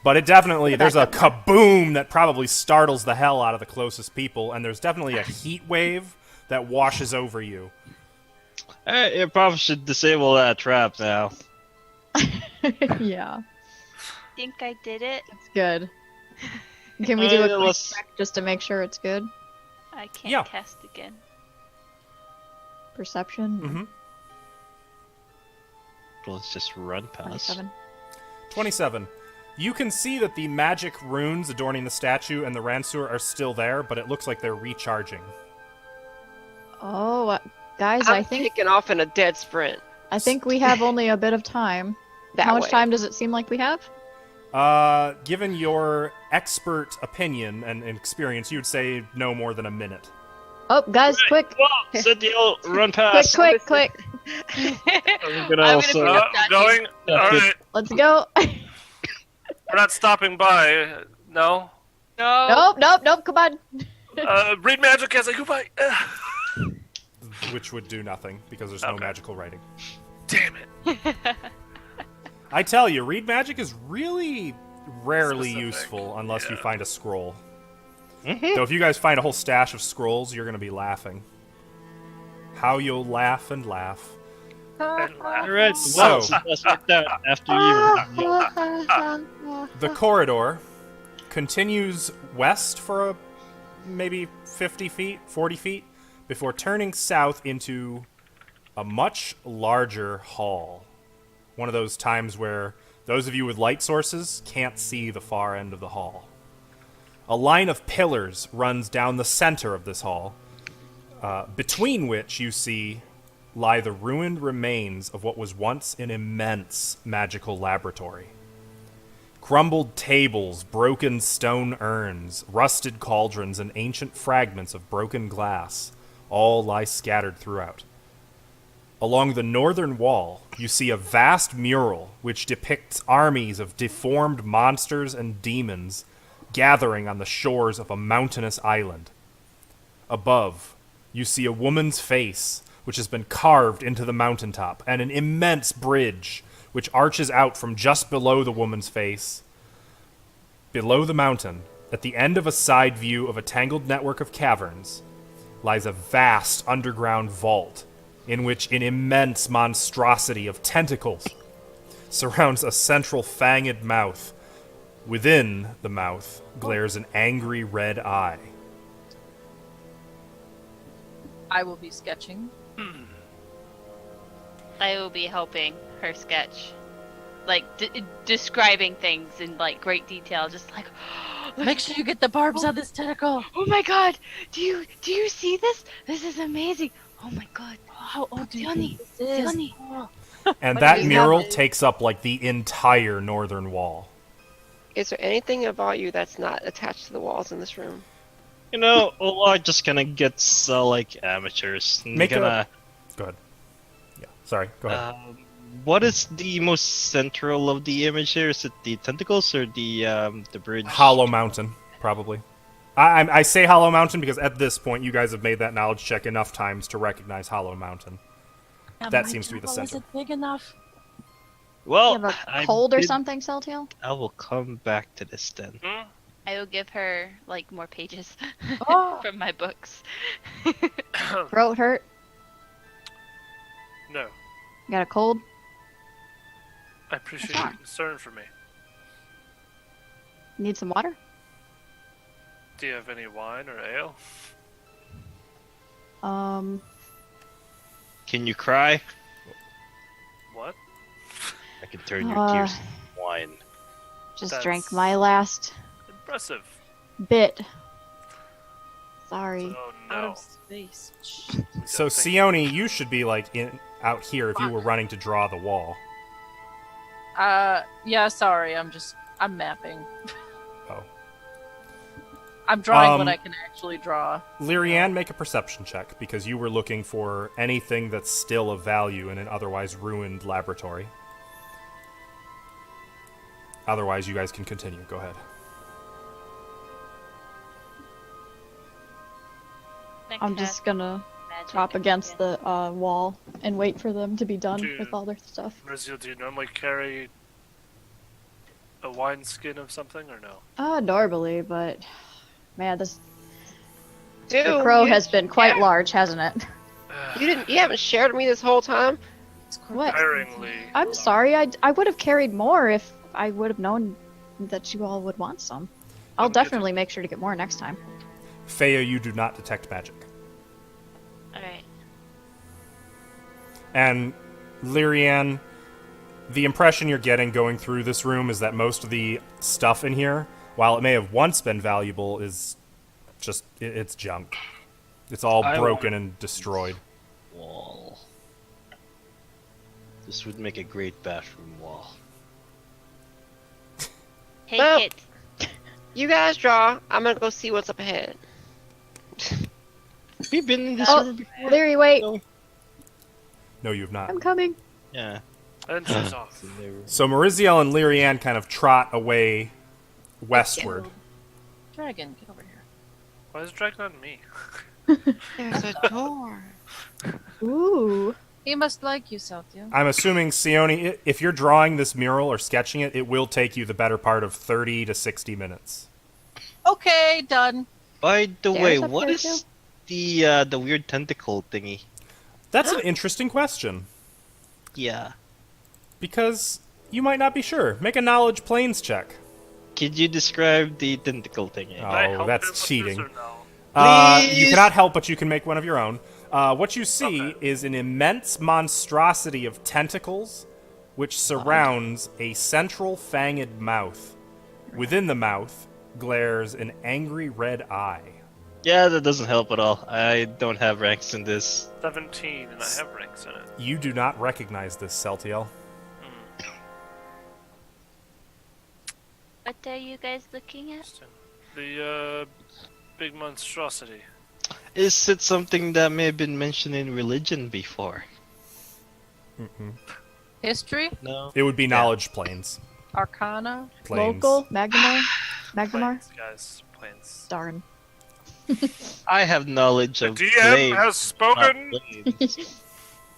Speaker 1: But it definitely, there's a kaboom that probably startles the hell out of the closest people, and there's definitely a heat wave that washes over you.
Speaker 5: You probably should disable that trap now.
Speaker 2: Yeah,
Speaker 4: think I did it.
Speaker 2: it's good. Can we do a quick
Speaker 5: let's-
Speaker 2: check just to make sure it's good?
Speaker 4: I can't
Speaker 1: Yeah.
Speaker 4: cast again.
Speaker 2: Perception?
Speaker 1: Mhm.
Speaker 5: Let's just run past.
Speaker 2: 27.
Speaker 1: 27. You can see that the magic runes adorning the statue and the Ransur are still there, but it looks like they're recharging.
Speaker 2: Oh, guys,
Speaker 6: I'm
Speaker 2: I think
Speaker 6: taking off in a dead sprint.
Speaker 2: we have only a bit of time.
Speaker 6: That
Speaker 2: How much
Speaker 6: way.
Speaker 2: time does it seem like we have?
Speaker 1: Given your expert opinion and experience, you'd say no more than a minute.
Speaker 2: Oh, guys, quick,
Speaker 5: Whoa! Sadiel, run
Speaker 2: quick,
Speaker 5: past.
Speaker 2: quick, quick!
Speaker 5: I'm gonna
Speaker 4: I'm
Speaker 5: also.
Speaker 4: gonna pick up
Speaker 3: Going? Alright.
Speaker 2: Let's go!
Speaker 3: We're not stopping by. No?
Speaker 4: No.
Speaker 2: Nope, come on!
Speaker 3: Read magic as I go by.
Speaker 1: Which would do nothing, because there's no
Speaker 3: Okay.
Speaker 1: magical writing.
Speaker 3: Damn it.
Speaker 1: I tell you, read magic is really rarely
Speaker 3: Specific,
Speaker 1: useful unless you
Speaker 3: yeah.
Speaker 1: find a scroll.
Speaker 5: Mhm.
Speaker 1: So if you guys find a whole stash of scrolls, you're going to be laughing. How you'll laugh and laugh.
Speaker 5: Alright,
Speaker 1: So-
Speaker 5: well, let's get down after you.
Speaker 1: The corridor continues west for maybe 50 feet, 40 feet, before turning south into a much larger hall. One of those times where those of you with light sources can't see the far end of the hall. A line of pillars runs down the center of this hall, between which you see lie the ruined remains of what was once an immense magical laboratory. Crumbled tables, broken stone urns, rusted cauldrons, and ancient fragments of broken glass all lie scattered throughout. Along the northern wall, you see a vast mural which depicts armies of deformed monsters and demons gathering on the shores of a mountainous island. Above, you see a woman's face which has been carved into the mountaintop, and an immense bridge which arches out from just below the woman's face. Below the mountain, at the end of a side view of a tangled network of caverns, lies a vast underground vault in which an immense monstrosity of tentacles surrounds a central fanged mouth. Within the mouth glares an angry red eye.
Speaker 7: I will be sketching.
Speaker 4: I will be helping her sketch, like describing things in like great detail, just like. Look
Speaker 7: Make
Speaker 4: at
Speaker 7: sure you get the barbs on this tentacle.
Speaker 4: Oh my god! Do you see this? This is amazing! Oh my god!
Speaker 7: How old do you
Speaker 4: Johnny,
Speaker 7: think this is?
Speaker 4: Johnny.
Speaker 7: Oh.
Speaker 1: And
Speaker 7: What
Speaker 1: that
Speaker 7: do you
Speaker 1: mural
Speaker 7: have?
Speaker 1: takes up like the entire northern wall.
Speaker 6: Is there anything about you that's not attached to the walls in this room?
Speaker 5: You know, Ola just kind of gets like amateurs. And
Speaker 1: Make
Speaker 5: gonna,
Speaker 1: Go ahead. Yeah, sorry, go ahead.
Speaker 5: What is the most central of the image here? Is it the tentacles or the bridge?
Speaker 1: Hollow Mountain, probably. I say Hollow Mountain because at this point you guys have made that knowledge check enough times to recognize Hollow Mountain. That seems to be the center.
Speaker 7: Is it big enough?
Speaker 5: Well,
Speaker 2: You have
Speaker 5: I
Speaker 2: a cold or
Speaker 5: did-
Speaker 2: something, Celltail?
Speaker 5: I will come back to this then.
Speaker 4: I will give her like more pages
Speaker 7: Oh.
Speaker 4: from my books.
Speaker 2: Throat hurt?
Speaker 3: No.
Speaker 2: You got a cold?
Speaker 3: I appreciate
Speaker 2: What's
Speaker 3: your
Speaker 2: wrong?
Speaker 3: concern for me.
Speaker 2: Need some water?
Speaker 3: Do you have any wine or ale?
Speaker 5: Can you cry?
Speaker 3: What?
Speaker 5: I can turn your tears into wine.
Speaker 2: Just
Speaker 3: That's-
Speaker 2: drank my last
Speaker 3: Impressive.
Speaker 2: bit. Sorry.
Speaker 3: Oh
Speaker 7: Out
Speaker 3: no.
Speaker 7: of space.
Speaker 1: So Sione, you should be like out here if you were running to draw the wall.
Speaker 7: Yeah, sorry, I'm mapping.
Speaker 1: Oh.
Speaker 7: I'm drawing what
Speaker 1: Um,
Speaker 7: I can actually draw.
Speaker 1: Lyrianne, make a perception check because you were looking for anything that's still of value in an otherwise ruined laboratory. Otherwise, you guys can continue. Go ahead.
Speaker 2: I'm just gonna
Speaker 4: Magic.
Speaker 2: drop against the wall and wait for them to be done
Speaker 3: Dude.
Speaker 2: with all their stuff.
Speaker 3: Rizio, do you normally carry a wineskin of something or no?
Speaker 2: Normally, but man, the
Speaker 6: Dude,
Speaker 2: crow
Speaker 6: you,
Speaker 2: has been quite large, hasn't it?
Speaker 6: you haven't shared with me this whole time.
Speaker 2: What?
Speaker 3: Sparingly.
Speaker 2: I'm sorry. I would have carried more if I would have known that you all would want some. I'll
Speaker 3: I'm good.
Speaker 2: definitely make sure to get more next time.
Speaker 1: Feya, you do not detect magic.
Speaker 4: Alright.
Speaker 1: And Lyrianne, the impression you're getting going through this room is that most of the stuff in here, while it may have once been valuable, is just it's junk. It's all
Speaker 5: I
Speaker 1: broken and destroyed.
Speaker 5: Wall. This would make a great bathroom wall.
Speaker 4: Take
Speaker 6: Well-
Speaker 4: it.
Speaker 6: You guys draw. I'm gonna go see what's up ahead.
Speaker 5: We've been in this
Speaker 2: Oh,
Speaker 5: room before.
Speaker 2: Larry, wait!
Speaker 1: No, you have not.
Speaker 2: I'm coming.
Speaker 5: Yeah.
Speaker 3: And she's off.
Speaker 1: So Mariziel and Lyrianne kind of trot away westward.
Speaker 7: Dragon, get over here.
Speaker 3: Why is Dragon on me?
Speaker 6: There's a door.
Speaker 2: Ooh.
Speaker 7: He must like you, Celtia.
Speaker 1: I'm assuming, Sione, if you're drawing this mural or sketching it, it will take you the better part of 30 to 60 minutes.
Speaker 7: Okay, done.
Speaker 5: By the way,
Speaker 2: Stairs up
Speaker 5: what
Speaker 2: there,
Speaker 5: is the weird tentacle thingy?
Speaker 1: That's an interesting question,
Speaker 5: Yeah.
Speaker 1: because you might not be sure. Make a knowledge planes check.
Speaker 5: Could you describe the tentacle thingy?
Speaker 1: Oh,
Speaker 3: Can I help
Speaker 1: that's
Speaker 3: him with this
Speaker 1: cheating.
Speaker 3: or no?
Speaker 1: You
Speaker 5: Please?
Speaker 1: cannot help, but you can make one of your own. What you see is an immense monstrosity of tentacles which surrounds a central fanged mouth. Within the mouth glares an angry red eye.
Speaker 5: Yeah, that doesn't help at all. I don't have ranks in this.
Speaker 3: 17, and I have ranks in it.
Speaker 1: You do not recognize this, Celtiel.
Speaker 4: What are you guys looking at?
Speaker 3: The big monstrosity.
Speaker 5: Is it something that may have been mentioned in religion before?
Speaker 7: History?
Speaker 5: No.
Speaker 1: It would be knowledge planes.
Speaker 7: Arcana?
Speaker 1: Planes.
Speaker 2: Local? Magnemar? Magnemar?
Speaker 3: Planes, guys. Planes.
Speaker 2: Darn.
Speaker 5: I have knowledge
Speaker 3: The
Speaker 5: of
Speaker 3: DM
Speaker 5: planes,
Speaker 3: has
Speaker 5: not
Speaker 3: spoken!
Speaker 5: planes.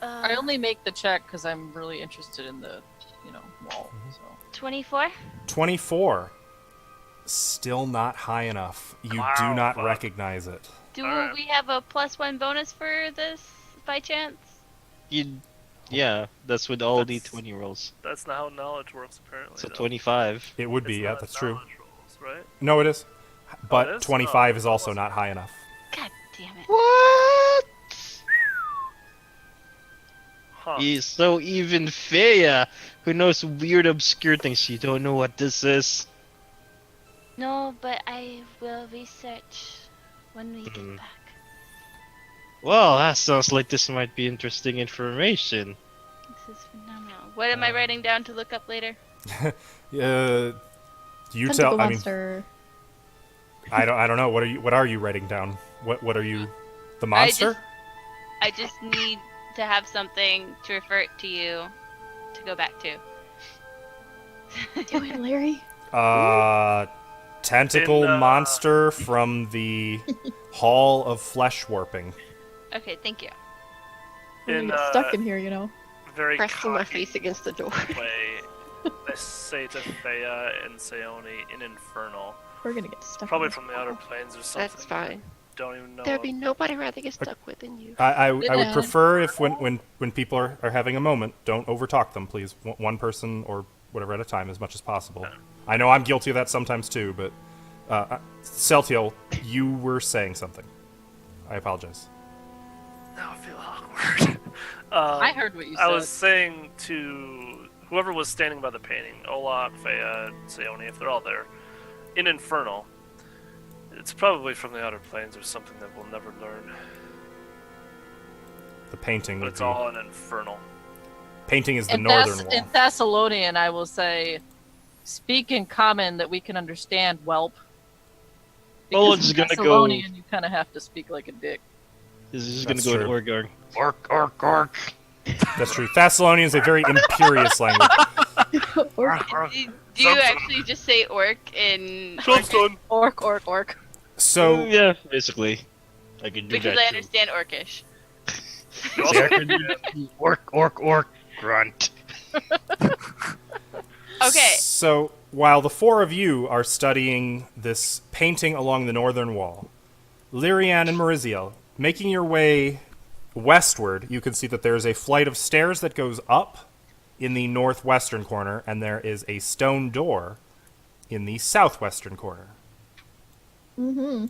Speaker 7: I only make the check because I'm really interested in the, wall. So
Speaker 4: 24?
Speaker 1: 24. Still not high enough. You
Speaker 3: Wow,
Speaker 1: do not
Speaker 3: fuck.
Speaker 1: recognize it.
Speaker 4: Do
Speaker 3: Alright.
Speaker 4: we have a +1 bonus for this by chance?
Speaker 5: Yeah, that's with all
Speaker 3: That's-
Speaker 5: D20 rolls.
Speaker 3: That's not how knowledge works, apparently.
Speaker 5: So
Speaker 3: though.
Speaker 5: 25.
Speaker 1: It would
Speaker 3: It's
Speaker 1: be, yeah,
Speaker 3: not
Speaker 1: that's true.
Speaker 3: knowledge rolls, right?
Speaker 1: No, it is. But
Speaker 3: it is?
Speaker 1: 25
Speaker 3: Oh,
Speaker 1: is
Speaker 3: that
Speaker 1: also
Speaker 3: wasn't-
Speaker 1: not high enough.
Speaker 4: God damn it.
Speaker 6: What?
Speaker 3: Huh.
Speaker 5: So even Feya, who knows weird obscure things, you don't know what this is.
Speaker 4: No, but I will research when we
Speaker 5: Mhm.
Speaker 4: get back.
Speaker 5: Well, that sounds like this might be interesting information.
Speaker 4: This is phenomenal. What am I writing down to look up later?
Speaker 1: You
Speaker 2: Tentacle
Speaker 1: tell. I mean,
Speaker 2: monster.
Speaker 1: I don't know. What are you writing down? What are you? The monster?
Speaker 4: I just need to have something to refer to you to go back to.
Speaker 2: Do it, Larry.
Speaker 1: tentacle
Speaker 3: In,
Speaker 1: monster from the Hall of Flesh Warping.
Speaker 4: Okay, thank you.
Speaker 2: We're
Speaker 3: In
Speaker 2: gonna get stuck in here, you know.
Speaker 3: very
Speaker 6: Pressing my
Speaker 3: cocky
Speaker 6: face against the door.
Speaker 3: way, they say to Thea and Seone in Infernal.
Speaker 2: We're gonna get stuck.
Speaker 3: Probably
Speaker 2: in this
Speaker 3: from the
Speaker 2: hole.
Speaker 3: outer planes or something.
Speaker 6: That's fine.
Speaker 3: Don't even know.
Speaker 6: There'd be nobody I'd rather get stuck with than you.
Speaker 1: I would
Speaker 7: Yeah.
Speaker 1: prefer if when people are having a moment, don't overtalk them, please. One person or whatever at a time, as much as possible. I know I'm guilty of that sometimes too, but Celtiel, you were saying something. I apologize.
Speaker 3: Now I feel awkward.
Speaker 7: I heard what you said.
Speaker 3: I was saying to whoever was standing by the painting, Olak, Thea, Seone, if they're all there, in Infernal, it's probably from the outer planes or something that we'll never learn.
Speaker 1: The painting
Speaker 3: But
Speaker 1: would
Speaker 3: it's
Speaker 1: be,
Speaker 3: all in Infernal.
Speaker 1: painting is the
Speaker 7: in,
Speaker 1: northern wall.
Speaker 7: in Thessalonian, I will say, speak in common that we can understand, whelp.
Speaker 5: Oh,
Speaker 7: Because
Speaker 5: it's
Speaker 7: in
Speaker 5: gonna go-
Speaker 7: Thessalonian, you kind of have to speak like a dick.
Speaker 5: This is going
Speaker 1: That's
Speaker 5: to go
Speaker 1: true.
Speaker 5: in Orgar. Orc.
Speaker 1: That's true. Thessalonian is a very imperious language.
Speaker 4: Do you actually just say orc in
Speaker 3: Johnstone!
Speaker 7: Orc.
Speaker 1: So
Speaker 5: Yeah, basically. I can do
Speaker 4: because
Speaker 5: that
Speaker 4: I
Speaker 5: too.
Speaker 4: understand orcish.
Speaker 5: See, I can do that. Orc, grunt.
Speaker 4: Okay.
Speaker 1: So while the four of you are studying this painting along the northern wall, Lyrian and Mariziel, making your way westward, you can see that there is a flight of stairs that goes up in the northwestern corner, and there is a stone door in the southwestern corner.
Speaker 2: Mm-hmm.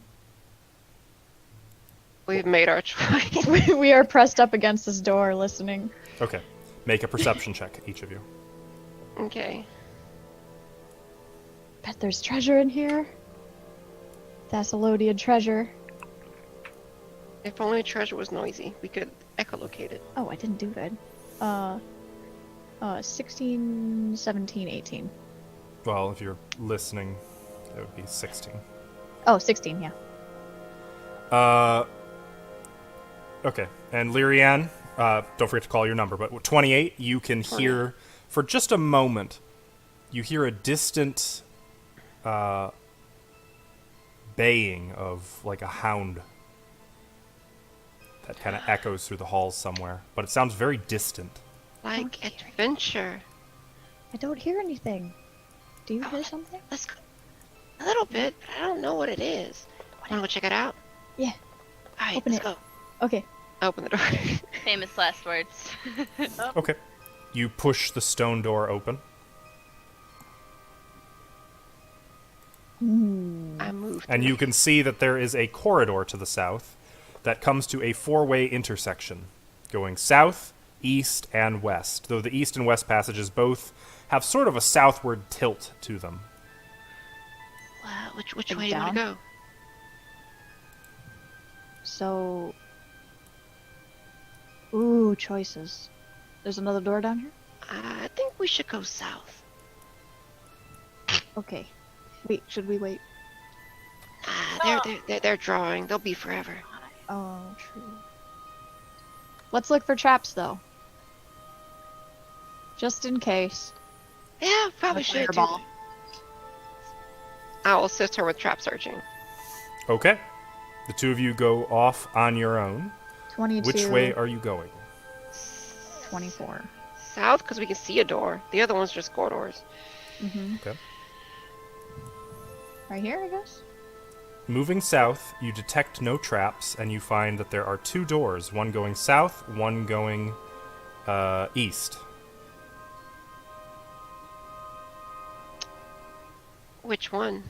Speaker 6: We've made our choice.
Speaker 2: We are pressed up against this door, listening.
Speaker 1: Okay. Make a perception check, each of you.
Speaker 6: Okay.
Speaker 2: Bet there's treasure in here. Thessalonian treasure.
Speaker 6: If only treasure was noisy, we could echolocate it.
Speaker 2: Oh, I didn't do good. 16, 17, 18.
Speaker 1: Well, if you're listening, it would be 16.
Speaker 2: Oh, 16, yeah.
Speaker 1: Okay. And Lyrian, don't forget to call your number, but 28, you can hear, for just a moment, you hear a distant baying of, like, a hound that kind of echoes through the halls somewhere. But it sounds very distant.
Speaker 6: Like
Speaker 2: Okay.
Speaker 6: adventure.
Speaker 2: I don't hear anything. Do you hear
Speaker 6: Okay.
Speaker 2: something?
Speaker 6: Let's go. A little bit, but I don't know what it is. Wanna go check it out?
Speaker 2: Yeah.
Speaker 6: Alright,
Speaker 2: Open
Speaker 6: let's
Speaker 2: it.
Speaker 6: go.
Speaker 2: Okay.
Speaker 6: Open the door.
Speaker 4: Famous last words.
Speaker 1: Okay. You push the stone door open.
Speaker 6: I moved.
Speaker 1: And you can see that there is a corridor to the south that comes to a four-way intersection, going south, east, and west, though the east and west passages both have sort of a southward tilt to them.
Speaker 6: Wow, which
Speaker 2: Like
Speaker 6: way do you want to
Speaker 2: down?
Speaker 6: go?
Speaker 2: So. Ooh, choices. There's another door down here?
Speaker 6: I think we should go south.
Speaker 2: Okay. Wait, should we wait?
Speaker 6: They're drawing. They'll be forever.
Speaker 2: Oh, true. Let's look for traps, though. Just in case.
Speaker 6: Yeah, probably
Speaker 2: A
Speaker 6: should.
Speaker 2: fireball.
Speaker 6: I'll assist her with trap searching.
Speaker 1: Okay. The two of you go off on your own.
Speaker 2: 22.
Speaker 1: Which way are you going?
Speaker 2: 24.
Speaker 6: South, because we can see a door. The other one's just corridors.
Speaker 2: Mm-hmm.
Speaker 1: Okay.
Speaker 2: Right here, I guess?
Speaker 1: Moving south, you detect no traps, and you find that there are two doors, one going south, one going east.
Speaker 6: Which one?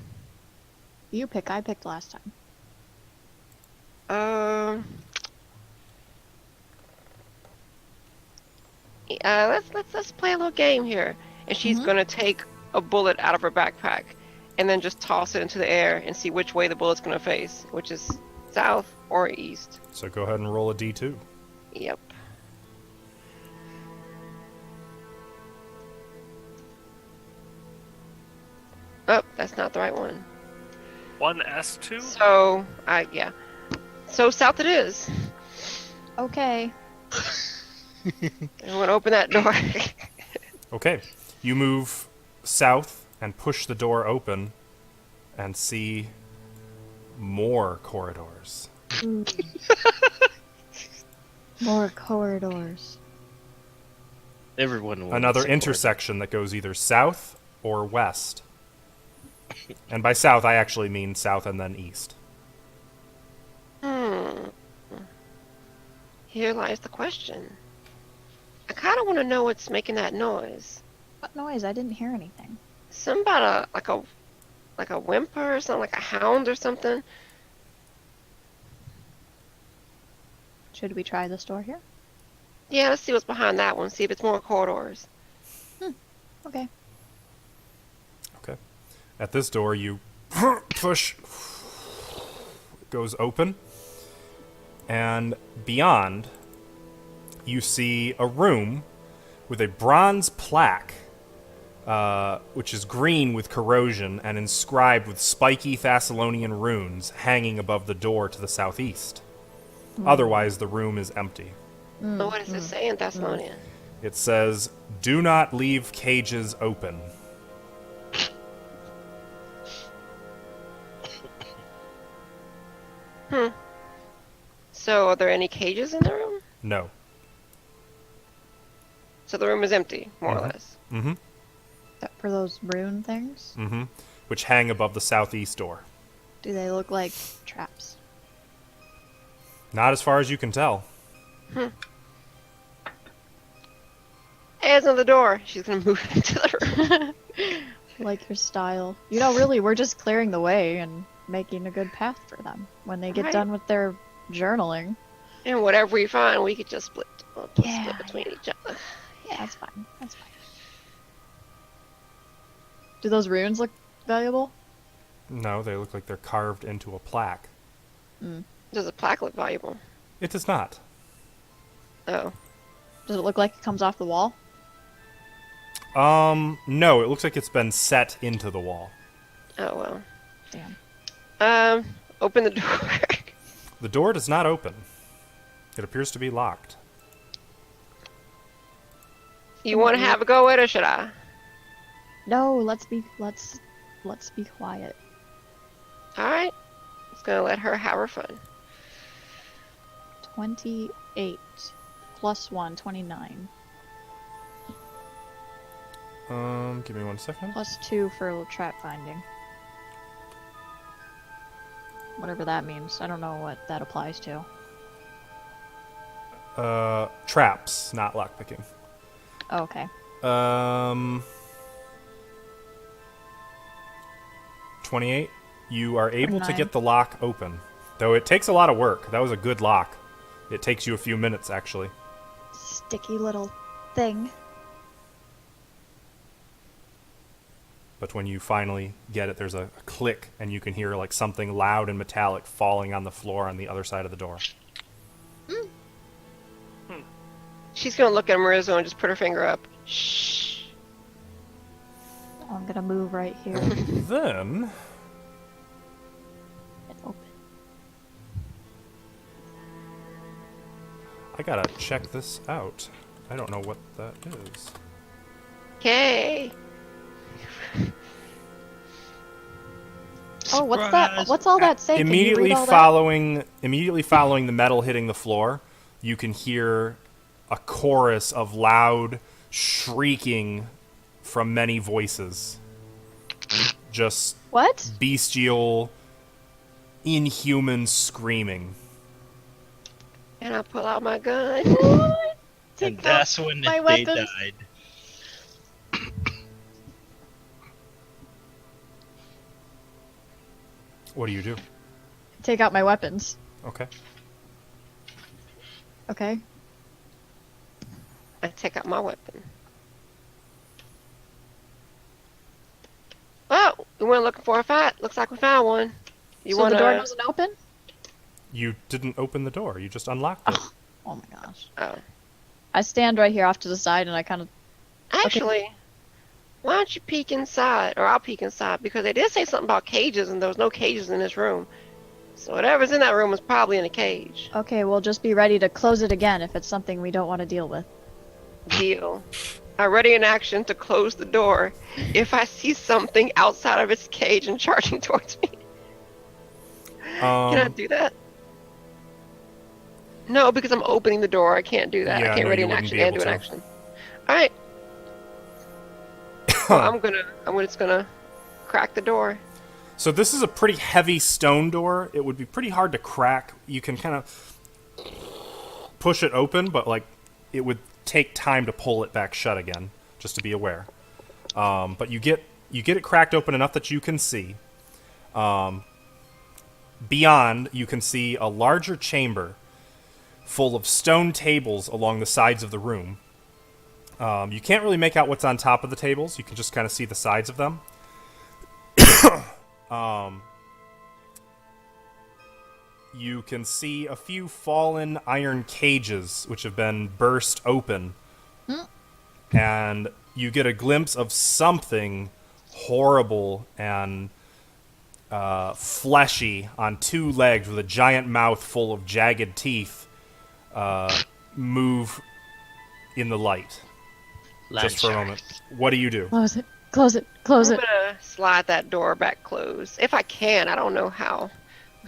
Speaker 2: You pick. I picked last time.
Speaker 6: Let's play a little game here. And she's gonna take a bullet out of her backpack, and then just toss it into the air and see which way the bullet's gonna face, which is south or east.
Speaker 1: So go ahead and roll a d2.
Speaker 6: Yep. Oh, that's not the right one.
Speaker 3: 1S2?
Speaker 6: So, yeah. So south it is.
Speaker 2: Okay.
Speaker 6: I'm gonna open that door.
Speaker 1: Okay. You move south and push the door open, and see more corridors.
Speaker 2: More corridors.
Speaker 5: Everyone wants
Speaker 1: Another
Speaker 5: a corridor.
Speaker 1: intersection that goes either south or west. And by south, I actually mean south and then east.
Speaker 6: Here lies the question. I kind of want to know what's making that noise.
Speaker 2: What noise? I didn't hear anything.
Speaker 6: Something about like a whimper or something, like a hound or something.
Speaker 2: Should we try this door here?
Speaker 6: Yeah, let's see what's behind that one. See if it's more corridors.
Speaker 2: Okay.
Speaker 1: Okay. At this door, you push. It goes open. And beyond, you see a room with a bronze plaque, which is green with corrosion and inscribed with spiky Thessalonian runes hanging above the door to the southeast. Otherwise, the room is empty.
Speaker 6: But what does it say in Thessalonian?
Speaker 1: It says, "Do not leave cages open."
Speaker 6: So, are there any cages in the room?
Speaker 1: No.
Speaker 6: So the room is empty, more or less.
Speaker 1: Mm-hmm.
Speaker 2: Except for those rune things.
Speaker 1: Mm-hmm. Which hang above the southeast door.
Speaker 2: Do they look like traps?
Speaker 1: Not as far as you can tell.
Speaker 6: Hey, it's on the door. She's gonna move into the room.
Speaker 2: Like your style. You know, really, we're just clearing the way and making a good path for them when they get
Speaker 6: Right.
Speaker 2: done with their journaling.
Speaker 6: And whatever we find, we could just split. We'll just
Speaker 2: Yeah,
Speaker 6: split between each other.
Speaker 2: Yeah, that's fine. That's fine. Do those runes look valuable?
Speaker 1: No, they look like they're carved into a plaque.
Speaker 6: Does the plaque look valuable?
Speaker 1: It does not.
Speaker 6: Oh.
Speaker 2: Does it look like it comes off the wall?
Speaker 1: No, it looks like it's been set into the wall.
Speaker 6: Oh well.
Speaker 2: Damn.
Speaker 6: Open the door.
Speaker 1: The door does not open. It appears to be locked.
Speaker 6: You want to have a go at it, or should I?
Speaker 2: No, let's be quiet.
Speaker 6: All right. Just gonna let her have her fun.
Speaker 2: 28 plus 1, 29.
Speaker 1: Give me 1 second.
Speaker 2: Plus 2 for trap finding. Whatever that means. I don't know what that applies to.
Speaker 1: Traps, not lockpicking.
Speaker 2: Oh, okay.
Speaker 1: 28. You are able to
Speaker 2: 29.
Speaker 1: get the lock open. Though it takes a lot of work. That was a good lock. It takes you a few minutes, actually.
Speaker 2: Sticky little thing.
Speaker 1: But when you finally get it, there's a click, and you can hear like something loud and metallic falling on the floor on the other side of the door.
Speaker 6: She's gonna look at Marissa and just put her finger up. Shh.
Speaker 2: I'm gonna move right here.
Speaker 1: Then,
Speaker 2: and open.
Speaker 1: I gotta check this out. I don't know what that is.
Speaker 6: Okay.
Speaker 2: Oh, what's that? What's all that say? Can you
Speaker 1: Immediately
Speaker 2: read all that?
Speaker 1: following the metal hitting the floor, you can hear a chorus of loud shrieking from many voices. Just
Speaker 2: What?
Speaker 1: bestial, inhuman screaming.
Speaker 6: And I pull out my gun.
Speaker 5: And that's when
Speaker 2: my
Speaker 5: they
Speaker 2: weapons.
Speaker 5: died.
Speaker 1: What do you do?
Speaker 2: Take out my weapons.
Speaker 1: Okay.
Speaker 2: Okay.
Speaker 6: I take out my weapon. Well, we went looking for a fight. Looks like we found one. You
Speaker 2: So
Speaker 6: want
Speaker 2: the door
Speaker 6: to?
Speaker 2: doesn't open?
Speaker 1: You didn't open the door. You just unlocked it.
Speaker 2: Oh my gosh.
Speaker 6: Oh.
Speaker 2: I stand right here off to the side and I kind of...
Speaker 6: Actually, why don't you peek inside, or I'll peek inside, because they did say something about cages, and there was no cages in this room. So whatever's in that room is probably in a cage.
Speaker 2: Okay, we'll just be ready to close it again if it's something we don't want to deal with.
Speaker 6: Deal. I ready in action to close the door if I see something outside of its cage and charging towards me. Can I do that? No, because I'm opening the door. I can't do that.
Speaker 1: Yeah,
Speaker 6: I can't
Speaker 1: no,
Speaker 6: ready
Speaker 1: you
Speaker 6: in
Speaker 1: wouldn't
Speaker 6: action
Speaker 1: be
Speaker 6: and
Speaker 1: able
Speaker 6: do an
Speaker 1: to.
Speaker 6: action. All right. Well, I'm just gonna crack the door.
Speaker 1: So this is a pretty heavy stone door. It would be pretty hard to crack. You can kind of push it open, but like it would take time to pull it back shut again. Just to be aware. But you get it cracked open enough that you can see. Beyond, you can see a larger chamber full of stone tables along the sides of the room. You can't really make out what's on top of the tables. You can just kind of see the sides of them. You can see a few fallen iron cages which have been burst open. And you get a glimpse of something horrible and fleshy on two legs with a giant mouth full of jagged teeth move in the light. Just for a moment. What do you do?
Speaker 2: Close it. Close it. Close
Speaker 6: I'm
Speaker 2: it.
Speaker 6: gonna slide that door back closed. If I can, I don't know how.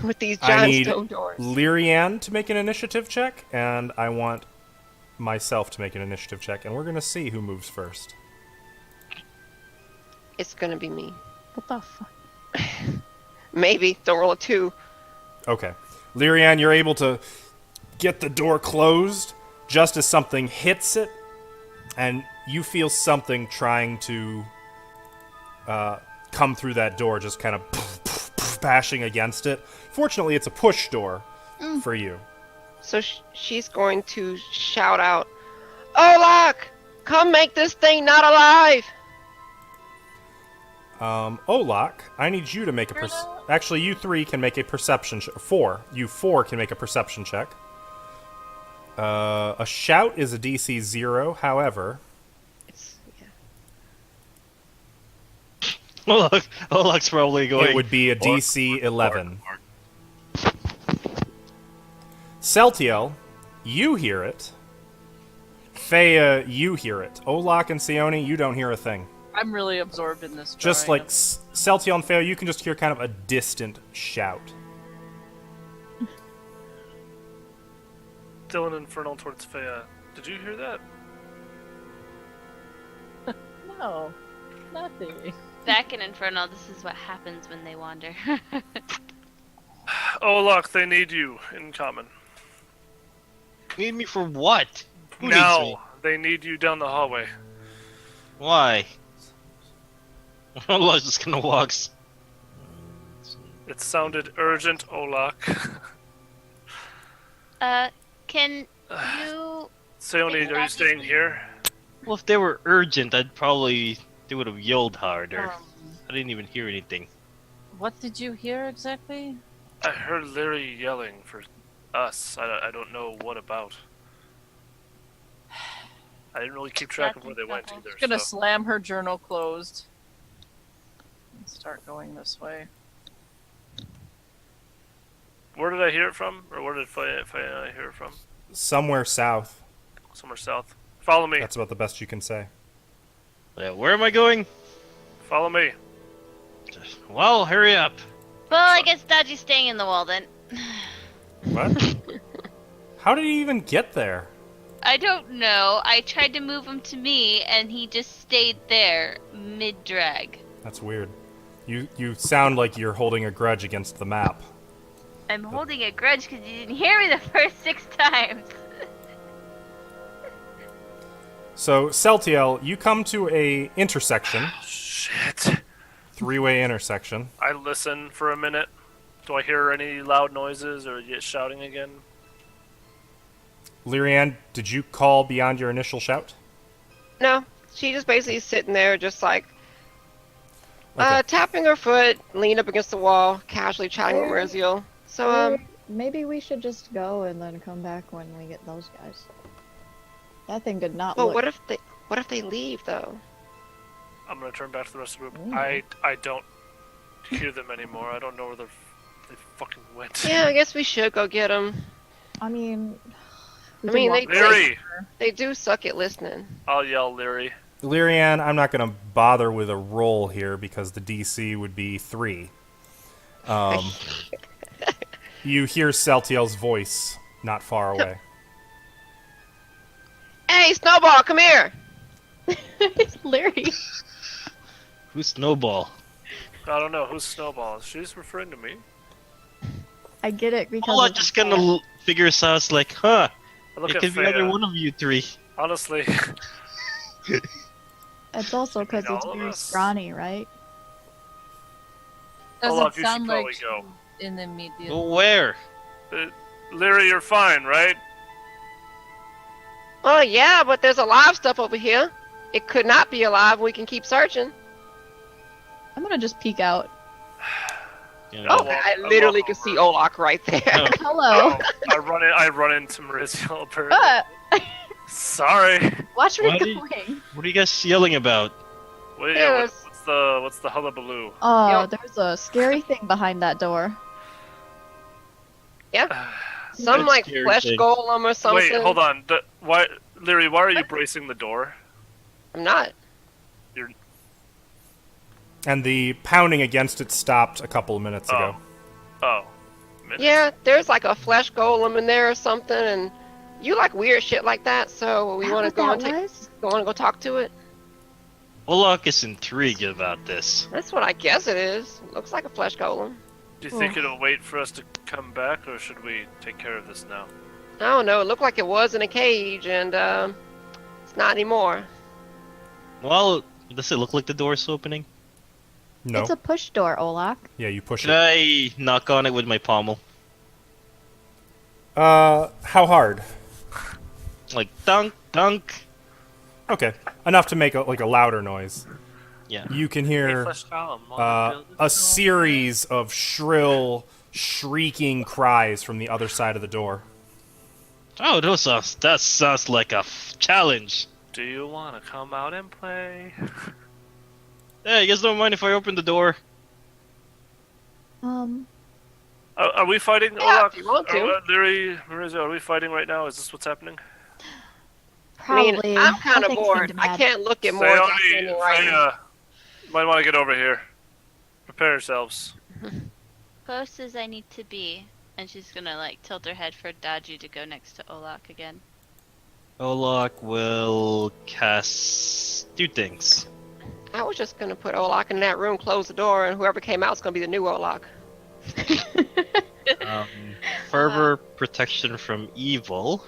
Speaker 6: With these
Speaker 1: I
Speaker 6: giant
Speaker 1: need
Speaker 6: stone doors.
Speaker 1: Lyrianne to make an initiative check, and I want myself to make an initiative check, and we're going to see who moves first.
Speaker 6: It's gonna be me.
Speaker 2: What the fuck?
Speaker 6: Maybe. Don't roll a 2.
Speaker 1: Okay. Lyrianne, you're able to get the door closed just as something hits it, and you feel something trying to come through that door, just kind of bashing against it. Fortunately, it's a push door for you.
Speaker 6: So she's going to shout out, Olak! Come make this thing not alive!
Speaker 1: Olak, I need you to make a actually, you 3 can make a perception check. 4. You 4 can make a perception check. A shout is a DC 0, however...
Speaker 5: Olak's probably going...
Speaker 1: It would be a DC 11. Celtiel, you hear it. Thea, you hear it. Olak and Sione, you don't hear a thing.
Speaker 7: I'm really absorbed in this.
Speaker 1: Just
Speaker 7: drawing.
Speaker 1: like Celtiel and Thea, you can just hear kind of a distant shout.
Speaker 3: Dylan Infernal towards Fea. Did you hear that?
Speaker 7: No, nothing.
Speaker 4: Back in Infernal, this is what happens when they wander.
Speaker 3: Oh, look, they need you in common.
Speaker 5: Need me for what? Who needs me?
Speaker 3: Now, they need you down the hallway.
Speaker 5: Why? Olak's just gonna walk.
Speaker 3: It sounded urgent, Olak.
Speaker 4: Can you...
Speaker 3: Seone, are you staying here?
Speaker 5: Well, if they were urgent, they would have yelled harder. I didn't even hear anything.
Speaker 7: What did you hear exactly?
Speaker 3: I heard Larry yelling for us. I don't know what about. I didn't really keep track of where they went either.
Speaker 7: I'm gonna
Speaker 3: so.
Speaker 7: slam her journal closed. And start going this way.
Speaker 3: Where did I hear it from? Or where did I hear it from?
Speaker 1: Somewhere south.
Speaker 3: Somewhere south. Follow me.
Speaker 1: That's about the best you can say.
Speaker 5: Yeah, where am I going?
Speaker 3: Follow me.
Speaker 5: Well, hurry up.
Speaker 4: Well, I guess Dodgy's staying in the wall then.
Speaker 1: What? How did he even get there?
Speaker 4: I don't know. I tried to move him to me, and he just stayed there, mid-drag.
Speaker 1: That's weird. You sound like you're holding a grudge against the map.
Speaker 4: I'm holding a grudge because you didn't hear me the first 6 times.
Speaker 1: So, Celtiel, you come to a intersection.
Speaker 3: Shit.
Speaker 1: 3-way intersection.
Speaker 3: I listen for a minute. Do I hear any loud noises or get shouting again?
Speaker 1: Lyrianne, did you call beyond your initial shout?
Speaker 6: No, she just basically sitting there, just like
Speaker 1: Okay.
Speaker 6: tapping her foot, leaned up against the wall, casually chatting with Meriziel. So
Speaker 2: Maybe we should just go and then come back when we get those guys. That thing did not
Speaker 6: well,
Speaker 2: look...
Speaker 6: what if they leave though?
Speaker 3: I'm gonna turn back to the rest of the group.
Speaker 2: Ooh.
Speaker 3: I don't hear them anymore. I don't know where they fucking went.
Speaker 6: Yeah, I guess we should go get them.
Speaker 2: I mean, We
Speaker 6: I
Speaker 2: can
Speaker 6: mean,
Speaker 2: walk
Speaker 3: Leary!
Speaker 6: they do suck at listening.
Speaker 3: I'll yell Leary.
Speaker 1: Lyrian, I'm not going to bother with a roll here because the DC would be 3. You hear Celtiel's voice not far away.
Speaker 6: Hey, Snowball, come here!
Speaker 2: Larry.
Speaker 5: Who's Snowball?
Speaker 3: I don't know. Who's Snowball? She's referring to me.
Speaker 2: I get it because
Speaker 5: Ola
Speaker 2: of
Speaker 5: just
Speaker 2: the-
Speaker 5: kind of figures out like, huh?
Speaker 3: I look
Speaker 5: It
Speaker 3: at
Speaker 5: could be either
Speaker 3: Faya.
Speaker 5: one of you three.
Speaker 3: Honestly,
Speaker 2: It's also because
Speaker 3: mean
Speaker 2: it's
Speaker 3: all of
Speaker 2: very
Speaker 3: us?
Speaker 2: scrawny, right?
Speaker 7: Does
Speaker 3: Olaf,
Speaker 7: it
Speaker 3: you should
Speaker 7: sound
Speaker 3: probably
Speaker 7: like
Speaker 3: go.
Speaker 7: in the immediate?
Speaker 5: Well, where?
Speaker 3: Leary, you're fine, right?
Speaker 6: Oh, yeah, but there's alive stuff over here. It could not be alive. We can keep searching.
Speaker 2: I'm gonna just peek out.
Speaker 5: You
Speaker 3: Oh,
Speaker 5: know,
Speaker 3: well,
Speaker 6: I
Speaker 3: I
Speaker 6: literally
Speaker 3: walk
Speaker 6: can see
Speaker 3: over.
Speaker 6: Olak right there.
Speaker 5: No.
Speaker 2: Hello.
Speaker 3: Oh, I run into Maurizio. Apparently. Sorry.
Speaker 2: Watch where
Speaker 5: Why
Speaker 2: you're
Speaker 5: do you-
Speaker 2: going.
Speaker 5: What are you guys yelling about?
Speaker 3: Wait,
Speaker 6: Yes.
Speaker 3: what's the hullabaloo?
Speaker 2: Oh,
Speaker 6: Yep.
Speaker 2: there's a scary thing behind that door.
Speaker 6: Some
Speaker 5: That's
Speaker 6: like
Speaker 5: scary
Speaker 6: flesh
Speaker 5: thing.
Speaker 6: golem or something.
Speaker 3: Wait, hold on. Why, Leary? Why are you bracing the door?
Speaker 6: I'm not.
Speaker 1: And the pounding against it stopped a couple of minutes ago.
Speaker 3: Oh. Minutes.
Speaker 6: Yeah, there's like a flesh golem in there or something, and you like weird shit like that. So we
Speaker 2: That
Speaker 6: want
Speaker 2: what
Speaker 6: to go and
Speaker 2: that
Speaker 6: take.
Speaker 2: was?
Speaker 6: Want to go talk to it?
Speaker 5: Olak is intrigued about this.
Speaker 6: That's what I guess it is. Looks like a flesh golem.
Speaker 3: Do you think
Speaker 2: Oh.
Speaker 3: it'll wait for us to come back, or should we take care of this now?
Speaker 6: I don't know. It looked like it was in a cage, and it's not anymore.
Speaker 5: Well, does it look like the door's opening?
Speaker 1: No.
Speaker 2: It's a push door, Olak.
Speaker 1: Yeah, you push
Speaker 5: Should
Speaker 1: it.
Speaker 5: I knock on it with my pommel?
Speaker 1: How hard?
Speaker 5: Like, dunk, dunk.
Speaker 1: Okay, enough to make a louder noise.
Speaker 5: Yeah.
Speaker 1: You can
Speaker 3: Hey,
Speaker 1: hear
Speaker 3: flesh column, wanna build
Speaker 1: a
Speaker 3: this
Speaker 1: series of shrill, shrieking cries from the other side of the door.
Speaker 5: Oh, that sounds like a challenge.
Speaker 3: Do you want to come out and play?
Speaker 5: Hey, you guys don't mind if I open the door?
Speaker 3: Are we fighting?
Speaker 6: Yeah,
Speaker 3: Olaf?
Speaker 6: if you want to.
Speaker 3: Leary, Maurizio, are we fighting right now? Is this what's happening?
Speaker 2: Probably.
Speaker 6: I mean, I'm kind of
Speaker 2: Nothing
Speaker 6: bored.
Speaker 2: seemed
Speaker 6: I
Speaker 2: mad.
Speaker 6: can't look at more
Speaker 3: Sayoni,
Speaker 6: standing right now.
Speaker 3: Faya, might want to get over here. Prepare yourselves.
Speaker 4: Close as I need to be. And she's gonna like tilt her head for Daju to go next to Olak again.
Speaker 5: Olak will cast 2 things.
Speaker 6: I was just gonna put Olak in that room, close the door, and whoever came out is gonna be the new Olak.
Speaker 5: Fervor protection from evil.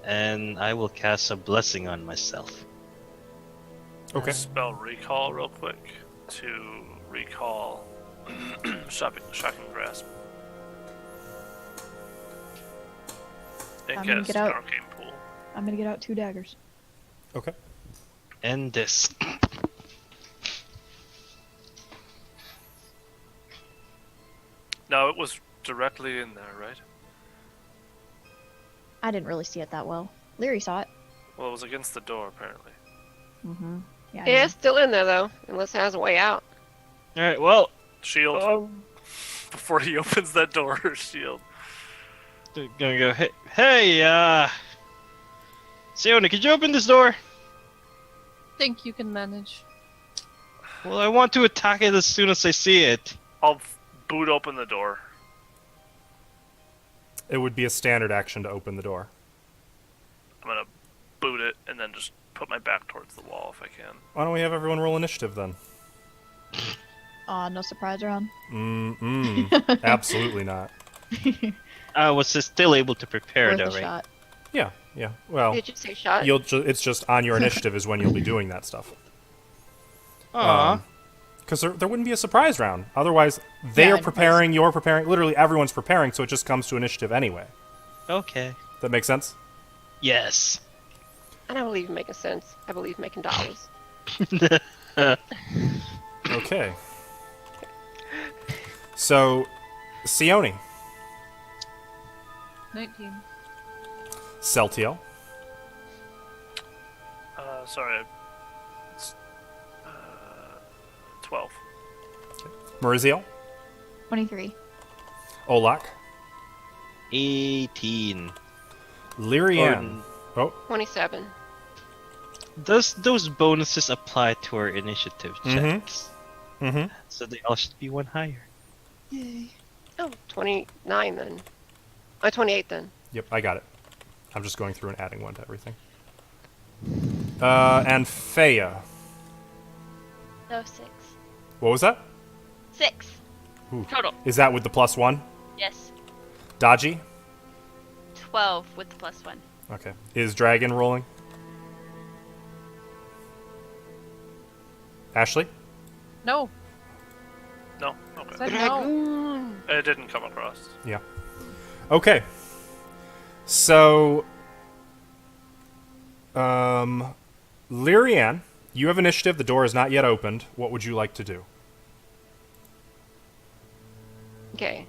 Speaker 5: And I will cast a blessing on myself.
Speaker 1: Okay.
Speaker 3: Spell recall real quick to recall shocking grasp. And
Speaker 2: I'm gonna
Speaker 3: cast
Speaker 2: get out.
Speaker 3: arcane pool.
Speaker 2: I'm gonna get out 2 daggers.
Speaker 1: Okay.
Speaker 5: And this.
Speaker 3: No, it was directly in there, right?
Speaker 2: I didn't really see it that well. Leary saw it.
Speaker 3: Well, it was against the door apparently.
Speaker 2: Mm-hmm. Yeah. I
Speaker 6: Yeah,
Speaker 2: know.
Speaker 6: it's still in there though, unless it has a way out.
Speaker 5: Alright, well,
Speaker 3: Shield. Before he opens that door, shield.
Speaker 5: they're gonna go, hey, Siona, could you open this door?
Speaker 7: Think you can manage.
Speaker 5: Well, I want to attack it as soon as I see it.
Speaker 3: I'll boot open the door.
Speaker 1: It would be a standard action to open the door.
Speaker 3: I'm gonna boot it and then just put my back towards the wall if I can.
Speaker 1: Why don't we have everyone roll initiative then?
Speaker 2: No surprise round.
Speaker 1: Absolutely not.
Speaker 5: I was still able to prepare
Speaker 2: Worth
Speaker 5: though,
Speaker 2: a
Speaker 5: right?
Speaker 2: shot.
Speaker 1: Yeah, yeah. Well,
Speaker 6: Did you say shot?
Speaker 1: it's just on your initiative is when you'll be doing that stuff.
Speaker 5: Aw.
Speaker 1: Because there wouldn't be a surprise round. Otherwise, they
Speaker 2: Yeah,
Speaker 1: are
Speaker 2: and
Speaker 1: preparing, you're preparing. Literally, everyone's preparing, so it just comes to initiative anyway.
Speaker 5: Okay.
Speaker 1: That makes sense?
Speaker 5: Yes.
Speaker 6: I don't believe in making sense. I believe making dollars.
Speaker 1: Okay. So, Sione,
Speaker 7: 19.
Speaker 1: Celtiel,
Speaker 3: Sorry. It's, 12.
Speaker 1: Maurizio,
Speaker 2: 23.
Speaker 1: Olak,
Speaker 5: 18.
Speaker 1: Lyrian. Oh,
Speaker 6: 27.
Speaker 5: Does those bonuses apply to our initiative
Speaker 1: Mhm.
Speaker 5: checks?
Speaker 1: mm-hmm.
Speaker 5: So they all should be one higher.
Speaker 6: Yay. Oh, 29 then. 28 then.
Speaker 1: Yep, I got it. I'm just going through and adding one to everything. And Faya.
Speaker 4: No, 6.
Speaker 1: What was that?
Speaker 4: 6.
Speaker 1: Ooh.
Speaker 4: Total.
Speaker 1: Is that with the +1?
Speaker 4: Yes.
Speaker 1: Dodgy?
Speaker 4: 12 with the +1.
Speaker 1: Okay. Is Dragon rolling? Ashley?
Speaker 7: No.
Speaker 3: No. Okay.
Speaker 7: Said no.
Speaker 6: Dragoon.
Speaker 3: It didn't come across.
Speaker 1: Yeah. Okay. So, Lyrian, you have initiative. The door is not yet opened. What would you like to do?
Speaker 6: Okay.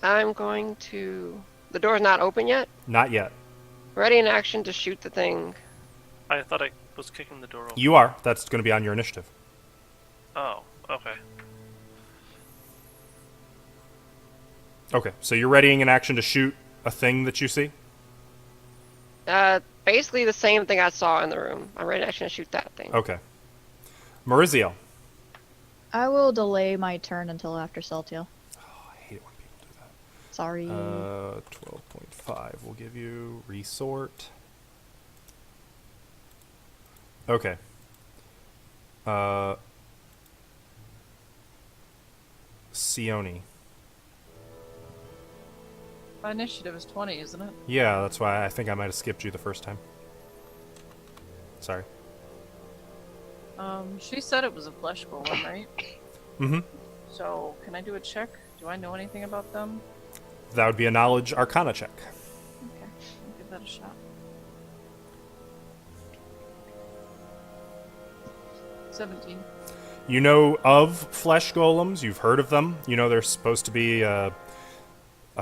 Speaker 6: I'm going to. The door's not open yet.
Speaker 1: Not yet.
Speaker 6: Ready in action to shoot the thing.
Speaker 3: I thought I was kicking the door open.
Speaker 1: You are. That's going to be on your initiative.
Speaker 3: Oh, okay.
Speaker 1: Okay. So you're readying an action to shoot a thing that you see?
Speaker 6: Basically the same thing I saw in the room. I'm ready in action to shoot that thing.
Speaker 1: Okay. Maurizio.
Speaker 2: I will delay my turn until after Saltiel.
Speaker 1: I hate it when people do that.
Speaker 2: Sorry.
Speaker 1: 12.5 will give you resort. Okay. Sione.
Speaker 7: My initiative is 20, isn't it?
Speaker 1: Yeah, that's why I think I might have skipped you the first time. Sorry.
Speaker 7: She said it was a flesh golem, right?
Speaker 1: Mm-hmm.
Speaker 7: So, can I do a check? Do I know anything about them?
Speaker 1: That would be a knowledge arcana check.
Speaker 7: Okay, I'll give that a shot. 17.
Speaker 1: You know of flesh golems. You've heard of them. You know they're supposed to be a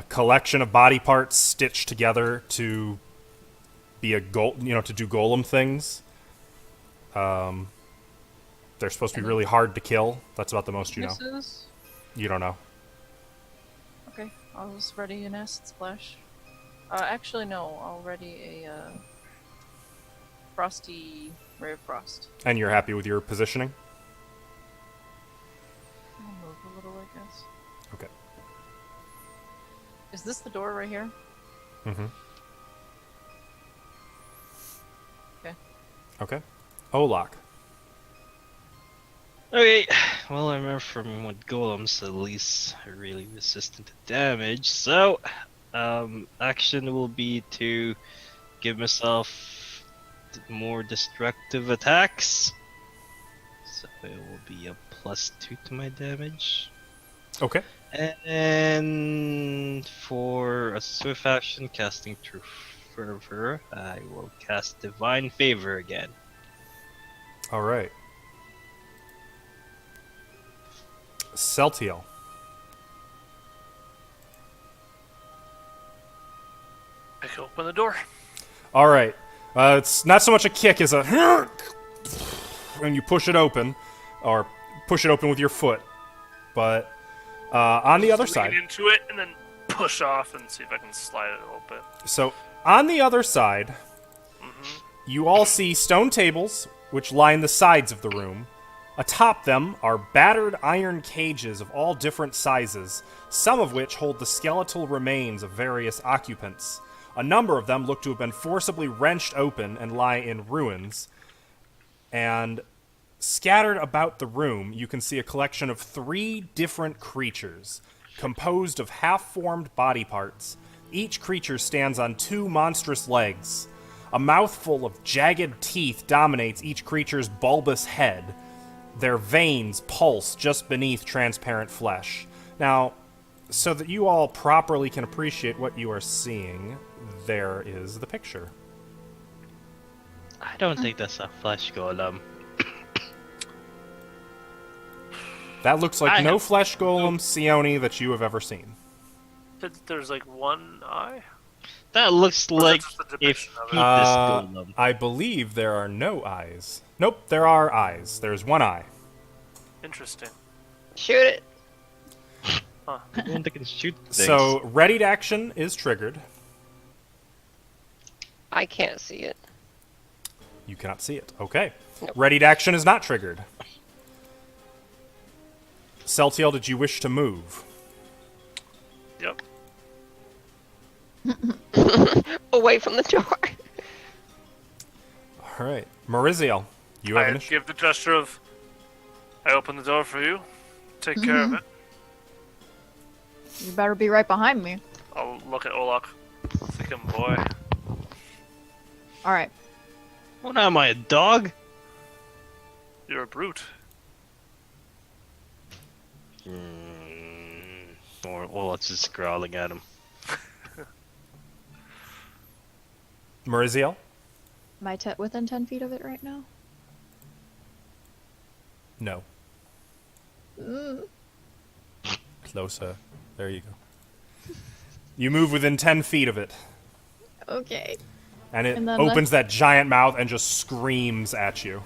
Speaker 1: collection of body parts stitched together to be to do golem things. They're supposed to be really hard to kill. That's about the most you know.
Speaker 7: Misses?
Speaker 1: You don't know.
Speaker 7: Okay, I was ready an acid splash. Actually, no, I'll ready a frosty ray of frost.
Speaker 1: And you're happy with your positioning?
Speaker 7: I'll move a little, I guess.
Speaker 1: Okay.
Speaker 7: Is this the door right here?
Speaker 1: Mm-hmm.
Speaker 7: Okay.
Speaker 1: Okay. Olak.
Speaker 5: Okay, well, I remember from what golems at least are really resistant to damage, so action will be to give myself more destructive attacks. So it will be a +2 to my damage.
Speaker 1: Okay.
Speaker 5: And for a swift action, casting True Fervor, I will cast Divine Favor again.
Speaker 1: All right. Celtiel.
Speaker 3: I can open the door.
Speaker 1: All right. It's not so much a kick as a and you push it open, or push it open with your foot. But on the other
Speaker 3: Lean
Speaker 1: side,
Speaker 3: into it and then push off and see if I can slide it a little bit.
Speaker 1: so on the other side, you all see stone tables which line the sides of the room. Atop them are battered iron cages of all different sizes, some of which hold the skeletal remains of various occupants. A number of them look to have been forcibly wrenched open and lie in ruins. And scattered about the room, you can see a collection of 3 different creatures, composed of half-formed body parts. Each creature stands on 2 monstrous legs. A mouthful of jagged teeth dominates each creature's bulbous head. Their veins pulse just beneath transparent flesh. Now, so that you all properly can appreciate what you are seeing, there is the picture.
Speaker 5: I don't think that's a flesh golem.
Speaker 1: That looks like
Speaker 5: I
Speaker 1: no
Speaker 5: have-
Speaker 1: flesh golem Sione that you have ever seen.
Speaker 3: There's like one eye?
Speaker 5: That looks
Speaker 3: Or is that
Speaker 5: like
Speaker 3: just a
Speaker 5: if
Speaker 3: depiction of
Speaker 5: he
Speaker 3: it?
Speaker 5: this golem.
Speaker 1: I believe there are no eyes. Nope, there are eyes. There's one eye.
Speaker 3: Interesting.
Speaker 6: Shoot it.
Speaker 3: Huh.
Speaker 5: The one that can shoot things.
Speaker 1: So, readied action is triggered.
Speaker 6: I can't see it.
Speaker 1: You cannot see it. Okay.
Speaker 6: Nope.
Speaker 1: Ready to action is not triggered. Celtiel, did you wish to move?
Speaker 3: Yep.
Speaker 6: Away from the door.
Speaker 1: All right. Mariziel, you have
Speaker 3: I
Speaker 1: initiative.
Speaker 3: give the gesture of, I open the door for you. Take care of it.
Speaker 2: You better be right behind me.
Speaker 3: I'll look at Olak. Thinking, boy.
Speaker 2: All right.
Speaker 5: What am I, a dog?
Speaker 3: You're a brute.
Speaker 5: Or Olaf's just growling at him.
Speaker 1: Mariziel?
Speaker 2: Am I within 10 feet of it right now?
Speaker 1: No. Closer. There you go. You move within 10 feet of it,
Speaker 2: Okay.
Speaker 1: and it
Speaker 2: And then
Speaker 1: opens that giant mouth and just screams at you.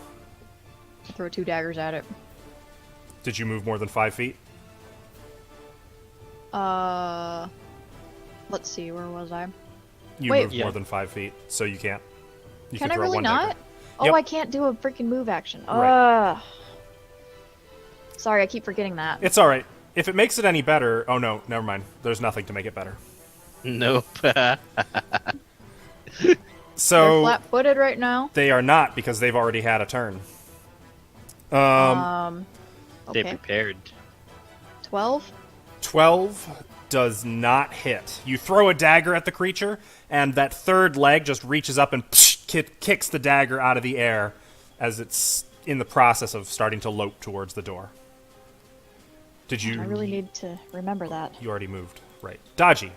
Speaker 2: Throw 2 daggers at it.
Speaker 1: Did you move more than 5 feet?
Speaker 2: Let's see, where was I?
Speaker 1: You
Speaker 2: Wait.
Speaker 1: moved more than 5 feet, so you can't. You
Speaker 2: Can I
Speaker 1: throw
Speaker 2: really
Speaker 1: one
Speaker 2: not?
Speaker 1: dagger.
Speaker 2: Oh,
Speaker 1: Yep.
Speaker 2: I can't do a freaking move action.
Speaker 1: Right.
Speaker 2: Sorry, I keep forgetting that.
Speaker 1: It's all right. If it makes it any better, oh no, never mind. There's nothing to make it better.
Speaker 5: Nope.
Speaker 2: They're
Speaker 1: So
Speaker 2: flat-footed right now.
Speaker 1: they are not because they've already had a turn.
Speaker 5: They
Speaker 2: Okay.
Speaker 5: prepared.
Speaker 2: 12?
Speaker 1: 12 does not hit. You throw a dagger at the creature, and that third leg just reaches up and kicks the dagger out of the air as it's in the process of starting to lope towards the door. Did you?
Speaker 2: I really need to remember that.
Speaker 1: You already moved. Right. Dodgy.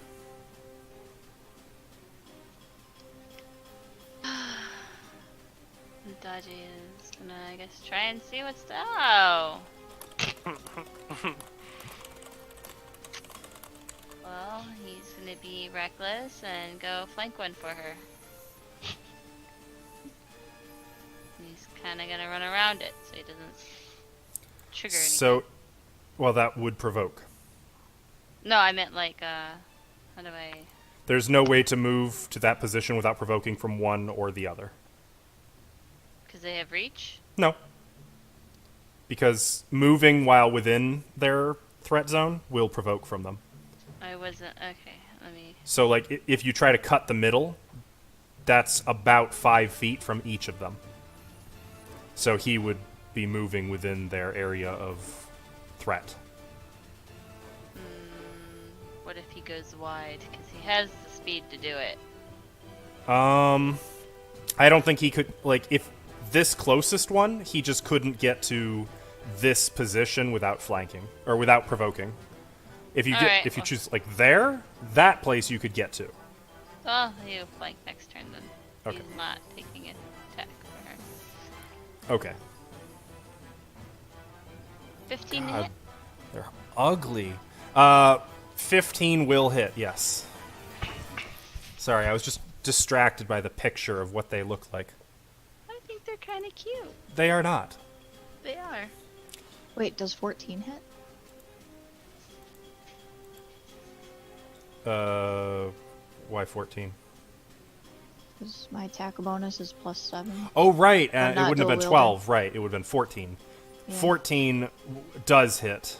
Speaker 4: Dodgy is gonna, I guess, try and see what's oh. Well, he's gonna be reckless and go flank one for her. He's kind of gonna run around it so he doesn't trigger anything.
Speaker 1: So, well, that would provoke.
Speaker 4: No, I meant like, how do I?
Speaker 1: There's no way to move to that position without provoking from one or the other.
Speaker 4: Because they have reach.
Speaker 1: No. Because moving while within their threat zone will provoke from them.
Speaker 4: I wasn't okay. Let me.
Speaker 1: So, like, if you try to cut the middle, that's about 5 feet from each of them. So he would be moving within their area of threat.
Speaker 4: What if he goes wide? Because he has the speed to do it.
Speaker 1: I don't think he could, like, if this closest one, he just couldn't get to this position without flanking, or without provoking. If you
Speaker 4: Alright,
Speaker 1: if you
Speaker 4: well.
Speaker 1: choose, like, there, that place you could get to.
Speaker 4: Well, he'll flank next turn then.
Speaker 1: Okay.
Speaker 4: He's not taking an attack for her.
Speaker 1: Okay.
Speaker 4: 15 to
Speaker 1: God,
Speaker 4: hit?
Speaker 1: they're ugly. 15 will hit, yes. Sorry, I was just distracted by the picture of what they look like.
Speaker 4: I think they're kind of cute.
Speaker 1: They are not.
Speaker 4: They are.
Speaker 2: Wait, does 14 hit?
Speaker 1: Why 14?
Speaker 2: Because my attack bonus is +7.
Speaker 1: Oh, right.
Speaker 2: I'm
Speaker 1: It
Speaker 2: not
Speaker 1: wouldn't have been
Speaker 2: dual
Speaker 1: 12. Right. It would have been 14.
Speaker 2: Yeah.
Speaker 1: 14 does hit.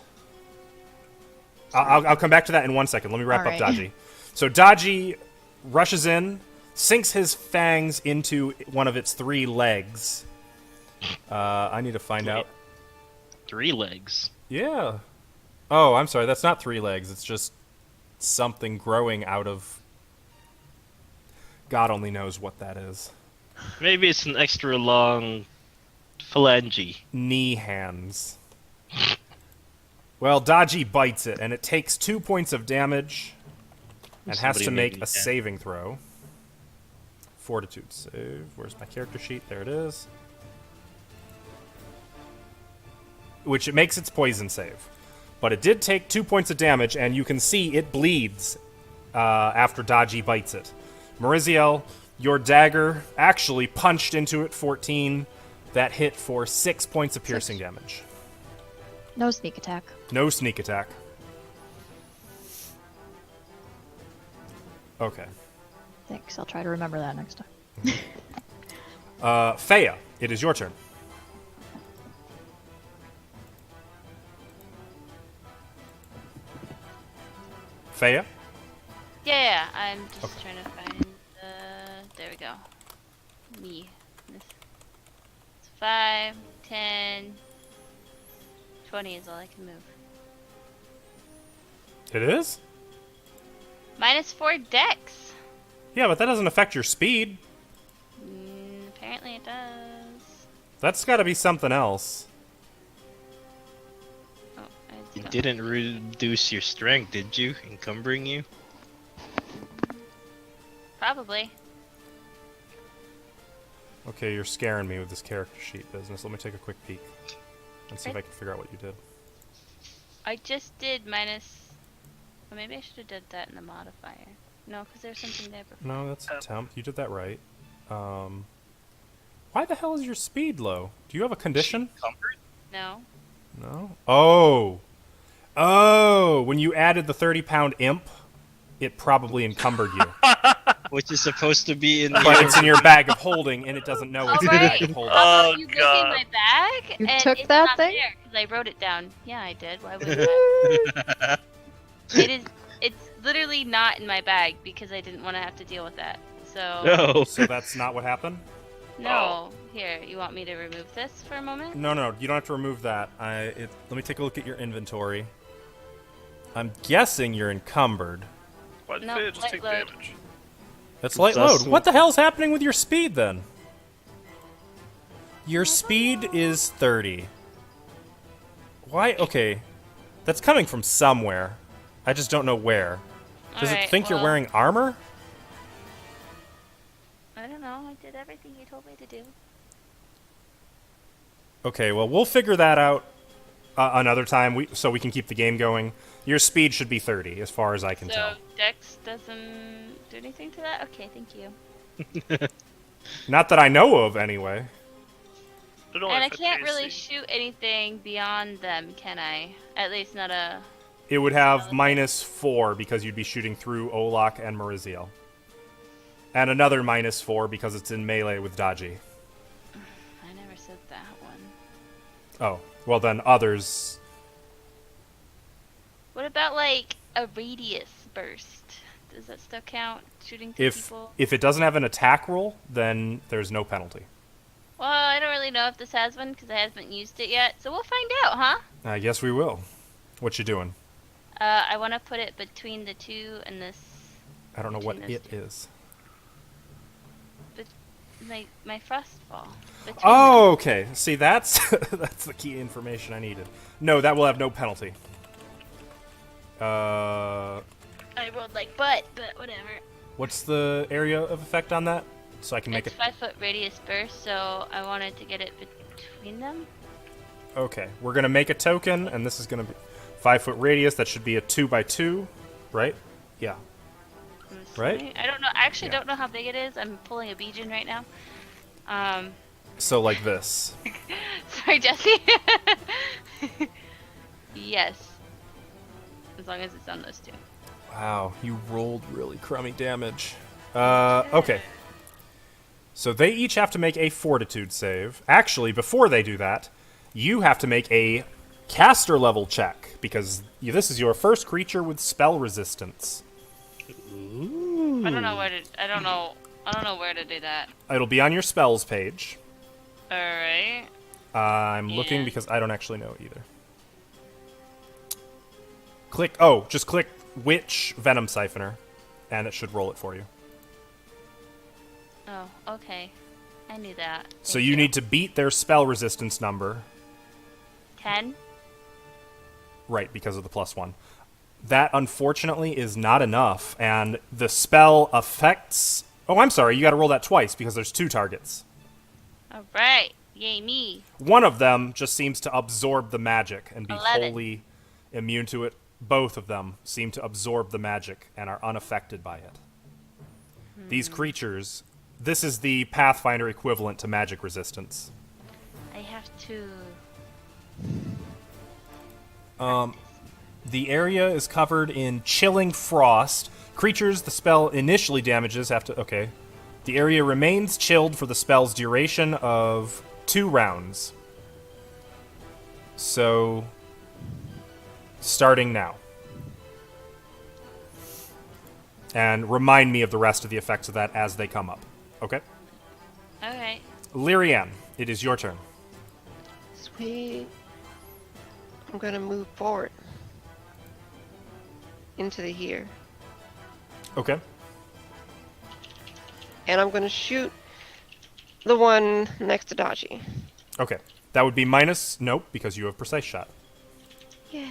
Speaker 1: I'll come back to that in 1 second. Let me wrap up
Speaker 2: Alright.
Speaker 1: Dodgy. So Dodgy rushes in, sinks his fangs into one of its 3 legs. I need to find out.
Speaker 5: 3 legs.
Speaker 1: Yeah. Oh, I'm sorry. That's not 3 legs. It's just something growing out of... God only knows what that is.
Speaker 5: Maybe it's an extra long phalange.
Speaker 1: Knee hands. Well, Dodgy bites it, and it takes 2 points of damage and has
Speaker 5: Somebody
Speaker 1: to make
Speaker 5: maybe
Speaker 1: a
Speaker 5: can.
Speaker 1: saving throw. Fortitude save. Where's my character sheet? There it is. Which it makes its poison save. But it did take 2 points of damage, and you can see it bleeds after Dodgy bites it. Mariziel, your dagger actually punched into it 14. That hit for 6 points of piercing damage.
Speaker 2: No sneak attack.
Speaker 1: No sneak attack. Okay.
Speaker 2: Thanks, I'll try to remember that next time.
Speaker 1: Fea, it is your turn. Fea?
Speaker 4: Yeah, I'm just trying to find the. There we go. Me. This. It's 5, 10, 20 is all I can move.
Speaker 1: It is?
Speaker 4: -4 dex.
Speaker 1: Yeah, but that doesn't affect your speed.
Speaker 4: Apparently it does.
Speaker 1: That's got to be something else.
Speaker 4: Oh,
Speaker 5: You didn't reduce your strength, did you? Encumbering you?
Speaker 4: Probably.
Speaker 1: Okay, you're scaring me with this character sheet business. Let me take a quick peek and see if I can figure out what you did.
Speaker 4: I just did minus. Or maybe I should have did that in the modifier. No, because there's something there before.
Speaker 1: No, that's temp. You did that right. Why the hell is your speed low? Do you have a condition?
Speaker 5: Encumbered?
Speaker 4: No.
Speaker 1: No? Oh! Oh! When you added the 30-pound imp, it probably encumbered you.
Speaker 5: Which is supposed to be in
Speaker 1: But it's in your bag of holding, and it doesn't know it's in your bag of holding.
Speaker 3: Oh,
Speaker 4: You look
Speaker 3: God.
Speaker 4: in my bag,
Speaker 2: You
Speaker 4: and
Speaker 2: took
Speaker 4: it's
Speaker 2: that
Speaker 4: not
Speaker 2: thing?
Speaker 4: there because I wrote it down. Yeah, I did. Why would I? It is. It's literally not in my bag because I didn't want to have to deal with that. So
Speaker 5: No.
Speaker 1: So that's not what happened?
Speaker 4: no. Here, you want me to remove this for a moment?
Speaker 1: No, no, you don't have to remove that. Let me take a look at your inventory. I'm guessing you're encumbered.
Speaker 3: Why did
Speaker 4: No,
Speaker 3: Fea just
Speaker 4: light
Speaker 3: take
Speaker 4: load.
Speaker 3: damage?
Speaker 1: That's light
Speaker 5: That's-
Speaker 1: load. What the hell's happening with your speed then? Your speed is 30. Why? Okay. That's coming from somewhere. I just don't know where. Does it
Speaker 4: Alright,
Speaker 1: think you're
Speaker 4: well,
Speaker 1: wearing armor?
Speaker 4: I don't know. I did everything you told me to do.
Speaker 1: Okay, well, we'll figure that out another time so we can keep the game going. Your speed should be 30, as far as I can
Speaker 4: So
Speaker 1: tell.
Speaker 4: Dex doesn't do anything to that? Okay, thank you.
Speaker 1: Not that I know of, anyway.
Speaker 3: They're only
Speaker 4: And I
Speaker 3: 50
Speaker 4: can't really
Speaker 3: AC.
Speaker 4: shoot anything beyond them, can I? At least not a.
Speaker 1: It would have -4 because you'd be shooting through Olak and Mariziel. And another -4 because it's in melee with Daji.
Speaker 4: I never said that one.
Speaker 1: Oh, well then others.
Speaker 4: What about like a radius burst? Does that still count? Shooting through people?
Speaker 1: If it doesn't have an attack roll, then there's no penalty.
Speaker 4: Well, I don't really know if this has one because I haven't used it yet. So we'll find out, huh?
Speaker 1: I guess we will. What you doing?
Speaker 4: I want to put it between the 2 and this.
Speaker 1: I don't know what
Speaker 4: Between
Speaker 1: it
Speaker 4: those
Speaker 1: is.
Speaker 4: My frostball. Between
Speaker 1: Oh, okay. See, that's that's the key information I needed. No, that will have no penalty.
Speaker 4: them. I rolled like butt, but whatever.
Speaker 1: What's the area of effect on that? So I can make
Speaker 4: It's
Speaker 1: it.
Speaker 4: 5-foot radius burst, so I wanted to get it between them.
Speaker 1: Okay, we're gonna make a token, and this is gonna be 5-foot radius. That should be a 2x2, right? Yeah.
Speaker 4: I'm
Speaker 1: Right?
Speaker 4: assuming. I don't know. I actually
Speaker 1: Yeah.
Speaker 4: don't know how big it is. I'm pulling a Beijing right now.
Speaker 1: So like this.
Speaker 4: Sorry, Jesse. Yes. As long as it's on those 2.
Speaker 1: Wow, you rolled really crummy damage. Okay. So they each have to make a fortitude save. Actually, before they do that, you have to make a caster level check because this is your first creature with spell resistance.
Speaker 4: I don't know where to. I don't know where to do that.
Speaker 1: It'll be on your spells page.
Speaker 4: All right.
Speaker 1: I'm looking
Speaker 4: Yeah.
Speaker 1: because I don't actually know either. Just click Witch Venom Siphoner, and it should roll it for you.
Speaker 4: Oh, okay. I knew that.
Speaker 1: So you need to beat their spell resistance number.
Speaker 4: 10.
Speaker 1: Right, because of the +1. That, unfortunately, is not enough, and the spell affects... Oh, I'm sorry, you gotta roll that twice, because there's 2 targets.
Speaker 4: All right. Yay me.
Speaker 1: One of them just seems to absorb the magic and be
Speaker 4: 11.
Speaker 1: wholly immune to it. Both of them seem to absorb the magic and are unaffected by it. These creatures... This is the Pathfinder equivalent to magic resistance.
Speaker 4: I have to.
Speaker 1: The area is covered in chilling frost. Creatures the spell initially damages have to... Okay. The area remains chilled for the spell's duration of 2 rounds. So, starting now. And remind me of the rest of the effects of that as they come up. Okay?
Speaker 4: Okay.
Speaker 1: Lyrianne, it is your turn.
Speaker 6: Sweet. I'm gonna move forward into the here.
Speaker 1: Okay.
Speaker 6: And I'm gonna shoot the one next to Dachi.
Speaker 1: Okay. That would be minus, nope, because you have precise shot.
Speaker 6: Yeah.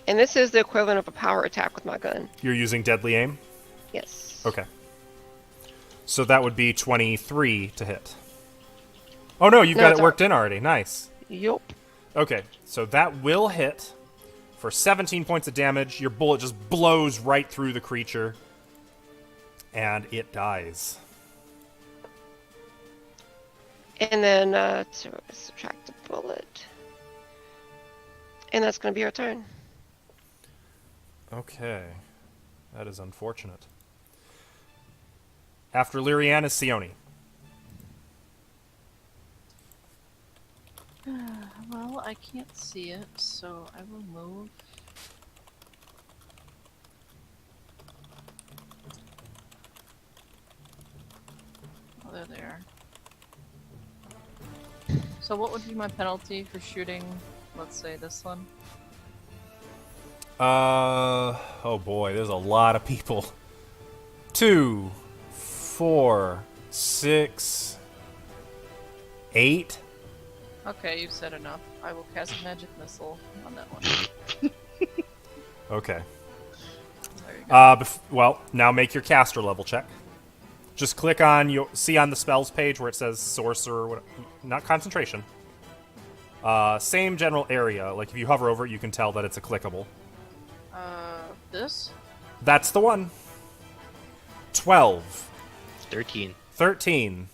Speaker 6: And this is the equivalent of a power attack with my gun.
Speaker 1: You're using deadly aim?
Speaker 6: Yes.
Speaker 1: Okay. So that would be 23 to hit. Oh no, you've
Speaker 6: No,
Speaker 1: got
Speaker 6: it's
Speaker 1: it worked in already. Nice.
Speaker 6: Yup.
Speaker 1: Okay, so that will hit for 17 points of damage. Your bullet just blows right through the creature, and it dies.
Speaker 6: And then to subtract the bullet. And that's gonna be our turn.
Speaker 1: Okay. That is unfortunate. After Lyrianne is Sione.
Speaker 7: Well, I can't see it, so I will move. Oh, there they are. So what would be my penalty for shooting, let's say, this one?
Speaker 1: Oh boy, there's a lot of people. 2, 4, 6, 8.
Speaker 7: Okay, you've said enough. I will cast a magic missile on that one.
Speaker 1: Okay.
Speaker 7: There you go.
Speaker 1: Well, now make your caster level check. Just click on, you'll see on the spells page where it says sorcerer, what, not concentration. Same general area. Like if you hover over it, you can tell that it's a clickable.
Speaker 7: This?
Speaker 1: That's the one. 12.
Speaker 5: 13.
Speaker 1: 13.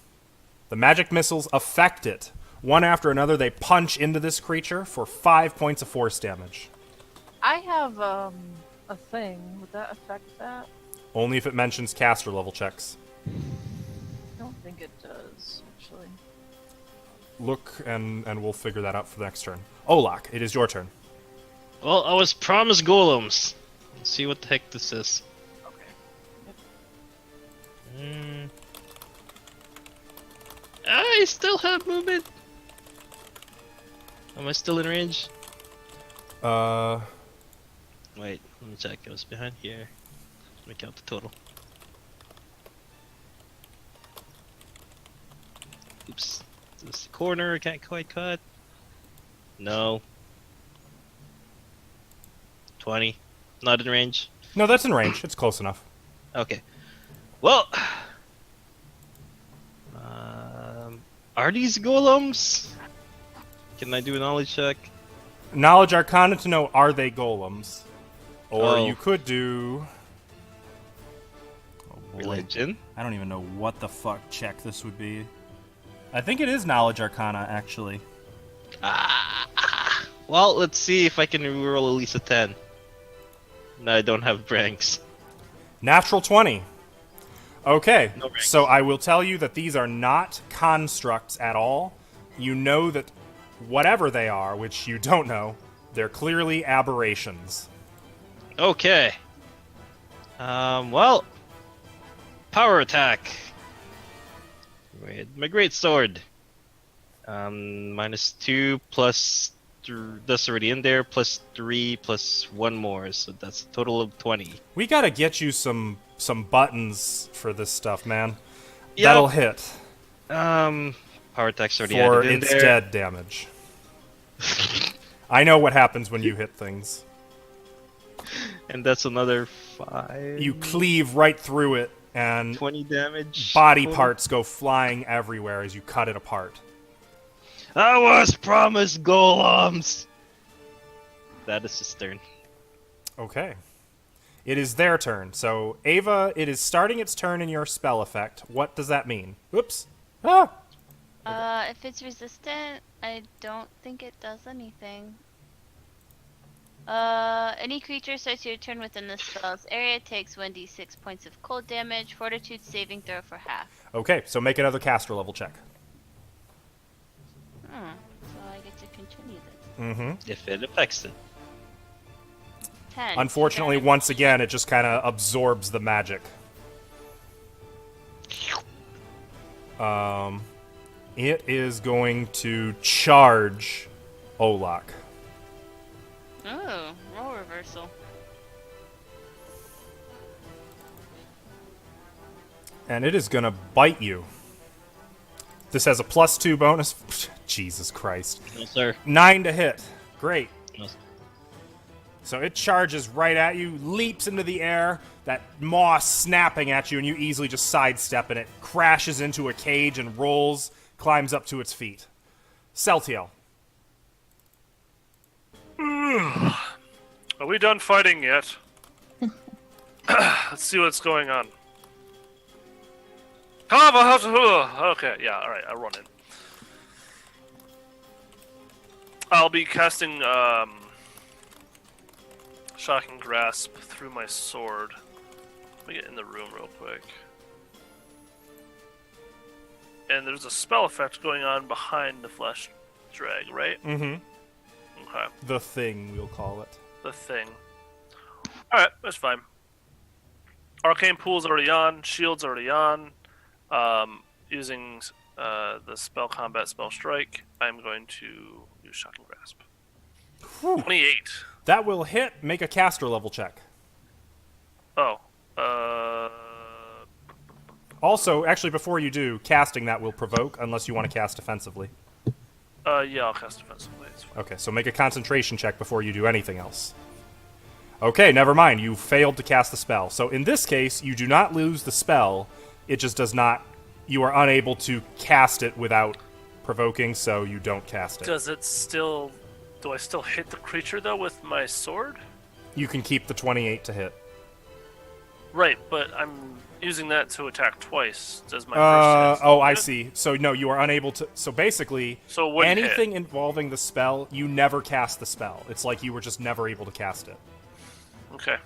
Speaker 1: The magic missiles affect it. One after another, they punch into this creature for 5 points of force damage.
Speaker 7: I have, a thing. Would that affect that?
Speaker 1: Only if it mentions caster level checks.
Speaker 7: I don't think it does, actually.
Speaker 1: Look, and we'll figure that out for the next turn. Olak, it is your turn.
Speaker 5: Well, I was promised golems. Let's see what the heck this is.
Speaker 7: Okay.
Speaker 5: I still have movement. Am I still in range? Wait, let me check. I was behind here. Let me count the total. Oops. This corner, I can't quite cut. No. 20. Not in range.
Speaker 1: No, that's in range. It's close enough.
Speaker 5: Okay. Well. Are these golems? Can I do a knowledge check?
Speaker 1: Knowledge Arcana to know, are they golems? Or
Speaker 5: Oh.
Speaker 1: you could do... Oh boy.
Speaker 5: Religion?
Speaker 1: I don't even know what the fuck check this would be. I think it is Knowledge Arcana, actually.
Speaker 5: Well, let's see if I can reroll at least a 10. No, I don't have ranks.
Speaker 1: Natural 20. Okay,
Speaker 5: No ranks.
Speaker 1: so I will tell you that these are not constructs at all. You know that whatever they are, which you don't know, they're clearly aberrations.
Speaker 5: Okay. Well, power attack. With my great sword. -2 plus that's already in there, plus 3 plus 1 more, so that's a total of 20.
Speaker 1: We gotta get you some buttons for this stuff, man.
Speaker 5: Yep.
Speaker 1: That'll hit
Speaker 5: Power attack's already
Speaker 1: for
Speaker 5: added in
Speaker 1: its
Speaker 5: there.
Speaker 1: dead damage. I know what happens when you hit things.
Speaker 5: And that's another 5.
Speaker 1: You cleave right through it, and
Speaker 5: 20 damage.
Speaker 1: body
Speaker 5: total.
Speaker 1: parts go flying everywhere as you cut it apart.
Speaker 5: I was promised golems! That is his turn.
Speaker 1: Okay. It is their turn. So, Ava, it is starting its turn in your spell effect. What does that mean? Oops. Ah!
Speaker 4: If it's resistant, I don't think it does anything. Any creature starts your turn within the spell's area takes 1d6 points of cold damage. Fortitude saving throw for half.
Speaker 1: Okay, so make another caster level check.
Speaker 4: So I get to continue this.
Speaker 1: Mm-hmm.
Speaker 5: If it affects it.
Speaker 4: 10.
Speaker 1: Unfortunately,
Speaker 4: damage.
Speaker 1: once again, it just kind of absorbs the magic. It is going to charge Olak.
Speaker 4: Oh, roll reversal.
Speaker 1: And it is going to bite you. This has a +2 bonus. Jesus Christ.
Speaker 5: No, sir.
Speaker 1: 9 to hit. Great.
Speaker 5: No, sir.
Speaker 1: So it charges right at you, leaps into the air, that moss snapping at you, and you easily just sidestep, and it crashes into a cage and rolls, climbs up to its feet. Celtiel.
Speaker 3: Are we done fighting yet? Let's see what's going on. Okay, yeah, alright, I'll run in. I'll be casting Shocking Grasp through my sword. Let me get in the room real quick. And there's a spell effect going on behind the flesh drag, right?
Speaker 1: Mm-hmm.
Speaker 3: Okay.
Speaker 1: The Thing, we'll call it.
Speaker 3: The Thing. Alright, that's fine. Arcane Pool's already on, Shield's already on. Using the spell combat spell strike, I'm going to use Shocking Grasp.
Speaker 1: Whew.
Speaker 3: 28.
Speaker 1: That will hit. Make a caster level check.
Speaker 3: Oh.
Speaker 1: Also, actually, before you do, casting that will provoke, unless you want to cast defensively.
Speaker 3: Yeah, I'll cast defensively. It's fine.
Speaker 1: Okay, so make a concentration check before you do anything else. Okay, never mind. You failed to cast the spell. So in this case, you do not lose the spell. It just does not... You are unable to cast it without provoking, so you don't cast it.
Speaker 3: Does it still... Do I still hit the creature, though, with my sword?
Speaker 1: You can keep the 28 to hit.
Speaker 3: Right, but I'm using that to attack twice. Does my first hit
Speaker 1: Oh, I
Speaker 3: hit?
Speaker 1: see. So no, you are unable to... So basically,
Speaker 3: So it wouldn't
Speaker 1: anything
Speaker 3: hit.
Speaker 1: involving the spell, you never cast the spell. It's like you were just never able to cast it.
Speaker 3: Okay.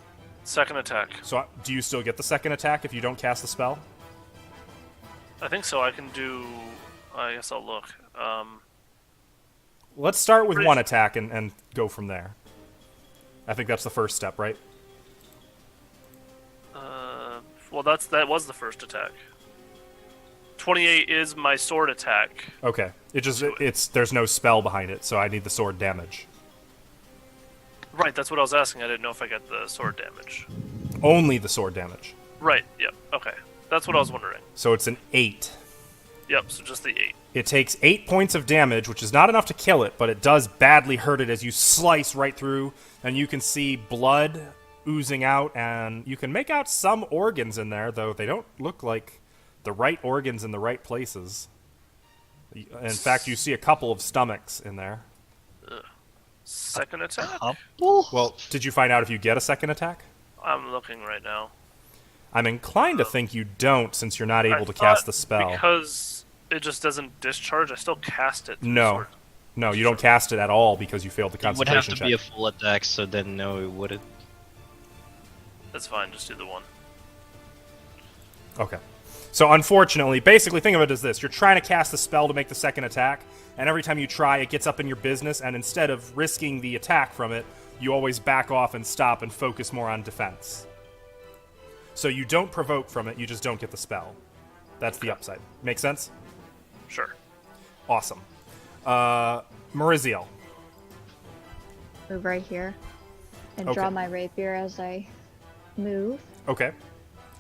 Speaker 3: Second attack.
Speaker 1: So do you still get the second attack if you don't cast the spell?
Speaker 3: I think so. I can do... I guess I'll look.
Speaker 1: Let's start with
Speaker 3: Pretty
Speaker 1: one
Speaker 3: sure-
Speaker 1: attack and go from there. I think that's the first step, right?
Speaker 3: Well, that was the first attack. 28 is my sword attack.
Speaker 1: Okay. There's no spell behind it, so I need the sword damage.
Speaker 3: Right, that's what I was asking. I didn't know if I got the sword damage.
Speaker 1: Only the sword damage.
Speaker 3: Right, yep, okay. That's what I was wondering.
Speaker 1: So it's an 8.
Speaker 3: Yep, so just the 8.
Speaker 1: It takes 8 points of damage, which is not enough to kill it, but it does badly hurt it as you slice right through, and you can see blood oozing out, and you can make out some organs in there, though they don't look like the right organs in the right places. In fact, you see a couple of stomachs in there.
Speaker 3: Second attack?
Speaker 5: Couple?
Speaker 1: Well, did you find out if you get a second attack?
Speaker 3: I'm looking right now.
Speaker 1: I'm inclined to think you don't, since you're not able
Speaker 3: I
Speaker 1: to cast
Speaker 3: thought
Speaker 1: the spell.
Speaker 3: Because it just doesn't discharge, I still cast it.
Speaker 1: No. No, you don't cast it at all because you failed the
Speaker 5: It would have
Speaker 1: concentration
Speaker 5: to
Speaker 1: check.
Speaker 5: be a full attack, so then no, it wouldn't.
Speaker 3: That's fine, just do the one.
Speaker 1: Okay. So unfortunately, basically think of it as this. You're trying to cast the spell to make the second attack, and every time you try, it gets up in your business, and instead of risking the attack from it, you always back off and stop and focus more on defense. So you don't provoke from it, you just don't get the spell. That's the upside. Make sense?
Speaker 3: Sure.
Speaker 1: Awesome. Mariziel.
Speaker 2: Move right here. And
Speaker 1: Okay.
Speaker 2: draw my rapier as I move.
Speaker 1: Okay.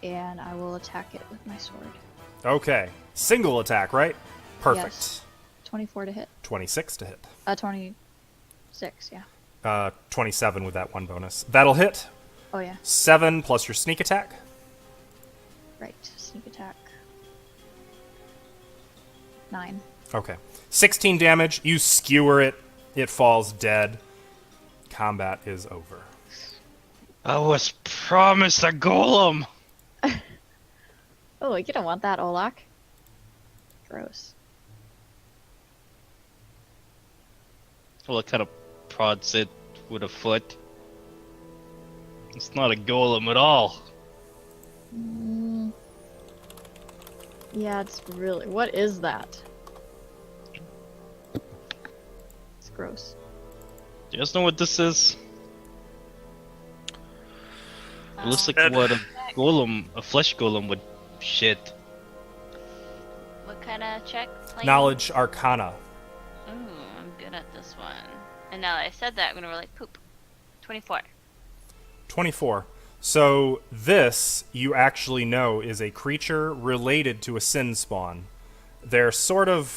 Speaker 2: And I will attack it with my sword.
Speaker 1: Okay. Single attack, right? Perfect.
Speaker 2: Yes. 24 to hit.
Speaker 1: 26 to hit.
Speaker 2: 26, yeah.
Speaker 1: 27 with that one bonus. That'll hit.
Speaker 2: Oh, yeah.
Speaker 1: 7 plus your sneak attack.
Speaker 2: Right. Sneak attack. 9.
Speaker 1: Okay. 16 damage. You skewer it. It falls dead. Combat is over.
Speaker 5: I was promised a golem!
Speaker 2: Oh, you don't want that, Olak. Gross.
Speaker 5: Well, it kind of prods it with a foot. It's not a golem at all.
Speaker 2: Yeah, it's really. What is that? It's gross.
Speaker 5: Do you guys know what this is? It looks like
Speaker 3: Ed.
Speaker 5: what a flesh golem would shit.
Speaker 4: What kind of check? Plain?
Speaker 1: Knowledge Arcana.
Speaker 4: Ooh, I'm good at this one. And now that I said that, I'm gonna roll like poop. 24.
Speaker 1: 24. So this, you actually know, is a creature related to a sin spawn. They're sort of,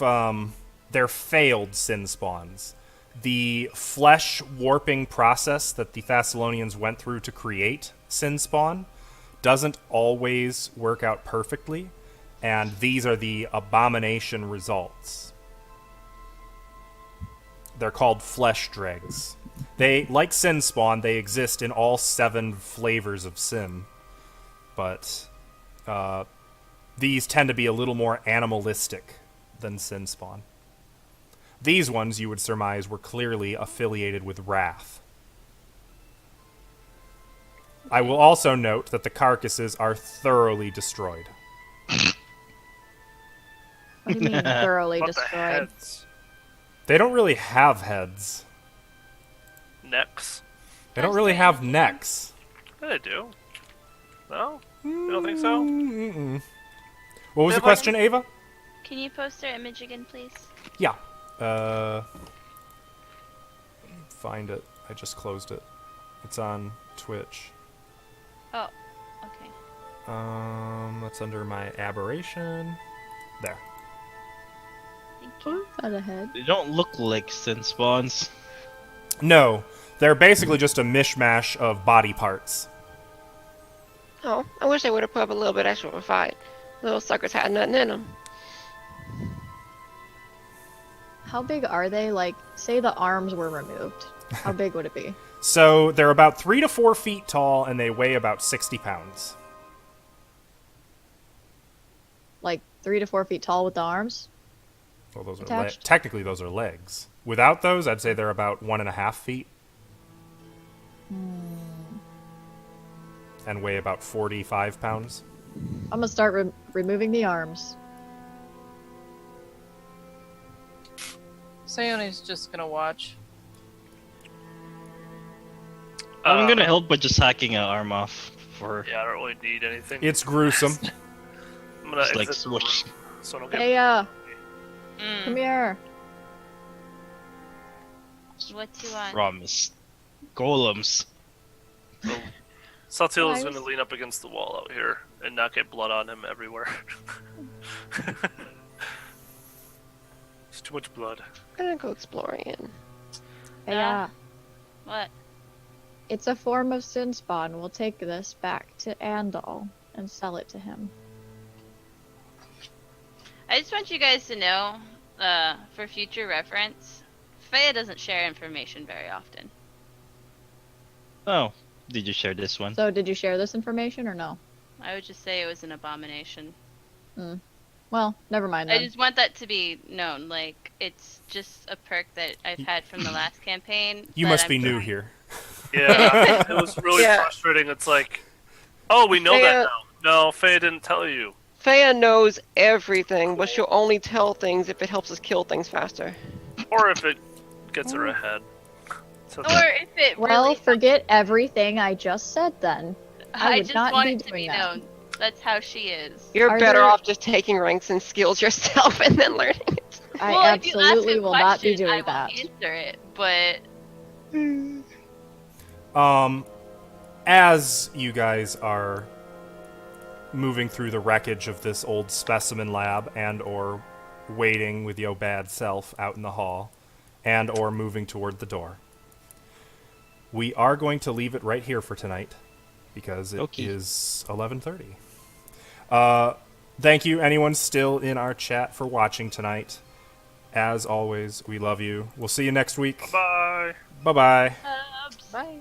Speaker 1: they're failed sin spawns. The flesh warping process that the Thessalonians went through to create sin spawn doesn't always work out perfectly, and these are the abomination results. They're called flesh dregs. They, like sin spawn, they exist in all 7 flavors of sin, but these tend to be a little more animalistic than sin spawn. These ones, you would surmise, were clearly affiliated with Wrath. I will also note that the carcasses are thoroughly destroyed.
Speaker 2: What do you mean thoroughly
Speaker 3: What the
Speaker 2: destroyed?
Speaker 3: heads?
Speaker 1: They don't really have heads.
Speaker 3: Necks?
Speaker 1: They don't really have necks.
Speaker 3: Yeah, they do. No? You don't think so?
Speaker 1: Mm-mm. What was
Speaker 3: They
Speaker 1: the
Speaker 3: have, like-
Speaker 1: question, Ava?
Speaker 4: Can you post their image again, please?
Speaker 1: Yeah. Find it. I just closed it. It's on Twitch.
Speaker 4: Oh, okay.
Speaker 1: That's under my aberration. There.
Speaker 4: Thank you.
Speaker 2: Got a head.
Speaker 5: They don't look like sin spawns.
Speaker 1: No, they're basically just a mishmash of body parts.
Speaker 6: Oh, I wish they would have put up a little bit extra for fight. Little suckers had nothing in them.
Speaker 2: How big are they? Like, say the arms were removed. How big would it be?
Speaker 1: So they're about 3 to 4 feet tall, and they weigh about 60 pounds.
Speaker 2: Like 3 to 4 feet tall with the arms?
Speaker 1: Well, those are
Speaker 2: Attached?
Speaker 1: technically those are legs. Without those, I'd say they're about 1.5 feet. And weigh about 45 pounds.
Speaker 2: I'm gonna start removing the arms.
Speaker 7: Sayone's just gonna watch.
Speaker 5: I'm gonna help by just hacking an arm off for
Speaker 3: Yeah, I don't really need anything.
Speaker 1: It's gruesome.
Speaker 3: I'm gonna
Speaker 5: just like
Speaker 3: exit the room
Speaker 5: swoosh.
Speaker 3: so I don't get
Speaker 2: Hey,
Speaker 4: Mm,
Speaker 2: come here.
Speaker 4: what you want?
Speaker 5: promise. Golems.
Speaker 3: Saltil is
Speaker 2: Guys.
Speaker 3: gonna lean up against the wall out here and not get blood on him everywhere. It's too much blood.
Speaker 6: I'm gonna go exploring.
Speaker 2: Hey,
Speaker 4: Yeah. What?
Speaker 2: it's a form of sin spawn. We'll take this back to Andal and sell it to him.
Speaker 4: I just want you guys to know, for future reference, Faya doesn't share information very often.
Speaker 5: Oh, did you share this one?
Speaker 2: So, did you share this information or no?
Speaker 4: I would just say it was an abomination.
Speaker 2: Well, never mind
Speaker 4: I
Speaker 2: then.
Speaker 4: just want that to be known. Like, it's just a perk that I've had from the last campaign.
Speaker 1: You
Speaker 4: that
Speaker 1: must
Speaker 4: I'm
Speaker 1: be new
Speaker 4: trying-
Speaker 1: here.
Speaker 3: Yeah, it was really
Speaker 6: Yeah.
Speaker 3: frustrating. It's like, oh, we know
Speaker 6: Faya-
Speaker 3: that now. No, Faye didn't tell you.
Speaker 6: Faya knows everything, but she'll only tell things if it helps us kill things faster.
Speaker 3: Or if it gets her ahead. So
Speaker 4: Or if it
Speaker 2: Well,
Speaker 4: really
Speaker 2: forget everything I just said then. I would
Speaker 4: just
Speaker 2: not
Speaker 4: want
Speaker 2: be
Speaker 4: it to be
Speaker 2: doing that.
Speaker 4: known. That's how she is.
Speaker 6: You're
Speaker 2: Are
Speaker 6: better
Speaker 2: there-
Speaker 6: off just taking ranks and skills yourself and then learning it.
Speaker 2: I
Speaker 4: Well, if you ask
Speaker 2: absolutely
Speaker 4: a
Speaker 2: will not be
Speaker 4: question, I
Speaker 2: doing
Speaker 4: will
Speaker 2: that.
Speaker 4: answer it, but
Speaker 1: As you guys are moving through the wreckage of this old specimen lab and or waiting with your bad self out in the hall and or moving toward the door, we are going to leave it right here for tonight because it is
Speaker 5: Okay.
Speaker 1: 11:30. Thank you anyone still in our chat for watching tonight. As always, we love you. We'll see you next week.
Speaker 3: bye.
Speaker 1: Bye-bye.
Speaker 7: Bye.